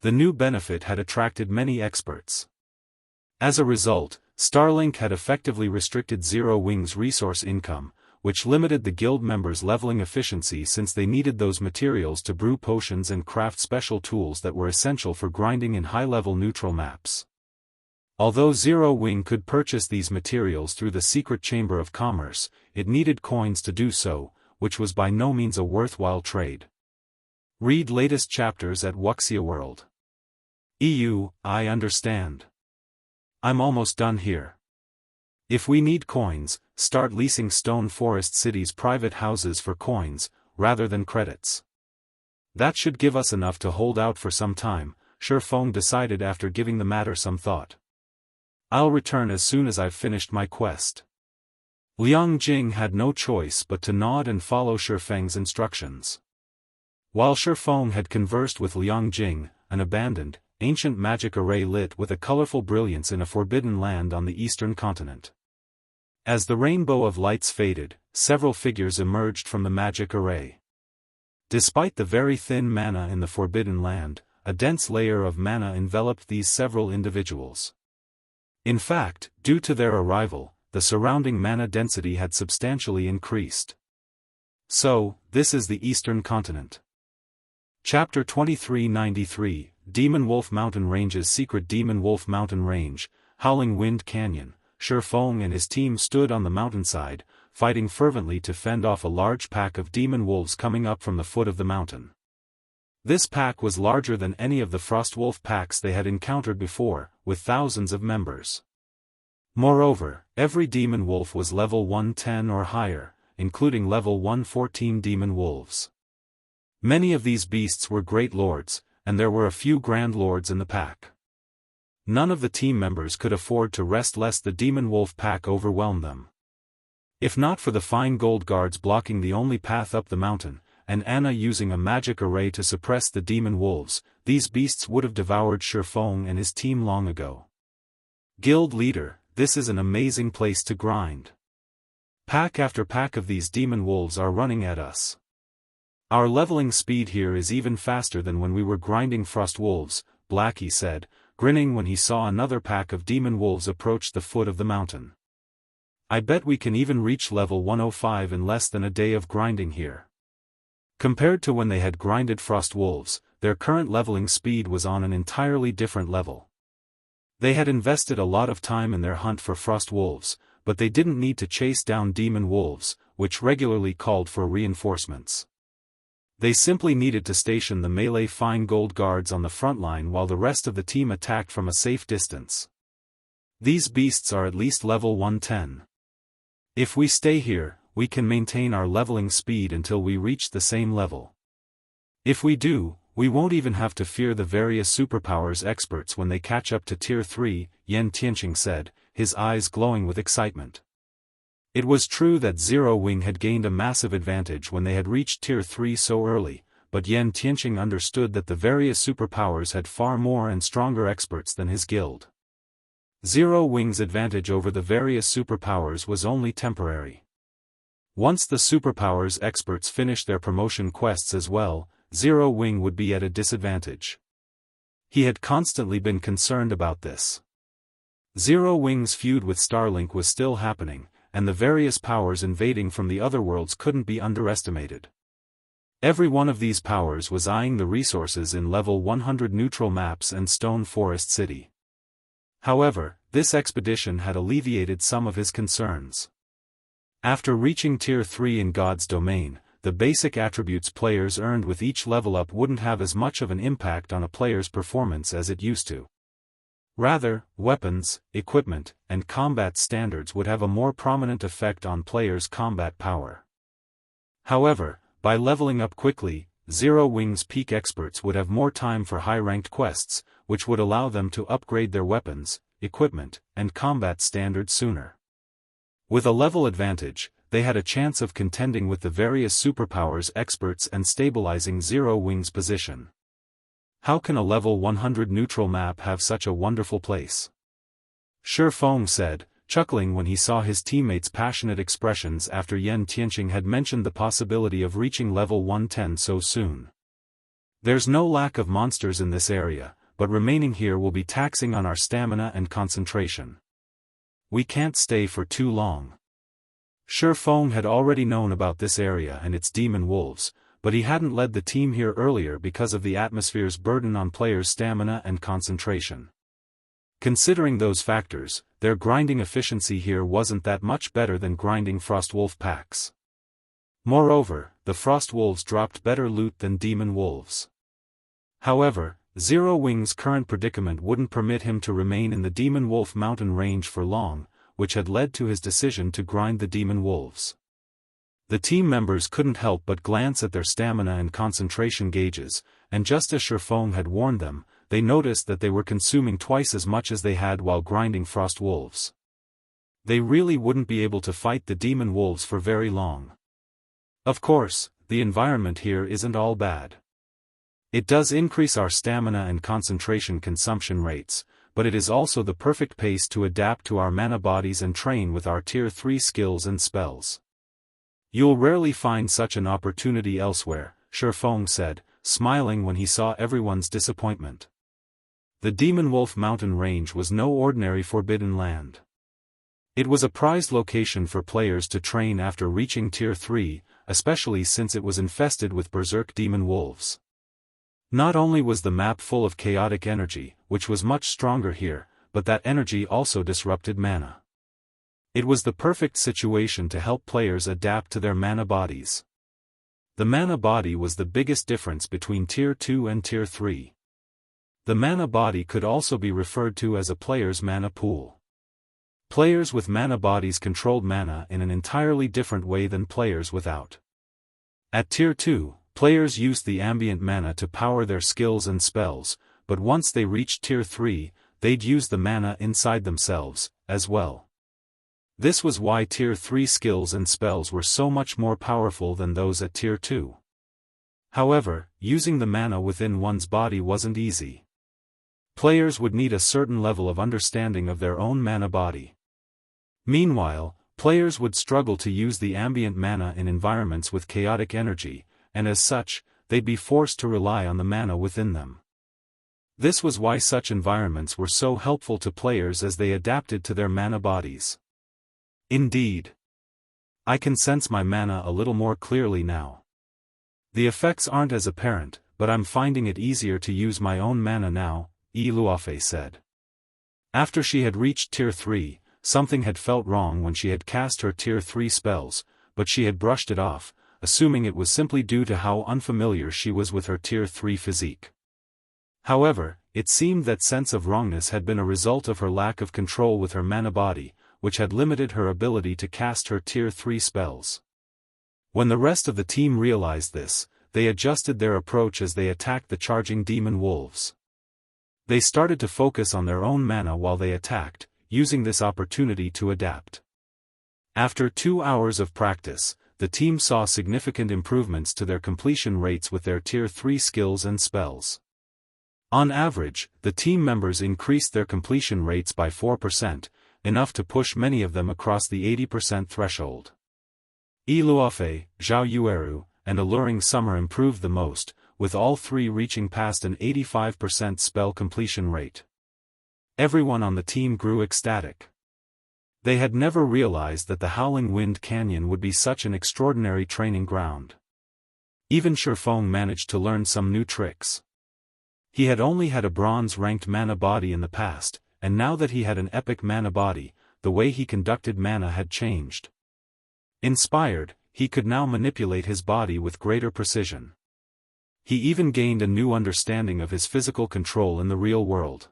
The new benefit had attracted many experts. As a result, Starlink had effectively restricted Zero Wing's resource income, which limited the guild members' leveling efficiency since they needed those materials to brew potions and craft special tools that were essential for grinding in high-level neutral maps. Although Zero Wing could purchase these materials through the Secret Chamber of Commerce, it needed coins to do so, which was by no means a worthwhile trade. Read latest chapters at Wuxia World. I understand. I'm almost done here. If we need coins, start leasing Stone Forest City's private houses for coins, rather than credits. That should give us enough to hold out for some time, Shifeng decided after giving the matter some thought. I'll return as soon as I've finished my quest. Liang Jing had no choice but to nod and follow Shifeng's instructions. While Shifeng had conversed with Liang Jing, an abandoned, ancient magic array lit with a colorful brilliance in a forbidden land on the eastern continent. As the rainbow of lights faded, several figures emerged from the magic array. Despite the very thin mana in the forbidden land, a dense layer of mana enveloped these several individuals. In fact, due to their arrival, the surrounding mana density had substantially increased. So, this is the eastern continent. Chapter 2393, Demonwolf Mountain Range's Secret Demonwolf Mountain Range, Howling Wind Canyon. Shifeng and his team stood on the mountainside, fighting fervently to fend off a large pack of demon wolves coming up from the foot of the mountain. This pack was larger than any of the Frostwolf packs they had encountered before, with thousands of members. Moreover, every demon wolf was level 110 or higher, including level 114 demon wolves. Many of these beasts were great lords, and there were a few grand lords in the pack. None of the team members could afford to rest lest the demon wolf pack overwhelm them. If not for the fine gold guards blocking the only path up the mountain, and Anna using a magic array to suppress the demon wolves, these beasts would have devoured Shifeng and his team long ago. Guild leader, this is an amazing place to grind. Pack after pack of these demon wolves are running at us. Our leveling speed here is even faster than when we were grinding frost wolves, Blackie said, grinning when he saw another pack of demon wolves approach the foot of the mountain. I bet we can even reach level 105 in less than a day of grinding here. Compared to when they had grinded frost wolves, their current leveling speed was on an entirely different level. They had invested a lot of time in their hunt for frost wolves, but they didn't need to chase down demon wolves, which regularly called for reinforcements. They simply needed to station the melee fine gold guards on the front line while the rest of the team attacked from a safe distance. These beasts are at least level 110. If we stay here, we can maintain our leveling speed until we reach the same level. If we do, we won't even have to fear the various superpowers experts when they catch up to Tier 3, Xianxia said, his eyes glowing with excitement. It was true that Zero Wing had gained a massive advantage when they had reached Tier 3 so early, but Xianxia understood that the various superpowers had far more and stronger experts than his guild. Zero Wing's advantage over the various superpowers was only temporary. Once the superpowers experts finished their promotion quests as well, Zero Wing would be at a disadvantage. He had constantly been concerned about this. Zero Wing's feud with Starlink was still happening, and the various powers invading from the other worlds couldn't be underestimated. Every one of these powers was eyeing the resources in level 100 neutral maps and Stone Forest City. However, this expedition had alleviated some of his concerns. After reaching Tier 3 in God's domain, the basic attributes players earned with each level up wouldn't have as much of an impact on a player's performance as it used to. Rather, weapons, equipment, and combat standards would have a more prominent effect on players' combat power. However, by leveling up quickly, Zero Wing's peak experts would have more time for high-ranked quests, which would allow them to upgrade their weapons, equipment, and combat standards sooner. With a level advantage, they had a chance of contending with the various superpowers experts and stabilizing Zero Wing's position. How can a level 100 neutral map have such a wonderful place? Shifeng said, chuckling when he saw his teammates' passionate expressions after Xianxia had mentioned the possibility of reaching level 110 so soon. There's no lack of monsters in this area, but remaining here will be taxing on our stamina and concentration. We can't stay for too long. Shifeng had already known about this area and its demon wolves, but he hadn't led the team here earlier because of the atmosphere's burden on players' stamina and concentration. Considering those factors, their grinding efficiency here wasn't that much better than grinding Frostwolf packs. Moreover, the Frostwolves dropped better loot than demon wolves. However, Zero Wing's current predicament wouldn't permit him to remain in the Demon Wolf mountain range for long, which had led to his decision to grind the demon wolves. The team members couldn't help but glance at their stamina and concentration gauges, and just as Shifeng had warned them, they noticed that they were consuming twice as much as they had while grinding frost wolves. They really wouldn't be able to fight the demon wolves for very long. Of course, the environment here isn't all bad. It does increase our stamina and concentration consumption rates, but it is also the perfect pace to adapt to our mana bodies and train with our Tier 3 skills and spells. You'll rarely find such an opportunity elsewhere, Shifeng said, smiling when he saw everyone's disappointment. The Demonwolf mountain range was no ordinary forbidden land. It was a prized location for players to train after reaching Tier 3, especially since it was infested with berserk demon wolves. Not only was the map full of chaotic energy, which was much stronger here, but that energy also disrupted mana. It was the perfect situation to help players adapt to their mana bodies. The mana body was the biggest difference between Tier 2 and Tier 3. The mana body could also be referred to as a player's mana pool. Players with mana bodies controlled mana in an entirely different way than players without. At Tier 2, players used the ambient mana to power their skills and spells, but once they reached Tier 3, they'd use the mana inside themselves, as well. This was why Tier 3 skills and spells were so much more powerful than those at Tier 2. However, using the mana within one's body wasn't easy. Players would need a certain level of understanding of their own mana body. Meanwhile, players would struggle to use the ambient mana in environments with chaotic energy, and as such, they'd be forced to rely on the mana within them. This was why such environments were so helpful to players as they adapted to their mana bodies. Indeed. I can sense my mana a little more clearly now. The effects aren't as apparent, but I'm finding it easier to use my own mana now, Luofei said. After she had reached Tier 3, something had felt wrong when she had cast her Tier 3 spells, but she had brushed it off, assuming it was simply due to how unfamiliar she was with her Tier 3 physique. However, it seemed that sense of wrongness had been a result of her lack of control with her mana body, which had limited her ability to cast her Tier 3 spells. When the rest of the team realized this, they adjusted their approach as they attacked the charging demon wolves. They started to focus on their own mana while they attacked, using this opportunity to adapt. After 2 hours of practice, the team saw significant improvements to their completion rates with their Tier 3 skills and spells. On average, the team members increased their completion rates by 4%, enough to push many of them across the 80% threshold. Luofei, Zhao Yueru, and Alluring Summer improved the most, with all three reaching past an 85% spell completion rate. Everyone on the team grew ecstatic. They had never realized that the Howling Wind Canyon would be such an extraordinary training ground. Even Shifeng managed to learn some new tricks. He had only had a bronze-ranked mana body in the past, and now that he had an epic mana body, the way he conducted mana had changed. Inspired, he could now manipulate his body with greater precision. He even gained a new understanding of his physical control in the real world.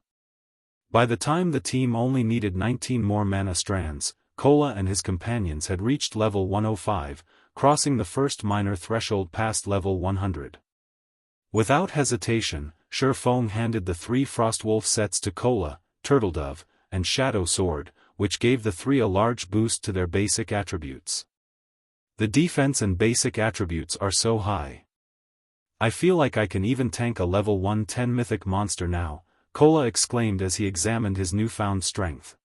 By the time the team only needed 19 more mana strands, Kola and his companions had reached level 105, crossing the first minor threshold past level 100. Without hesitation, Shifeng handed the 3 Frostwolf sets to Kola, Turtledove, and Shadow Sword, which gave the 3 a large boost to their basic attributes. The defense and basic attributes are so high. I feel like I can even tank a level 110 mythic monster now, Kola exclaimed as he examined his newfound strength.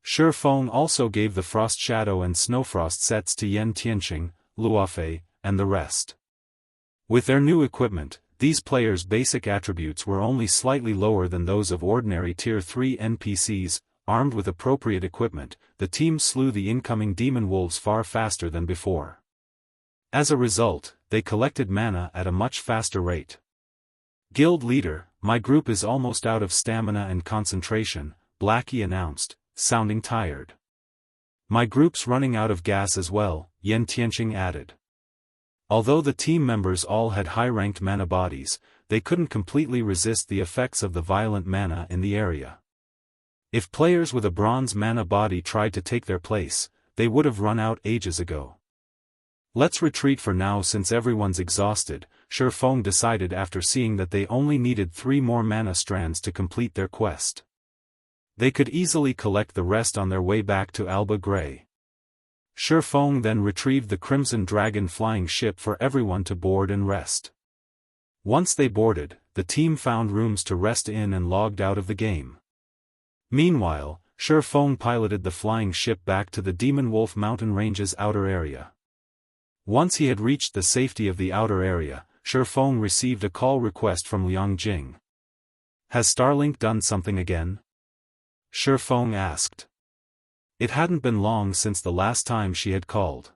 Shifeng also gave the Frost Shadow and Snowfrost sets to Yen Tianqing, Luofei, and the rest. With their new equipment, these players' basic attributes were only slightly lower than those of ordinary Tier 3 NPCs. Armed with appropriate equipment, the team slew the incoming demon wolves far faster than before. As a result, they collected mana at a much faster rate. Guild leader, my group is almost out of stamina and concentration, Blackie announced, sounding tired. My group's running out of gas as well, Yen Tianqing added. Although the team members all had high-ranked mana bodies, they couldn't completely resist the effects of the violent mana in the area. If players with a bronze mana body tried to take their place, they would have run out ages ago. Let's retreat for now since everyone's exhausted, Shifeng decided after seeing that they only needed 3 more mana strands to complete their quest. They could easily collect the rest on their way back to Alba Grey. Shifeng then retrieved the Crimson Dragon flying ship for everyone to board and rest. Once they boarded, the team found rooms to rest in and logged out of the game. Meanwhile, Shifeng piloted the flying ship back to the Demonwolf mountain range's outer area. Once he had reached the safety of the outer area, Shifeng received a call request from Liang Jing. Has Starlink done something again? Shifeng asked. It hadn't been long since the last time she had called.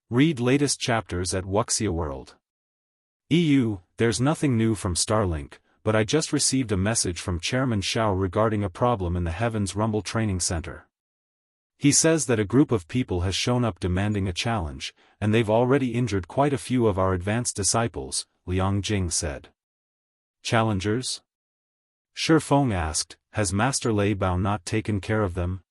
Read latest chapters at Wuxia World. There's nothing new from Starlink, but I just received a message from Chairman Xiao regarding a problem in the Heavens Rumble Training Center. He says that a group of people has shown up demanding a challenge, and they've already injured quite a few of our advanced disciples, Liang Jing said. Challengers? Shifeng asked, has Master Lei Bao not taken care of them?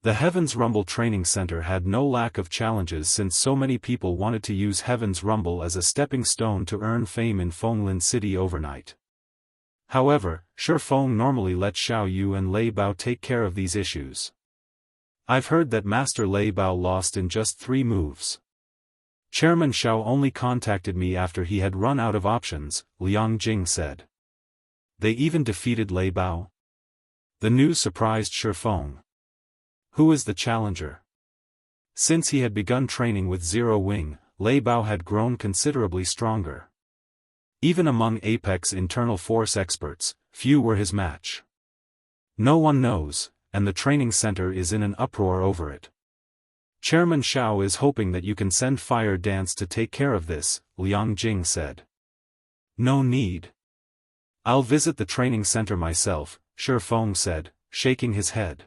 The Heavens Rumble Training Center had no lack of challenges since so many people wanted to use Heavens Rumble as a stepping stone to earn fame in Fenglin City overnight. However, Shifeng normally let Xiao Yu and Lei Bao take care of these issues. I've heard that Master Lei Bao lost in just 3 moves. Chairman Xiao only contacted me after he had run out of options, Liang Jing said. They even defeated Lei Bao? The news surprised Shifeng. Who is the challenger? Since he had begun training with Zero Wing, Lei Bao had grown considerably stronger. Even among Apex internal force experts, few were his match. No one knows, and the training center is in an uproar over it. Chairman Xiao is hoping that you can send Fire Dance to take care of this, Liang Jing said. No need. I'll visit the training center myself, Shi Feng said, shaking his head.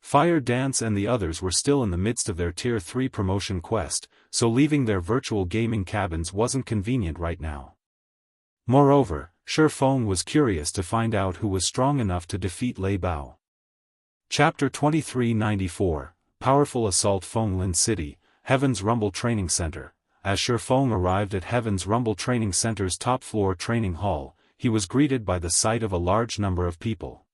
Fire Dance and the others were still in the midst of their Tier 3 promotion quest, so leaving their virtual gaming cabins wasn't convenient right now. Moreover, Shi Feng was curious to find out who was strong enough to defeat Lei Bao. Chapter 2394, Powerful Assault Fenglin City, Heaven's Rumble Training Center. As Shi Feng arrived at Heaven's Rumble Training Center's top-floor training hall, he was greeted by the sight of a large number of people.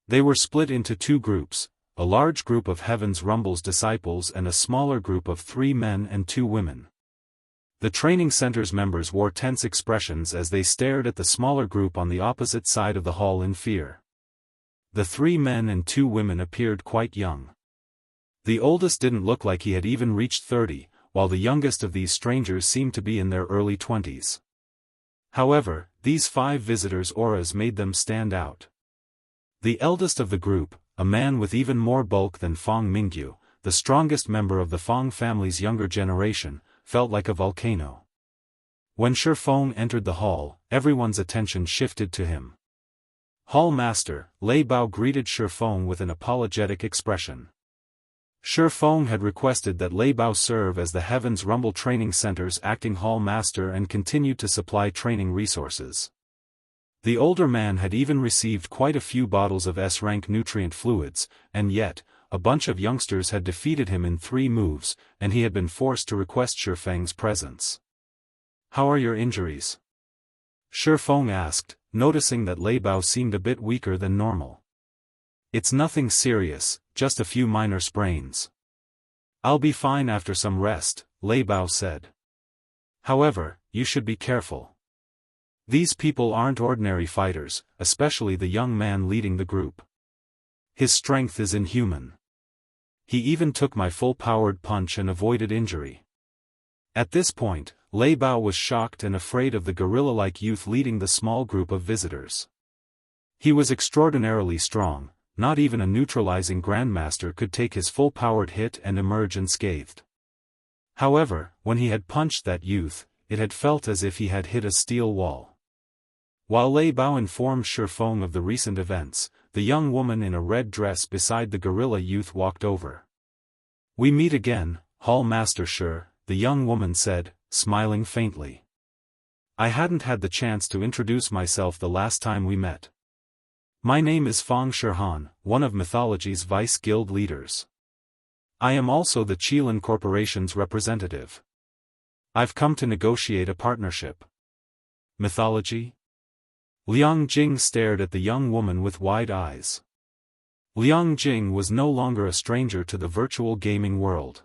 They were split into two groups, a large group of Heaven's Rumble's disciples and a smaller group of 3 men and 2 women. The training center's members wore tense expressions as they stared at the smaller group on the opposite side of the hall in fear. The 3 men and 2 women appeared quite young. The oldest didn't look like he had even reached 30, while the youngest of these strangers seemed to be in their early 20s. However, these 5 visitors' auras made them stand out. The eldest of the group, a man with even more bulk than Feng Mingyu, the strongest member of the Feng family's younger generation, felt like a volcano. When Shi Feng entered the hall, everyone's attention shifted to him. Hall Master, Lei Bao greeted Shi Feng with an apologetic expression. Shi Feng had requested that Lei Bao serve as the Heaven's Rumble Training Center's acting Hall Master and continue to supply training resources. The older man had even received quite a few bottles of S-rank nutrient fluids, and yet, a bunch of youngsters had defeated him in 3 moves, and he had been forced to request Shi Feng's presence. "How are your injuries?" Shi Feng asked, noticing that Lei Bao seemed a bit weaker than normal. "It's nothing serious, just a few minor sprains. I'll be fine after some rest," Lei Bao said. "However, you should be careful. These people aren't ordinary fighters, especially the young man leading the group. His strength is inhuman. He even took my full-powered punch and avoided injury." At this point, Lei Bao was shocked and afraid of the gorilla-like youth leading the small group of visitors. He was extraordinarily strong, not even a neutralizing grandmaster could take his full-powered hit and emerge unscathed. However, when he had punched that youth, it had felt as if he had hit a steel wall. While Lei Bao informed Shi Feng of the recent events, the young woman in a red dress beside the gorilla youth walked over. "We meet again, Hall Master Shi," the young woman said, smiling faintly. "I hadn't had the chance to introduce myself the last time we met. My name is Feng Shihan, one of mythology's vice guild leaders. I am also the Qilin Corporation's representative. I've come to negotiate a partnership." Mythology? Liang Jing stared at the young woman with wide eyes. Liang Jing was no longer a stranger to the virtual gaming world.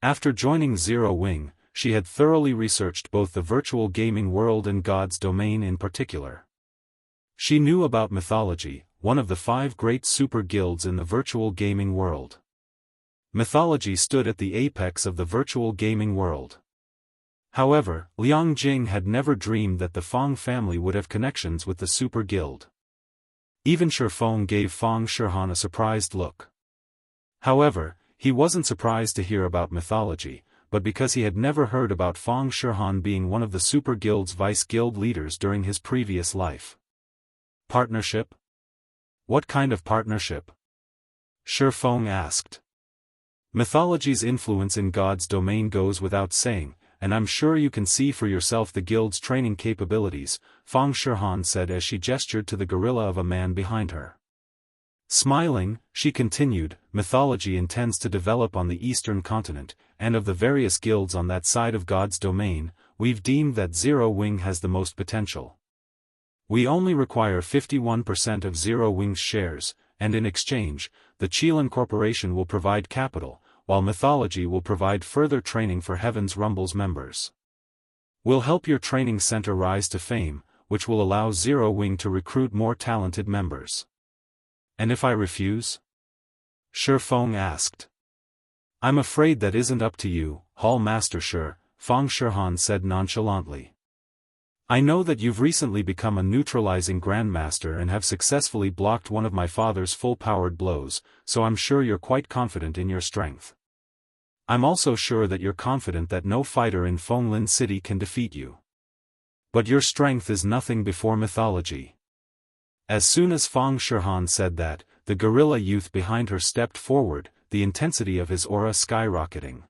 After joining Zero Wing, she had thoroughly researched both the virtual gaming world and God's domain in particular. She knew about mythology, one of the 5 great super guilds in the virtual gaming world. Mythology stood at the apex of the virtual gaming world. However, Liang Jing had never dreamed that the Feng family would have connections with the Super Guild. Even Shi Feng gave Feng Shihan a surprised look. However, he wasn't surprised to hear about mythology, but because he had never heard about Feng Shihan being one of the Super Guild's vice guild leaders during his previous life. Partnership? What kind of partnership? Shi Feng asked. Mythology's influence in God's domain goes without saying, and I'm sure you can see for yourself the guild's training capabilities, Feng Shihan said as she gestured to the gorilla of a man behind her. Smiling, she continued, mythology intends to develop on the eastern continent, and of the various guilds on that side of God's domain, we've deemed that Zero Wing has the most potential. We only require 51% of Zero Wing's shares, and in exchange, the Qilin Corporation will provide capital, while mythology will provide further training for Heaven's Rumble's members. We'll help your training center rise to fame, which will allow Zero Wing to recruit more talented members. And if I refuse? Shi Feng asked. I'm afraid that isn't up to you, Hall Master Shi, Feng Shihan said nonchalantly. I know that you've recently become a neutralizing grandmaster and have successfully blocked one of my father's full-powered blows, so I'm sure you're quite confident in your strength. I'm also sure that you're confident that no fighter in Fenglin City can defeat you. But your strength is nothing before mythology. As soon as Fang Shihan said that, the gorilla youth behind her stepped forward, the intensity of his aura skyrocketing.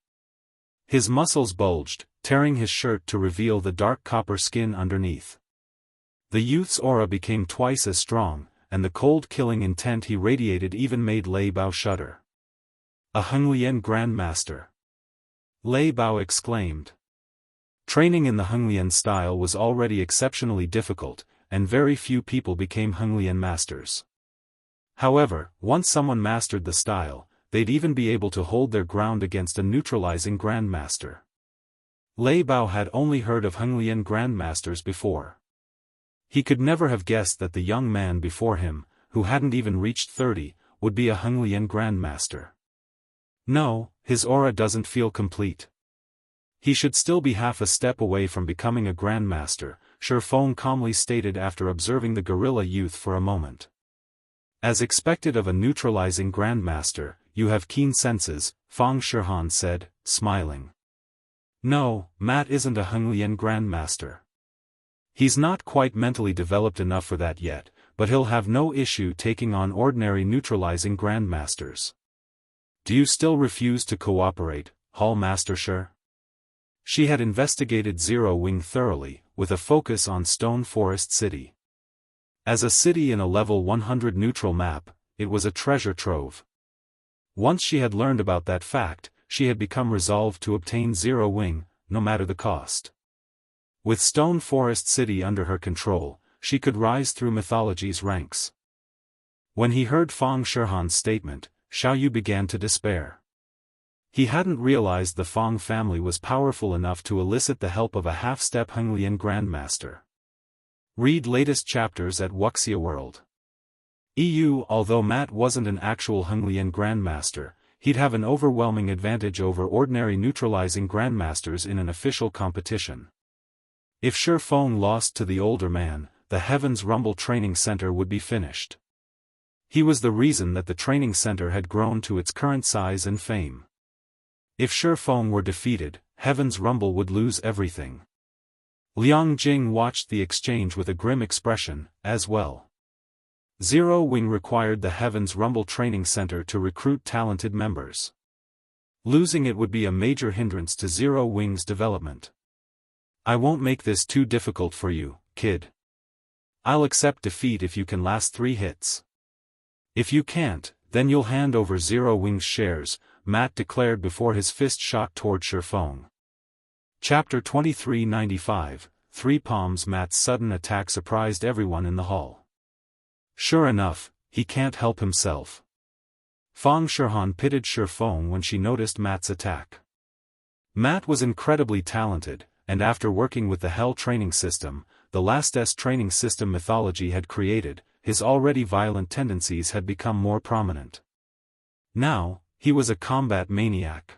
His muscles bulged, tearing his shirt to reveal the dark copper skin underneath. The youth's aura became twice as strong, and the cold killing intent he radiated even made Lei Bao shudder. A Henglian Grandmaster! Lei Bao exclaimed. Training in the Henglian style was already exceptionally difficult, and very few people became Henglian masters. However, once someone mastered the style, they'd even be able to hold their ground against a neutralizing Grandmaster. Lei Bao had only heard of Henglian Grandmasters before. He could never have guessed that the young man before him, who hadn't even reached 30, would be a Henglian Grandmaster. No, his aura doesn't feel complete. He should still be half a step away from becoming a Grandmaster, Shifeng calmly stated after observing the gorilla youth for a moment. As expected of a neutralizing Grandmaster, you have keen senses, Fang Shihan said, smiling. No, Matt isn't a Henglian Grandmaster. He's not quite mentally developed enough for that yet, but he'll have no issue taking on ordinary neutralizing Grandmasters. Do you still refuse to cooperate, Hall Master Shi? She had investigated Zero Wing thoroughly, with a focus on Stone Forest City. As a city in a level 100 neutral map, it was a treasure trove. Once she had learned about that fact, she had become resolved to obtain Zero Wing, no matter the cost. With Stone Forest City under her control, she could rise through mythology's ranks. When he heard Fang Shihan's statement, Xiaoyu began to despair. He hadn't realized the Fang family was powerful enough to elicit the help of a half-step Henglian Grandmaster. Read latest chapters at Wuxia World. Although Matt wasn't an actual Henglian Grandmaster, he'd have an overwhelming advantage over ordinary neutralizing Grandmasters in an official competition. If Shifeng lost to the older man, the Heaven's Rumble Training Center would be finished. He was the reason that the training center had grown to its current size and fame. If Shifeng were defeated, Heaven's Rumble would lose everything. Liang Jing watched the exchange with a grim expression, as well. Zero Wing required the Heaven's Rumble Training Center to recruit talented members. Losing it would be a major hindrance to Zero Wing's development. I won't make this too difficult for you, kid. I'll accept defeat if you can last 3 hits. If you can't, then you'll hand over Zero Wing's shares, Matt declared before his fist shot toward Shifeng. Chapter 2395, 3 Palms. Matt's sudden attack surprised everyone in the hall. Sure enough, he can't help himself. Fang Shihan pitied Shifeng when she noticed Matt's attack. Matt was incredibly talented, and after working with the Hell training system, the last training system mythology had created, his already violent tendencies had become more prominent. Now, he was a combat maniac.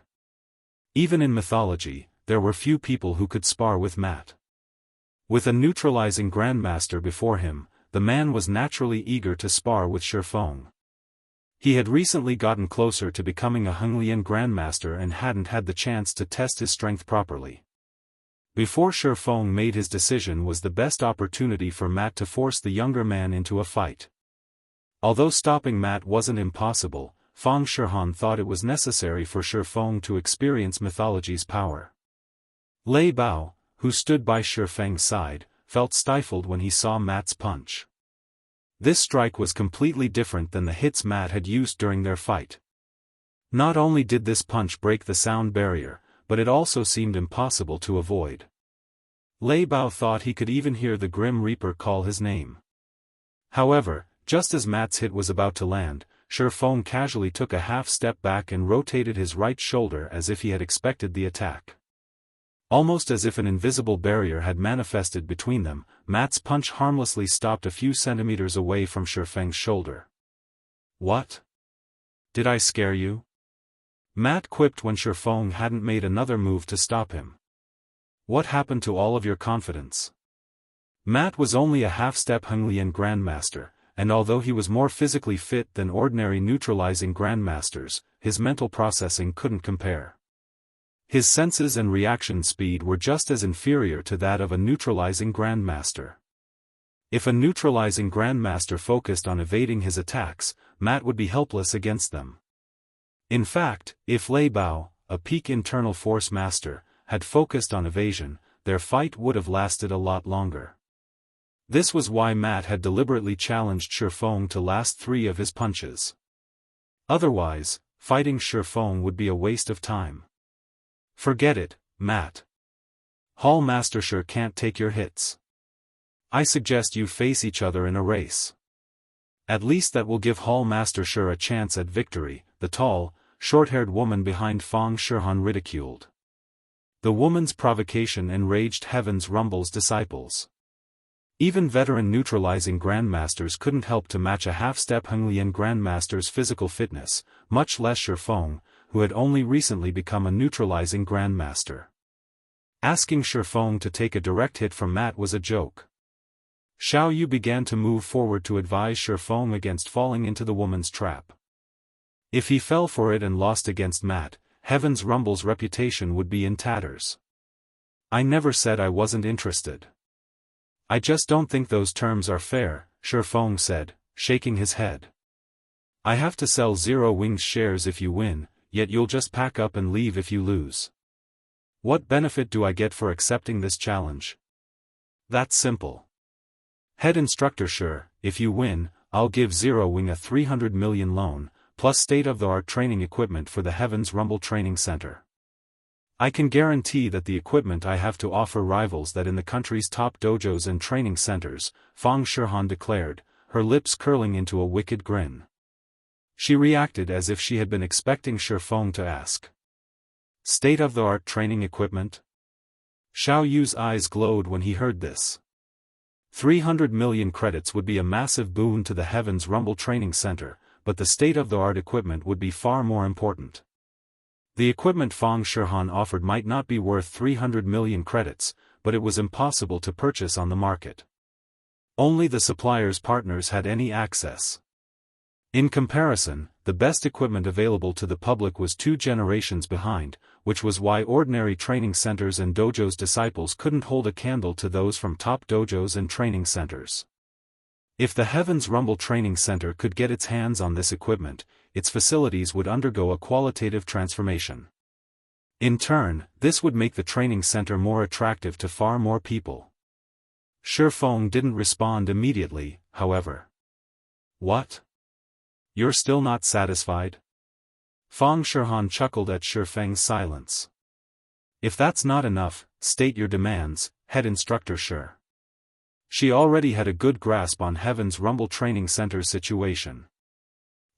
Even in mythology, there were few people who could spar with Matt. With a neutralizing Grandmaster before him, the man was naturally eager to spar with Shifeng. He had recently gotten closer to becoming a Henglian Grandmaster and hadn't had the chance to test his strength properly. Before Shifeng made his decision was the best opportunity for Matt to force the younger man into a fight. Although stopping Matt wasn't impossible, Fang Shihan thought it was necessary for Shifeng to experience mythology's power. Lei Bao, who stood by Shifeng's side, felt stifled when he saw Matt's punch. This strike was completely different than the hits Matt had used during their fight. Not only did this punch break the sound barrier, but it also seemed impossible to avoid. Lei Bao thought he could even hear the Grim Reaper call his name. However, just as Matt's hit was about to land, Shifeng casually took a half step back and rotated his right shoulder as if he had expected the attack. Almost as if an invisible barrier had manifested between them, Matt's punch harmlessly stopped a few centimeters away from Shifeng's shoulder. What? Did I scare you? Matt quipped when Shifeng hadn't made another move to stop him. What happened to all of your confidence? Matt was only a half-step Henglian Grandmaster, and although he was more physically fit than ordinary neutralizing Grandmasters, his mental processing couldn't compare. His senses and reaction speed were just as inferior to that of a neutralizing Grandmaster. If a neutralizing Grandmaster focused on evading his attacks, Matt would be helpless against them. In fact, if Lei Bao, a peak internal force master, had focused on evasion, their fight would have lasted a lot longer. This was why Matt had deliberately challenged Shifeng to last 3 of his punches. Otherwise, fighting Shifeng would be a waste of time. Forget it, Matt. Hall Master sure can't take your hits. I suggest you face each other in a race. At least that will give Hall Master sure a chance at victory, the tall, short-haired woman behind Fang Shihan ridiculed. The woman's provocation enraged Heaven's Rumble's disciples. Even veteran neutralizing Grandmasters couldn't help to match a half-step Henglian Grandmaster's physical fitness, much less Shifeng, who had only recently become a neutralizing Grandmaster. Asking Shifeng to take a direct hit from Matt was a joke. Xiao Yu began to move forward to advise Shifeng against falling into the woman's trap. If he fell for it and lost against Matt, Heaven's Rumble's reputation would be in tatters. I never said I wasn't interested. I just don't think those terms are fair, Shifeng said, shaking his head. I have to sell Zero Wing's shares if you win, yet you'll just pack up and leave if you lose. What benefit do I get for accepting this challenge? That's simple. Head instructor sure, if you win, I'll give Zero Wing a 300 million loan, plus state-of-the-art training equipment for the Heaven's Rumble Training Center. I can guarantee that the equipment I have to offer rivals that in the country's top dojos and training centers, Fang Shihan declared, her lips curling into a wicked grin. She reacted as if she had been expecting Shifeng to ask. State-of-the-art training equipment? Xiao Yu's eyes glowed when he heard this. 300 million credits would be a massive boon to the Heaven's Rumble Training Center, but the state-of-the-art equipment would be far more important. The equipment Fang Shihan offered might not be worth 300 million credits, but it was impossible to purchase on the market. Only the supplier's partners had any access. In comparison, the best equipment available to the public was 2 generations behind, which was why ordinary training centers and dojos' disciples couldn't hold a candle to those from top dojos and training centers. If the Heaven's Rumble Training Center could get its hands on this equipment, its facilities would undergo a qualitative transformation. In turn, this would make the training center more attractive to far more people. Shifeng didn't respond immediately, however. What? You're still not satisfied? Fang Shihan chuckled at Shifeng's silence. If that's not enough, state your demands, head instructor Shi. She already had a good grasp on Heaven's Rumble Training Center's situation.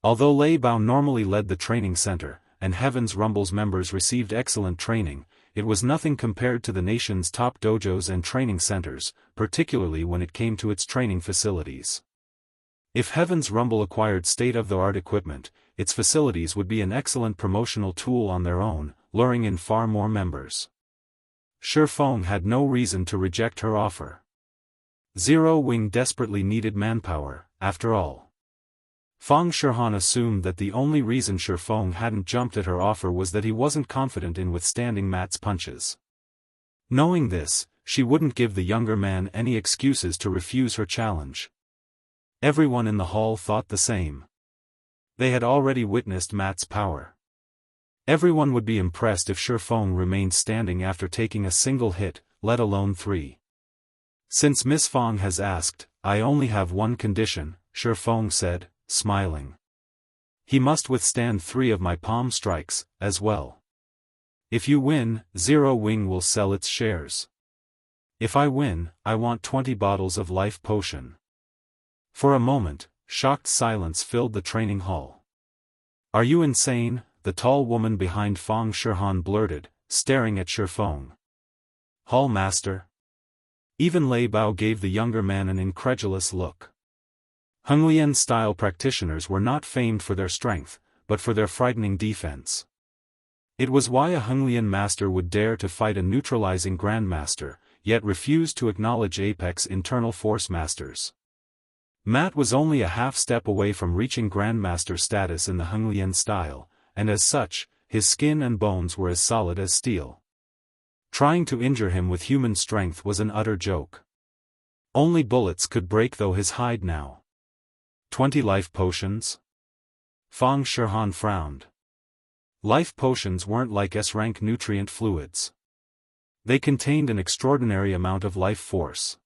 Although Lei Bao normally led the training center, and Heaven's Rumble's members received excellent training, it was nothing compared to the nation's top dojos and training centers, particularly when it came to its training facilities. If Heaven's Rumble acquired state-of-the-art equipment, its facilities would be an excellent promotional tool on their own, luring in far more members. Shifeng had no reason to reject her offer. Zero Wing desperately needed manpower, after all. Fang Shihan assumed that the only reason Shifeng hadn't jumped at her offer was that he wasn't confident in withstanding Matt's punches. Knowing this, she wouldn't give the younger man any excuses to refuse her challenge. Everyone in the hall thought the same. They had already witnessed Matt's power. Everyone would be impressed if Shifeng remained standing after taking a single hit, let alone 3. Since Miss Fang has asked, I only have one condition, Shifeng said, smiling. He must withstand 3 of my palm strikes, as well. If you win, Zero Wing will sell its shares. If I win, I want 20 bottles of life potion. For a moment, shocked silence filled the training hall. Are you insane? The tall woman behind Fang Shihan blurted, staring at Shifeng. Hall Master? Even Lei Bao gave the younger man an incredulous look. Henglian-style practitioners were not famed for their strength, but for their frightening defense. It was why a Henglian master would dare to fight a neutralizing grandmaster, yet refuse to acknowledge Apex internal force masters. Matt was only a half step away from reaching grandmaster status in the Henglian style, and as such, his skin and bones were as solid as steel. Trying to injure him with human strength was an utter joke. Only bullets could break though his hide now. 20 life potions? Fang Shihan frowned. Life potions weren't like S-rank nutrient fluids. They contained an extraordinary amount of life force.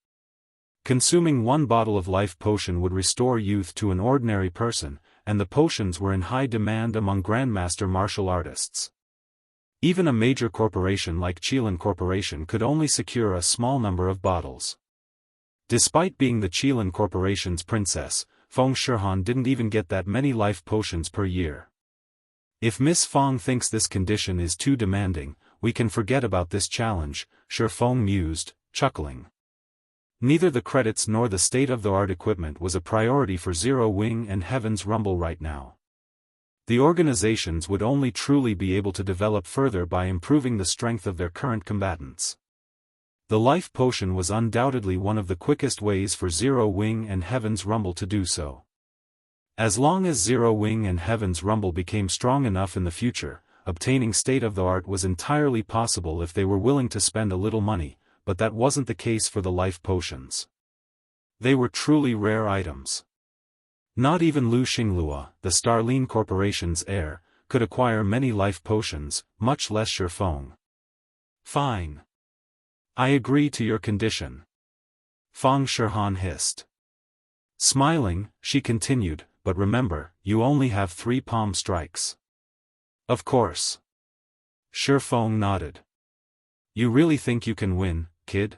Consuming one bottle of life potion would restore youth to an ordinary person, and the potions were in high demand among grandmaster martial artists. Even a major corporation like Qilin Corporation could only secure a small number of bottles. Despite being the Qilin Corporation's princess, Feng Shihan didn't even get that many life potions per year. If Miss Feng thinks this condition is too demanding, we can forget about this challenge, Shi Feng mused, chuckling. Neither the credits nor the state-of-the-art equipment was a priority for Zero Wing and Heaven's Rumble right now. The organizations would only truly be able to develop further by improving the strength of their current combatants. The life potion was undoubtedly one of the quickest ways for Zero Wing and Heaven's Rumble to do so. As long as Zero Wing and Heaven's Rumble became strong enough in the future, obtaining state-of-the-art was entirely possible if they were willing to spend a little money, but that wasn't the case for the life potions. They were truly rare items. Not even Lu Xinglua, the Starline Corporation's heir, could acquire many life potions, much less Shi Feng. Fine. I agree to your condition. Feng Shihan hissed. Smiling, she continued, but remember, you only have 3 palm strikes. Of course. Shi Feng nodded. You really think you can win, kid?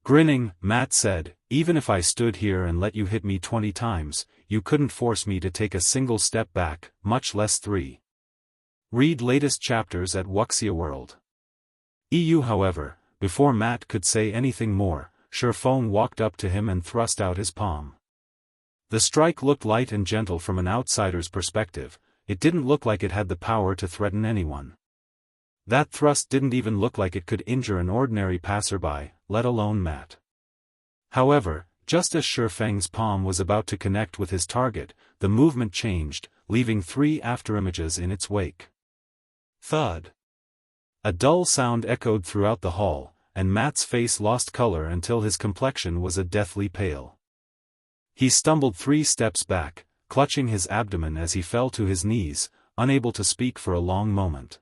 Grinning, Matt said, even if I stood here and let you hit me 20 times, you couldn't force me to take a single step back, much less 3. Read latest chapters at Wuxia World. However, before Matt could say anything more, Shi Feng walked up to him and thrust out his palm. The strike looked light and gentle from an outsider's perspective, it didn't look like it had the power to threaten anyone. That thrust didn't even look like it could injure an ordinary passerby, let alone Matt. However, just as Shi Feng's palm was about to connect with his target, the movement changed, leaving 3 afterimages in its wake. Thud. A dull sound echoed throughout the hall, and Matt's face lost color until his complexion was a deathly pale. He stumbled 3 steps back, clutching his abdomen as he fell to his knees, unable to speak for a long moment.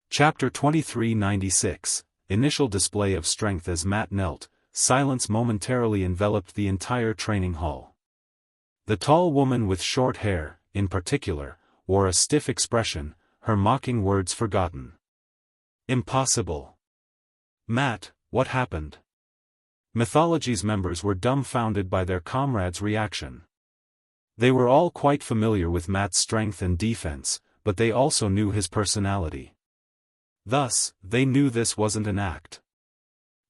Chapter 2396, Initial Display of Strength. As Matt knelt, silence momentarily enveloped the entire training hall. The tall woman with short hair, in particular, wore a stiff expression, her mocking words forgotten. Impossible. Matt, what happened? Mythology's members were dumbfounded by their comrades' reaction. They were all quite familiar with Matt's strength and defense, but they also knew his personality. Thus, they knew this wasn't an act.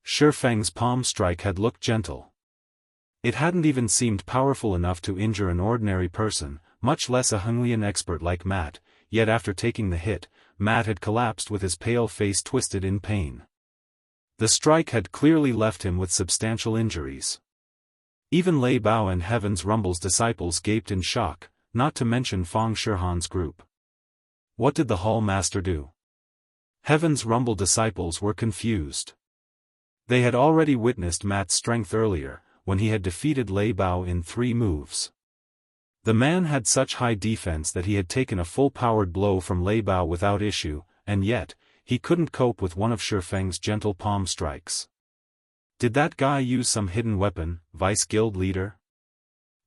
Shi Feng's palm strike had looked gentle. It hadn't even seemed powerful enough to injure an ordinary person, much less a Henglian expert like Matt, yet after taking the hit, Matt had collapsed with his pale face twisted in pain. The strike had clearly left him with substantial injuries. Even Lei Bao and Heaven's Rumble's disciples gaped in shock, not to mention Feng Shihan's group. What did the Hall Master do? Heaven's Rumble disciples were confused. They had already witnessed Matt's strength earlier, when he had defeated Lei Bao in 3 moves. The man had such high defense that he had taken a full-powered blow from Lei Bao without issue, and yet, he couldn't cope with one of Shi Feng's gentle palm strikes. Did that guy use some hidden weapon, Vice Guild Leader?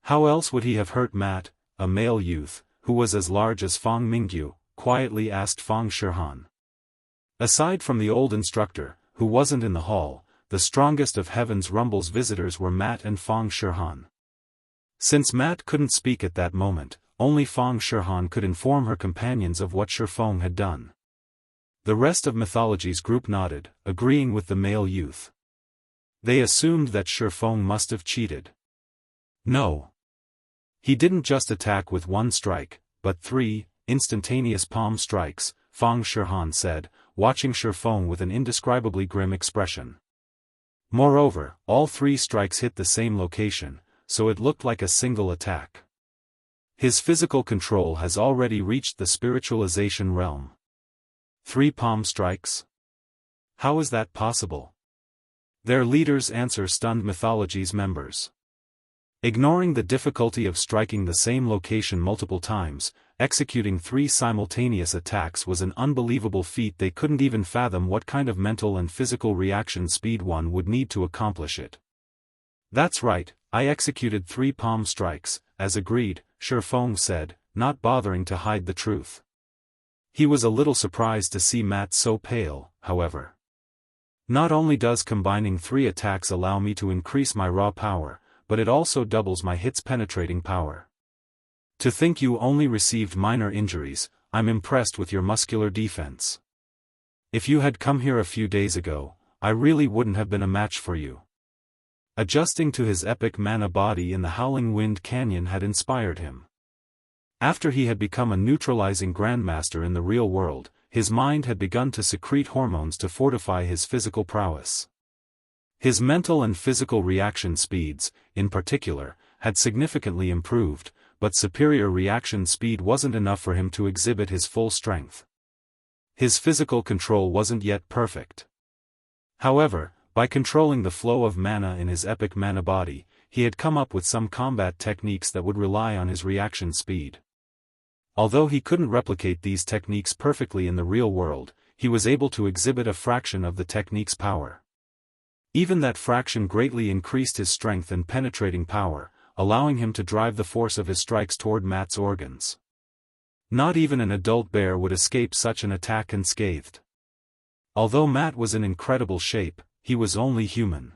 How else would he have hurt Matt, a male youth, who was as large as Fang Mingyu? Quietly asked Feng Shihan. Aside from the old instructor, who wasn't in the hall, the strongest of Heaven's Rumble's visitors were Matt and Feng Shihan. Since Matt couldn't speak at that moment, only Feng Shihan could inform her companions of what Shi Feng had done. The rest of Mythology's group nodded, agreeing with the male youth. They assumed that Shi Feng must have cheated. No. He didn't just attack with 1 strike, but 3, instantaneous palm strikes, Feng Shihan said, watching Shi Feng with an indescribably grim expression. Moreover, all 3 strikes hit the same location, so it looked like a single attack. His physical control has already reached the spiritualization realm. 3 palm strikes? How is that possible? Their leaders answer stunned mythology's members. Ignoring the difficulty of striking the same location multiple times, executing 3 simultaneous attacks was an unbelievable feat. They couldn't even fathom what kind of mental and physical reaction speed one would need to accomplish it. That's right, I executed 3 palm strikes, as agreed, Shifeng said, not bothering to hide the truth. He was a little surprised to see Matt so pale, however. Not only does combining 3 attacks allow me to increase my raw power, but it also doubles my hits' penetrating power. To think you only received minor injuries, I'm impressed with your muscular defense. If you had come here a few days ago, I really wouldn't have been a match for you. Adjusting to his epic mana body in the Howling Wind Canyon had inspired him. After he had become a neutralizing grandmaster in the real world, his mind had begun to secrete hormones to fortify his physical prowess. His mental and physical reaction speeds, in particular, had significantly improved, but superior reaction speed wasn't enough for him to exhibit his full strength. His physical control wasn't yet perfect. However, by controlling the flow of mana in his epic mana body, he had come up with some combat techniques that would rely on his reaction speed. Although he couldn't replicate these techniques perfectly in the real world, he was able to exhibit a fraction of the technique's power. Even that fraction greatly increased his strength and penetrating power, allowing him to drive the force of his strikes toward Matt's organs. Not even an adult bear would escape such an attack unscathed. Although Matt was in incredible shape, he was only human.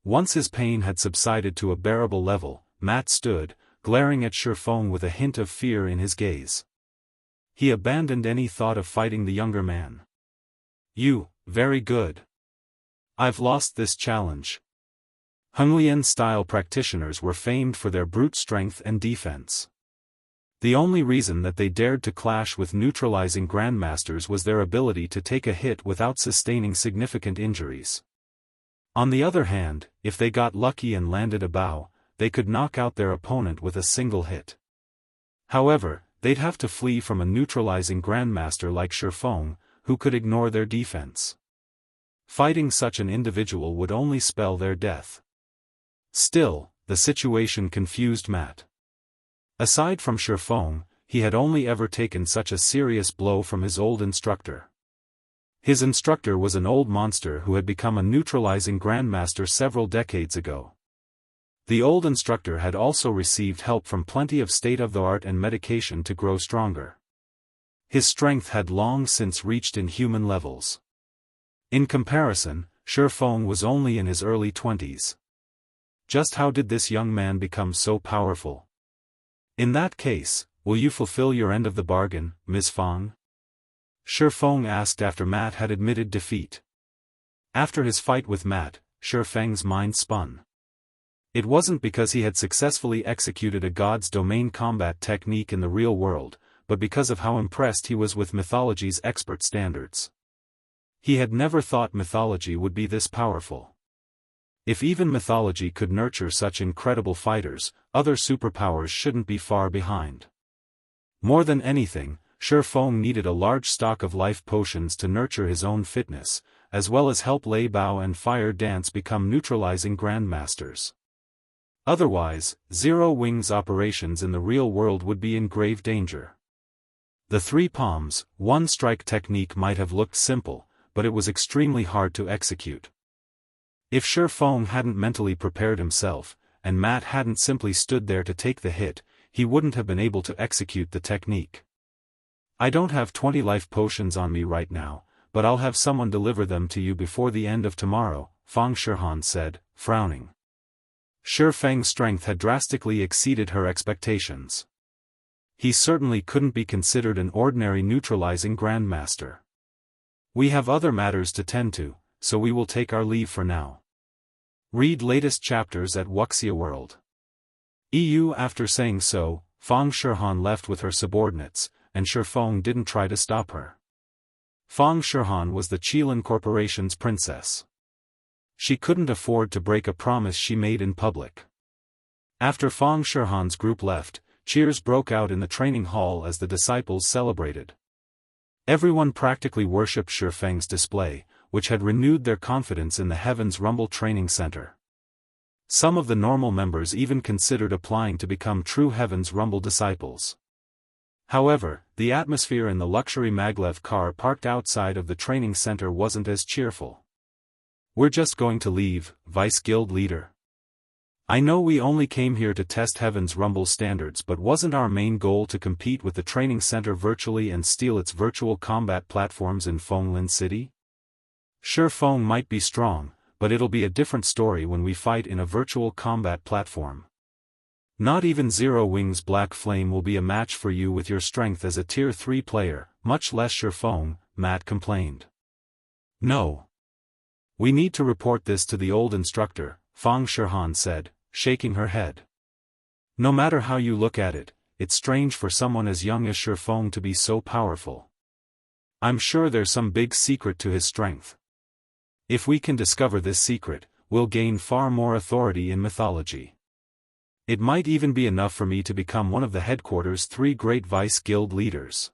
Once his pain had subsided to a bearable level, Matt stood, glaring at Shifeng with a hint of fear in his gaze. He abandoned any thought of fighting the younger man. Very good. I've lost this challenge. Henglian-style practitioners were famed for their brute strength and defense. The only reason that they dared to clash with neutralizing grandmasters was their ability to take a hit without sustaining significant injuries. On the other hand, if they got lucky and landed a bow, they could knock out their opponent with a single hit. However, they'd have to flee from a neutralizing grandmaster like Shifeng, who could ignore their defense. Fighting such an individual would only spell their death. Still, the situation confused Matt. Aside from Shifeng, he had only ever taken such a serious blow from his old instructor. His instructor was an old monster who had become a neutralizing grandmaster several decades ago. The old instructor had also received help from plenty of state-of-the-art and medication to grow stronger. His strength had long since reached inhuman levels. In comparison, Shifeng was only in his early 20s. Just how did this young man become so powerful? In that case, will you fulfill your end of the bargain, Ms. Fang? Shifeng asked after Matt had admitted defeat. After his fight with Matt, Shifeng's mind spun. It wasn't because he had successfully executed a god's domain combat technique in the real world, but because of how impressed he was with mythology's expert standards. He had never thought mythology would be this powerful. If even mythology could nurture such incredible fighters, other superpowers shouldn't be far behind. More than anything, Shifeng needed a large stock of life potions to nurture his own fitness, as well as help Lei Bao and Fire Dance become neutralizing grandmasters. Otherwise, Zero Wings operations in the real world would be in grave danger. The 3 palms, 1 strike technique might have looked simple, but it was extremely hard to execute. If Shifeng hadn't mentally prepared himself, and Matt hadn't simply stood there to take the hit, he wouldn't have been able to execute the technique. I don't have 20 life potions on me right now, but I'll have someone deliver them to you before the end of tomorrow, Fang Shihan said, frowning. Shifeng's strength had drastically exceeded her expectations. He certainly couldn't be considered an ordinary neutralizing grandmaster. We have other matters to tend to, so we will take our leave for now. Read latest chapters at Wuxia World. After saying so, Fang Shihan left with her subordinates, and Shifeng didn't try to stop her. Fang Shihan was the Qilin Corporation's princess. She couldn't afford to break a promise she made in public. After Fang Shihan's group left, cheers broke out in the training hall as the disciples celebrated. Everyone practically worshipped Shifeng's display, which had renewed their confidence in the Heaven's Rumble Training Center. Some of the normal members even considered applying to become true Heaven's Rumble disciples. However, the atmosphere in the luxury maglev car parked outside of the training center wasn't as cheerful. "We're just going to leave, Vice Guild Leader. I know we only came here to test Heaven's Rumble standards, but wasn't our main goal to compete with the training center virtually and steal its virtual combat platforms in Fenglin City? Shifeng might be strong, but it'll be a different story when we fight in a virtual combat platform. Not even Zero Wing's Black Flame will be a match for you with your strength as a Tier 3 player, much less Shifeng," Matt complained. "No. We need to report this to the old instructor," Fang Shihan said, shaking her head. "No matter how you look at it, it's strange for someone as young as Shifeng to be so powerful. I'm sure there's some big secret to his strength. If we can discover this secret, we'll gain far more authority in mythology. It might even be enough for me to become one of the headquarters' 3 great Vice Guild leaders."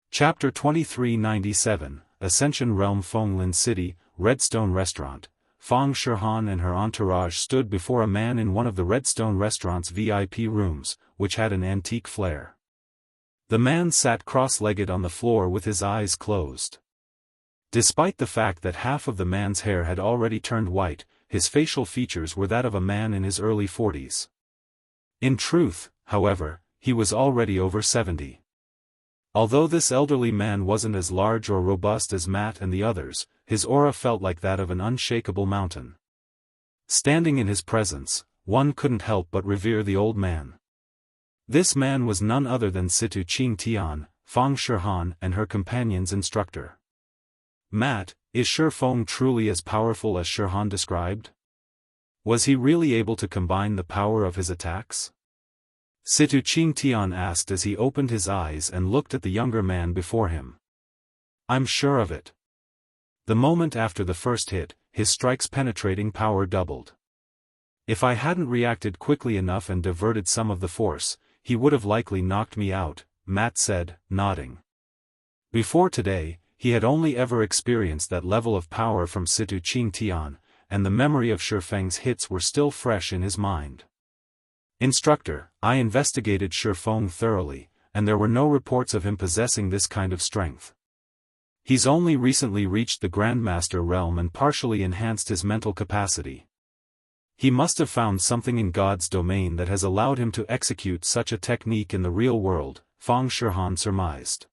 Chapter 2397, Ascension Realm. Fenglin City, Redstone Restaurant. Fang Shihan and her entourage stood before a man in one of the Redstone restaurant's VIP rooms, which had an antique flair. The man sat cross-legged on the floor with his eyes closed. Despite the fact that half of the man's hair had already turned white, his facial features were that of a man in his early 40s. In truth, however, he was already over 70. Although this elderly man wasn't as large or robust as Matt and the others, his aura felt like that of an unshakable mountain. Standing in his presence, one couldn't help but revere the old man. This man was none other than Situ Qingtian, Fang Shihan and her companion's instructor. "Matt, is Shifeng truly as powerful as Shihan described? Was he really able to combine the power of his attacks?" Situ Qingtian asked as he opened his eyes and looked at the younger man before him. "I'm sure of it. The moment after the first hit, his strike's penetrating power doubled. If I hadn't reacted quickly enough and diverted some of the force, he would have likely knocked me out," Matt said, nodding. Before today, he had only ever experienced that level of power from Situ Qingtian, and the memory of Shifeng's hits were still fresh in his mind. "Instructor, I investigated Shifeng thoroughly, and there were no reports of him possessing this kind of strength. He's only recently reached the Grandmaster realm and partially enhanced his mental capacity. He must have found something in God's domain that has allowed him to execute such a technique in the real world," Fang Shihan surmised.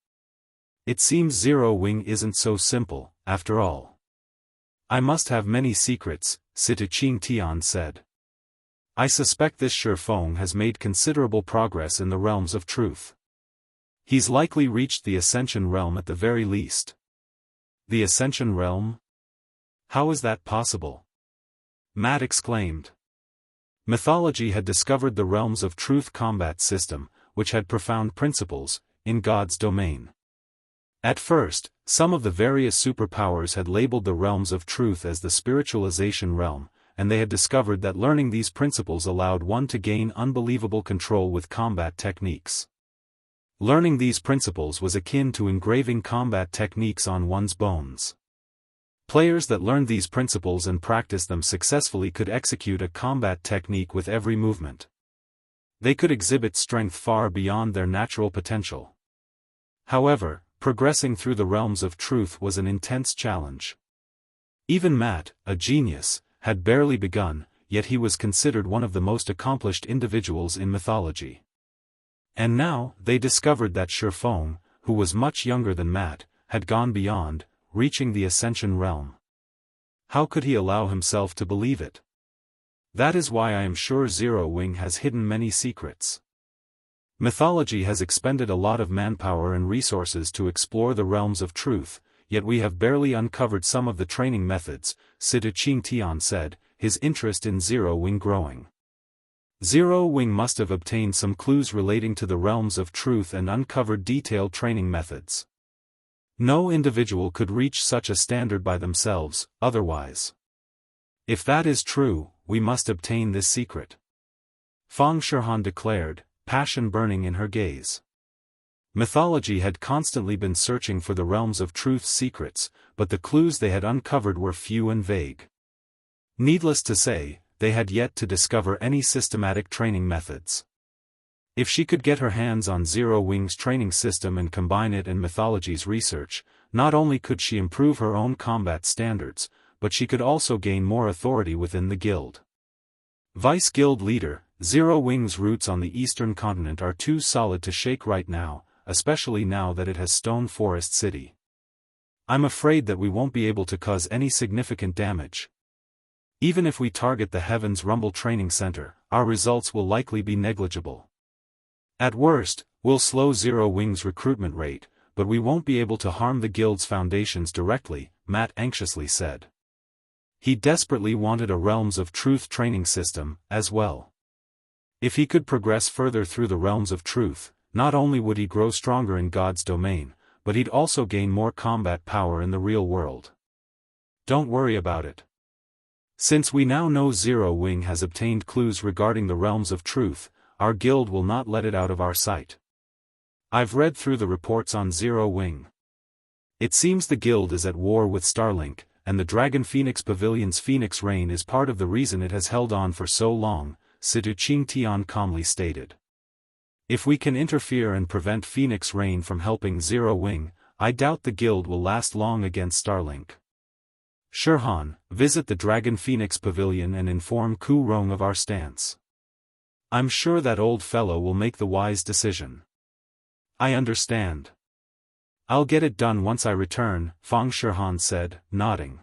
"It seems Zero Wing isn't so simple, after all." "I must have many secrets," Situ Qingtian said. "I suspect this Shifeng has made considerable progress in the realms of truth. He's likely reached the Ascension realm at the very least." "The Ascension realm? How is that possible?" Matt exclaimed. Mythology had discovered the realms of truth combat system, which had profound principles, in God's domain. At first, some of the various superpowers had labeled the realms of truth as the spiritualization realm, and they had discovered that learning these principles allowed one to gain unbelievable control with combat techniques. Learning these principles was akin to engraving combat techniques on one's bones. Players that learned these principles and practiced them successfully could execute a combat technique with every movement. They could exhibit strength far beyond their natural potential. However, progressing through the realms of truth was an intense challenge. Even Matt, a genius, had barely begun, yet he was considered one of the most accomplished individuals in mythology. And now, they discovered that Shifeng, who was much younger than Matt, had gone beyond, reaching the Ascension realm. How could he allow himself to believe it? That is why I am sure Zero Wing has hidden many secrets. Mythology has expended a lot of manpower and resources to explore the realms of truth, yet we have barely uncovered some of the training methods, Situ Qingtian said, his interest in Zero Wing growing. Zero Wing must have obtained some clues relating to the realms of truth and uncovered detailed training methods. No individual could reach such a standard by themselves, otherwise. If that is true, we must obtain this secret. Fang Shihan declared, passion burning in her gaze. Mythology had constantly been searching for the realms of truth's secrets, but the clues they had uncovered were few and vague. Needless to say, they had yet to discover any systematic training methods. If she could get her hands on Zero Wing's training system and combine it and mythology's research, not only could she improve her own combat standards, but she could also gain more authority within the guild. Vice Guild Leader, Zero Wing's roots on the eastern continent are too solid to shake right now, especially now that it has Stone Forest City. I'm afraid that we won't be able to cause any significant damage. Even if we target the Heaven's Rumble Training Center, our results will likely be negligible. At worst, we'll slow Zero Wing's recruitment rate, but we won't be able to harm the guild's foundations directly, Matt anxiously said. He desperately wanted a Realms of Truth training system, as well. If he could progress further through the Realms of Truth, not only would he grow stronger in God's domain, but he'd also gain more combat power in the real world. Don't worry about it. Since we now know Zero Wing has obtained clues regarding the Realms of Truth, our guild will not let it out of our sight. I've read through the reports on Zero Wing. It seems the guild is at war with Starlink, and the Dragon Phoenix Pavilion's Phoenix Rain is part of the reason it has held on for so long, Situ Qingtian calmly stated. If we can interfere and prevent Phoenix Rain from helping Zero Wing, I doubt the guild will last long against Starlink. Shirhan, visit the Dragon Phoenix Pavilion and inform Ku Rong of our stance. I'm sure that old fellow will make the wise decision. I understand. I'll get it done once I return, Fang Shirhan said, nodding.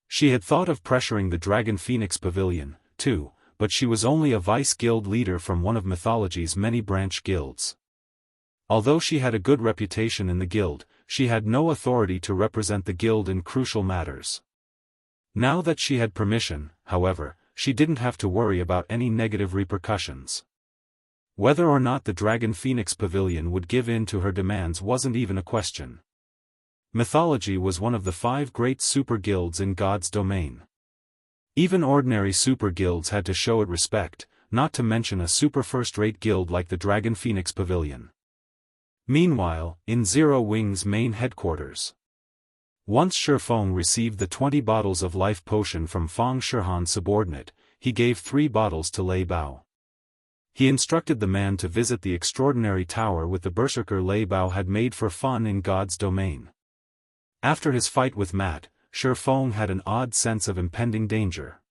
She had thought of pressuring the Dragon Phoenix Pavilion, too, but she was only a vice guild leader from one of mythology's many branch guilds. Although she had a good reputation in the guild, she had no authority to represent the guild in crucial matters. Now that she had permission, however, she didn't have to worry about any negative repercussions. Whether or not the Dragon Phoenix Pavilion would give in to her demands wasn't even a question. Mythology was one of the 5 great super guilds in God's domain. Even ordinary super guilds had to show it respect, not to mention a super first-rate guild like the Dragon Phoenix Pavilion. Meanwhile, in Zero Wing's main headquarters. Once Shifeng received the 20 bottles of life potion from Fang Shirhan's subordinate, he gave 3 bottles to Lei Bao. He instructed the man to visit the extraordinary tower with the berserker Lei Bao had made for fun in God's domain. After his fight with Matt, Shifeng had an odd sense of impending danger.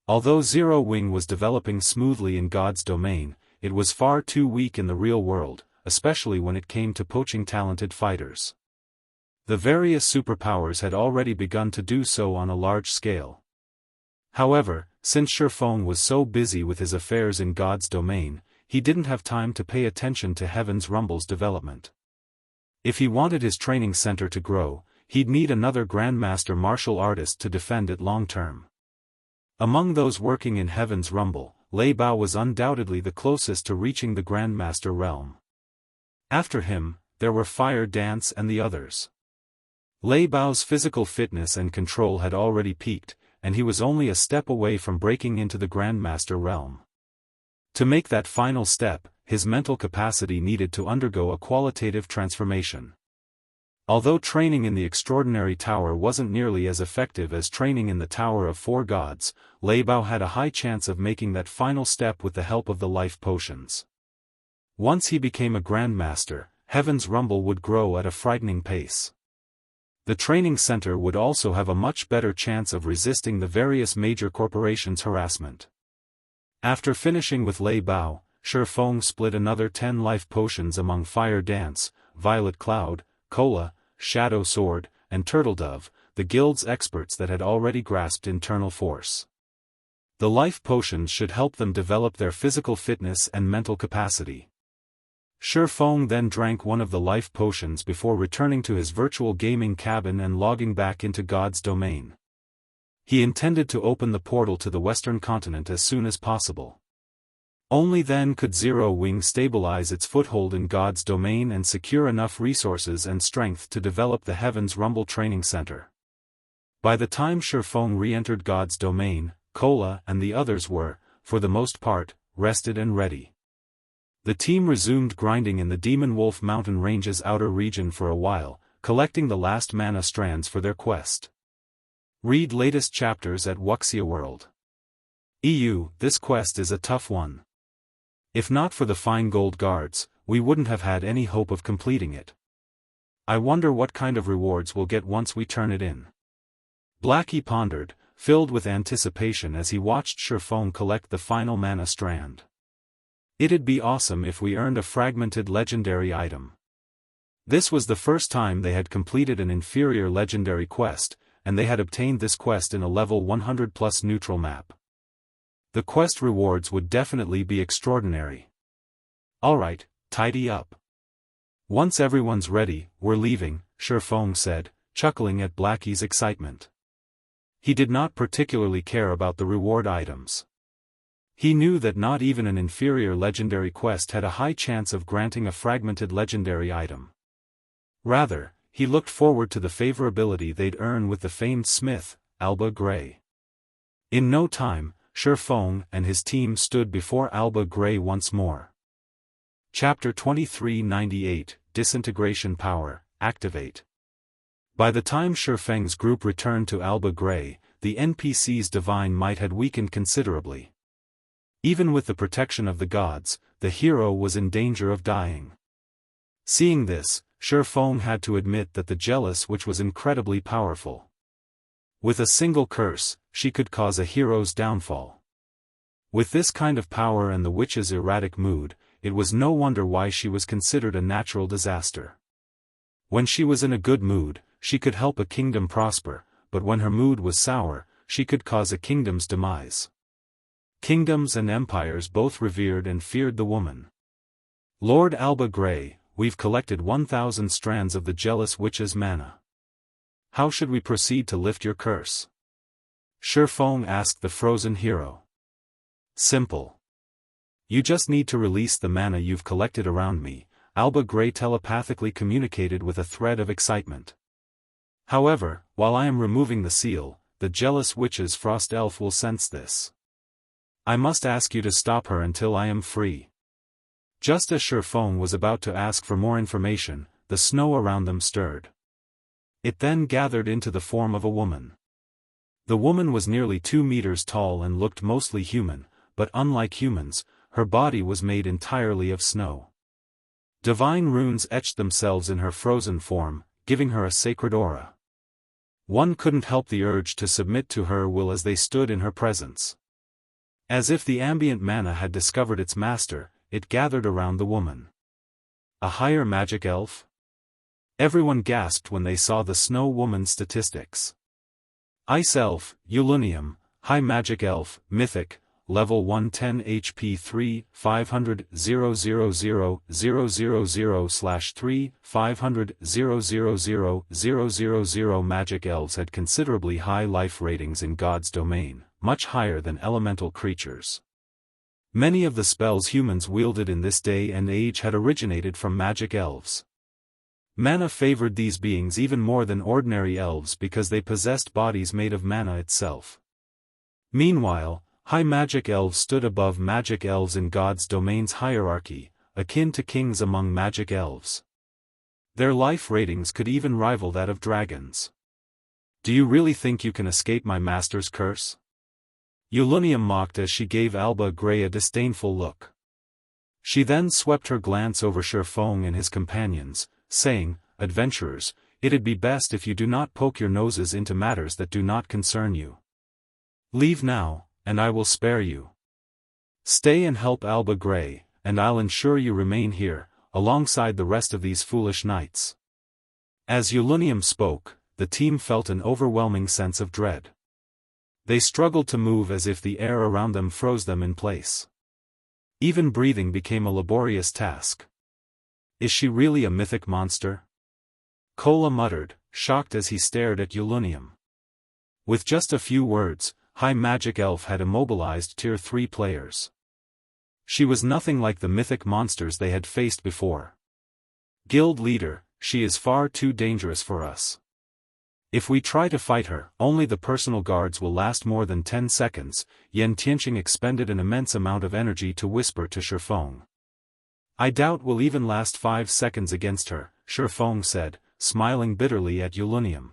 Although Zero Wing was developing smoothly in God's domain, it was far too weak in the real world, especially when it came to poaching talented fighters. The various superpowers had already begun to do so on a large scale. However, since Shifeng was so busy with his affairs in God's domain, he didn't have time to pay attention to Heaven's Rumble's development. If he wanted his training center to grow, he'd need another Grandmaster martial artist to defend it long-term. Among those working in Heaven's Rumble, Lei Bao was undoubtedly the closest to reaching the Grandmaster realm. After him, there were Fire Dance and the others. Lei Bao's physical fitness and control had already peaked, and he was only a step away from breaking into the Grandmaster realm. To make that final step, his mental capacity needed to undergo a qualitative transformation. Although training in the Extraordinary Tower wasn't nearly as effective as training in the Tower of 4 Gods, Lei Bao had a high chance of making that final step with the help of the life potions. Once he became a Grandmaster, Heaven's Rumble would grow at a frightening pace. The training center would also have a much better chance of resisting the various major corporations' harassment. After finishing with Lei Bao, Shifeng split another 10 life potions among Fire Dance, Violet Cloud, Cola, Shadow Sword, and Turtle Dove, the guild's experts that had already grasped internal force. The life potions should help them develop their physical fitness and mental capacity. Shifeng then drank one of the life potions before returning to his virtual gaming cabin and logging back into God's domain. He intended to open the portal to the western continent as soon as possible. Only then could Zero Wing stabilize its foothold in God's domain and secure enough resources and strength to develop the Heaven's Rumble Training Center. By the time Shifeng re-entered God's domain, Cola and the others were, for the most part, rested and ready. The team resumed grinding in the Demonwolf mountain range's outer region for a while, collecting the last mana strands for their quest. Read latest chapters at Wuxia World. This quest is a tough one. If not for the fine gold guards, we wouldn't have had any hope of completing it. I wonder what kind of rewards we'll get once we turn it in. Blackie pondered, filled with anticipation as he watched Shifeng collect the final mana strand. It'd be awesome if we earned a fragmented legendary item. This was the first time they had completed an inferior legendary quest, and they had obtained this quest in a level 100+ neutral map. The quest rewards would definitely be extraordinary. Alright, tidy up. Once everyone's ready, we're leaving, Shifeng said, chuckling at Blackie's excitement. He did not particularly care about the reward items. He knew that not even an inferior legendary quest had a high chance of granting a fragmented legendary item. Rather, he looked forward to the favorability they'd earn with the famed smith, Alba Grey. In no time, Shifeng and his team stood before Alba Grey once more. Chapter 2398, Disintegration Power, Activate. By the time Shifeng's group returned to Alba Grey, the NPC's divine might had weakened considerably. Even with the protection of the gods, the hero was in danger of dying. Seeing this, Shifeng had to admit that the jealous witch was incredibly powerful. With a single curse, she could cause a hero's downfall. With this kind of power and the witch's erratic mood, it was no wonder why she was considered a natural disaster. When she was in a good mood, she could help a kingdom prosper, but when her mood was sour, she could cause a kingdom's demise. Kingdoms and empires both revered and feared the woman. Lord Alba Grey, we've collected 1,000 strands of the jealous witch's mana. How should we proceed to lift your curse? Shifeng asked the frozen hero. Simple. You just need to release the mana you've collected around me, Alba Grey telepathically communicated with a thread of excitement. However, while I am removing the seal, the jealous witch's frost elf will sense this. I must ask you to stop her until I am free. Just as Shifeng was about to ask for more information, the snow around them stirred. It then gathered into the form of a woman. The woman was nearly 2 meters tall and looked mostly human, but unlike humans, her body was made entirely of snow. Divine runes etched themselves in her frozen form, giving her a sacred aura. One couldn't help the urge to submit to her will as they stood in her presence. As if the ambient mana had discovered its master, it gathered around the woman. A higher magic elf? Everyone gasped when they saw the snow woman's statistics. Ice elf, Ulunium, high magic elf, mythic, level 110 HP 3, 500 000/3 500 000 magic elves had considerably high life ratings in God's domain, much higher than elemental creatures. Many of the spells humans wielded in this day and age had originated from magic elves. Mana favored these beings even more than ordinary elves because they possessed bodies made of mana itself. Meanwhile, high magic elves stood above magic elves in God's domain's hierarchy, akin to kings among magic elves. Their life ratings could even rival that of dragons. Do you really think you can escape my master's curse? Ulunium mocked as she gave Alba Grey a disdainful look. She then swept her glance over Shifeng and his companions, saying, "Adventurers, it'd be best if you do not poke your noses into matters that do not concern you. Leave now, and I will spare you. Stay and help Alba Grey, and I'll ensure you remain here, alongside the rest of these foolish knights." As Ulunium spoke, the team felt an overwhelming sense of dread. They struggled to move as if the air around them froze them in place. Even breathing became a laborious task. Is she really a mythic monster? Kola muttered, shocked as he stared at Ulunium. With just a few words, High Magic Elf had immobilized Tier 3 players. She was nothing like the mythic monsters they had faced before. Guild leader, she is far too dangerous for us. If we try to fight her, only the personal guards will last more than 10 seconds, Yen Tianqing expended an immense amount of energy to whisper to Shifeng. I doubt we'll even last 5 seconds against her, Shifeng said, smiling bitterly at Yulunium.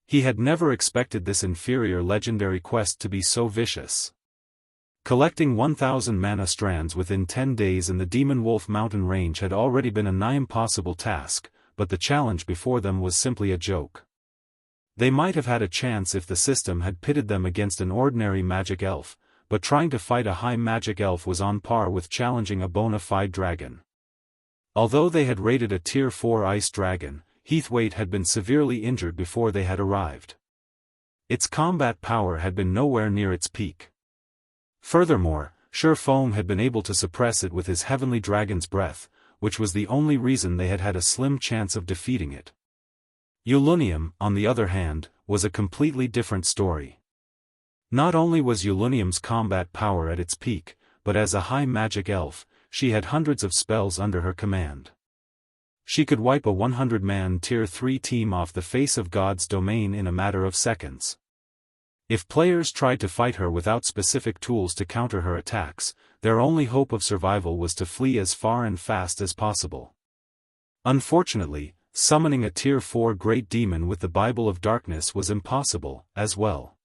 He had never expected this inferior legendary quest to be so vicious. Collecting 1,000 mana strands within 10 days in the Demonwolf mountain range had already been a nigh impossible task, but the challenge before them was simply a joke. They might have had a chance if the system had pitted them against an ordinary magic elf, but trying to fight a high magic elf was on par with challenging a bona fide dragon. Although they had raided a tier 4 ice dragon, Heathwaite had been severely injured before they had arrived. Its combat power had been nowhere near its peak. Furthermore, Shifeng had been able to suppress it with his heavenly dragon's breath, which was the only reason they had had a slim chance of defeating it. Yulunium, on the other hand, was a completely different story. Not only was Yulunium's combat power at its peak, but as a high magic elf, she had hundreds of spells under her command. She could wipe a 100-man tier 3 team off the face of God's domain in a matter of seconds. If players tried to fight her without specific tools to counter her attacks, their only hope of survival was to flee as far and fast as possible. Unfortunately, summoning a tier 4 great demon with the Bible of Darkness was impossible, as well.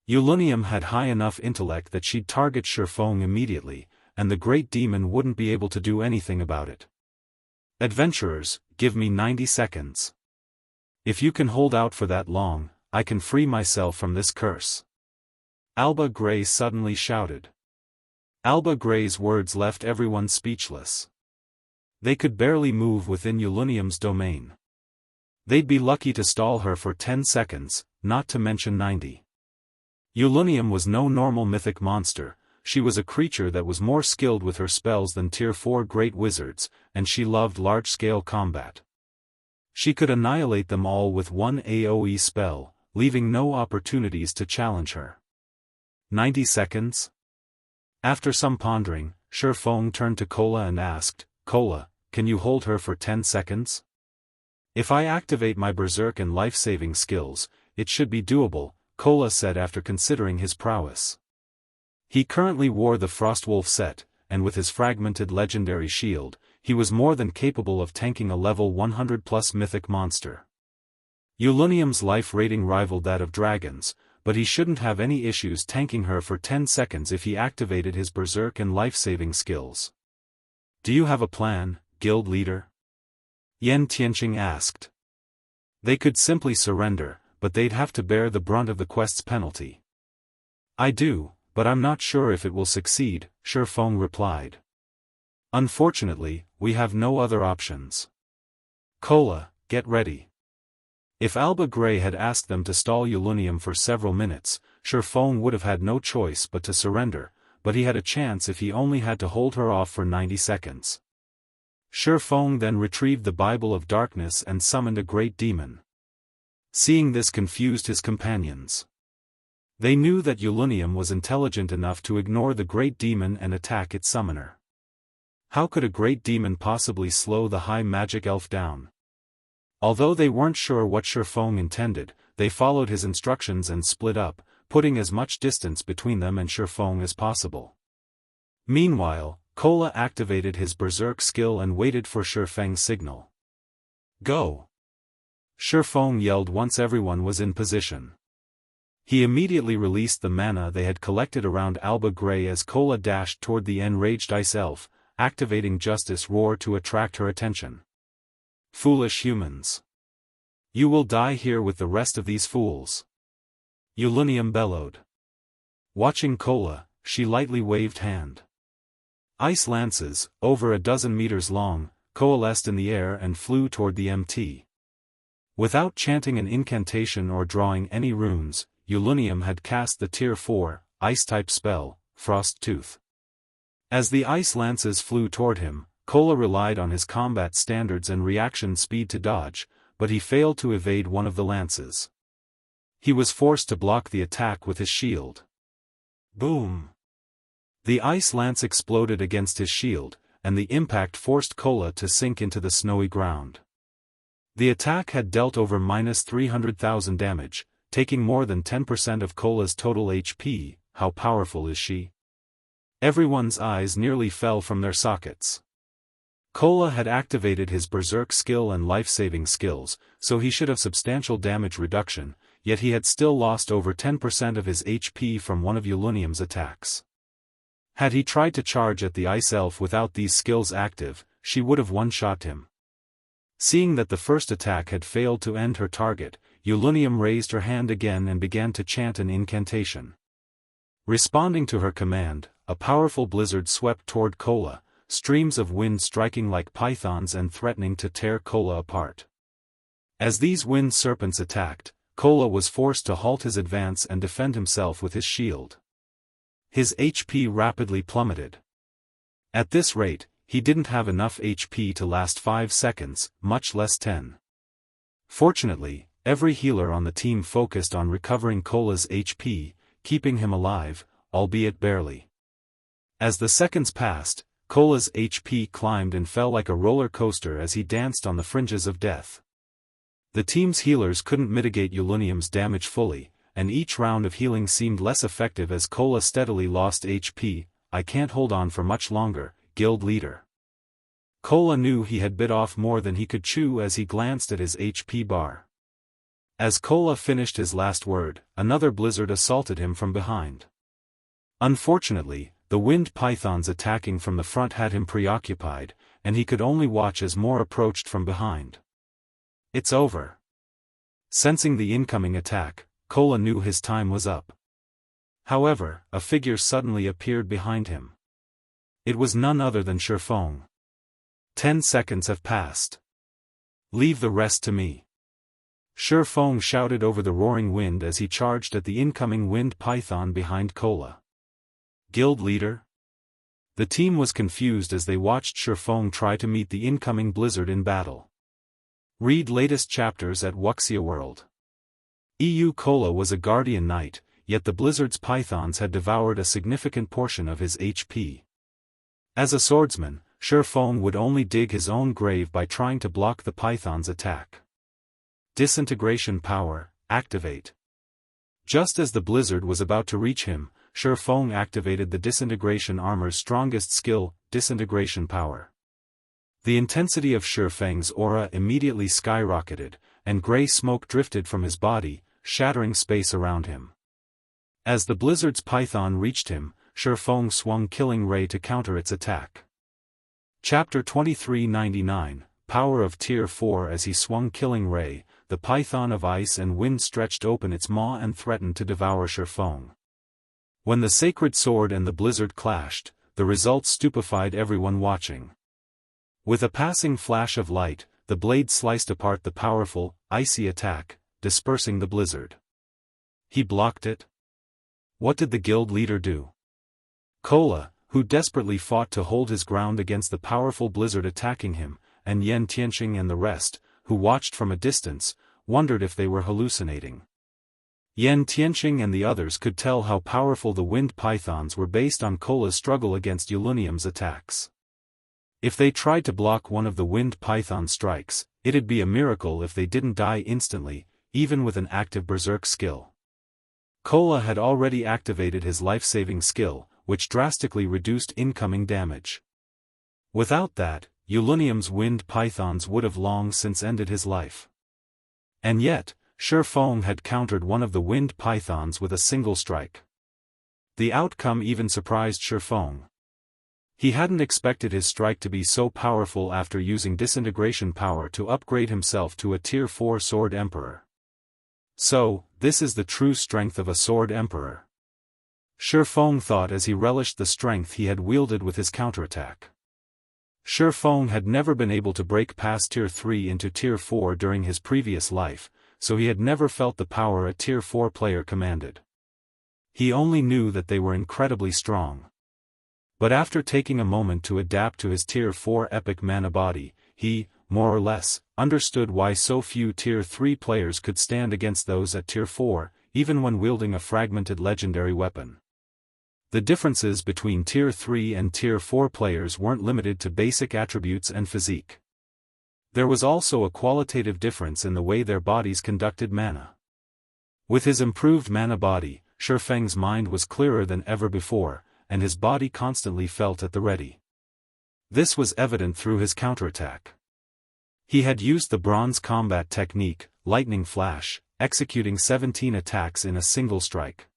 Yulunium had high enough intellect that she'd target Shifeng immediately, and the great demon wouldn't be able to do anything about it. Adventurers, give me 90 seconds. If you can hold out for that long, I can free myself from this curse. Alba Grey suddenly shouted. Alba Grey's words left everyone speechless. They could barely move within Yulunium's domain. They'd be lucky to stall her for 10 seconds, not to mention 90. Yulunium was no normal mythic monster, she was a creature that was more skilled with her spells than tier 4 great wizards, and she loved large-scale combat. She could annihilate them all with one AoE spell, leaving no opportunities to challenge her. 90 seconds? After some pondering, Shifeng turned to Kola and asked, Kola, can you hold her for 10 seconds? If I activate my berserk and life-saving skills, it should be doable, Kola said after considering his prowess. He currently wore the Frostwolf set, and with his fragmented legendary shield, he was more than capable of tanking a level 100+ mythic monster. Yulunium's life rating rivaled that of dragons, but he shouldn't have any issues tanking her for 10 seconds if he activated his berserk and life-saving skills. Do you have a plan, guild leader? Yan Tianqing asked. They could simply surrender, but they'd have to bear the brunt of the quest's penalty. I do, but I'm not sure if it will succeed, Shifeng replied. Unfortunately, we have no other options. Kola, get ready. If Alba Grey had asked them to stall Yulunium for several minutes, Shifeng would have had no choice but to surrender, but he had a chance if he only had to hold her off for 90 seconds. Shifeng then retrieved the Bible of Darkness and summoned a great demon. Seeing this confused his companions. They knew that Yulunium was intelligent enough to ignore the great demon and attack its summoner. How could a great demon possibly slow the high magic elf down? Although they weren't sure what Shifeng intended, they followed his instructions and split up, putting as much distance between them and Shifeng as possible. Meanwhile, Kola activated his berserk skill and waited for Shifeng's signal. Go! Shifeng yelled once everyone was in position. He immediately released the mana they had collected around Alba Grey as Kola dashed toward the enraged ice elf, activating Justice Roar to attract her attention. Foolish humans! You will die here with the rest of these fools! Yulunium bellowed. Watching Kola, she lightly waved hand. Ice lances, over a dozen meters long, coalesced in the air and flew toward the MT. Without chanting an incantation or drawing any runes, Yulunium had cast the tier 4, ice-type spell, Frost Tooth. As the ice lances flew toward him, Kola relied on his combat standards and reaction speed to dodge, but he failed to evade one of the lances. He was forced to block the attack with his shield. Boom! The ice lance exploded against his shield, and the impact forced Kola to sink into the snowy ground. The attack had dealt over -300,000 damage, taking more than 10% of Kola's total HP. How powerful is she? Everyone's eyes nearly fell from their sockets. Kola had activated his berserk skill and life-saving skills, so he should have substantial damage reduction, yet he had still lost over 10% of his HP from one of Yulunium's attacks. Had he tried to charge at the Ice Elf without these skills active, she would have one-shot him. Seeing that the first attack had failed to end her target, Yulunium raised her hand again and began to chant an incantation. Responding to her command, a powerful blizzard swept toward Kola, streams of wind striking like pythons and threatening to tear Kola apart. As these wind serpents attacked, Kola was forced to halt his advance and defend himself with his shield. His HP rapidly plummeted. At this rate, he didn't have enough HP to last 5 seconds, much less 10. Fortunately, every healer on the team focused on recovering Kola's HP, keeping him alive, albeit barely. As the seconds passed, Kola's HP climbed and fell like a roller coaster as he danced on the fringes of death. The team's healers couldn't mitigate Yulunium's damage fully, and each round of healing seemed less effective as Kola steadily lost HP. "I can't hold on for much longer, guild leader." Kola knew he had bit off more than he could chew as he glanced at his HP bar. As Kola finished his last word, another blizzard assaulted him from behind. Unfortunately, the wind pythons attacking from the front had him preoccupied, and he could only watch as more approached from behind. "It's over." Sensing the incoming attack, Kola knew his time was up. However, a figure suddenly appeared behind him. It was none other than Shifeng. 10 seconds have passed. "Leave the rest to me." Shifeng shouted over the roaring wind as he charged at the incoming wind python behind Kola. "Guild leader?" The team was confused as they watched Shifeng try to meet the incoming blizzard in battle. Read latest chapters at Wuxia World. Kola was a guardian knight, yet the blizzard's pythons had devoured a significant portion of his HP. As a swordsman, Shifeng would only dig his own grave by trying to block the python's attack. Disintegration power, activate. Just as the blizzard was about to reach him, Shifeng activated the disintegration armor's strongest skill, disintegration power. The intensity of Shifeng's aura immediately skyrocketed, and gray smoke drifted from his body, shattering space around him. As the blizzard's python reached him, Shifeng swung Killing Ray to counter its attack. Chapter 2399, Power of Tier 4. As he swung Killing Ray, the python of ice and wind stretched open its maw and threatened to devour Shifeng. When the sacred sword and the blizzard clashed, the result stupefied everyone watching. With a passing flash of light, the blade sliced apart the powerful, icy attack, dispersing the blizzard. He blocked it? What did the guild leader do? Kola, who desperately fought to hold his ground against the powerful blizzard attacking him, and Xianxia and the rest, who watched from a distance, wondered if they were hallucinating. Xianxia and the others could tell how powerful the wind pythons were based on Kola's struggle against Yulunium's attacks. If they tried to block one of the wind python strikes, it'd be a miracle if they didn't die instantly, even with an active berserk skill. Kola had already activated his life-saving skill, which drastically reduced incoming damage. Without that, Yulunium's wind pythons would have long since ended his life. And yet, Shifeng had countered one of the wind pythons with a single strike. The outcome even surprised Shifeng. He hadn't expected his strike to be so powerful after using disintegration power to upgrade himself to a Tier 4 Sword Emperor. So, this is the true strength of a Sword Emperor. Shifeng thought as he relished the strength he had wielded with his counterattack. Shifeng had never been able to break past Tier 3 into Tier 4 during his previous life, so he had never felt the power a Tier 4 player commanded. He only knew that they were incredibly strong. But after taking a moment to adapt to his Tier 4 epic mana body, he, more or less, understood why so few Tier 3 players could stand against those at Tier 4, even when wielding a fragmented legendary weapon. The differences between Tier 3 and Tier 4 players weren't limited to basic attributes and physique. There was also a qualitative difference in the way their bodies conducted mana. With his improved mana body, Shifeng's mind was clearer than ever before, and his body constantly felt at the ready. This was evident through his counterattack. He had used the bronze combat technique, Lightning Flash, executing 17 attacks in a single strike.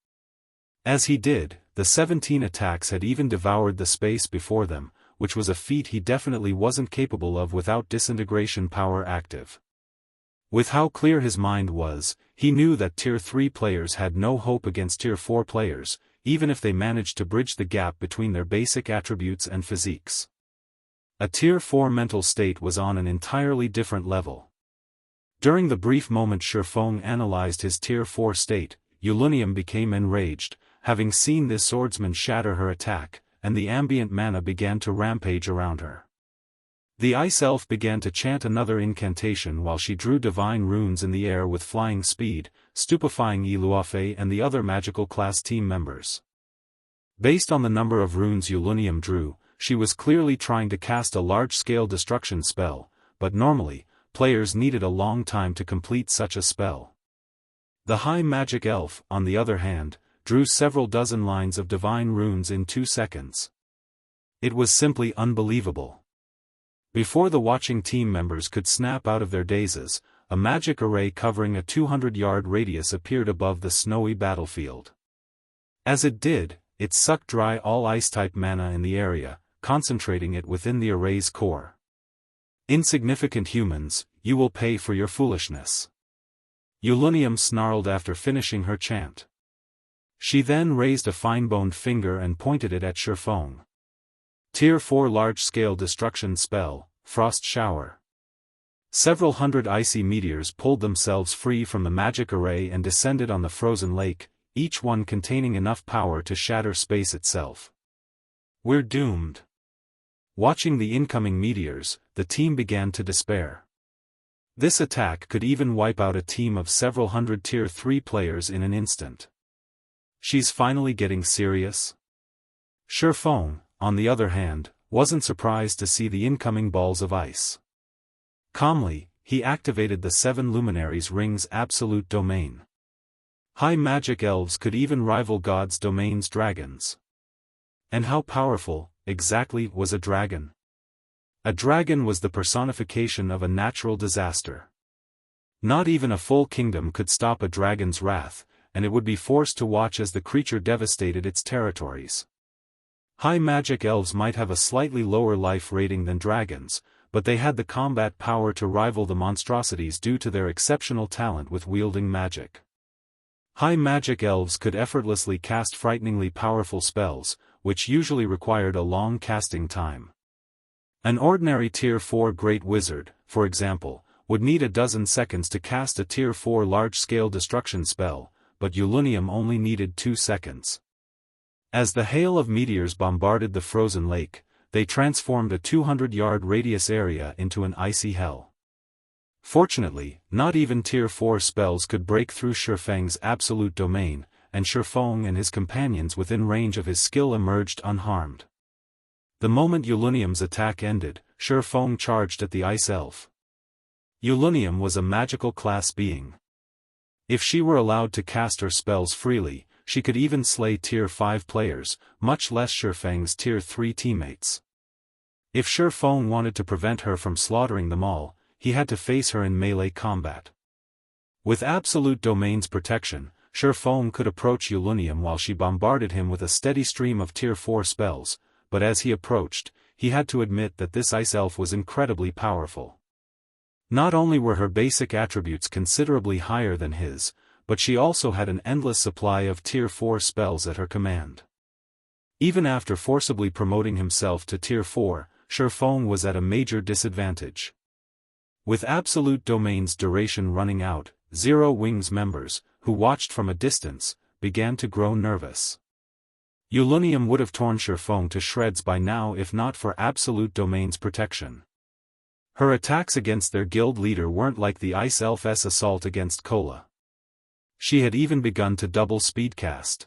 As he did, the 17 attacks had even devoured the space before them, which was a feat he definitely wasn't capable of without disintegration power active. With how clear his mind was, he knew that Tier 3 players had no hope against Tier 4 players, even if they managed to bridge the gap between their basic attributes and physiques. A Tier 4 mental state was on an entirely different level. During the brief moment Shifeng analyzed his Tier 4 state, Yulunium became enraged, having seen this swordsman shatter her attack, and the ambient mana began to rampage around her. The Ice Elf began to chant another incantation while she drew divine runes in the air with flying speed, stupefying Iluafe and the other magical class team members. Based on the number of runes Yulunium drew, she was clearly trying to cast a large-scale destruction spell, but normally, players needed a long time to complete such a spell. The High Magic Elf, on the other hand, drew several dozen lines of divine runes in 2 seconds. It was simply unbelievable. Before the watching team members could snap out of their dazes, a magic array covering a 200-yard radius appeared above the snowy battlefield. As it did, it sucked dry all ice-type mana in the area, concentrating it within the array's core. Insignificant humans, you will pay for your foolishness. Yulunium snarled after finishing her chant. She then raised a fine-boned finger and pointed it at Shifeng. Tier 4 large-scale destruction spell, Frost Shower. Several hundred icy meteors pulled themselves free from the magic array and descended on the frozen lake, each one containing enough power to shatter space itself. We're doomed. Watching the incoming meteors, the team began to despair. This attack could even wipe out a team of several hundred Tier 3 players in an instant. She's finally getting serious? Shifeng, on the other hand, wasn't surprised to see the incoming balls of ice. Calmly, he activated the 7 Luminaries' Ring's absolute domain. High magic elves could even rival God's domain's dragons. And how powerful, exactly, was a dragon? A dragon was the personification of a natural disaster. Not even a full kingdom could stop a dragon's wrath, and it would be forced to watch as the creature devastated its territories. High magic elves might have a slightly lower life rating than dragons, but they had the combat power to rival the monstrosities due to their exceptional talent with wielding magic. High magic elves could effortlessly cast frighteningly powerful spells, which usually required a long casting time. An ordinary Tier 4 Great Wizard, for example, would need a dozen seconds to cast a Tier 4 large-scale destruction spell, but Yulunium only needed 2 seconds. As the hail of meteors bombarded the frozen lake, they transformed a 200-yard radius area into an icy hell. Fortunately, not even Tier 4 spells could break through Shifeng's absolute domain, and Shifeng and his companions within range of his skill emerged unharmed. The moment Yulunium's attack ended, Shifeng charged at the Ice Elf. Yulunium was a magical class being. If she were allowed to cast her spells freely, she could even slay Tier 5 players, much less Shifeng's Tier 3 teammates. If Shifeng wanted to prevent her from slaughtering them all, he had to face her in melee combat. With absolute domain's protection, Shifeng could approach Yulunium while she bombarded him with a steady stream of Tier 4 spells, but as he approached, he had to admit that this Ice Elf was incredibly powerful. Not only were her basic attributes considerably higher than his, but she also had an endless supply of Tier 4 spells at her command. Even after forcibly promoting himself to Tier 4, Shifeng was at a major disadvantage. With absolute domain's duration running out, Zero Wings members, who watched from a distance, began to grow nervous. Yulunium would have torn Shifeng to shreds by now if not for absolute domain's protection. Her attacks against their guild leader weren't like the Ice Elf's assault against Kola. She had even begun to double speedcast.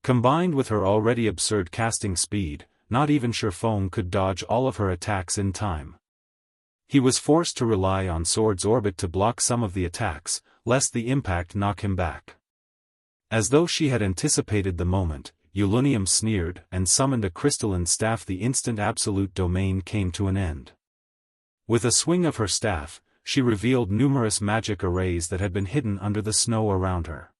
Combined with her already absurd casting speed, not even Shifeng could dodge all of her attacks in time. He was forced to rely on Sword's orbit to block some of the attacks, lest the impact knock him back. As though she had anticipated the moment, Ulunium sneered and summoned a crystalline staff. The instant absolute domain came to an end. With a swing of her staff, she revealed numerous magic arrays that had been hidden under the snow around her.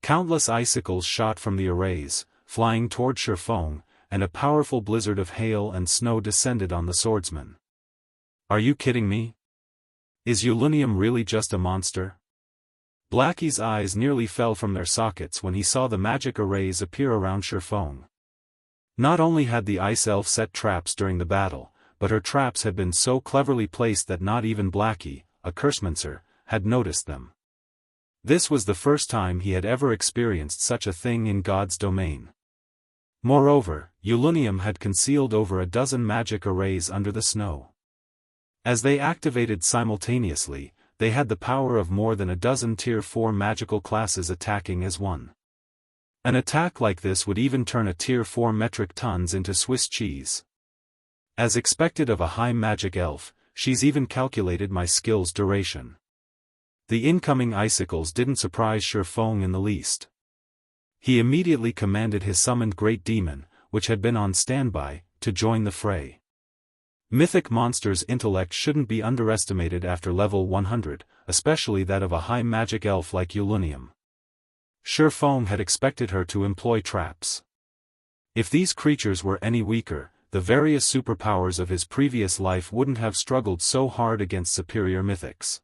Countless icicles shot from the arrays, flying toward Shifeng, and a powerful blizzard of hail and snow descended on the swordsman. Are you kidding me? Is Ulunium really just a monster? Blackie's eyes nearly fell from their sockets when he saw the magic arrays appear around Shifeng. Not only had the ice elf set traps during the battle, but her traps had been so cleverly placed that not even Blackie, a cursemancer, had noticed them. This was the first time he had ever experienced such a thing in God's domain. Moreover, Ulunium had concealed over a dozen magic arrays under the snow. As they activated simultaneously, they had the power of more than a dozen Tier 4 magical classes attacking as one. An attack like this would even turn a Tier 4 metric tons into Swiss cheese. As expected of a high magic elf, she's even calculated my skill's duration. The incoming icicles didn't surprise Shifeng in the least. He immediately commanded his summoned great demon, which had been on standby, to join the fray. Mythic monsters' intellect shouldn't be underestimated after level 100, especially that of a high magic elf like Ulunium. Shifeng had expected her to employ traps. If these creatures were any weaker, the various superpowers of his previous life wouldn't have struggled so hard against superior mythics.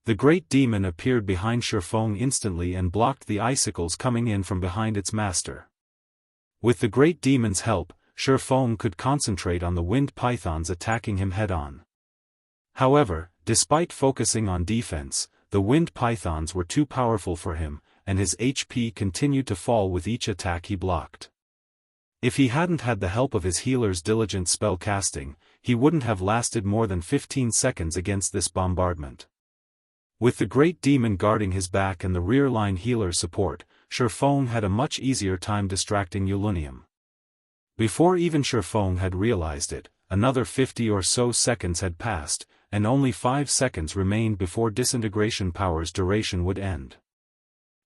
The great demon appeared behind Shifeng instantly and blocked the icicles coming in from behind its master. With the great demon's help, Shifeng could concentrate on the wind pythons attacking him head-on. However, despite focusing on defense, the wind pythons were too powerful for him, and his HP continued to fall with each attack he blocked. If he hadn't had the help of his healer's diligent spell casting, he wouldn't have lasted more than 15 seconds against this bombardment. With the great demon guarding his back and the rear-line healer's support, Shifeng had a much easier time distracting Ulunium. Before even Shifeng had realized it, another 50 or so seconds had passed, and only 5 seconds remained before disintegration power's duration would end.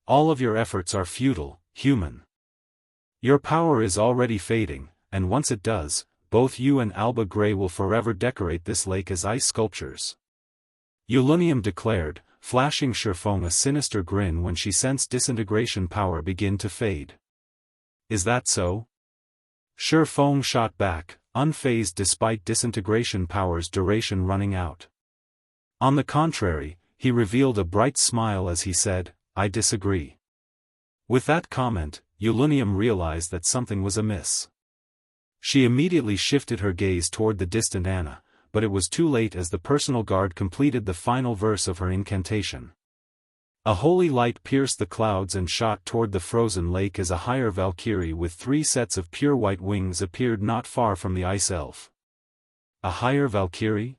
All of your efforts are futile, human. Your power is already fading, and once it does, both you and Alba Grey will forever decorate this lake as ice sculptures. Ulunium declared, flashing Shifeng a sinister grin when she sensed disintegration power begin to fade. Is that so? Shifeng shot back, unfazed despite disintegration power's duration running out. On the contrary, he revealed a bright smile as he said, I disagree. With that comment, Ulunium realized that something was amiss. She immediately shifted her gaze toward the distant Anna, but it was too late as the personal guard completed the final verse of her incantation. A holy light pierced the clouds and shot toward the frozen lake as a higher Valkyrie with 3 sets of pure white wings appeared not far from the ice elf. A higher Valkyrie?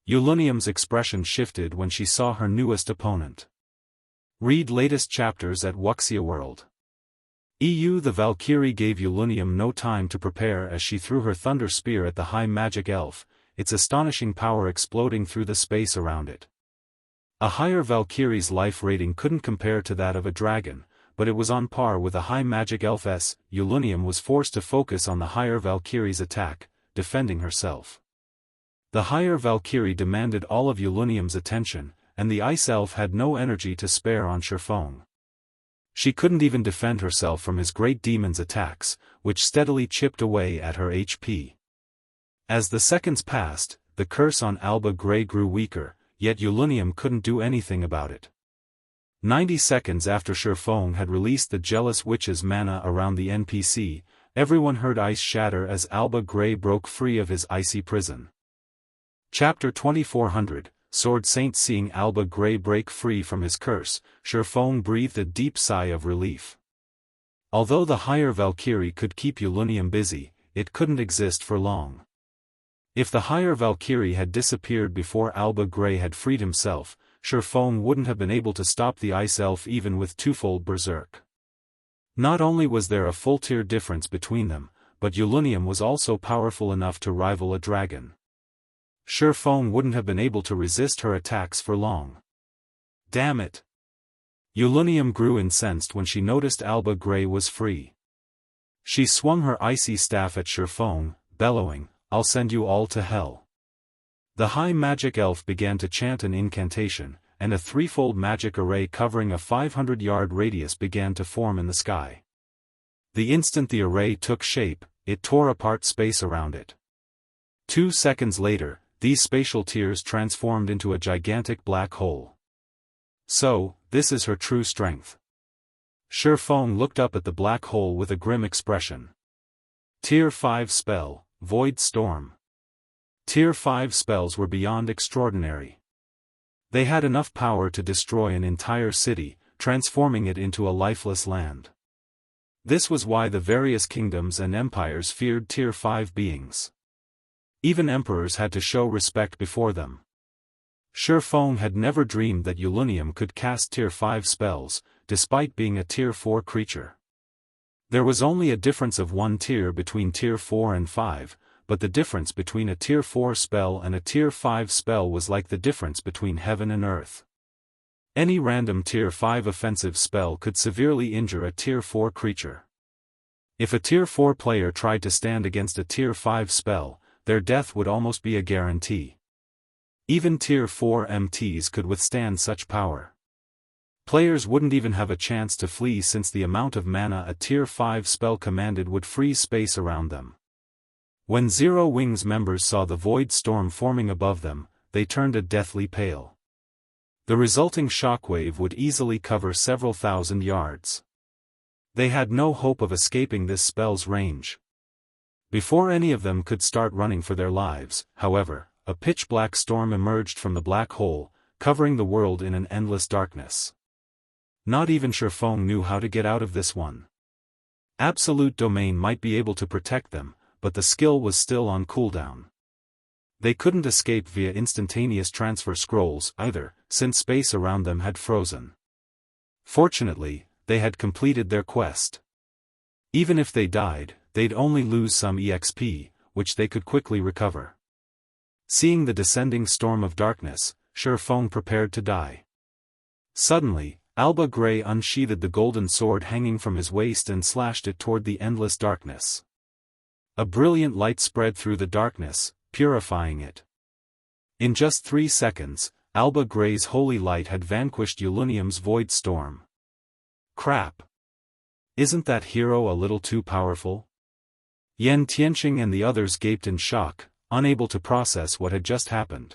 Ulunium's expression shifted when she saw her newest opponent. Read latest chapters at Wuxia World. The Valkyrie gave Ulunium no time to prepare as she threw her thunder spear at the high magic elf, its astonishing power exploding through the space around it. A higher Valkyrie's life rating couldn't compare to that of a dragon, but it was on par with a high magic elf's. Ulunium was forced to focus on the higher Valkyrie's attack, defending herself. The higher Valkyrie demanded all of Ulunium's attention, and the ice elf had no energy to spare on Shifeng. She couldn't even defend herself from his great demon's attacks, which steadily chipped away at her HP. As the seconds passed, the curse on Alba Grey grew weaker, yet Ulunium couldn't do anything about it. 90 seconds after Shifeng had released the jealous witch's mana around the NPC, everyone heard ice shatter as Alba Grey broke free of his icy prison. Chapter 2400, Sword Saint. Seeing Alba Grey break free from his curse, Shifeng breathed a deep sigh of relief. Although the higher Valkyrie could keep Ulunium busy, it couldn't exist for long. If the higher Valkyrie had disappeared before Alba Grey had freed himself, Shifeng wouldn't have been able to stop the ice elf even with twofold berserk. Not only was there a full tier difference between them, but Ulunium was also powerful enough to rival a dragon. Shifeng wouldn't have been able to resist her attacks for long. Damn it! Ulunium grew incensed when she noticed Alba Grey was free. She swung her icy staff at Shifeng, bellowing, "I'll send you all to hell." The high magic elf began to chant an incantation, and a threefold magic array covering a 500-yard radius began to form in the sky. The instant the array took shape, it tore apart space around it. 2 seconds later, these spatial tiers transformed into a gigantic black hole. So, this is her true strength. Shifeng looked up at the black hole with a grim expression. Tier 5 spell, Void Storm. Tier 5 spells were beyond extraordinary. They had enough power to destroy an entire city, transforming it into a lifeless land. This was why the various kingdoms and empires feared Tier 5 beings. Even emperors had to show respect before them. Shifeng had never dreamed that Ulunium could cast Tier 5 spells, despite being a Tier 4 creature. There was only a difference of 1 tier between Tier 4 and 5, but the difference between a Tier 4 spell and a Tier 5 spell was like the difference between heaven and earth. Any random Tier 5 offensive spell could severely injure a Tier 4 creature. If a Tier 4 player tried to stand against a Tier 5 spell, their death would almost be a guarantee. Even Tier 4 MTs could withstand such power. Players wouldn't even have a chance to flee since the amount of mana a Tier 5 spell commanded would freeze space around them. When Zero Wings members saw the Void Storm forming above them, they turned a deathly pale. The resulting shockwave would easily cover several thousand yards. They had no hope of escaping this spell's range. Before any of them could start running for their lives, however, a pitch-black storm emerged from the black hole, covering the world in an endless darkness. Not even Shifeng knew how to get out of this one. Absolute Domain might be able to protect them, but the skill was still on cooldown. They couldn't escape via instantaneous transfer scrolls either, since space around them had frozen. Fortunately, they had completed their quest. Even if they died, they'd only lose some EXP, which they could quickly recover. Seeing the descending storm of darkness, Shifeng prepared to die. Suddenly, Alba Grey unsheathed the golden sword hanging from his waist and slashed it toward the endless darkness. A brilliant light spread through the darkness, purifying it. In just 3 seconds, Alba Grey's holy light had vanquished Ulunium's void storm. Crap! Isn't that hero a little too powerful? Yan Tianqing and the others gaped in shock, unable to process what had just happened.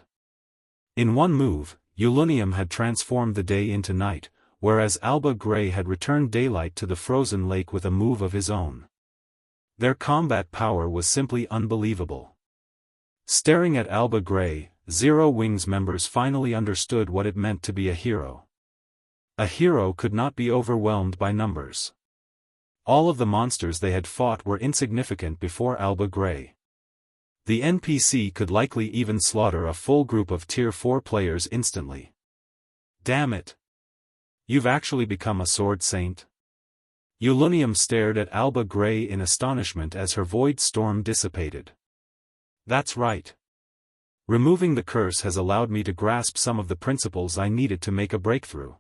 In one move, Ulunium had transformed the day into night, whereas Alba Grey had returned daylight to the frozen lake with a move of his own. Their combat power was simply unbelievable. Staring at Alba Grey, Zero Wings members finally understood what it meant to be a hero. A hero could not be overwhelmed by numbers. All of the monsters they had fought were insignificant before Alba Grey. The NPC could likely even slaughter a full group of Tier 4 players instantly. Damn it! You've actually become a sword saint? Ulunium stared at Alba Grey in astonishment as her void storm dissipated. That's right. Removing the curse has allowed me to grasp some of the principles I needed to make a breakthrough.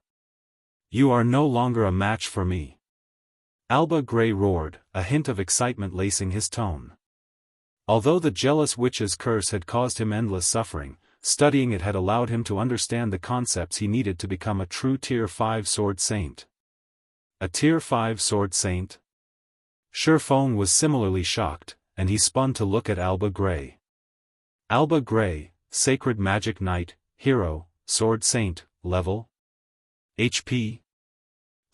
You are no longer a match for me. Alba Grey roared, a hint of excitement lacing his tone. Although the jealous witch's curse had caused him endless suffering, studying it had allowed him to understand the concepts he needed to become a true Tier 5 sword saint. A Tier 5 sword saint? Shifeng was similarly shocked, and he spun to look at Alba Grey. Alba Grey, Sacred Magic Knight, Hero, Sword Saint, Level? HP? /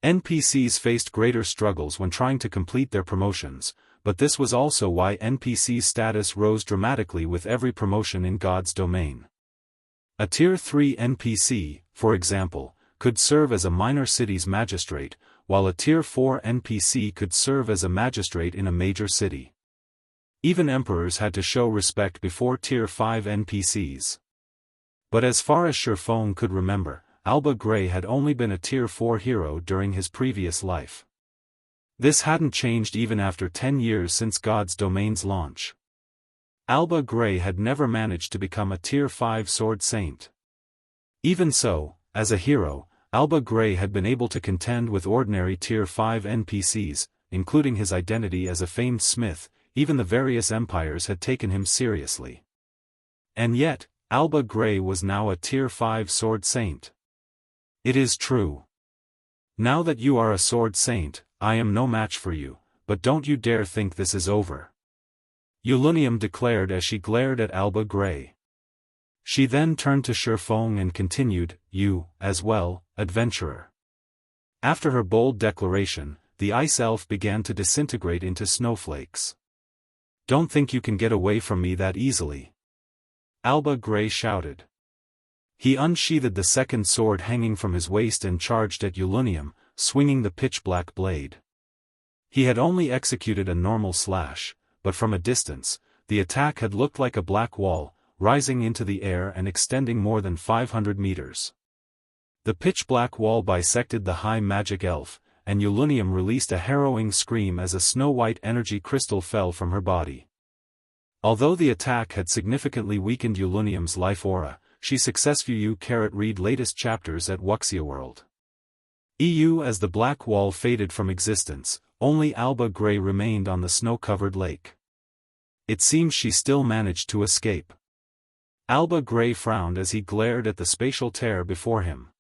NPCs faced greater struggles when trying to complete their promotions, but this was also why NPC's status rose dramatically with every promotion in God's domain. A Tier 3 NPC, for example, could serve as a minor city's magistrate, while a Tier 4 NPC could serve as a magistrate in a major city. Even emperors had to show respect before Tier 5 NPCs. But as far as Shifeng could remember, Alba Grey had only been a Tier 4 hero during his previous life. This hadn't changed even after 10 years since God's domain's launch. Alba Grey had never managed to become a Tier 5 sword saint. Even so, as a hero, Alba Grey had been able to contend with ordinary Tier 5 NPCs, including his identity as a famed smith. Even the various empires had taken him seriously. And yet, Alba Grey was now a Tier 5 Sword Saint. It is true. Now that you are a Sword Saint, I am no match for you, but don't you dare think this is over. Yulunium declared as she glared at Alba Grey. She then turned to Shifeng and continued, you, as well, adventurer. After her bold declaration, the ice elf began to disintegrate into snowflakes. Don't think you can get away from me that easily. Alba Grey shouted. He unsheathed the second sword hanging from his waist and charged at Yulunium, swinging the pitch-black blade. He had only executed a normal slash, but from a distance, the attack had looked like a black wall, rising into the air and extending more than 500 meters. The pitch-black wall bisected the high magic elf, and Yulunium released a harrowing scream as a snow-white energy crystal fell from her body. Although the attack had significantly weakened Yulunium's life aura, she successfully read latest chapters at Wuxia World. As the black wall faded from existence, only Alba Grey remained on the snow-covered lake. It seems she still managed to escape. Alba Grey frowned as he glared at the spatial tear before him.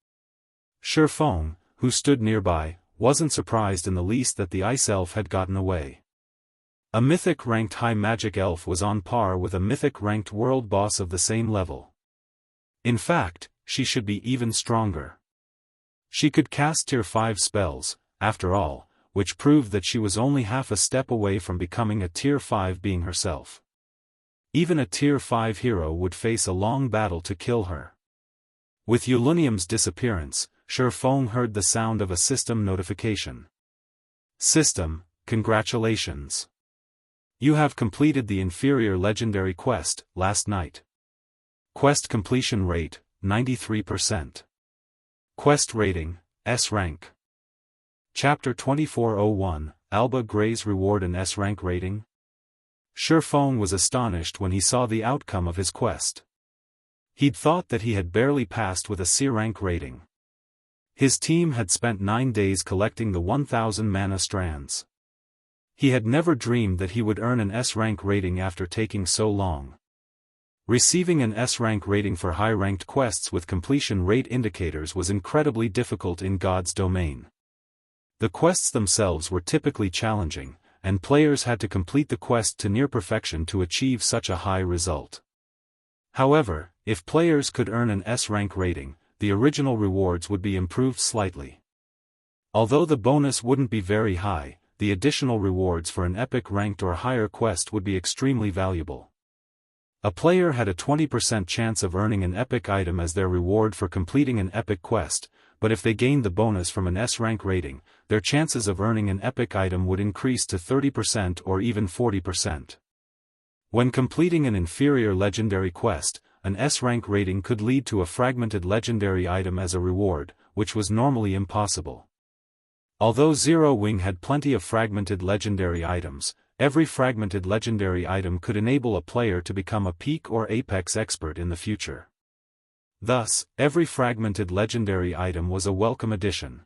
Shifeng, who stood nearby, wasn't surprised in the least that the ice elf had gotten away. A mythic-ranked high magic elf was on par with a mythic-ranked world boss of the same level. In fact, she should be even stronger. She could cast Tier 5 spells, after all, which proved that she was only half a step away from becoming a Tier 5 being herself. Even a Tier 5 hero would face a long battle to kill her. With Yulunium's disappearance, Shifeng heard the sound of a system notification. System, congratulations. You have completed the inferior legendary quest, last night. Quest completion rate, 93%. Quest rating, S rank. Chapter 2401, Alba Grey's reward and S rank rating. Shifeng was astonished when he saw the outcome of his quest. He'd thought that he had barely passed with a C rank rating. His team had spent 9 days collecting the 1000 mana strands. He had never dreamed that he would earn an S rank rating after taking so long. Receiving an S rank rating for high-ranked quests with completion rate indicators was incredibly difficult in God's domain. The quests themselves were typically challenging, and players had to complete the quest to near perfection to achieve such a high result. However, if players could earn an S rank rating, the original rewards would be improved slightly. Although the bonus wouldn't be very high, the additional rewards for an epic ranked or higher quest would be extremely valuable. A player had a 20% chance of earning an epic item as their reward for completing an epic quest, but if they gained the bonus from an S rank rating, their chances of earning an epic item would increase to 30% or even 40%. When completing an inferior legendary quest, an S rank rating could lead to a fragmented legendary item as a reward, which was normally impossible. Although Zero Wing had plenty of fragmented legendary items, every fragmented legendary item could enable a player to become a peak or apex expert in the future. Thus, every fragmented legendary item was a welcome addition.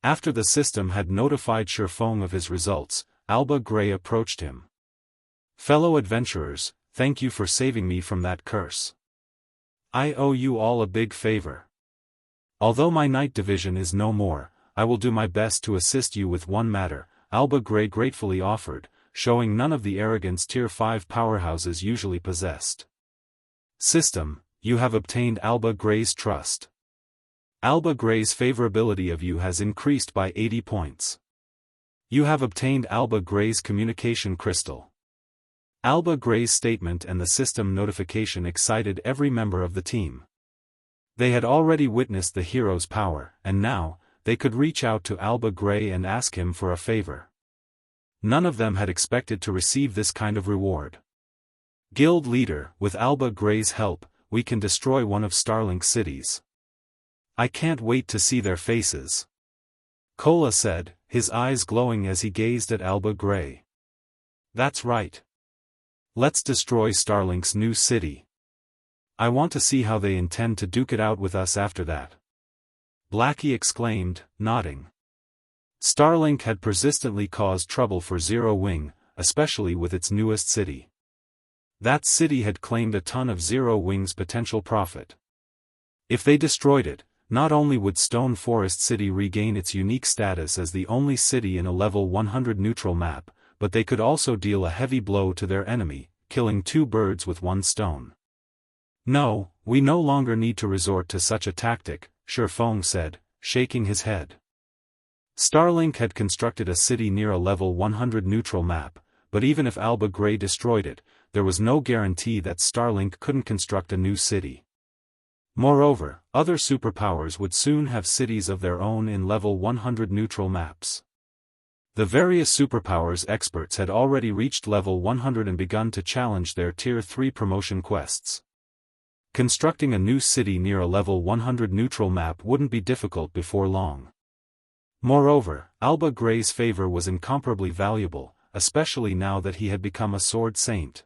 After the system had notified Shifeng of his results, Alba Grey approached him. Fellow adventurers, thank you for saving me from that curse. I owe you all a big favor. Although my night division is no more, I will do my best to assist you with one matter, Alba Grey gratefully offered, showing none of the arrogance Tier 5 powerhouses usually possessed. System, you have obtained Alba Grey's trust. Alba Grey's favorability of you has increased by 80 points. You have obtained Alba Grey's communication crystal. Alba Grey's statement and the system notification excited every member of the team. They had already witnessed the hero's power, and now, they could reach out to Alba Grey and ask him for a favor. None of them had expected to receive this kind of reward. Guild leader, with Alba Grey's help, we can destroy one of Starlink's cities. I can't wait to see their faces. Kola said, his eyes glowing as he gazed at Alba Grey. That's right. Let's destroy Starlink's new city. I want to see how they intend to duke it out with us after that. Blackie exclaimed, nodding. Starlink had persistently caused trouble for Zero Wing, especially with its newest city. That city had claimed a ton of Zero Wing's potential profit. If they destroyed it, not only would Stone Forest City regain its unique status as the only city in a level 100 neutral map, but they could also deal a heavy blow to their enemy, killing two birds with one stone. No, we no longer need to resort to such a tactic, Shifeng said, shaking his head. Starlink had constructed a city near a level 100 neutral map, but even if Alba Grey destroyed it, there was no guarantee that Starlink couldn't construct a new city. Moreover, other superpowers would soon have cities of their own in level 100 neutral maps. The various superpowers experts had already reached level 100 and begun to challenge their Tier 3 promotion quests. Constructing a new city near a level 100 neutral map wouldn't be difficult before long. Moreover, Alba Grey's favor was incomparably valuable, especially now that he had become a sword saint.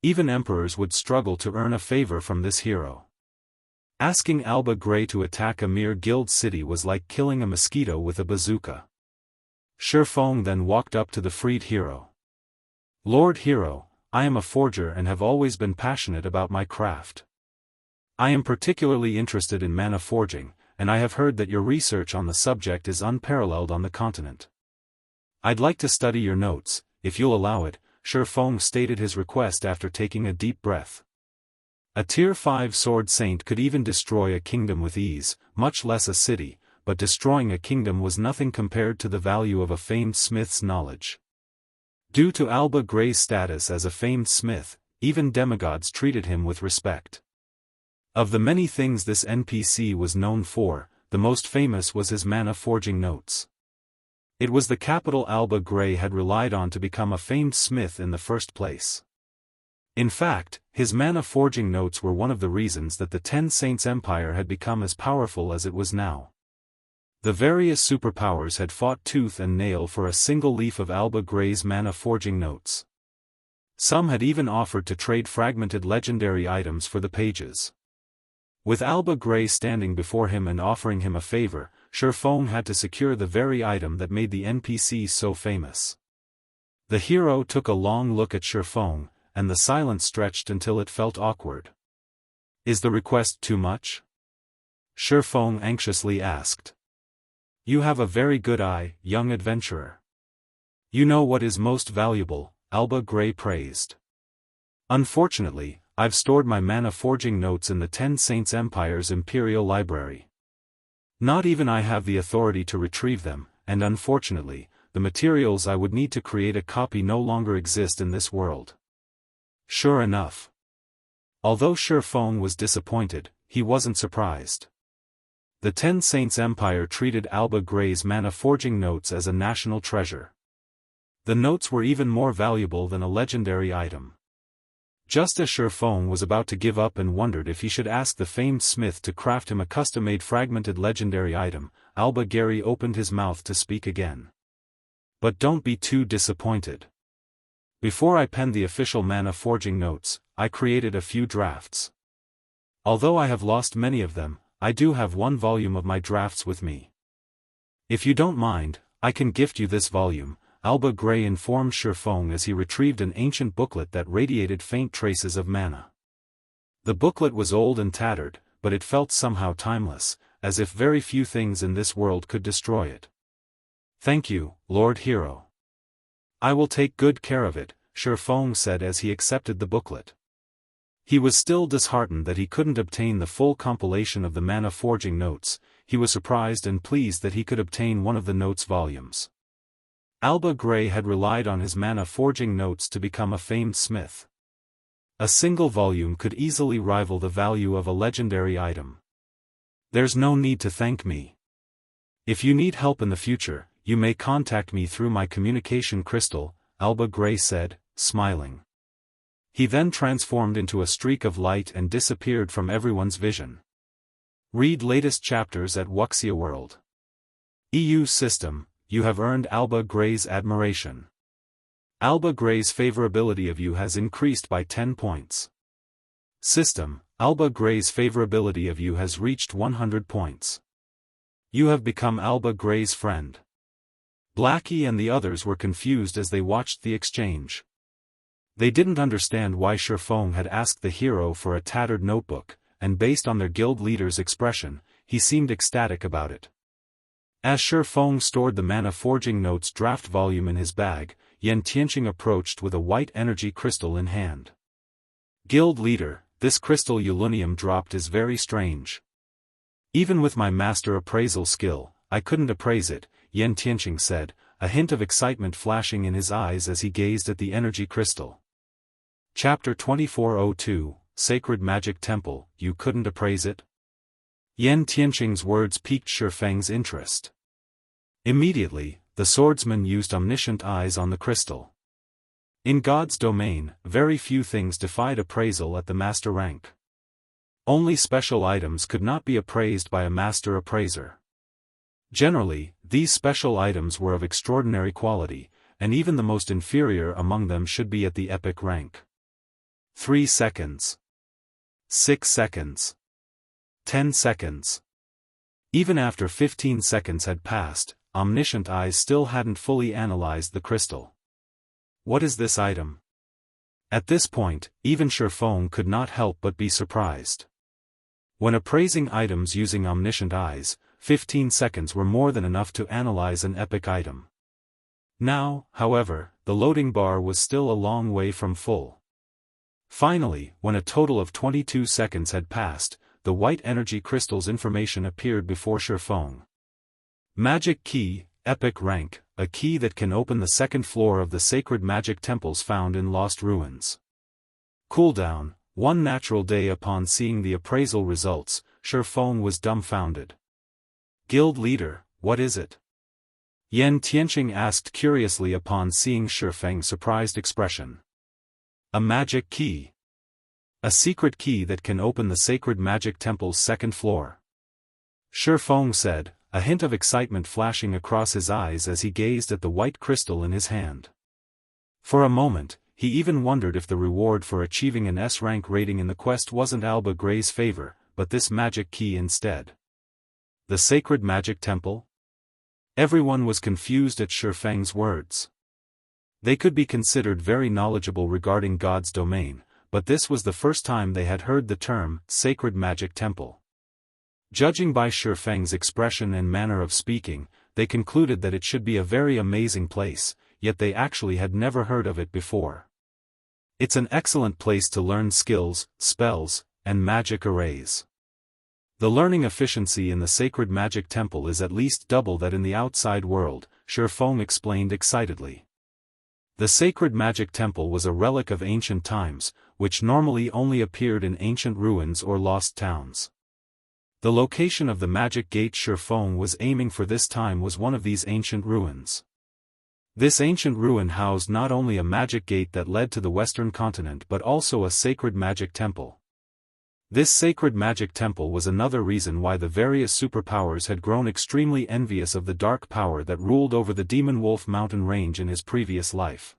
Even emperors would struggle to earn a favor from this hero. Asking Alba Grey to attack a mere guild city was like killing a mosquito with a bazooka. Shifeng then walked up to the freed hero. Lord Hero, I am a forger and have always been passionate about my craft. I am particularly interested in mana forging, and I have heard that your research on the subject is unparalleled on the continent. I'd like to study your notes, if you'll allow it, Shifeng stated his request after taking a deep breath. A Tier 5 sword saint could even destroy a kingdom with ease, much less a city, but destroying a kingdom was nothing compared to the value of a famed smith's knowledge. Due to Alba Grey's status as a famed smith, even demigods treated him with respect. Of the many things this NPC was known for, the most famous was his mana forging notes. It was the capital Alba Grey had relied on to become a famed smith in the first place. In fact, his mana forging notes were one of the reasons that the Ten Saints Empire had become as powerful as it was now. The various superpowers had fought tooth and nail for a single leaf of Alba Grey's mana forging notes. Some had even offered to trade fragmented legendary items for the pages. With Alba Grey standing before him and offering him a favor, Shifeng had to secure the very item that made the NPC so famous. The hero took a long look at Shifeng, and the silence stretched until it felt awkward. Is the request too much? Shifeng anxiously asked. You have a very good eye, young adventurer. You know what is most valuable, Alba Grey praised. Unfortunately, I've stored my mana forging notes in the Ten Saints Empire's Imperial Library. Not even I have the authority to retrieve them, and unfortunately, the materials I would need to create a copy no longer exist in this world. Sure enough. Although Shifeng was disappointed, he wasn't surprised. The Ten Saints Empire treated Alba Grey's mana forging notes as a national treasure. The notes were even more valuable than a legendary item. Just as Shifeng was about to give up and wondered if he should ask the famed smith to craft him a custom-made fragmented legendary item, Alba Grey opened his mouth to speak again. But don't be too disappointed. Before I penned the official mana forging notes, I created a few drafts. Although I have lost many of them, I do have one volume of my drafts with me. If you don't mind, I can gift you this volume, Alba Grey informed Shifeng as he retrieved an ancient booklet that radiated faint traces of mana. The booklet was old and tattered, but it felt somehow timeless, as if very few things in this world could destroy it. Thank you, Lord Hero. I will take good care of it, Shifeng said as he accepted the booklet. He was still disheartened that he couldn't obtain the full compilation of the mana forging notes. He was surprised and pleased that he could obtain one of the notes volumes. Alba Grey had relied on his mana forging notes to become a famed smith. A single volume could easily rival the value of a legendary item. There's no need to thank me. If you need help in the future, you may contact me through my communication crystal, Alba Grey said, smiling. He then transformed into a streak of light and disappeared from everyone's vision. Read latest chapters at Wuxia World. EU System, you have earned Alba Grey's admiration. Alba Grey's favorability of you has increased by 10 points. System, Alba Grey's favorability of you has reached 100 points. You have become Alba Grey's friend. Blackie and the others were confused as they watched the exchange. They didn't understand why Shifeng had asked the hero for a tattered notebook, and based on their guild leader's expression, he seemed ecstatic about it. As Shifeng stored the mana forging notes draft volume in his bag, Yan Tianqing approached with a white energy crystal in hand. Guild leader, this crystal Ulunium dropped is very strange. Even with my master appraisal skill, I couldn't appraise it, Yan Tianqing said, a hint of excitement flashing in his eyes as he gazed at the energy crystal. Chapter 2402, Sacred Magic Temple, you couldn't appraise it? Yan Tianqing's words piqued Shifeng's interest. Immediately, the swordsman used omniscient eyes on the crystal. In God's domain, very few things defied appraisal at the master rank. Only special items could not be appraised by a master appraiser. Generally, these special items were of extraordinary quality, and even the most inferior among them should be at the epic rank. 3 seconds. 6 seconds. 10 seconds. Even after 15 seconds had passed, omniscient eyes still hadn't fully analyzed the crystal. What is this item? At this point, even Shifeng could not help but be surprised. When appraising items using omniscient eyes, 15 seconds were more than enough to analyze an epic item. Now, however, the loading bar was still a long way from full. Finally, when a total of 22 seconds had passed, the white energy crystal's information appeared before Shifeng. Magic key, epic rank, a key that can open the second floor of the sacred magic temples found in Lost Ruins. Cooldown, 1 natural day. Upon seeing the appraisal results, Shifeng was dumbfounded. Guild leader, what is it? Yan Tianqing asked curiously upon seeing Shifeng's surprised expression. A magic key. A secret key that can open the sacred magic temple's second floor. Shifeng said, a hint of excitement flashing across his eyes as he gazed at the white crystal in his hand. For a moment, he even wondered if the reward for achieving an S-rank rating in the quest wasn't Alba Gray's favor, but this magic key instead. The sacred magic temple? Everyone was confused at Shifeng's words. They could be considered very knowledgeable regarding God's domain, but this was the first time they had heard the term, sacred magic temple. Judging by Shifeng's expression and manner of speaking, they concluded that it should be a very amazing place, yet they actually had never heard of it before. It's an excellent place to learn skills, spells, and magic arrays. The learning efficiency in the sacred magic temple is at least double that in the outside world, Shifeng explained excitedly. The sacred magic temple was a relic of ancient times, which normally only appeared in ancient ruins or lost towns. The location of the magic gate Shifeng was aiming for this time was one of these ancient ruins. This ancient ruin housed not only a magic gate that led to the western continent but also a sacred magic temple. This sacred magic temple was another reason why the various superpowers had grown extremely envious of the dark power that ruled over the Demonwolf mountain range in his previous life.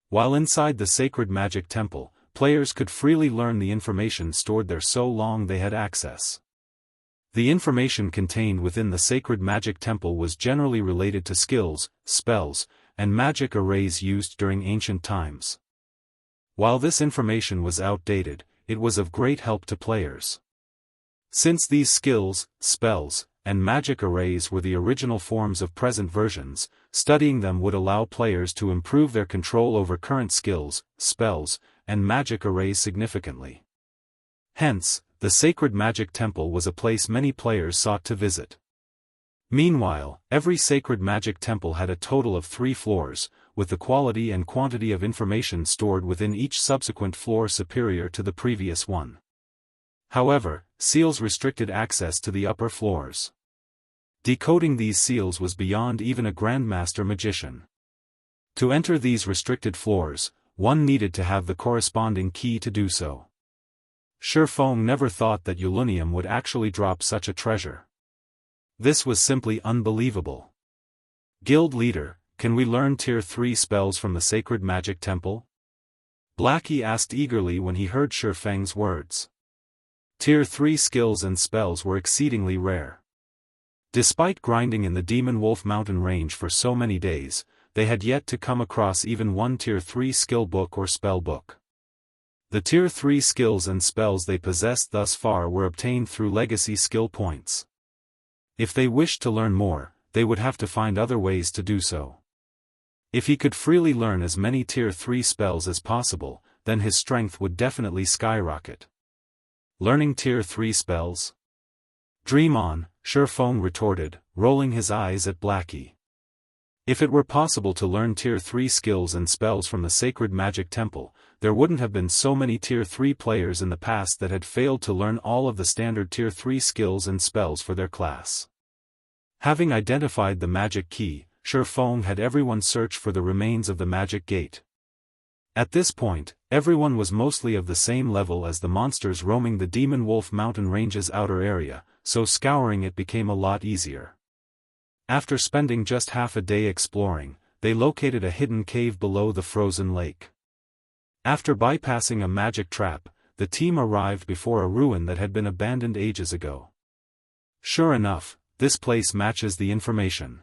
While inside the sacred magic temple, players could freely learn the information stored there so long they had access. The information contained within the sacred magic temple was generally related to skills, spells, and magic arrays used during ancient times. While this information was outdated, it was of great help to players. Since these skills, spells, and magic arrays were the original forms of present versions, studying them would allow players to improve their control over current skills, spells, and magic arrays significantly. Hence, the sacred magic temple was a place many players sought to visit. Meanwhile, every sacred magic temple had a total of 3 floors, with the quality and quantity of information stored within each subsequent floor superior to the previous one. However, seals restricted access to the upper floors. Decoding these seals was beyond even a grandmaster magician. To enter these restricted floors, one needed to have the corresponding key to do so. Shifeng never thought that Ulunium would actually drop such a treasure. This was simply unbelievable. Guild leader, can we learn tier 3 spells from the sacred magic temple? Blackie asked eagerly when he heard Shifeng's words. Tier 3 skills and spells were exceedingly rare. Despite grinding in the Demonwolf mountain range for so many days, they had yet to come across even one Tier 3 skill book or spell book. The Tier 3 skills and spells they possessed thus far were obtained through legacy skill points. If they wished to learn more, they would have to find other ways to do so. If he could freely learn as many Tier 3 spells as possible, then his strength would definitely skyrocket. Learning Tier 3 spells? Dream on, Shifeng retorted, rolling his eyes at Blackie. If it were possible to learn Tier 3 skills and spells from the Sacred Magic Temple, there wouldn't have been so many Tier 3 players in the past that had failed to learn all of the standard Tier 3 skills and spells for their class. Having identified the magic key, Shifeng had everyone search for the remains of the magic gate. At this point, everyone was mostly of the same level as the monsters roaming the Demonwolf mountain range's outer area, so scouring it became a lot easier. After spending just half a day exploring, they located a hidden cave below the frozen lake. After bypassing a magic trap, the team arrived before a ruin that had been abandoned ages ago. Sure enough, this place matches the information.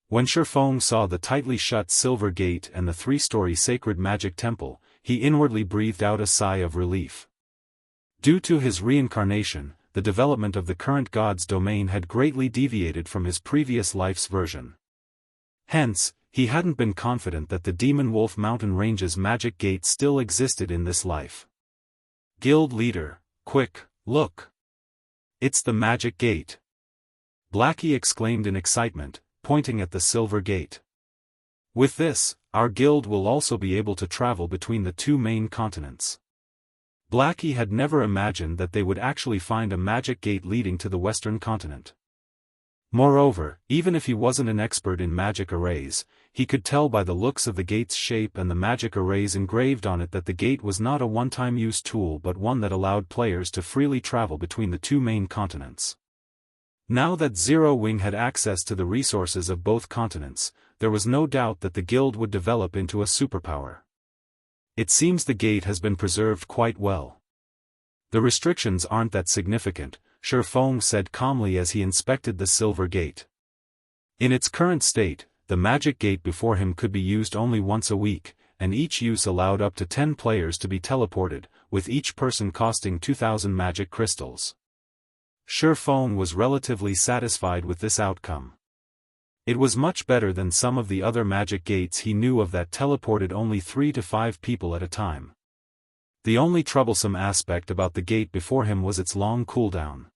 When Shifeng saw the tightly shut silver gate and the 3-story sacred magic temple, he inwardly breathed out a sigh of relief. Due to his reincarnation, the development of the current god's domain had greatly deviated from his previous life's version. Hence, he hadn't been confident that the Demonwolf mountain range's magic gate still existed in this life. Guild leader, quick, look! It's the magic gate! Blackie exclaimed in excitement, pointing at the silver gate. With this, our guild will also be able to travel between the two main continents. Blackie had never imagined that they would actually find a magic gate leading to the western continent. Moreover, even if he wasn't an expert in magic arrays, he could tell by the looks of the gate's shape and the magic arrays engraved on it that the gate was not a one-time use tool but one that allowed players to freely travel between the two main continents. Now that Zero Wing had access to the resources of both continents, there was no doubt that the guild would develop into a superpower. It seems the gate has been preserved quite well. The restrictions aren't that significant, Shifeng said calmly as he inspected the silver gate. In its current state, the magic gate before him could be used only once a week, and each use allowed up to 10 players to be teleported, with each person costing 2,000 magic crystals. Shifeng was relatively satisfied with this outcome. It was much better than some of the other magic gates he knew of that teleported only 3 to 5 people at a time. The only troublesome aspect about the gate before him was its long cooldown.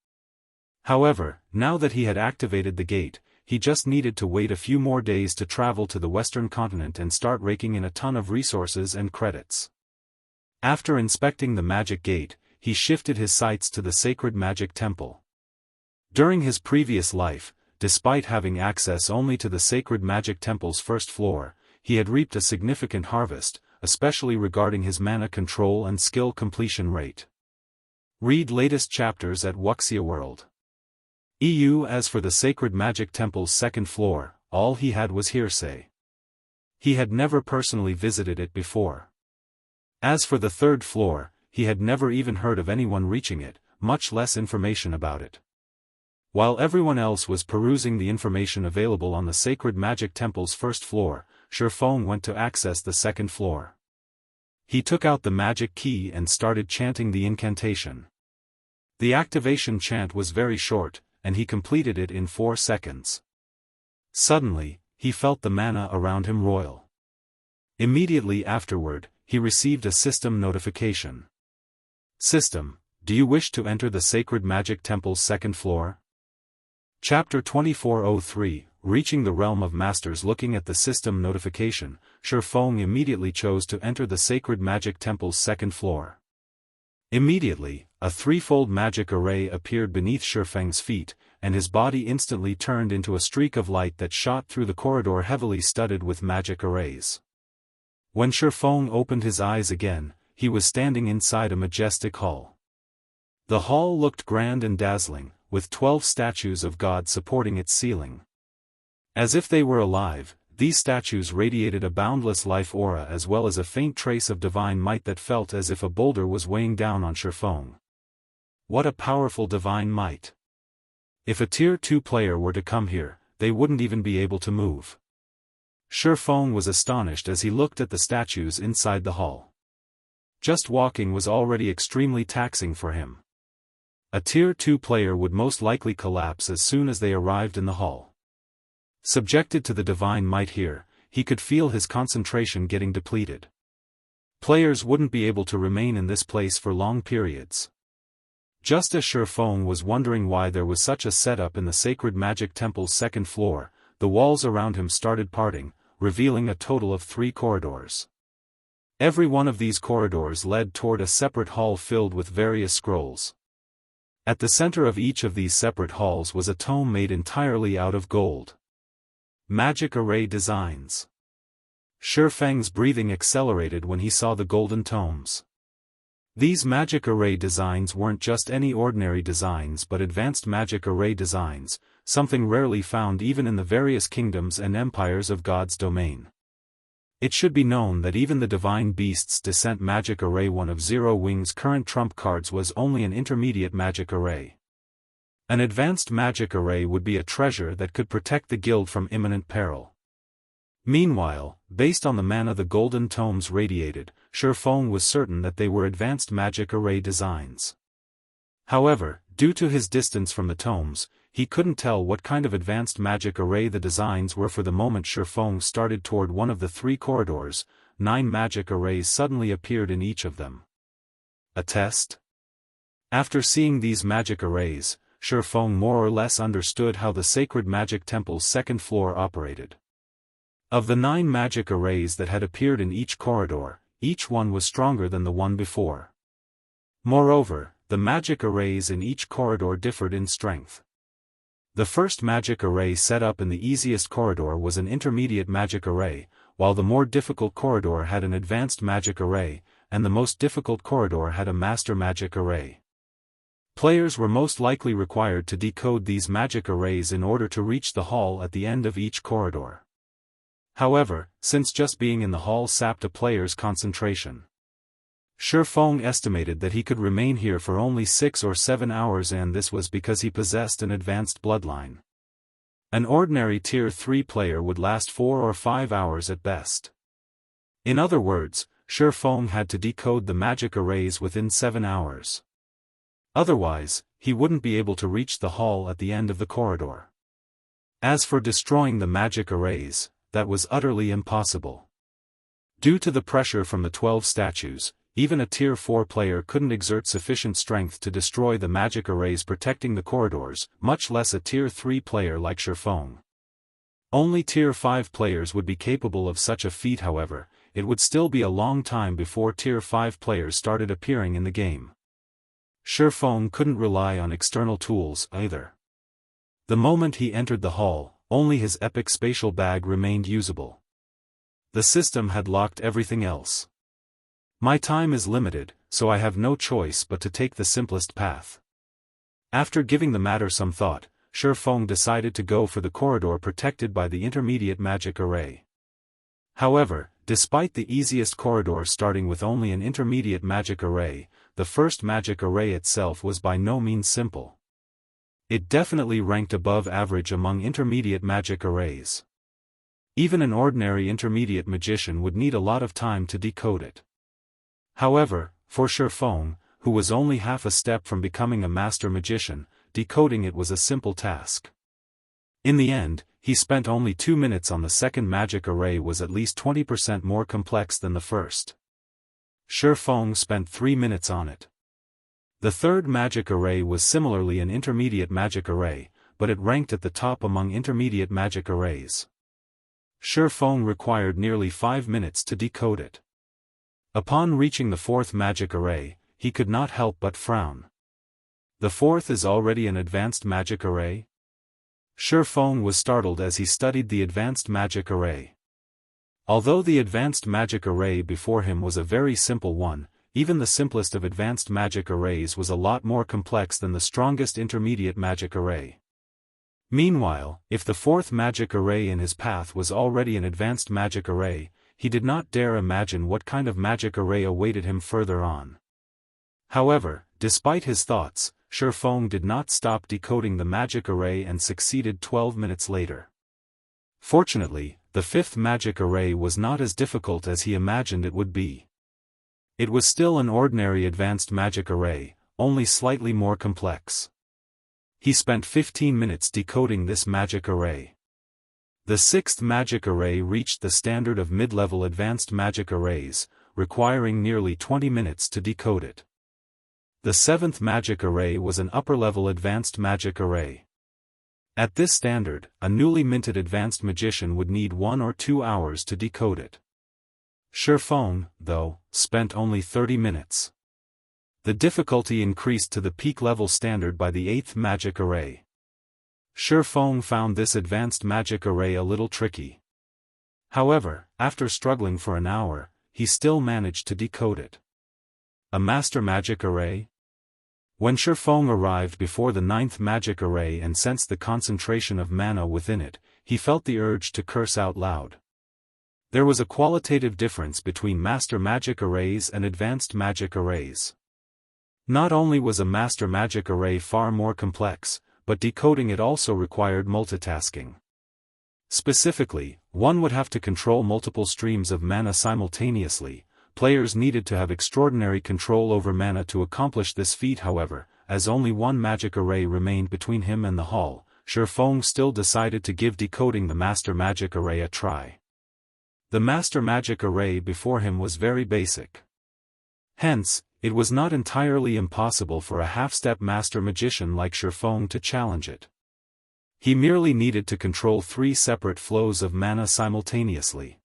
However, now that he had activated the gate, he just needed to wait a few more days to travel to the western continent and start raking in a ton of resources and credits. After inspecting the magic gate, he shifted his sights to the sacred magic temple. During his previous life, despite having access only to the sacred magic temple's first floor, he had reaped a significant harvest, especially regarding his mana control and skill completion rate. Read latest chapters at Wuxia World. As for the sacred magic temple's second floor, all he had was hearsay. He had never personally visited it before. As for the third floor, he had never even heard of anyone reaching it, much less information about it. While everyone else was perusing the information available on the sacred magic temple's first floor, Shifeng went to access the second floor. He took out the magic key and started chanting the incantation. The activation chant was very short, and he completed it in 4 seconds. Suddenly, he felt the mana around him roil. Immediately afterward, he received a system notification. System, do you wish to enter the sacred magic temple's second floor? Chapter 2403, Reaching the Realm of Masters. Looking at the system notification, Shifeng immediately chose to enter the sacred magic temple's second floor. Immediately, a threefold magic array appeared beneath Shifeng's feet, and his body instantly turned into a streak of light that shot through the corridor heavily studded with magic arrays. When Shifeng opened his eyes again, he was standing inside a majestic hall. The hall looked grand and dazzling, with 12 statues of God supporting its ceiling. As if they were alive, these statues radiated a boundless life aura as well as a faint trace of divine might that felt as if a boulder was weighing down on Shifeng. What a powerful divine might! If a Tier 2 player were to come here, they wouldn't even be able to move. Shifeng was astonished as he looked at the statues inside the hall. Just walking was already extremely taxing for him. A Tier 2 player would most likely collapse as soon as they arrived in the hall. Subjected to the divine might here, he could feel his concentration getting depleted. Players wouldn't be able to remain in this place for long periods. Just as Shifeng was wondering why there was such a setup in the sacred magic temple's second floor, the walls around him started parting, revealing a total of 3 corridors. Every one of these corridors led toward a separate hall filled with various scrolls. At the center of each of these separate halls was a tome made entirely out of gold. Magic Array Designs. Shifeng's breathing accelerated when he saw the golden tomes. These magic array designs weren't just any ordinary designs but advanced magic array designs, something rarely found even in the various kingdoms and empires of God's domain. It should be known that even the Divine Beast's Descent Magic Array, one of Zero Wing's current trump cards, was only an intermediate magic array. An advanced magic array would be a treasure that could protect the guild from imminent peril. Meanwhile, based on the mana the golden tomes radiated, Shifeng was certain that they were advanced magic array designs. However, due to his distance from the tomes, he couldn't tell what kind of advanced magic array the designs were. For the moment Shifeng started toward one of the 3 corridors, 9 magic arrays suddenly appeared in each of them. A test? After seeing these magic arrays, Shifeng more or less understood how the sacred magic temple's second floor operated. Of the 9 magic arrays that had appeared in each corridor, each one was stronger than the one before. Moreover, the magic arrays in each corridor differed in strength. The first magic array set up in the easiest corridor was an intermediate magic array, while the more difficult corridor had an advanced magic array, and the most difficult corridor had a master magic array. Players were most likely required to decode these magic arrays in order to reach the hall at the end of each corridor. However, since just being in the hall sapped a player's concentration, Shifeng estimated that he could remain here for only 6 or 7 hours, and this was because he possessed an advanced bloodline. An ordinary Tier 3 player would last 4 or 5 hours at best. In other words, Shifeng had to decode the magic arrays within 7 hours. Otherwise, he wouldn't be able to reach the hall at the end of the corridor. As for destroying the magic arrays, that was utterly impossible. Due to the pressure from the 12 statues, even a Tier 4 player couldn't exert sufficient strength to destroy the magic arrays protecting the corridors, much less a Tier 3 player like Shifeng. Only Tier 5 players would be capable of such a feat. However, it would still be a long time before Tier 5 players started appearing in the game. Shifeng couldn't rely on external tools either. The moment he entered the hall, only his epic spatial bag remained usable. The system had locked everything else. My time is limited, so I have no choice but to take the simplest path. After giving the matter some thought, Shifeng decided to go for the corridor protected by the intermediate magic array. However, despite the easiest corridor starting with only an intermediate magic array, the first magic array itself was by no means simple. It definitely ranked above average among intermediate magic arrays. Even an ordinary intermediate magician would need a lot of time to decode it. However, for Shifeng, who was only half a step from becoming a master magician, decoding it was a simple task. In the end, he spent only 2 minutes on the second magic array, was at least 20% more complex than the first. Shifeng spent 3 minutes on it. The third magic array was similarly an intermediate magic array, but it ranked at the top among intermediate magic arrays. Shifeng required nearly 5 minutes to decode it. Upon reaching the fourth magic array, he could not help but frown. The fourth is already an advanced magic array? Shifeng was startled as he studied the advanced magic array. Although the advanced magic array before him was a very simple one, even the simplest of advanced magic arrays was a lot more complex than the strongest intermediate magic array. Meanwhile, if the fourth magic array in his path was already an advanced magic array, he did not dare imagine what kind of magic array awaited him further on. However, despite his thoughts, Shifeng did not stop decoding the magic array and succeeded 12 minutes later. Fortunately, the fifth magic array was not as difficult as he imagined it would be. It was still an ordinary advanced magic array, only slightly more complex. He spent 15 minutes decoding this magic array. The sixth magic array reached the standard of mid-level advanced magic arrays, requiring nearly 20 minutes to decode it. The seventh magic array was an upper-level advanced magic array. At this standard, a newly minted advanced magician would need 1 or 2 hours to decode it. Shifeng, though, spent only 30 minutes. The difficulty increased to the peak-level standard by the eighth magic array. Shifeng found this advanced magic array a little tricky. However, after struggling for an hour, he still managed to decode it. A master magic array? When Shifeng arrived before the ninth magic array and sensed the concentration of mana within it, he felt the urge to curse out loud. There was a qualitative difference between master magic arrays and advanced magic arrays. Not only was a master magic array far more complex, but decoding it also required multitasking. Specifically, one would have to control multiple streams of mana simultaneously. Players needed to have extraordinary control over mana to accomplish this feat. However, as only one magic array remained between him and the hall, Shifeng still decided to give decoding the master magic array a try. The master magic array before him was very basic. Hence, it was not entirely impossible for a half-step master magician like Shifeng to challenge it. He merely needed to control 3 separate flows of mana simultaneously.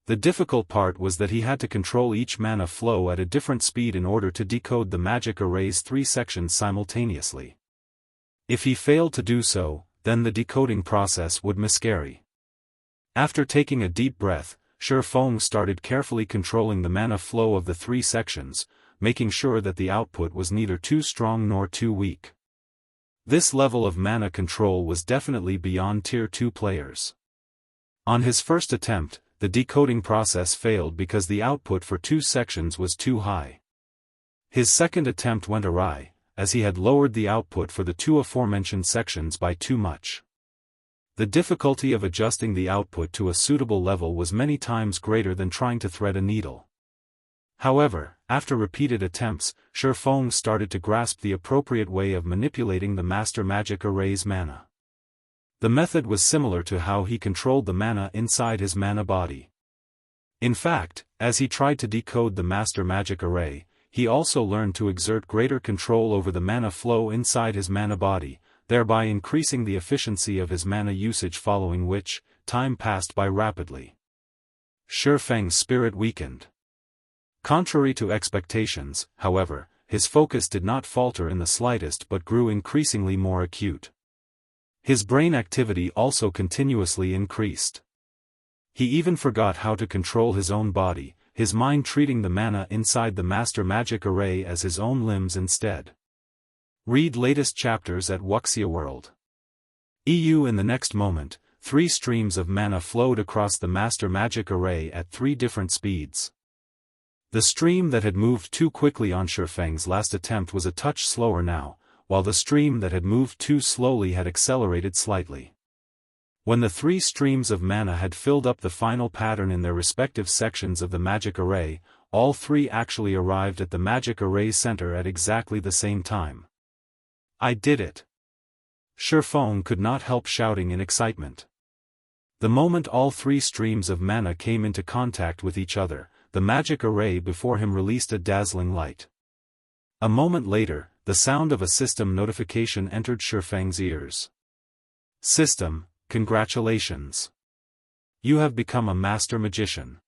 The difficult part was that he had to control each mana flow at a different speed in order to decode the magic array's 3 sections simultaneously. If he failed to do so, then the decoding process would miscarry. After taking a deep breath, Shifeng started carefully controlling the mana flow of the 3 sections, making sure that the output was neither too strong nor too weak. This level of mana control was definitely beyond Tier 2 players. On his first attempt, the decoding process failed because the output for 2 sections was too high. His second attempt went awry, as he had lowered the output for the 2 aforementioned sections by too much. The difficulty of adjusting the output to a suitable level was many times greater than trying to thread a needle. However, after repeated attempts, Shifeng started to grasp the appropriate way of manipulating the master magic array's mana. The method was similar to how he controlled the mana inside his mana body. In fact, as he tried to decode the master magic array, he also learned to exert greater control over the mana flow inside his mana body, thereby increasing the efficiency of his mana usage, following which, time passed by rapidly. Shifeng's spirit weakened. Contrary to expectations, however, his focus did not falter in the slightest but grew increasingly more acute. His brain activity also continuously increased. He even forgot how to control his own body, his mind treating the mana inside the master magic array as his own limbs instead. Read latest chapters at Wuxia World. EU. In the next moment, 3 streams of mana flowed across the master magic array at 3 different speeds. The stream that had moved too quickly on Shifeng's last attempt was a touch slower now, while the stream that had moved too slowly had accelerated slightly. When the 3 streams of mana had filled up the final pattern in their respective sections of the magic array, all 3 actually arrived at the magic array's center at exactly the same time. I did it! Shifeng could not help shouting in excitement. The moment all 3 streams of mana came into contact with each other, the magic array before him released a dazzling light. A moment later, the sound of a system notification entered Shifeng's ears. System, congratulations! You have become a master magician.